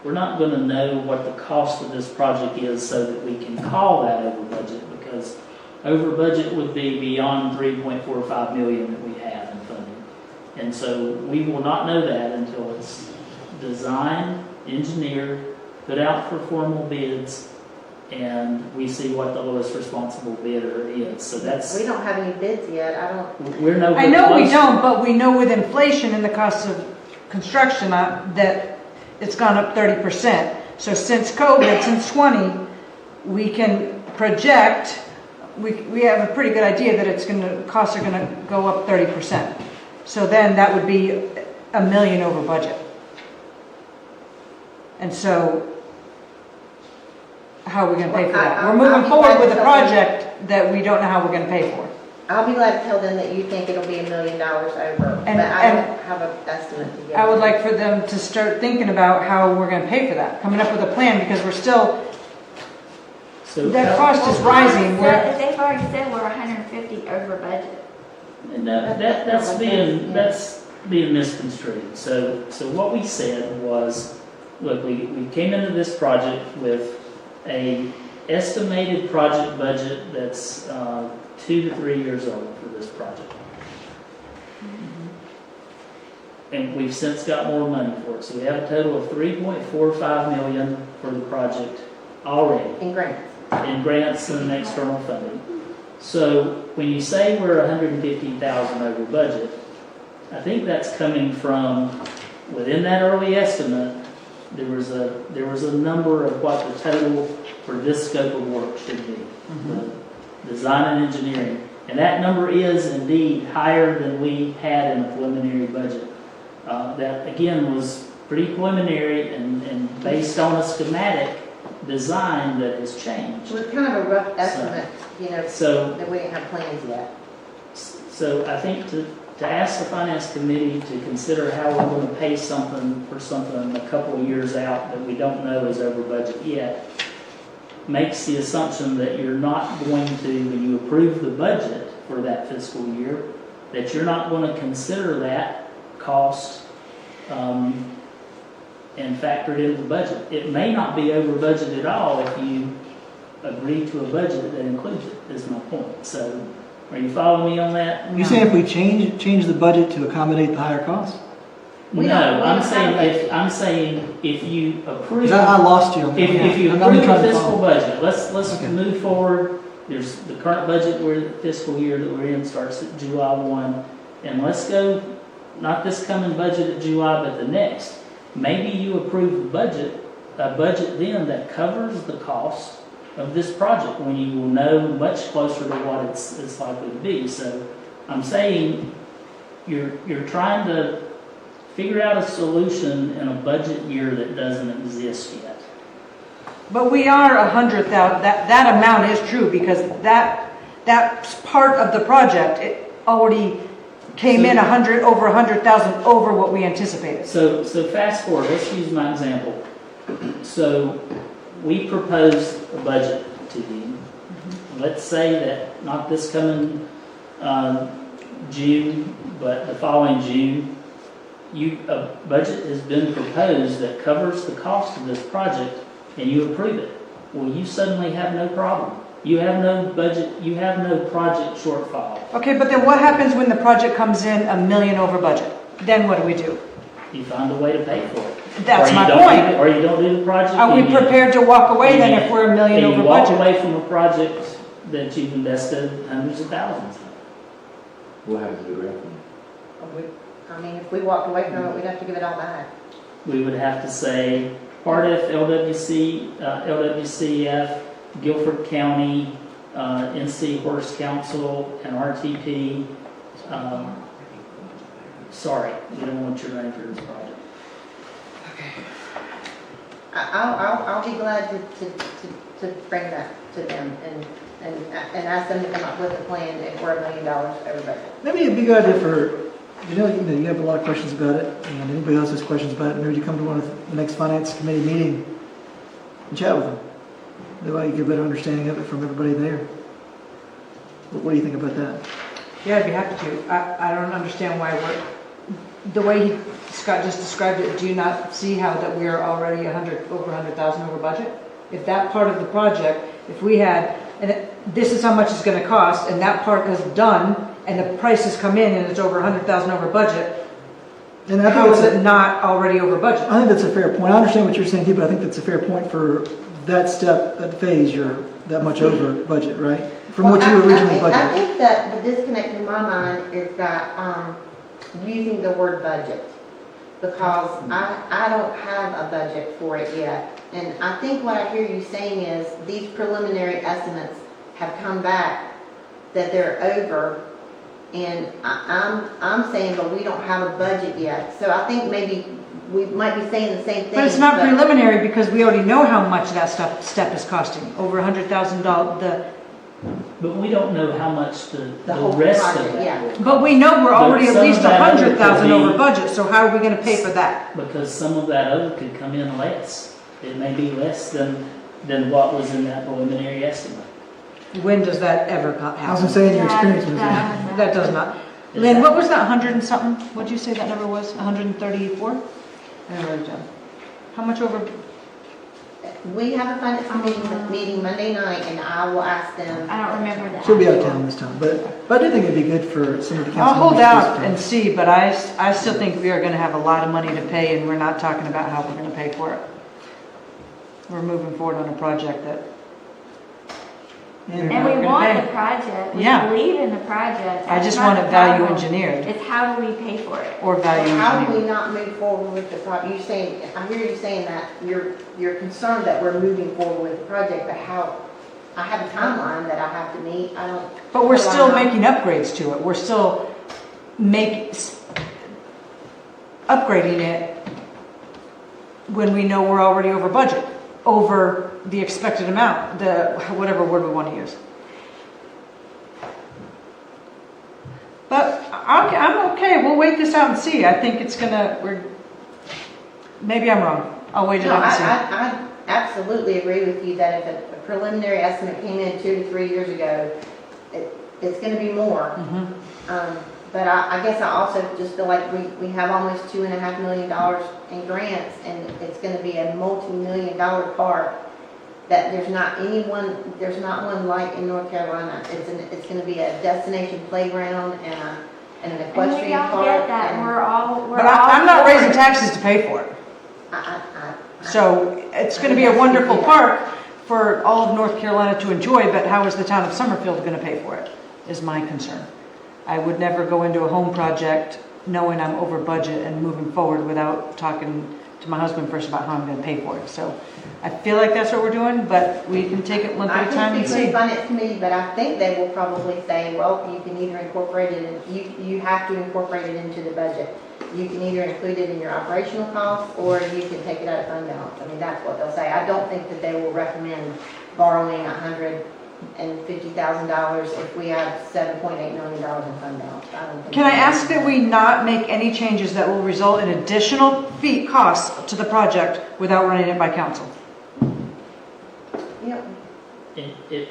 we're not going to know what the cost of this project is so that we can call that over budget, because over budget would be beyond $3.45 million that we have in funding. And so we will not know that until it's designed, engineered, put out for formal bids, and we see what the lowest responsible bidder is. So that's... We don't have any bids yet. I know we don't, but we know with inflation and the cost of construction that it's gone up 30%. So since COVID, since 20, we can project, we have a pretty good idea that costs are gonna go up 30%. So then that would be $1 million over budget. And so how are we gonna pay for that? We're moving forward with a project that we don't know how we're gonna pay for. I'll be glad to tell them that you think it'll be $1 million over, but I don't have an estimate to give. I would like for them to start thinking about how we're gonna pay for that, coming up with a plan, because we're still, that cost is rising. They've already said we're 150 over budget. And that's being misconstrued. So what we said was, look, we came into this project with a estimated project budget that's 2 to 3 years old for this project. And we've since got more money for it. So we have a total of $3.45 million for the project already. In grants. In grants and external funding. So when you say we're $150,000 over budget, I think that's coming from within that early estimate. There was a number of what the total for this scope of work should be. The design and engineering. And that number is indeed higher than we had in the preliminary budget. That again was pretty preliminary and based on a schematic design that has changed. Well, it's kind of a rough estimate, that we didn't have plans yet. So I think to ask the finance committee to consider how we're going to pay something for something a couple of years out that we don't know is over budget yet makes the assumption that you're not going to, when you approve the budget for that fiscal year, that you're not going to consider that cost and factor it into the budget. It may not be over budget at all if you agree to a budget that includes it, is my point. So are you following me on that? You saying if we change the budget to accommodate the higher costs? No, I'm saying if you approve. I lost you. If you approve the fiscal budget, let's move forward. There's the current budget fiscal year that we're in starts at July 1, and let's go. Not this coming budget at July, but the next. Maybe you approve a budget then that covers the cost of this project when you will know much closer to what it's likely to be. So I'm saying you're trying to figure out a solution in a budget year that doesn't exist yet. But we are 100,000. That amount is true because that's part of the project. It already came in over 100,000 over what we anticipated. So fast forward. Let's use my example. So we proposed a budget to you. Let's say that not this coming June, but the following June, a budget has been proposed that covers the cost of this project, and you approve it. Well, you suddenly have no problem. You have no budget. You have no project shortfall. Okay, but then what happens when the project comes in $1 million over budget? Then what do we do? You find a way to pay for it. That's my point. Or you don't do the project. Are we prepared to walk away then if we're $1 million over budget? You walk away from a project that you've invested hundreds of thousands in. What happens to the grant? If we walked away from it, we'd have to give it all back. We would have to say Cardiff, LWCF, Guilford County, NC Horse Council, and RTP. Sorry, we don't want your money for this project. I'll be glad to bring that to them and ask them to come up with a plan if we're $1 million over budget. Maybe it'd be good if you have a lot of questions about it, and anybody else has questions about it, maybe you come to one of the next finance committee meeting and chat with them. That way you get a better understanding of it from everybody there. What do you think about that? Yeah, I'd be happy to. I don't understand why the way Scott just described it, do you not see how that we are already over 100,000 over budget? If that part of the project, if we had, this is how much it's going to cost, and that part is done, and the prices come in and it's over 100,000 over budget, and I how is it not already over budget? I think that's a fair point. I understand what you're saying too, but I think that's a fair point for that step, that phase, you're that much over budget, right? From what you originally budgeted. I think that the disconnect in my mind is that using the word budget, because I don't have a budget for it yet. And I think what I hear you saying is these preliminary estimates have come back that they're over, and I'm saying, but we don't have a budget yet. So I think maybe we might be saying the same thing. But it's not preliminary because we already know how much that step is costing, over $100,000. But we don't know how much the whole rest project, of it. yeah. But we know we're already at Some least of that other 100,000 could be- over budget, so how are we going to pay for that? Because some of that other could come in less. It may be less than what was in that preliminary estimate. When does that ever happen? I was going to say in your experience with that. That does not. Lynn, what was that 100 and something? What did you say that number was? 134? I never wrote it down. How much over? We have a finance meeting Monday night, and I will ask them. I don't remember that. She'll be out of town this time, but I do think it'd be good for some of the council I'll hold members to out participate. and see, but I still think we are going to have a lot of money to pay, and we're not talking about how we're going to pay for it. We're moving forward on a project that. And we want the project. We Yeah. believe in the project. I That's just not want the it value problem. engineered. It's how do we pay for it? Or value How do we engineered. not move forward with the project? You saying, I hear you saying that you're concerned that we're moving forward with the project, but how? I have a timeline that I have to meet. I don't. But we're how do I still know? making upgrades to it. We're still upgrading it when we know we're already over budget, over the expected amount, whatever word we want to use. But I'm okay. We'll wait this out and see. I think it's maybe I'm wrong. I'll wait it No, out and see. I absolutely agree with you that if a preliminary estimate came in 2 to 3 years ago, it's going to be more. But I guess I also just feel like we have almost $2.5 million in grants, and it's going to be a multi-million-dollar park that there's not one like in North Carolina. It's going to be a destination playground and an equestrian And we all park. get that. and- But I'm not raising taxes to pay for it. So it's going to be a wonderful park for all of North Carolina to enjoy, but how is the town of Summerfield going to pay for it, is my concern. I would never go into a home project knowing I'm over budget and moving forward without talking to my husband first about how I'm going to pay for it. So I feel like that's what we're doing, but we can take it one I at a time can't and speak for the see. finance committee, but I think they will probably say, well, you can either incorporate it, you have to incorporate it into the budget. You can either include it in your operational costs, or you can take it out of fund balance. I mean, that's what they'll say. I don't think that they will recommend borrowing $150,000 if we have $7.8 million in fund balance. I don't think Can I ask that we not make any changes that will result in additional fee costs to the project without running it by council? Yep.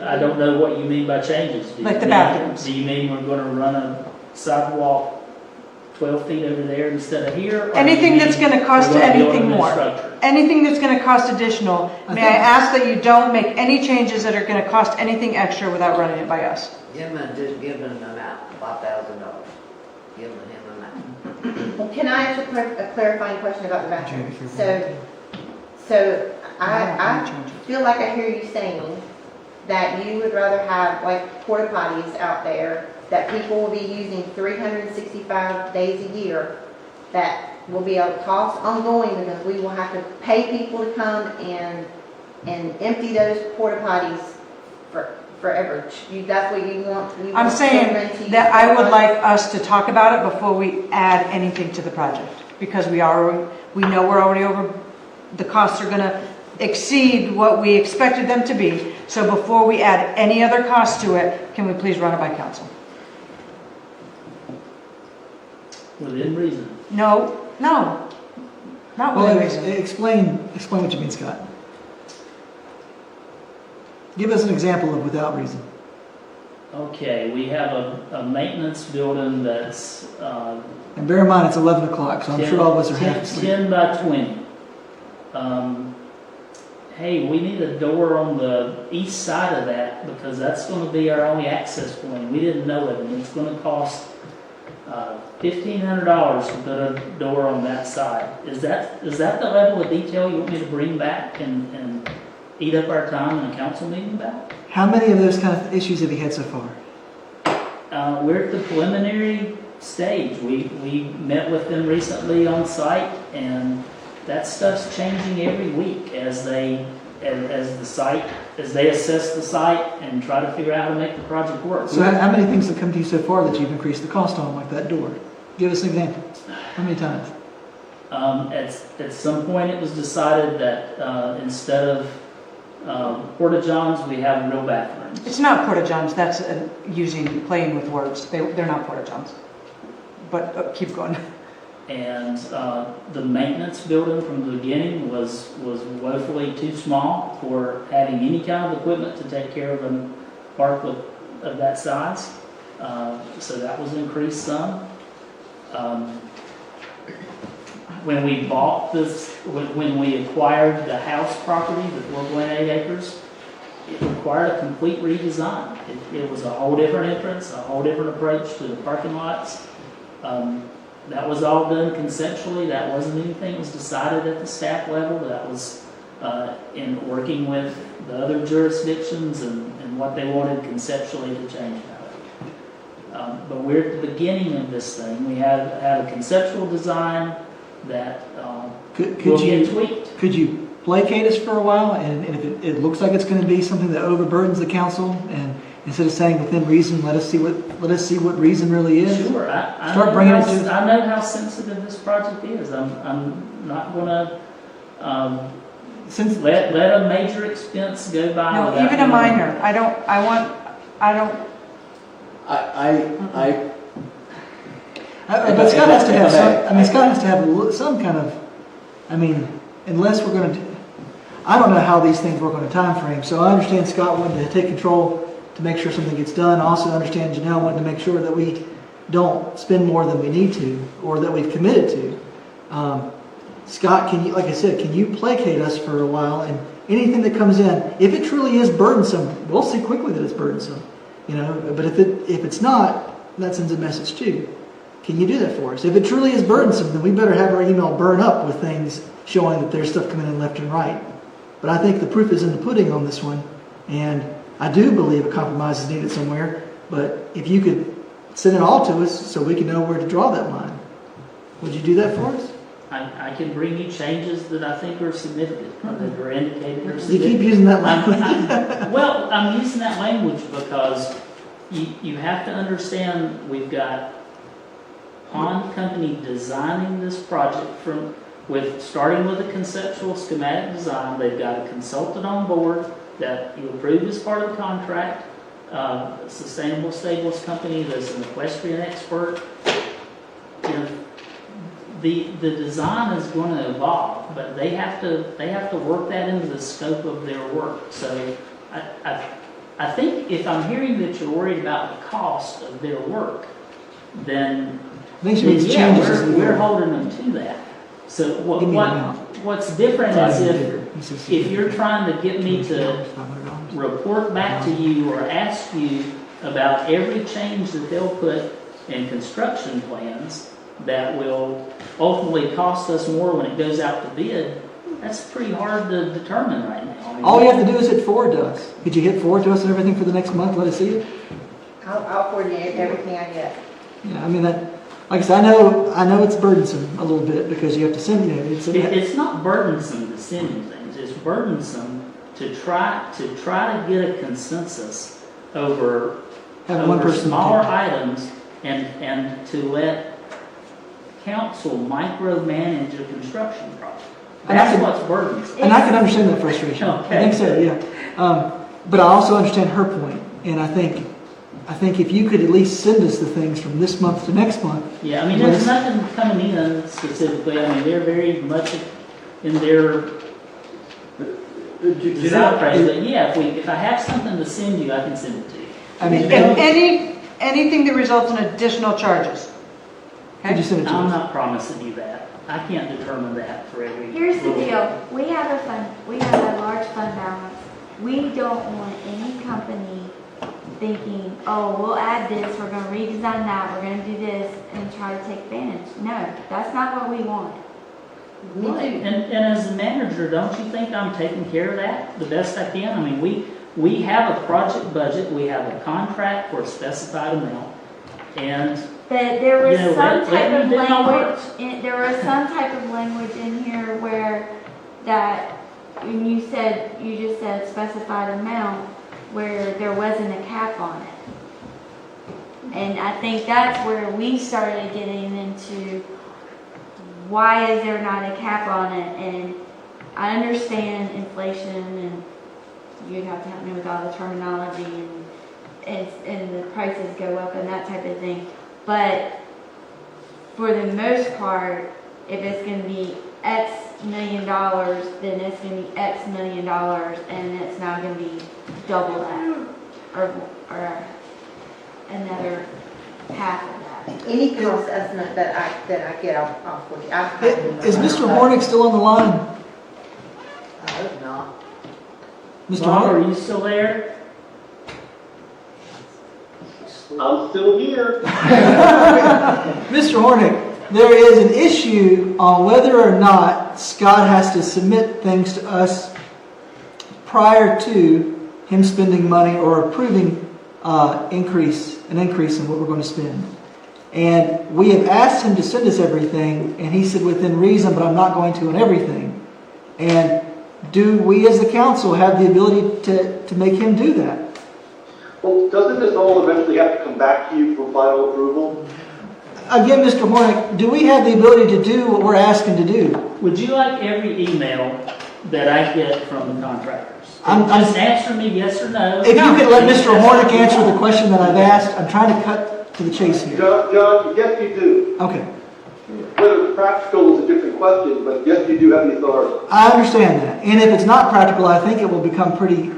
I don't know what you mean by changes. Do you Like the mean- bathrooms. Do you mean we're going to run a sidewalk 12 feet over there instead of here? Or Anything do you that's mean going to cost we're gonna build a anything new more. structure? Anything that's going to cost additional, may I ask that you don't make any changes that are going to cost anything extra without running it by us? Just give them an amount, $5,000. Give him an amount. Well, can I ask a clarifying question about the bathroom? So I feel like I hear you saying that you would rather have like porta potties out there that people will be using 365 days a year, that will be a cost ongoing because we will have to pay people to come and empty those porta potties forever. That's what you want? You I'm want children to saying use that I would porta like us to talk about it before we add anything to the project, because we We know we're already over, the costs are gonna exceed what we expected them to be. So before we add any other cost to it, can we please run it by council? Within reason. No, not Well, within reason. explain what you mean, Scott. Give us an example of without reason. Okay, we have a maintenance building that's, And bear in mind, it's 11 o'clock, so I'm sure all of us are half asleep. 10 by 20. Hey, we need a door on the east side of that because that's going to be our only access point. We didn't know it, and it's going to cost $1,500 to put a door on that side. Is that the level of detail you want me to bring back and eat up our time in a council meeting about? How many of those kind of issues have you had so far? We're at the preliminary stage. We met with them recently on site, and that stuff's changing every week as they assess the site and try to figure out how to make the project work. So how many things have come to you so far that you've increased the cost on, like that door? Give us an example. How many times? At some point, it was decided that instead of porta johns, we have real bathrooms. It's not porta johns. That's playing with words. They're not porta johns. But keep going. And the maintenance building from the beginning was woefully too small for having any kind of equipment to take care of a park of that size. So that was increased some. When we bought this, when we acquired the house property, the 4.8 acres, it required a complete redesign. It was a whole different entrance, a whole different approach to the parking lots. That was all done conceptually. That wasn't anything that was decided at the staff level. That was in working with the other jurisdictions and what they wanted conceptually to change about it. But we're at the beginning of this thing. We have a conceptual design that will get tweaked. Could you placate us for a while, and if it looks like it's going to be something that overburdens the council, and instead of saying within reason, let us see what reason really is. Sure, I know how sensitive this project is. I'm not going to let a major expense go by. No, even a minor. But Scott has to have some. I mean, Scott has to have some kind of. I mean, unless we're going to. I don't know how these things work on a time frame. So I understand Scott wanted to take control to make sure something gets done. I also understand Janelle wanted to make sure that we don't spend more than we need to or that we've committed to. Scott, can you, like I said, can you placate us for a while? And anything that comes in, if it truly is burdensome, we'll see quickly that it's burdensome. But if it's not, that sends a message too. Can you do that for us? If it truly is burdensome, then we better have our email burn up with things showing that there's stuff coming in left and right. But I think the proof is in the pudding on this one, and I do believe a compromise is needed somewhere. But if you could send it all to us so we can know where to draw that line, would you do that for us? I can bring you changes that I think are significant, that are indicated are significant. You keep using that language. Well, I'm using that language because you have to understand we've got Pond Company designing this project starting with a conceptual schematic design. They've got a consultant on board that you approved as part of the contract, Sustainable Stables Company that's an equestrian expert. The design is going to evolve, but they have to work that into the scope of their work. So I think if I'm hearing that you're worried about the cost of their work, then we're holding them to that. So what's different is if you're trying to get me to report back to you or ask you about every change that they'll put in construction plans that will ultimately cost us more when it goes out to bid, that's pretty hard to determine right now. All you have to do is hit forward to us. Could you hit forward to us and everything for the next month? Let us see it. I'll coordinate everything I get. Yeah, I mean that. Like I said, I know it's burdensome a little bit because you have to send. It's not burdensome to send things. It's burdensome to try to get a consensus over one person smaller items and to let council micromanage a construction project. And I That's can- what's burdensome. And I can understand that frustration. I think so, yeah. But I also understand her point, and I think if you could at least send us the things from this month to next month. Yeah, I mean, there's nothing coming in specifically. I mean, they're very much in their design phase. But yeah, if I have something to send you, I can send it to you. I mean, And anything that results in additional charges. Could you send it to I'm us? not promising you that. I can't determine that for every. Here's the little- deal, we have a large fund balance. We don't want any company thinking, oh, we'll add this, we're gonna redesign that, we're gonna do this, and try to take advantage. No, that's not what we want. Well, and as a manager, don't you think I'm taking care of that the best I can? I mean, we have a project budget, we have a contract for a specified amount, and But there was you know, some let type me of do my language, work. there was some type of language in here where that, when you just said specified amount, where there wasn't a cap on it. And I think that's where we started getting into, why is there not a cap on it? And I understand inflation, and you'd have to help me with all the terminology, and the prices go up and that type of thing. But for the most part, if it's going to be X $1 million, then it's going to be X $1 million, and it's not going to be double that, or another half of that. Any cost estimate that I get, I'll forward you. Is Mr. Hornick still on the line? I hope not. Mr. Bob, Hornick? are you still there? I'm still here. Mr. Hornick, there is an issue on whether or not Scott has to submit things to us prior to him spending money or approving an increase in what we're going to spend. And we have asked him to send us everything, and he said within reason, but I'm not going to on everything. And do we as the council have the ability to make him do that? Well, doesn't this all eventually have to come back to you for final approval? Again, Mr. Hornick, do we have the ability to do what we're asking to do? Would you like every email that I get from the contractors? Just answer me yes or no. If you could let Mr. Hornick answer the question that I've asked, I'm trying to cut to the chase here. John, yes, you do. Okay, Whether it's practical is a different question, but yes, you do have the authority. I understand that. And if it's not practical, I think it will become pretty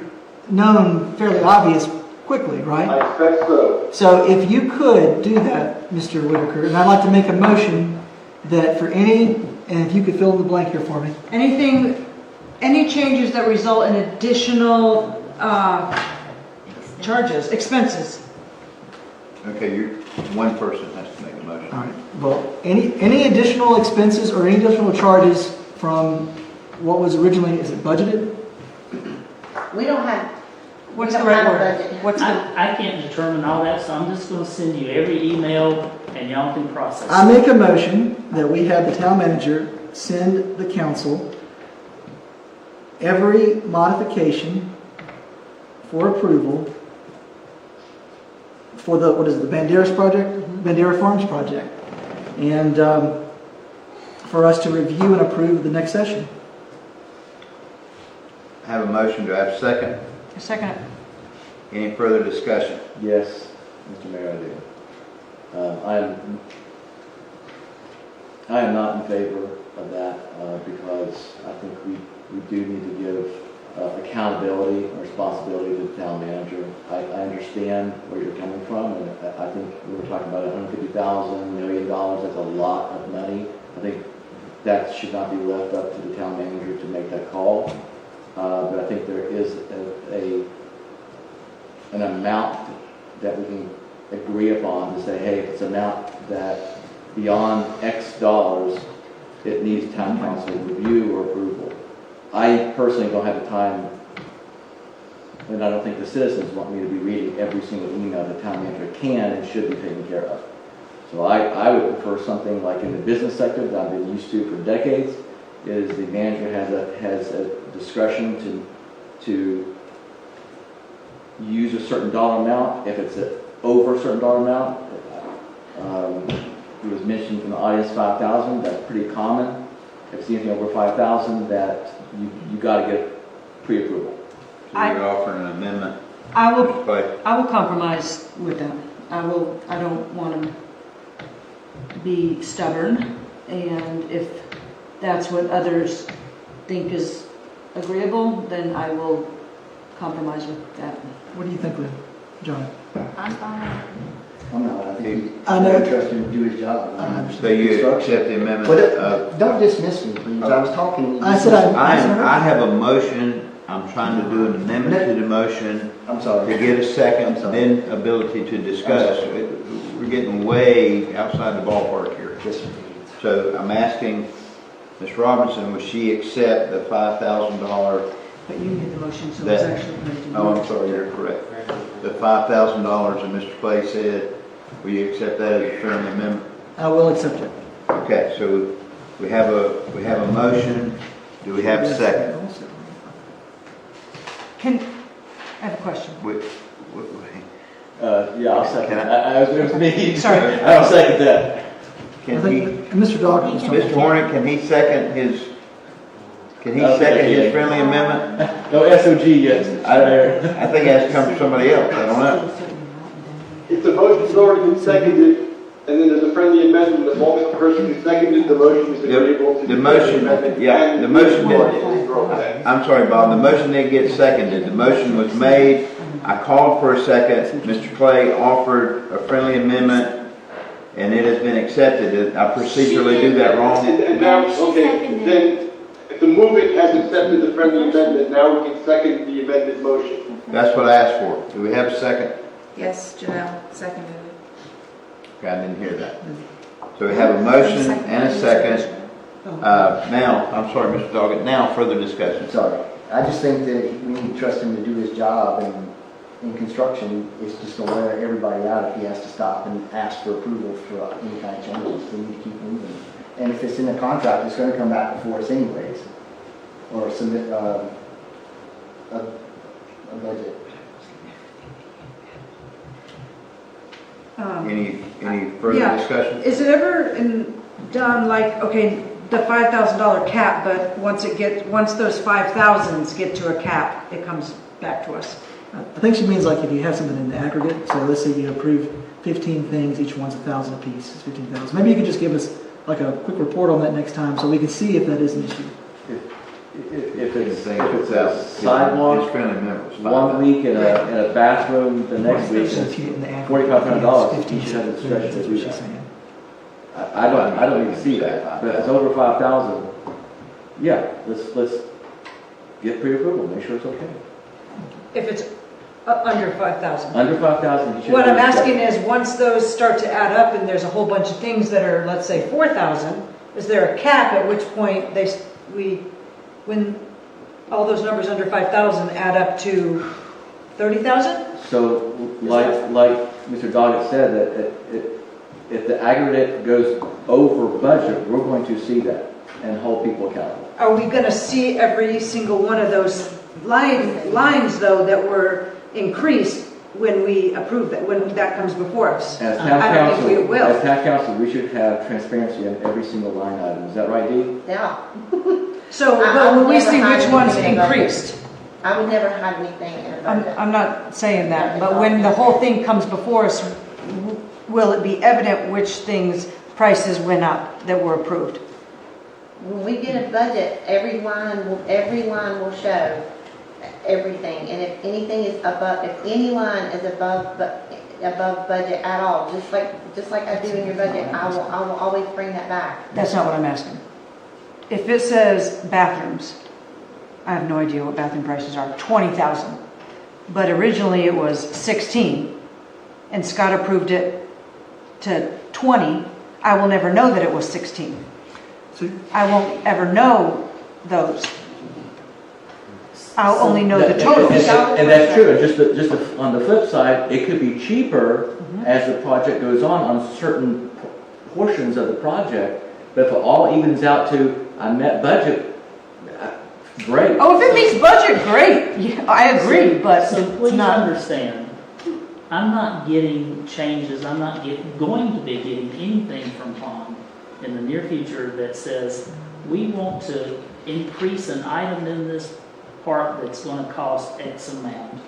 known, fairly obvious quickly, right? I expect so. So if you could do that, Mr. Whitaker, and I'd like to make a motion that for any, and if you could fill in the blank here for me. Any changes that result in additional charges, expenses. Okay, one person has to make a motion. All right. Well, any additional expenses or any additional charges from what was originally, is it budgeted? We don't have. What's we the don't right have a word? budget. I can't determine all that, so I'm just going to send you every email, and y'all can process I it. make a motion that we have the town manager send the council every modification for approval for the, what is it, the Banderas project? Bandera Farms project. And for us to review and approve the next session. I have a motion. Do I have a second? A second. Any further discussion? Yes, Mr. Mayor, I do. I am not in favor of that because I think we do need to give accountability and responsibility to the town manager. I understand where you're coming from, and I think we were talking about $150,000, $1 million. That's a lot of money. I think that should not be left up to the town manager to make that call. But I think there is an amount that we can agree upon to say, hey, if it's an amount that beyond X dollars, it needs town council review or approval. I personally don't have the time, and I don't think the citizens want me to be reading every single email the town manager can and should be taken care of. So I would prefer something like in the business sector that I've been used to for decades, is the manager has a discretion to use a certain dollar amount. If it's over a certain dollar amount, it was mentioned from the audience 5,000, that's pretty common. If it's anything over 5,000, that you gotta get pre-approval. So you're offering an amendment? I will Mr. Clay? compromise with them. I don't want to be stubborn, and if that's what others think is agreeable, then I will compromise with that. What do you think, Lynn? John? I'm fine. I'm not, I think I he's know. interested to do his job. So you accept the amendment? But don't dismiss me, please. I was talking. I said I have a motion, I'm trying to do an amendment to the motion. I'm sorry. To get a second, then ability to discuss. We're getting way outside the ballpark here. Yes, sir. So I'm asking Ms. Robinson, would she accept the $5,000? But you made the motion, so it's actually going to. Oh, I'm sorry, you're correct. The $5,000 that Mr. Clay said, will you accept that as a friendly amendment? I will accept it. Okay, so we have a motion. Do we have a second? I have a question. Yeah, I'll second it. It was me. Sorry. I'll second that. Can I he, think Mr. Dawkins. Mr. Hornick, can he second his friendly amendment? No SOG yet. I think it has to come from somebody else. I don't know. If the motion's already been seconded, and then there's a friendly amendment, as long as the person who seconded the motion is agreeable to The motion, yeah, the motion did. I'm sorry, Bob, the motion didn't get seconded. The motion was made. I called for a second. Mr. Clay offered a friendly amendment, and it has been accepted. Did I procedurally do that wrong? And now, okay, then, if the movement has accepted the friendly amendment, now we can second the amended motion. That's what I asked for. Do we have a second? Yes, Janelle, seconded it. Okay, I didn't hear that. So we have a motion and a second. Now, I'm sorry, Mr. Doggett, now further discussion. Sorry. I just think that we need to trust him to do his job, and in construction, it's just going to wear everybody out if he has to stop and ask for approval for any kind of changes. We need to keep moving. And if it's in the contract, it's going to come back before us anyways, or submit a budget. Any further discussion? Is it ever done like, okay, the $5,000 cap, but once those 5,000s get to a cap, it comes back to us? I think she means like if you have something in the aggregate. So let's say you approve 15 things, each one's $1,000 a piece. It's 15,000. Maybe you could just give us like a quick report on that next time, so we can see if that is an issue. If it's a sidewalk, 1 week in a bathroom, the next week, $4,500, you should have the discretion to do that. I don't even see that, but if it's over 5,000, yeah, let's get pre-approval, make sure it's okay. If it's under 5,000. Under 5,000, you should. What I'm asking is, once those start to add up and there's a whole bunch of things that are, let's say, 4,000, is there a cap at which point when all those numbers under 5,000 add up to 30,000? So, like Mr. Doggett said, that if the aggregate goes over budget, we're going to see that and hold people accountable. Are we going to see every single one of those lines, though, that were increased when we approve that, when that comes before us? As I don't think we will. As town council, we should have transparency in every single line item. Is that right, Dee? Yeah. So, but when we see which ones increased, I would never hide anything in a budget. I'm not saying that, but when the whole thing comes before us, will it be evident which prices went up that were approved? When we get a budget, every line will show everything, and if anything is above, if any line is above budget at all, just like I do in your budget, I will always bring that back. That's not what I'm asking. If it says bathrooms, I have no idea what bathroom prices are, 20,000, but originally it was 16, and Scott approved it to 20, I will never know that it was 16. I won't ever know those. I'll only know the total. And that's true. And just on the flip side, it could be cheaper as the project goes on certain portions of the project. But if it all evens out to I met budget, great. Oh, if it meets budget, great. Yeah, I agree, but so please understand, I'm not getting changes, I'm not going to be getting anything from Pond in the near future that says, we want to increase an item in this park that's going to cost X amount.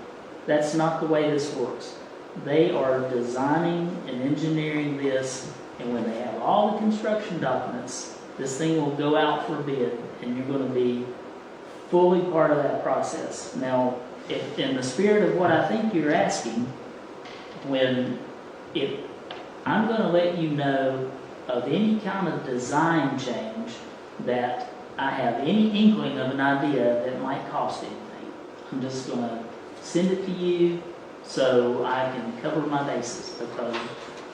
That's not the way this works. They are designing and engineering this, and when they have all the construction documents, this thing will go out for bid, and you're going to be fully part of that process. Now, if, in the spirit of what I think you're asking, I'm going to let you know of any kind of design change that I have any inkling of an idea that might cost anything. I'm just going to send it to you so I can cover my bases, because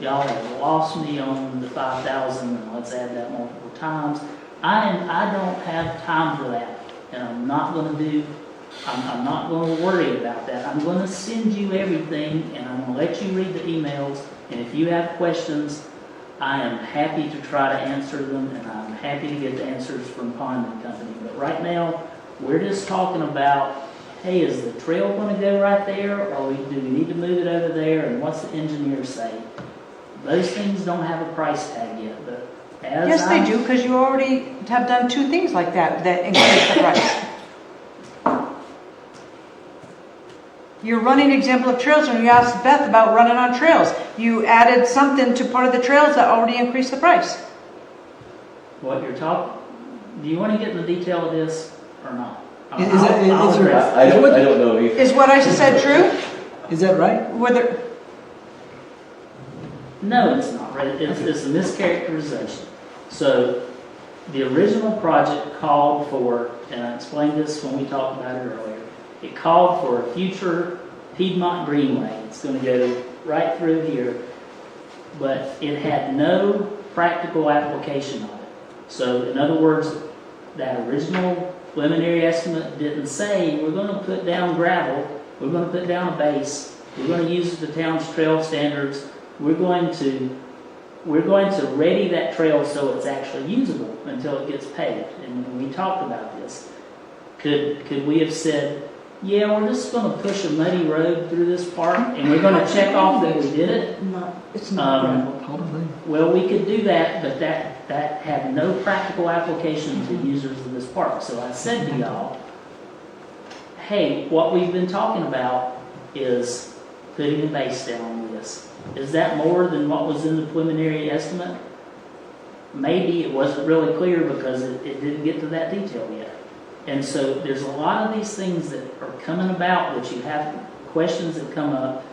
y'all have lost me on the 5,000, and let's add that multiple times. I don't have time for that, and I'm not going to worry about that. I'm going to send you everything, and I'm going to let you read the emails, and if you have questions, I am happy to try to answer them, and I'm happy to get the answers from Pond and Company. But right now, we're just talking about, hey, is the trail going to go right there, or do we need to move it over there, and what's the engineer say? Those things don't have a price tag yet, but Yes, they do, because you already have done two things like that increase the price. You're running example of trails, and you asked Beth about running on trails. You added something to part of the trails that already increased the price. What you're talking, do you want to get in the detail of this or not? I don't know if... Is what I said true? Is that right? No, it's not right. It's a mischaracterization. So, the original project called for, and I explained this when we talked about it earlier, it called for a future Piedmont Greenway. It's going to go right through here, but it had no practical application of it. So, in other words, that original preliminary estimate didn't say we're going to put down gravel, we're going to put down a base, we're going to use the town's trail standards, we're going to ready that trail so it's actually usable until it gets paved. And when we talked about this, could we have said, yeah, we're just going to push a muddy road through this park and we're going to check off that we did it? No, it's not gravel. Well, we could do that, but that had no practical application to users of this park. So I said to y'all, hey, what we've been talking about is putting a base down on this. Is that more than what was in the preliminary estimate? Maybe it wasn't really clear because it didn't get to that detail yet. And so there's a lot of these things that are coming about that you have questions that come up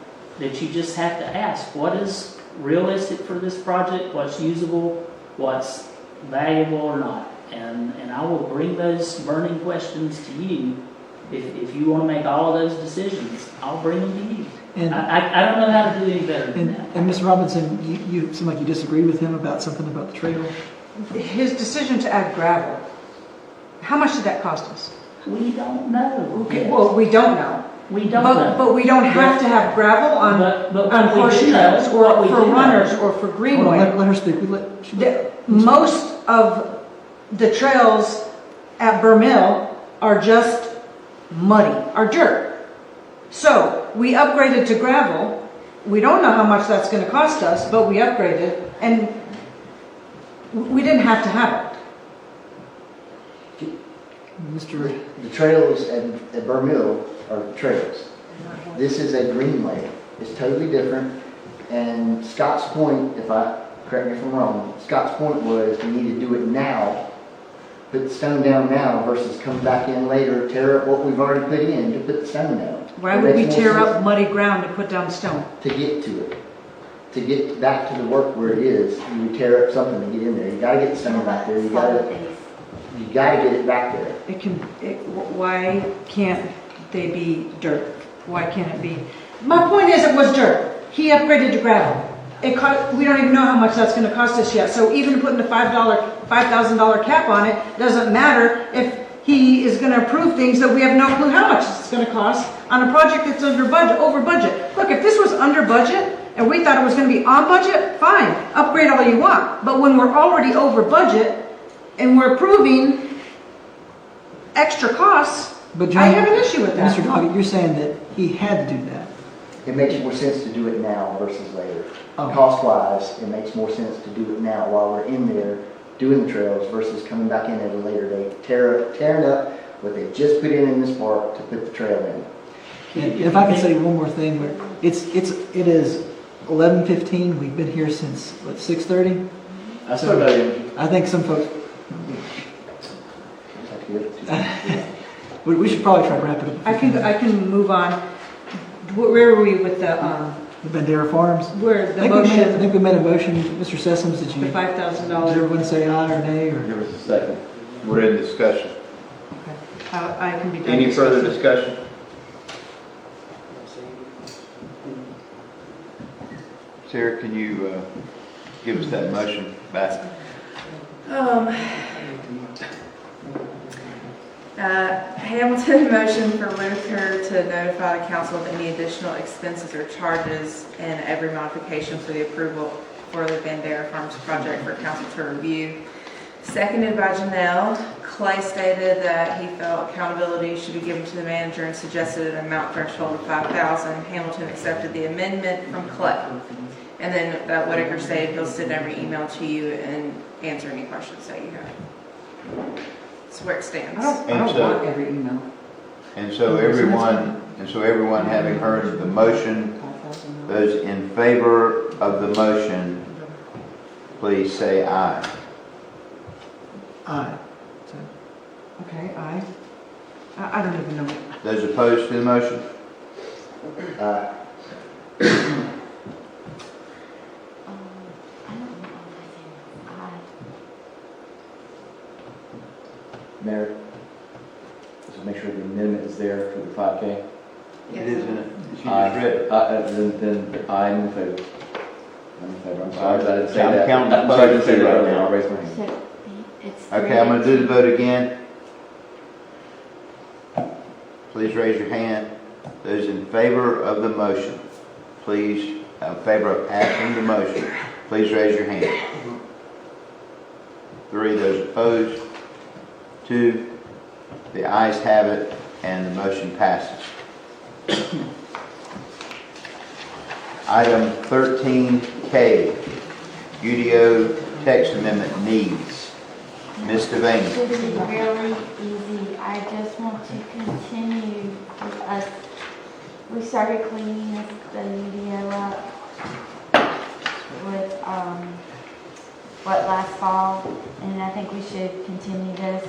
that you just have to ask. What is realistic for this project? What's usable? What's valuable or not? And I will bring those burning questions to you. If you want to make all of those decisions, I'll bring them to you. And I don't know how to do any better than that. And Ms. Robinson, you seem like you disagree with him about something about the trail. His decision to add gravel, how much did that cost us? We don't know. Okay, well, we don't know. We don't know. But we don't have to have gravel on horseshoes or for runners or for greenway. Let her speak. Most of the trails at Vermill are just muddy, are dirt. So we upgraded to gravel. We don't know how much that's going to cost us, but we upgraded, and we didn't have to have it. The trails at Vermill are trails. This is a greenway. It's totally different. And Scott's point, correct me if I'm wrong, Scott's point was we need to do it now, put the stone down now versus come back in later, tear up what we've already put in to put the stone down. Why would we tear up muddy ground to put down stone? To get to it. To get back to the work where it is, you would tear up something to get in there. You gotta get the stone back there. You gotta get it back there. Why can't they be dirt? Why can't it be? My point is, it was dirt. He upgraded to gravel. We don't even know how much that's going to cost us yet. So even putting a $5,000 cap on it doesn't matter if he is going to approve things that we have no clue how much it's going to cost on a project that's over budget. Look, if this was under budget and we thought it was going to be on budget, fine, upgrade all you want. But when we're already over budget and we're approving extra costs, I have an issue with that. Mr. Doggett, you're saying that he had to do that. It makes more sense to do it now versus later. Oh. Cost-wise, it makes more sense to do it now while we're in there doing the trails versus coming back in at a later date, tearing up what they just put in this park to put the trail in. And if I can say one more thing, it is 11:15. We've been here since what, 6:30. I think some folks. We should probably try to wrap it up. I can move on. Where were we with the Bandera Farms? Where the I motion? think we made a motion. Mr. Sessoms, did you? The $5,000. Did everyone say aye or nay? Or? There was a second. We're in discussion. I can be done. Any further discussion? Sarah, can you give us that motion back? Hamilton motion for Luther to notify the council of any additional expenses or charges and every modification for the approval for the Bandera Farms project for council to review. Seconded by Janelle. Clay stated that he felt accountability should be given to the manager and suggested an amount threshold of $5,000. Hamilton accepted the amendment from Clay. And then Whitaker stated he'll send every email to you and answer any questions that you have. That's where it stands. I don't want every email. And so everyone having heard the motion, those in favor of the motion, please say aye. Aye. Okay, aye. I don't even know. Those opposed to the motion? Mayor, just make sure the amendment is there for the 5K. It is, isn't it? She just Aye. read it. Then I'm in favor. I'm in favor. I'm sorry that I didn't say I'm that. counting I'm sorry I didn't say that right earlier. now. I'll raise my hand. So it's Okay, I'm going to do the vote again. Please raise your hand. Those in favor of the motion, please, in favor of passing the motion, please raise your hand. 3, those opposed. 2, the ayes have it, and the motion passes. Item 13K, UDO text amendment needs. Ms. Devaney. Should be really easy. I just want to continue with us. We started cleaning the UDO up with what last fall, and I think we should continue this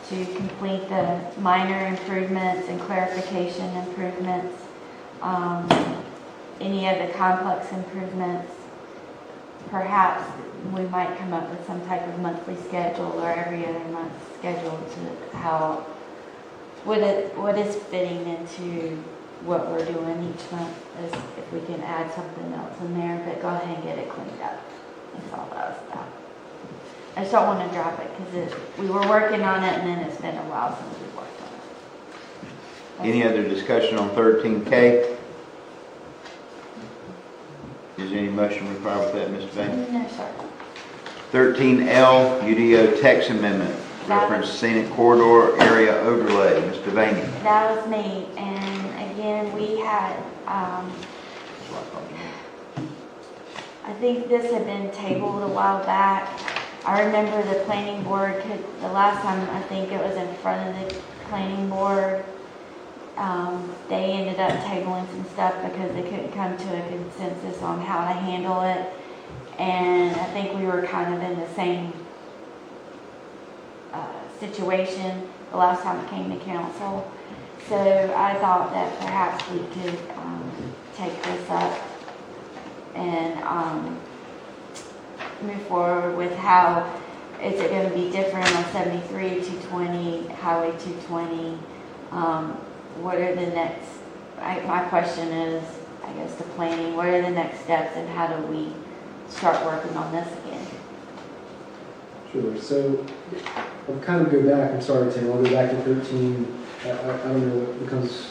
to complete the minor improvements and clarification improvements, any of the complex improvements. Perhaps we might come up with some type of monthly schedule or every other month schedule to how what is fitting into what we're doing each month, is if we can add something else in there, but go ahead and get it cleaned up. That's all that was about. I just don't want to drop it because we were working on it and then it's been a while since we worked on it. Any other discussion on 13K? Is any motion required with that, Mr. Bain? No, sir. 13L, UDO text amendment, reference scenic corridor area overlay. Mr. Vaney. That was me, and again, we had, I think this had been tabled a while back. I remember the planning board the last time I think it was in front of the planning board, they ended up tabling some stuff because they couldn't come to a consensus on how to handle it. And I think we were kind of in the same situation the last time it came to council. So I thought that perhaps we could take this up and move forward with how is it going to be different on 73, 220, Highway 220. What are the next, my question is, I guess the planning, what are the next steps and how do we start working on this again? Sure. So I'll kind of go back. I'm sorry, Tim. I'll go back to 13. I don't know what comes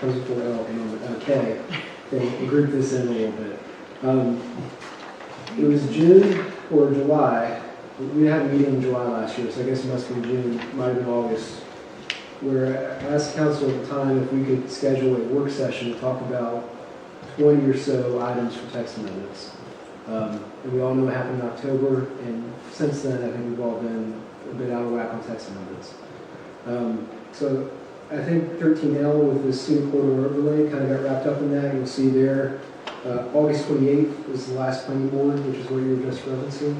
before L at the moment. K. We'll group this in a little bit. It was June or July. We had a meeting in July last year, so I guess it must have been June, might have been August, where I asked council at the time if we could schedule a work session to talk about 20 or so items for text amendments. And we all know what happened in October, and since then, I think we've all been a bit out of whack on text amendments. So I think 13L with the scenic corridor overlay kind of got wrapped up in that. You'll see there, August 28th was the last planning board, which is what you were just referencing.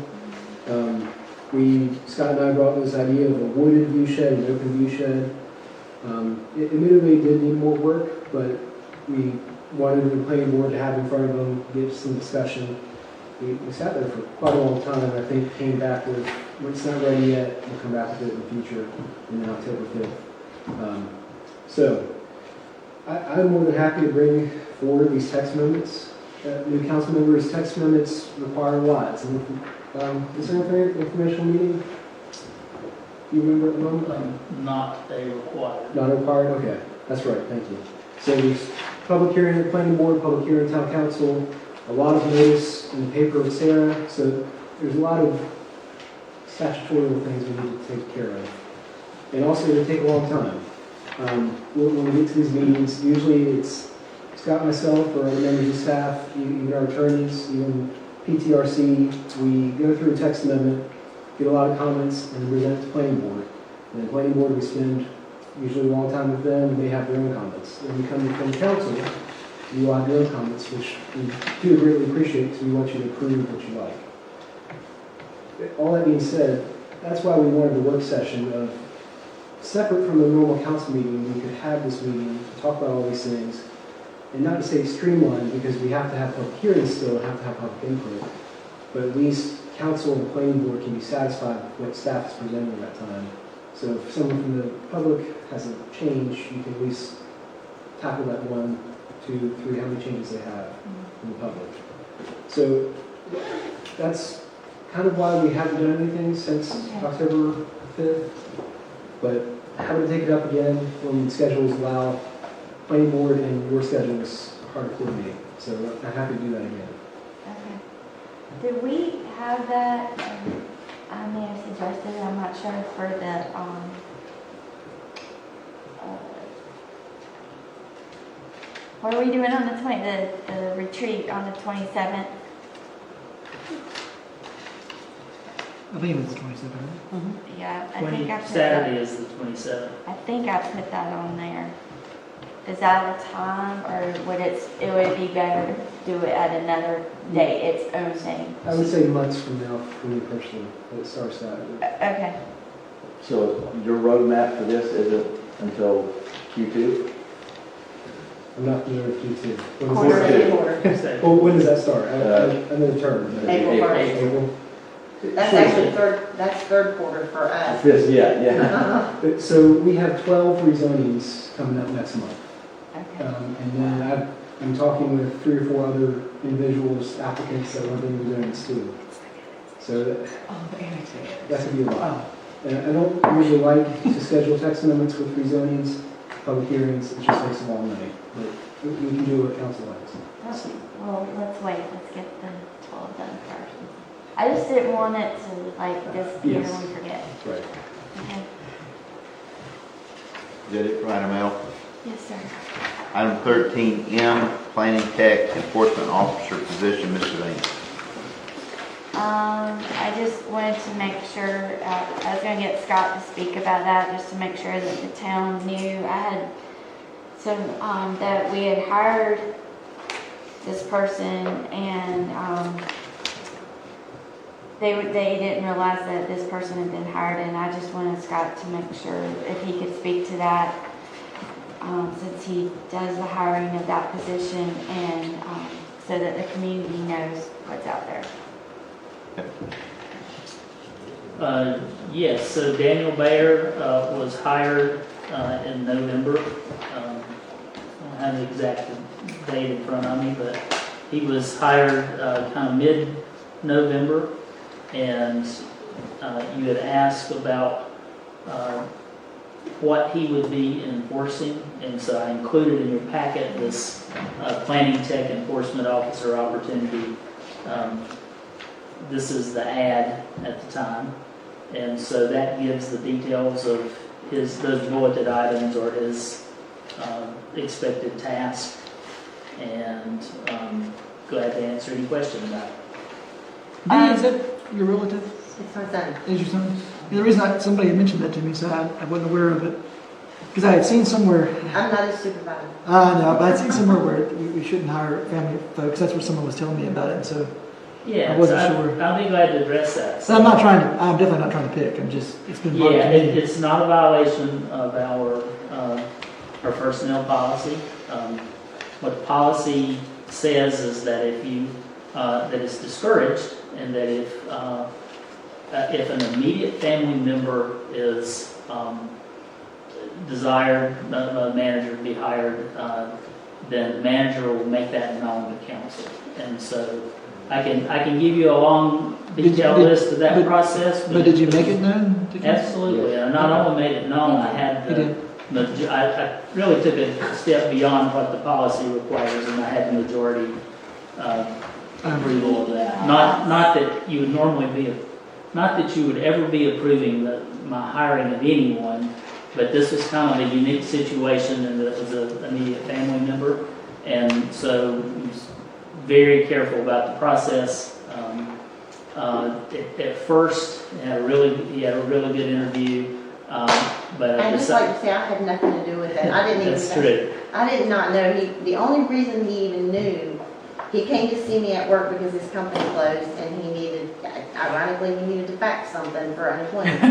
Scott and I brought this idea of a wooded view shed and open view shed. It admittedly did need more work, but we wanted the planning board to have in front of them, get some discussion. We sat there for quite a long time, and I think came back with, well, it's not ready yet, we'll come back with it in the future, in October 5th. So, I'm more than happy to bring forward these text amendments. New council members, text amendments require a lot. Is there an informational meeting? You remember at the moment? Not a required. Not required? Okay, that's right, thank you. So there's public hearing in the planning board, public hearing in town council, a lot of notice in the paper with Sarah, so there's a lot of statutory things we need to take care of. And also, they take a long time. When we get to these meetings, usually it's Scott, myself, or other members of staff, even our attorneys, even PTRC, we go through a text amendment, get a lot of comments, and present it to planning board. And the planning board, we spend usually a long time with them, and they have their own comments. Then we come from the council, you will have your own comments, which we do greatly appreciate because we want you to approve what you like. All that being said, that's why we wanted the work session of, separate from the normal council meeting, we could have this meeting, talk about all these things, and not to say streamlined, because we have to have public hearings still, and have to have public input, but at least council and planning board can be satisfied with what staff is presenting at that time. So if someone from the public has a change, you can at least tackle that 1, 2, 3, how many changes they have from the public. So that's kind of why we haven't done anything since October 5th, but happy to take it up again when schedules allow. Planning board and your schedules are hard to coordinate, so I'm happy to do that again. Okay. Did we have that, I may have suggested, I'm not sure, for the, what are we doing on the retreat on the 27th? I think it's 27th. Yeah, I think I put Saturday that. is the 27th. I think I put that on there. Is that a time, or would it would be better to do it at another date, its own thing? I would say months from now, for me personally, that it starts that. Okay. So your roadmap for this is it until Q2? I'm not familiar with Q2. Quarter. Well, when does that start? I'm in the term. April 1st. April. That's actually third quarter for us. This, yeah. So we have 12 rezonings coming up next month. Okay. And then I'm talking with 3 or 4 other individuals, applicants that want to do rezonings too. So that could be a lot. And I don't usually like to schedule text amendments with rezonings, public hearings. It just takes a long night. But we can do what council likes. Okay. Well, let's wait. Let's get the 12 done first. I just didn't want it to disappear Yes. and we forget. Right. Okay. Is that it for item L? Yes, sir. Item 13M, Planning Tech Enforcement Officer position, Mr. Lane. I just wanted to make sure, I was going to get Scott to speak about that, just to make sure that the town knew. I had some, that we had hired this person, and they didn't realize that this person had been hired, and I just wanted Scott to make sure if he could speak to that, since he does the hiring of that position, and so that the community knows what's out there. Yes, so Daniel Bayer was hired in November. I don't have the exact date in front of me, but he was hired kind of mid-November, and you had asked about what he would be enforcing, and so I included in your packet this Planning Tech Enforcement Officer opportunity. This is the ad at the time, and so that gives the details of those bulleted items or his expected task. and glad to answer any question about it. Dee, is that your relative? It's my son. Is your son? And the reason somebody had mentioned that to me, so I wasn't aware of it. Because I had seen somewhere. I'm not a supervisor. No, but I'd seen somewhere where we shouldn't hire family folks. That's what someone was telling me about it, and so Yeah, I wasn't so sure. I'll be glad to address that. So I'm definitely not trying to pick. it's been brought Yeah, to me. it's not a violation of our personnel policy. What the policy says is that if you, that it's discouraged, and that if an immediate family member is desired, a manager to be hired, then the manager will make that known to council. And so I can give you a long, detailed list of that process. But did you make it known to council? Absolutely. I not only made it known, I had I really took a step beyond what the policy requires, and I had the majority approval of that. Not that you would normally be, not that you would ever be approving my hiring of anyone, but this was kind of a unique situation, and it was an immediate family member, and so I was very careful about the process. At first, he had a really good interview. But I just like to say I had nothing to do with that. I didn't even. That's true. I did not know. The only reason he even knew, he came to see me at work because his company closed, and he needed to fax something for unemployment.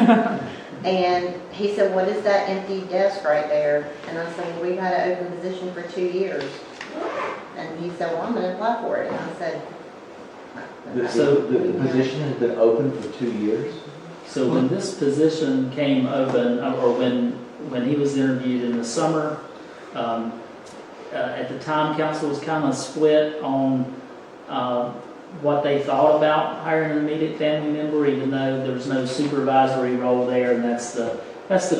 And he said, "What is that empty desk right there?" And I said, "Well, we've had an open position for 2 years." And he said, "Well, I'm going to apply for it." And I said, The position has been open for 2 years? So when this position came open, or when he was interviewed in the summer, at the time, council was kind of split on what they thought about hiring an immediate family member, even though there was no supervisory role there, and that's the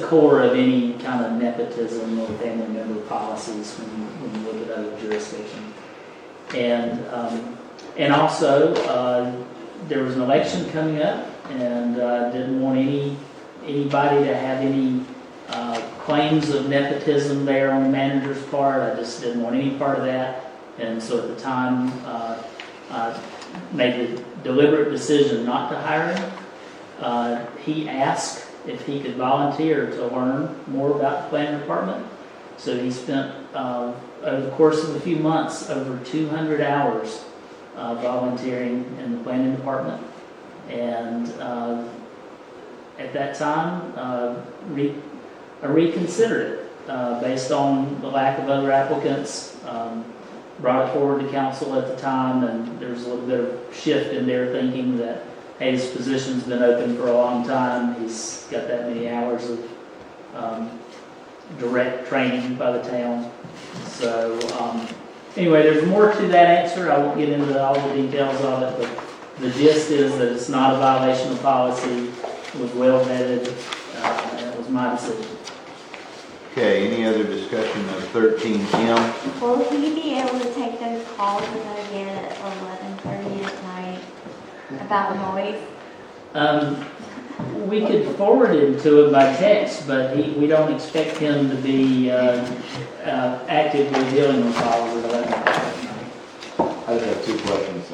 core of any kind of nepotism or family member policies when you look at other jurisdictions. And also there was an election coming up, and didn't want anybody to have any claims of nepotism there on the manager's part. I just didn't want any part of that, and so at the time I made the deliberate decision not to hire him. He asked if he could volunteer to learn more about the planning department, so he spent over the course of a few months over 200 hours volunteering in the planning department. And at that time, I reconsidered it based on the lack of other applicants. Brought it forward to council at the time, and there was a little bit of shift in their thinking that, hey, his position's been open for a long time. He's got that many hours of direct training by the town. So anyway, there's more to that answer. I won't get into all the details of it, but the gist is that it's not a violation of policy. It was well vetted, and it was my decision. Okay, any other discussion of 13M? Will he be able to take those calls that I get at 11:30 at night about noise? We could forward it to him by text, but we don't expect him to be actively dealing with calls at 11:30 at night. I just have 2 questions.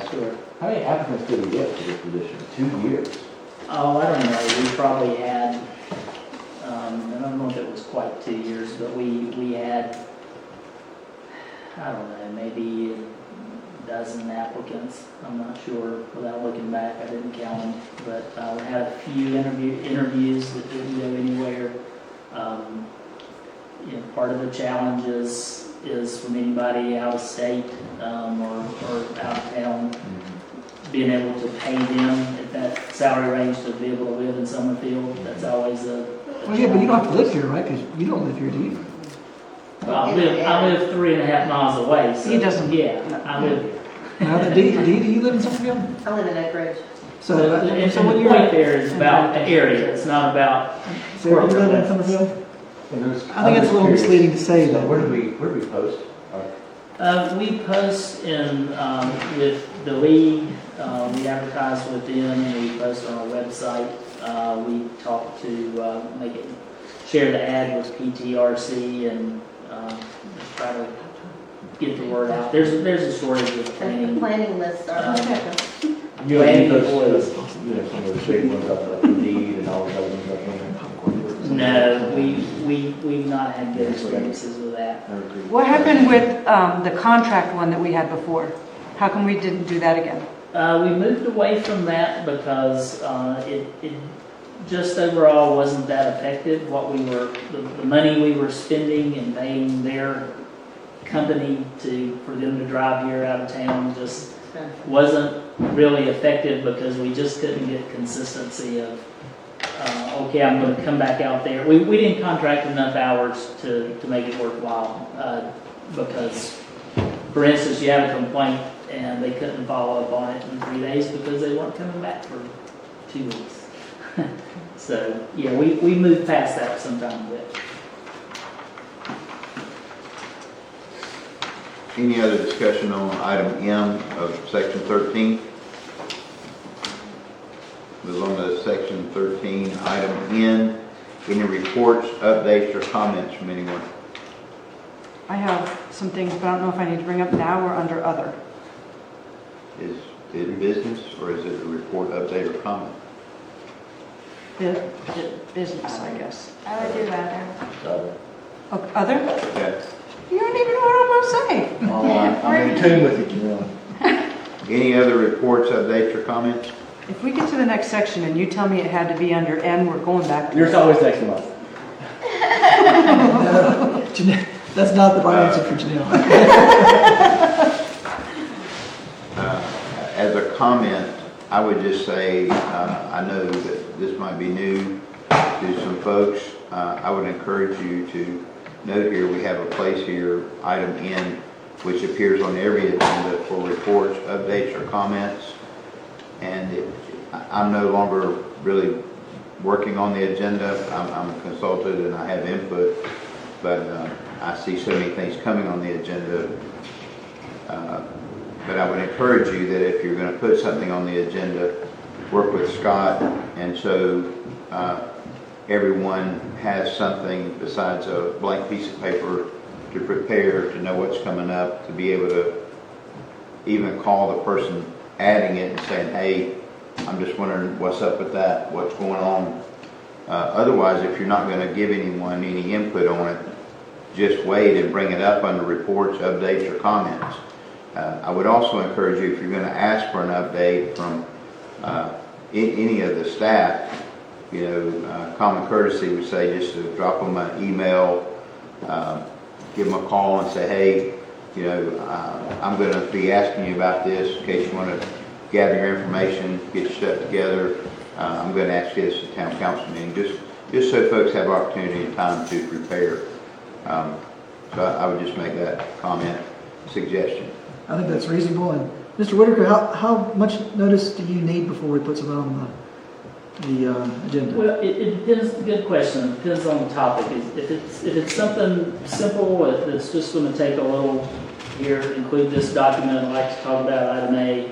Sure. How many applicants did we get for this position? 2 years? Oh, I don't know. We probably had, I don't know if it was quite 2 years, but we had, I don't know, maybe a dozen applicants. I'm not sure. Without looking back, I didn't count them. But we had a few interviews that didn't go anywhere. Part of the challenge is from anybody out of state or out of town, being able to pay them at that salary range to be able to live in Summerfield. That's always a Well, yeah, but you don't have to live here, right? Because you don't live here, do you? Well, I live 3.5 miles away. So He doesn't. Yeah, I live here. Now, do you live in Summerfield? I live in Oak Ridge. So what the point there is about the area. It's not about So you live in Summerfield? I think it's a little misleading to say that. Where do we post? We post in with the league. We advertise with them. We post on our website. We talk to share the ad with PTRC and try to get the word out. There's a shortage of And the planning. planning lists are. You Planning know, employees. you know, some of the big ones up like Indeed and all those other ones up there. No, we've not had good experiences with that. What happened with the contract one that we had before? How come we didn't do that again? We moved away from that because it just overall wasn't that effective. What we were, the money we were spending and paying their company for them to drive here out of town just wasn't really effective because we just couldn't get consistency of, okay, I'm going to come back out there. We didn't contract enough hours to make it worthwhile because, for instance, you have a complaint and they couldn't follow up on it in 3 days because they weren't coming back for 2 weeks. So, yeah, we moved past that sometime with. Any other discussion on item M of section 13? Move on to section 13, item N. Any reports, updates, or comments from anyone? I have some things, but I don't know if I need to bring up now or under other. Is it business or is it a report, update, or comment? Business, I guess. I would do other. Oh, other? Okay. You don't even know what I'm going to say. Oh, I'm in tune with you, Jamila. Any other reports, updates, or comments? If we get to the next section and you tell me it had to be under N, we're going back. Yours always next month. That's not the right answer for Janelle. As a comment, I would just say, I know that this might be new to some folks. I would encourage you to note here, we have a place here, item N, which appears on every agenda for reports, updates, or comments. And I'm no longer really working on the agenda. I'm consulted and I have input, but I see so many things coming on the agenda. But I would encourage you that if you're going to put something on the agenda, work with Scott, and so everyone has something besides a blank piece of paper to prepare, to know what's coming up, to be able to even call the person adding it and saying, hey, I'm just wondering what's up with that, what's going on. Otherwise, if you're not going to give anyone any input on it, just wait and bring it up under reports, updates, or comments. I would also encourage you, if you're going to ask for an update from any of the staff, you know, common courtesy would say just to drop them an email, give them a call and say, hey, you know, I'm going to be asking you about this in case you want to gather your information, get your stuff together. I'm going to ask you this at town council meeting, just so folks have opportunity and time to prepare. So I would just make that comment, suggestion. I think that's reasonable. And Mr. Whitaker, how much notice do you need before we put something on the agenda? Well, it depends. Good question. It depends on the topic. If it's something simple that's just going to take a little, here, include this document I'd like to talk about, item A,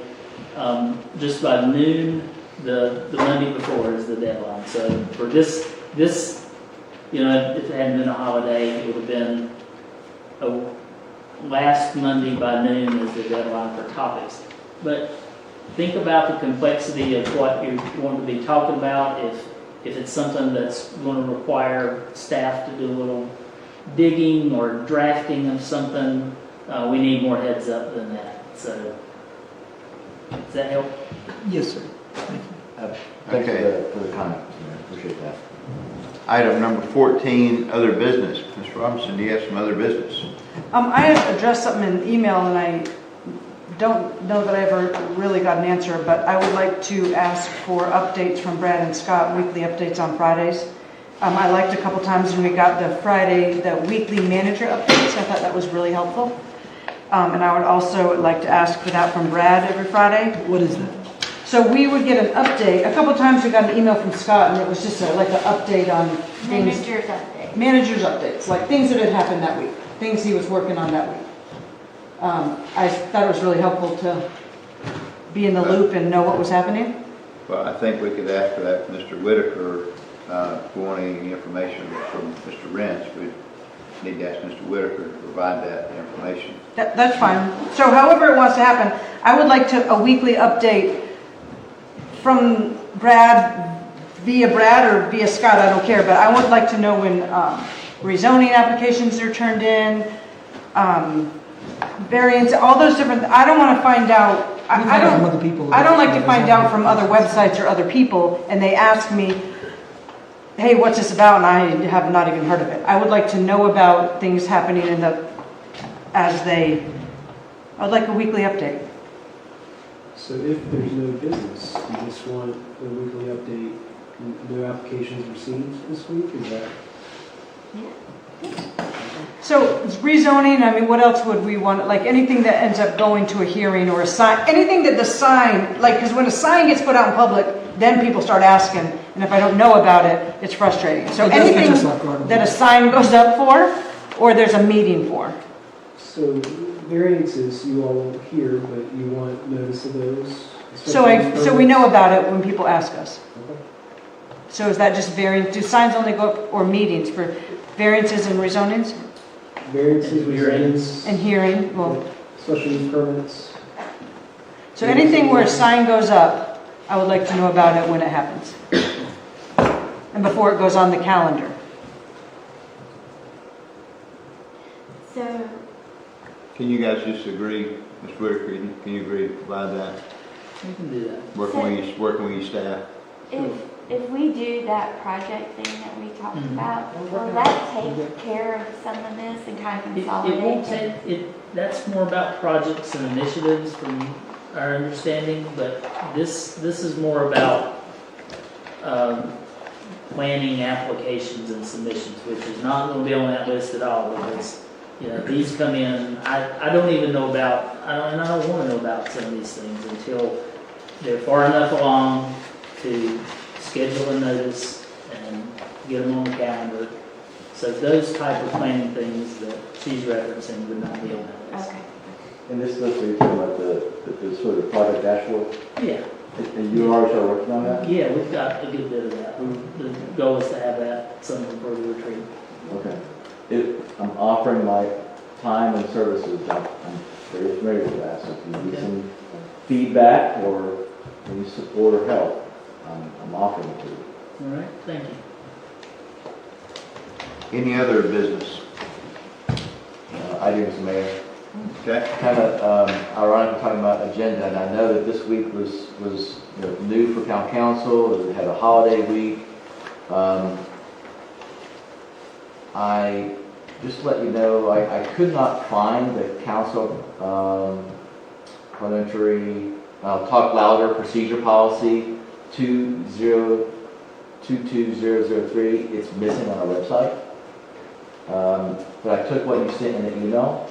just by noon, the Monday before is the deadline. So for this, you know, if it hadn't been a holiday, it would have been last Monday by noon is the deadline for topics. But think about the complexity of what you want to be talking about. If it's something that's going to require staff to do a little digging or drafting of something, we need more heads up than that. So, does that help? Yes, sir. Thank you. Thanks Okay. for the comment. Appreciate that. Item number 14, other business. Mr. Robinson, do you have some other business? I had addressed something in email and I don't know that I ever really got an answer, but I would like to ask for updates from Brad and Scott, weekly updates on Fridays. I liked a couple times when we got the weekly manager updates. I thought that was really helpful. And I would also like to ask for that from Brad every Friday. What is that? So we would get an update. A couple times we got an email from Scott and it was just like an update on things. Manager's update. Manager's updates, like things that had happened that week, things he was working on that week. I thought it was really helpful to be in the loop and know what was happening. Well, I think we could ask for that from Mr. Whitaker. If we want any information from Mr. Rentz, need to ask Mr. Whitaker to provide that information. That's fine. So however it wants to happen, I would like a weekly update from Brad, via Brad or via Scott, I don't care, but I would like to know when rezoning applications are turned in, variance, all those different, I don't want to find out, I don't like to find out from other websites or other people, and they ask me, hey, what's this about? And I have not even heard of it. I would like to know about things happening I would like a weekly update. So if there's no business, you just want a weekly update, no applications received this week, is that? So it's rezoning, I mean, what else would we want, like anything that ends up going to a hearing or a sign, anything that the sign, like, because when a sign gets put out in public, then people start asking, and if I don't know about it, it's frustrating. So anything that a sign goes up for, or there's a meeting for. So variances you all won't hear, but you want notice of those? So we know about it when people ask us. Okay. So is that just variance, do signs only go up, or meetings for variances and rezonings? Variances, rezonings. And hearing, well. Special use permits. So anything where a sign goes up, I would like to know about it when it happens. And before it goes on the calendar. So, Can you guys just agree, Mr. Whitaker, can you agree to provide that? We can do that. Working with your staff? if we do that project thing that we talked about, will that take care of some of this and kind of consolidate? It won't take, that's more about projects and initiatives from our understanding, but this is more about planning applications and submissions, which is not going to be on that list at all, because these come in, I don't even know about, and I don't want to know about some of these things until they're far enough along to schedule a notice and get them on the calendar. So those type of planning things that she's referencing would not be on that list. Okay. And this list, are you talking about the sort of project dashboard? Yeah. And you already started working on that? Yeah, we've got a good bit of that. The goal is to have that something for the retreat. Okay. I'm offering my time and services. I'm very familiar with that. So if you need some feedback or any support or help, I'm offering it to you. All right, thank you. Any other business? I do, Mr. Mayor. Okay. Kind of ironic talking about agenda, and I know that this week was new for town council. It had a holiday week. I just let you know I could not find the council parliamentary talk louder procedure policy 2022003. It's missing on our website. But I took what you sent in the email,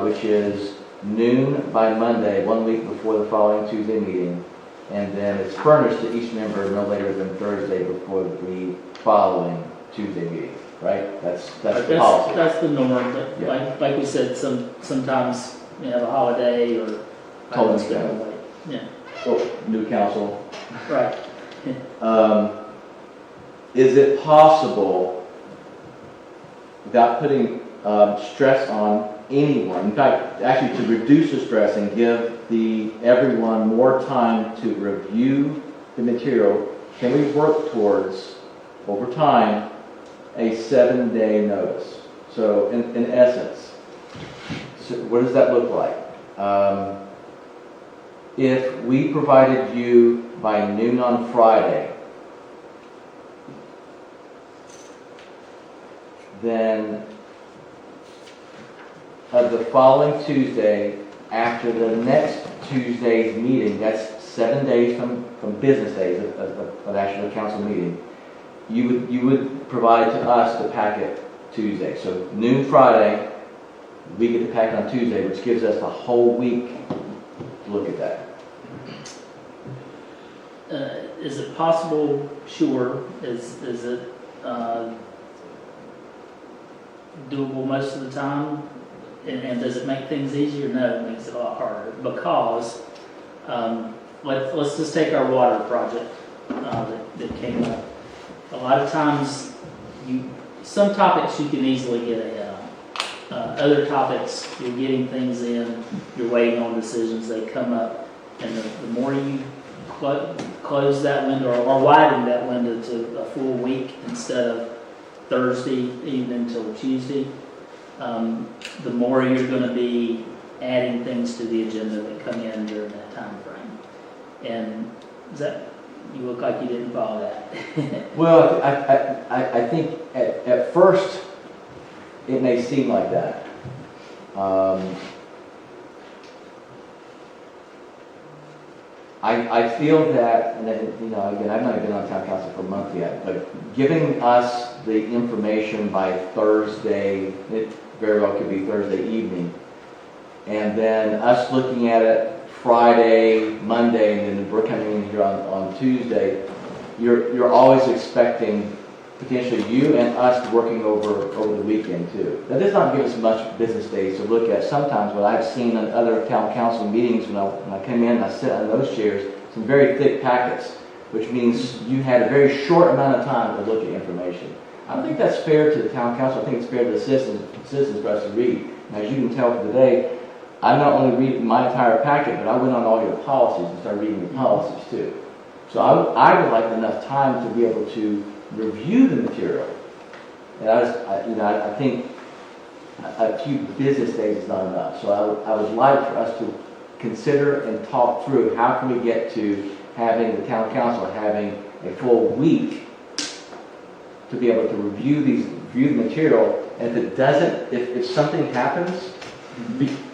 which is noon by Monday, 1 week before the following Tuesday meeting, and then it's furnished to each member no later than Thursday before the following Tuesday meeting. Right? That's the policy. That's the norm. But like we said, sometimes you have a holiday or Totally. Yeah. So new council. Right. Is it possible, without putting stress on anyone, in fact, actually to reduce the stress and give everyone more time to review the material, can we work towards, over time, a 7-day notice? So in essence, so what does that look like? If we provided you by noon on Friday, then of the following Tuesday, after the next Tuesday's meeting, that's 7 days from business days of actual council meeting, you would provide to us the packet Tuesday. So noon Friday, we get the packet on Tuesday, which gives us a whole week to look at that. Is it possible? Sure. Is it doable most of the time? And does it make things easier? No, it makes it a lot harder because let's just take our water project that came up. A lot of times some topics you can easily get ahead on. Other topics, you're getting things in, you're waiting on decisions, they come up, and the more you close that window or widen that window to a full week instead of Thursday evening till Tuesday, the more you're going to be adding things to the agenda that come in during that time frame. And is that, you look like you didn't follow that. Well, I think at first it may seem like that. I feel that, and you know, again, I've not been on town council for a month yet, but giving us the information by Thursday, it very well could be Thursday evening, and then us looking at it Friday, Monday, and then we're coming in here on Tuesday, you're always expecting potentially you and us working over the weekend too. That does not give us much business days to look at. Sometimes what I've seen in other town council meetings when I come in and I sit on those chairs, some very thick packets, which means you had a very short amount of time to look at information. I don't think that's fair to the town council. I think it's fair to the citizens for us to read. And as you can tell today, I not only read my entire packet, but I went on all your policies and started reading the policies too. So I would like enough time to be able to review the material. And I think a few business days is not enough. So I would like for us to consider and talk through how can we get to having the town council having a full week to be able to review the material. And if it doesn't, if something happens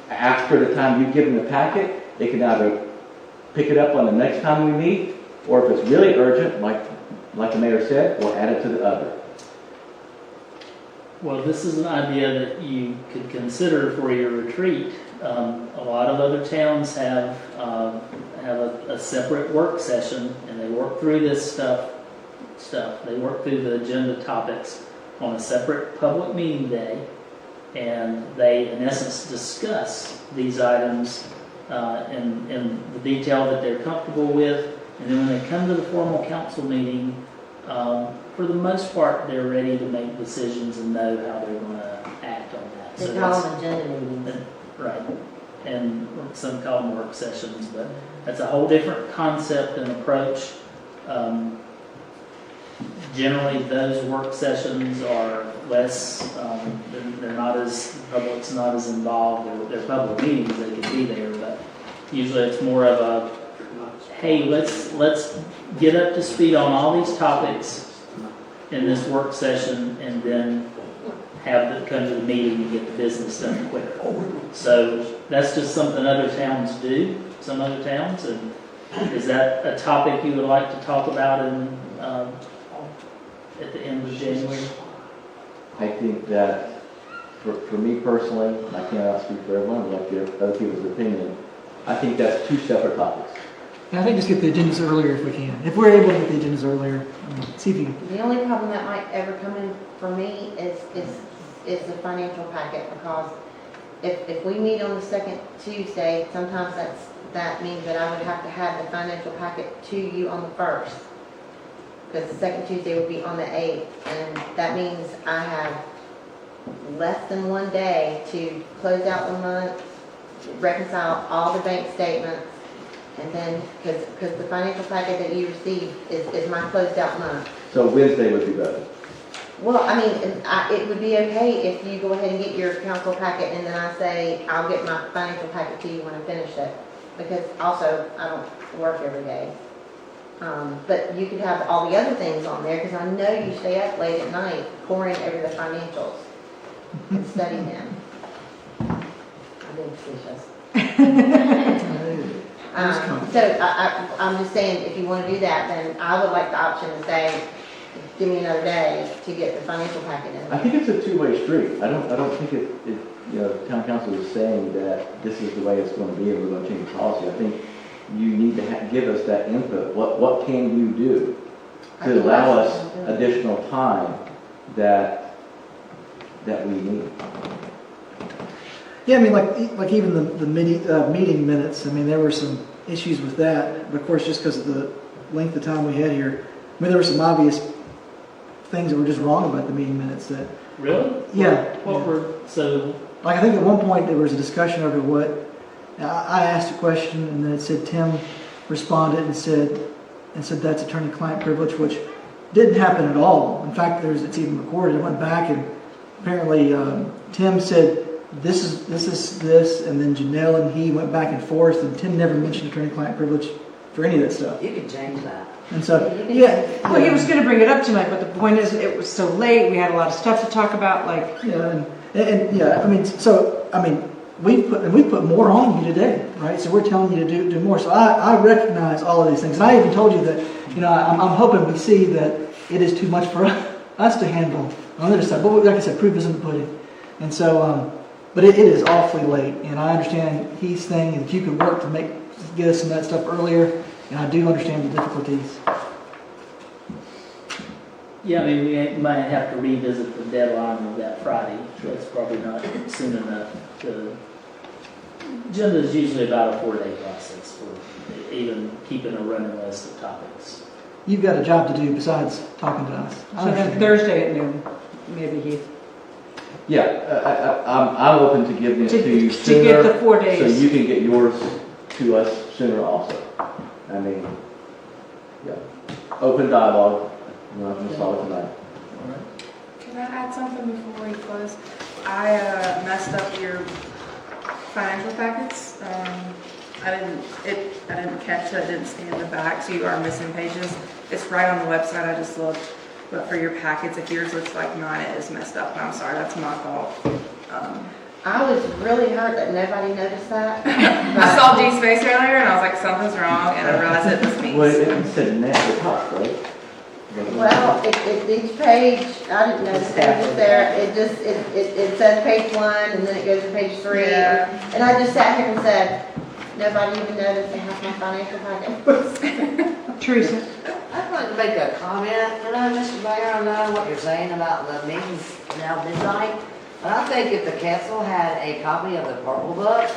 after the time you give them the packet, they can either pick it up on the next time we meet, or if it's really urgent, like the mayor said, we'll add it to the other. Well, this is an idea that you could consider for your retreat. A lot of other towns have a separate work session, and they work through this stuff. They work through the agenda topics on a separate public meeting day, and they, in essence, discuss these items in the detail that they're comfortable with. And then when they come to the formal council meeting, for the most part, they're ready to make decisions and know how they're going to act on that. They call them agenda meetings. Right. And some call them work sessions, but that's a whole different concept and approach. Generally, those work sessions are less, they're not as, the public's not as involved. They're public meetings, they can be there, but usually it's more of a, hey, let's get up to speed on all these topics in this work session, and then have them come to the meeting and get the business done quicker. So that's just something other towns do, some other towns. And is that a topic you would like to talk about in at the end of January? I think that for me personally, and I cannot speak for everyone, I'd like to hear other people's opinion. I think that's two separate topics. And I think just get the agendas earlier if we can. If we're able to get the agendas earlier, see if you can. The only problem that might ever come in for me is the financial packet, because if we meet on the second Tuesday, sometimes that means that I would have to have the financial packet to you on the 1st, because the second Tuesday would be on the 8th, and that means I have less than one day to close out the month, reconcile all the bank statements, and then, because the financial packet that you receive is my closed out month. So Wednesday would be better. Well, I mean, it would be okay if you go ahead and get your council packet, and then I say, I'll get my financial packet to you when I finish it. Because also, I don't work every day. But you could have all the other things on there, because I know you stay up late at night pouring over the financials and study them. I'm being facetious. So I'm just saying, if you want to do that, then I would like the option to say, give me another day to get the financial packet in. I think it's a two-way street. I don't think it town council is saying that this is the way it's going to be and we're going to change the policy. I think you need to give us that input. What can you do to allow us additional time that we need? Yeah, I mean, like even the meeting minutes. I mean, there were some issues with that. But of course, just because of the length of time we had here, I mean, there were some obvious things that were just wrong about the meeting minutes that, Really? yeah. What were, so, Like, I think at one point there was a discussion over what, I asked a question and then it said Tim responded and said that's attorney-client privilege, which didn't happen at all. In fact, it's even recorded. I went back and apparently Tim said this is this, and then Janelle and he went back and forth, and Tim never mentioned attorney-client privilege for any of that stuff. You can change that. And so, yeah. Well, he was gonna bring it up tonight, but the point is, it was so late, we had a lot of stuff to talk about, like. Yeah, and yeah, I mean, we've put more on you today, right? So we're telling you to do more. So I recognize all of these things. And I even told you that, I'm hoping we see that it is too much for us to handle on the other side. But like I said, proof is in the pudding. And so, but it is awfully late. And I understand he's saying if you could work to get us some of that stuff earlier, and I do understand the difficulties. yeah, I mean, we might have to revisit the deadline of that Friday. That's probably not soon enough. The agenda is usually about a 4-day process for even keeping a running list of topics. You've got a job to do besides talking to us. So then Thursday at noon, maybe Heath. Yeah, I'm open to giving it to you To sooner. get the 4 days. So you can get yours to us sooner also. I mean, yeah, open dialogue. We're not going to solve it tonight. Can I add something before we close? I messed up your financial packets. I didn't catch that. It didn't scan the back, so you are missing pages. It's right on the website. I just looked. But for your packets, if yours looks like mine, it is messed up. And I'm sorry. That's my fault. I was really hurt that nobody noticed that. I saw D's face earlier, and I was like, something's wrong, and I realized it was me. Well, it said net at the top, right? Well, each page, I didn't notice that it was there. It says page 1, and then it goes to page 3. Yeah. And I just sat here and said, nobody even noticed they have my financial packet. Teresa. I'd like to make a comment, Mr. Mayor, I know what you're saying about the meetings now midnight, but I think if the council had a copy of the purple book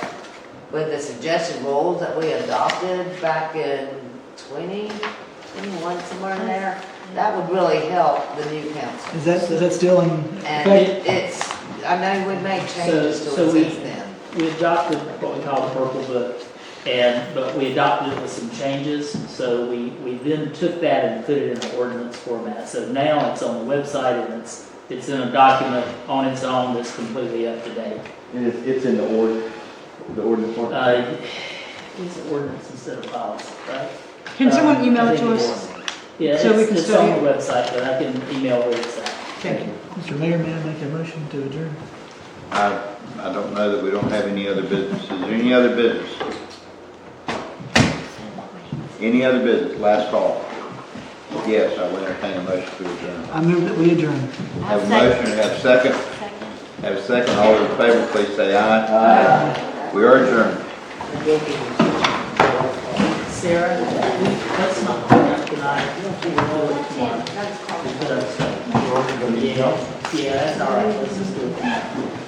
with the suggested rules that we adopted back in 2021, somewhere in there, that would really help the new council. Is that still in And effect? I know we made changes to it since then. We adopted what we call the purple book, but we adopted it with some changes. So we then took that and put it in the ordinance format. So now it's on the website and it's in a document on its own that's completely up to date. And it's in the ordinance format? It's an ordinance instead of policy, right? Can someone email I it think to it us? was. Yeah, So we can it's study on it? the website, but I can email where it's at. Thank you. Mr. Mayor, may I make a motion to adjourn? I don't know that we don't have any other business. Is there any other business? Any other business? Last call. Yes, I will entertain a motion to adjourn. I move that we adjourn. Have a motion, have a second. Have a second. All those in favor, please say aye. Aye. We are adjourned. Sarah, let's not do that tonight. Yeah, that's all right. Let's just do it.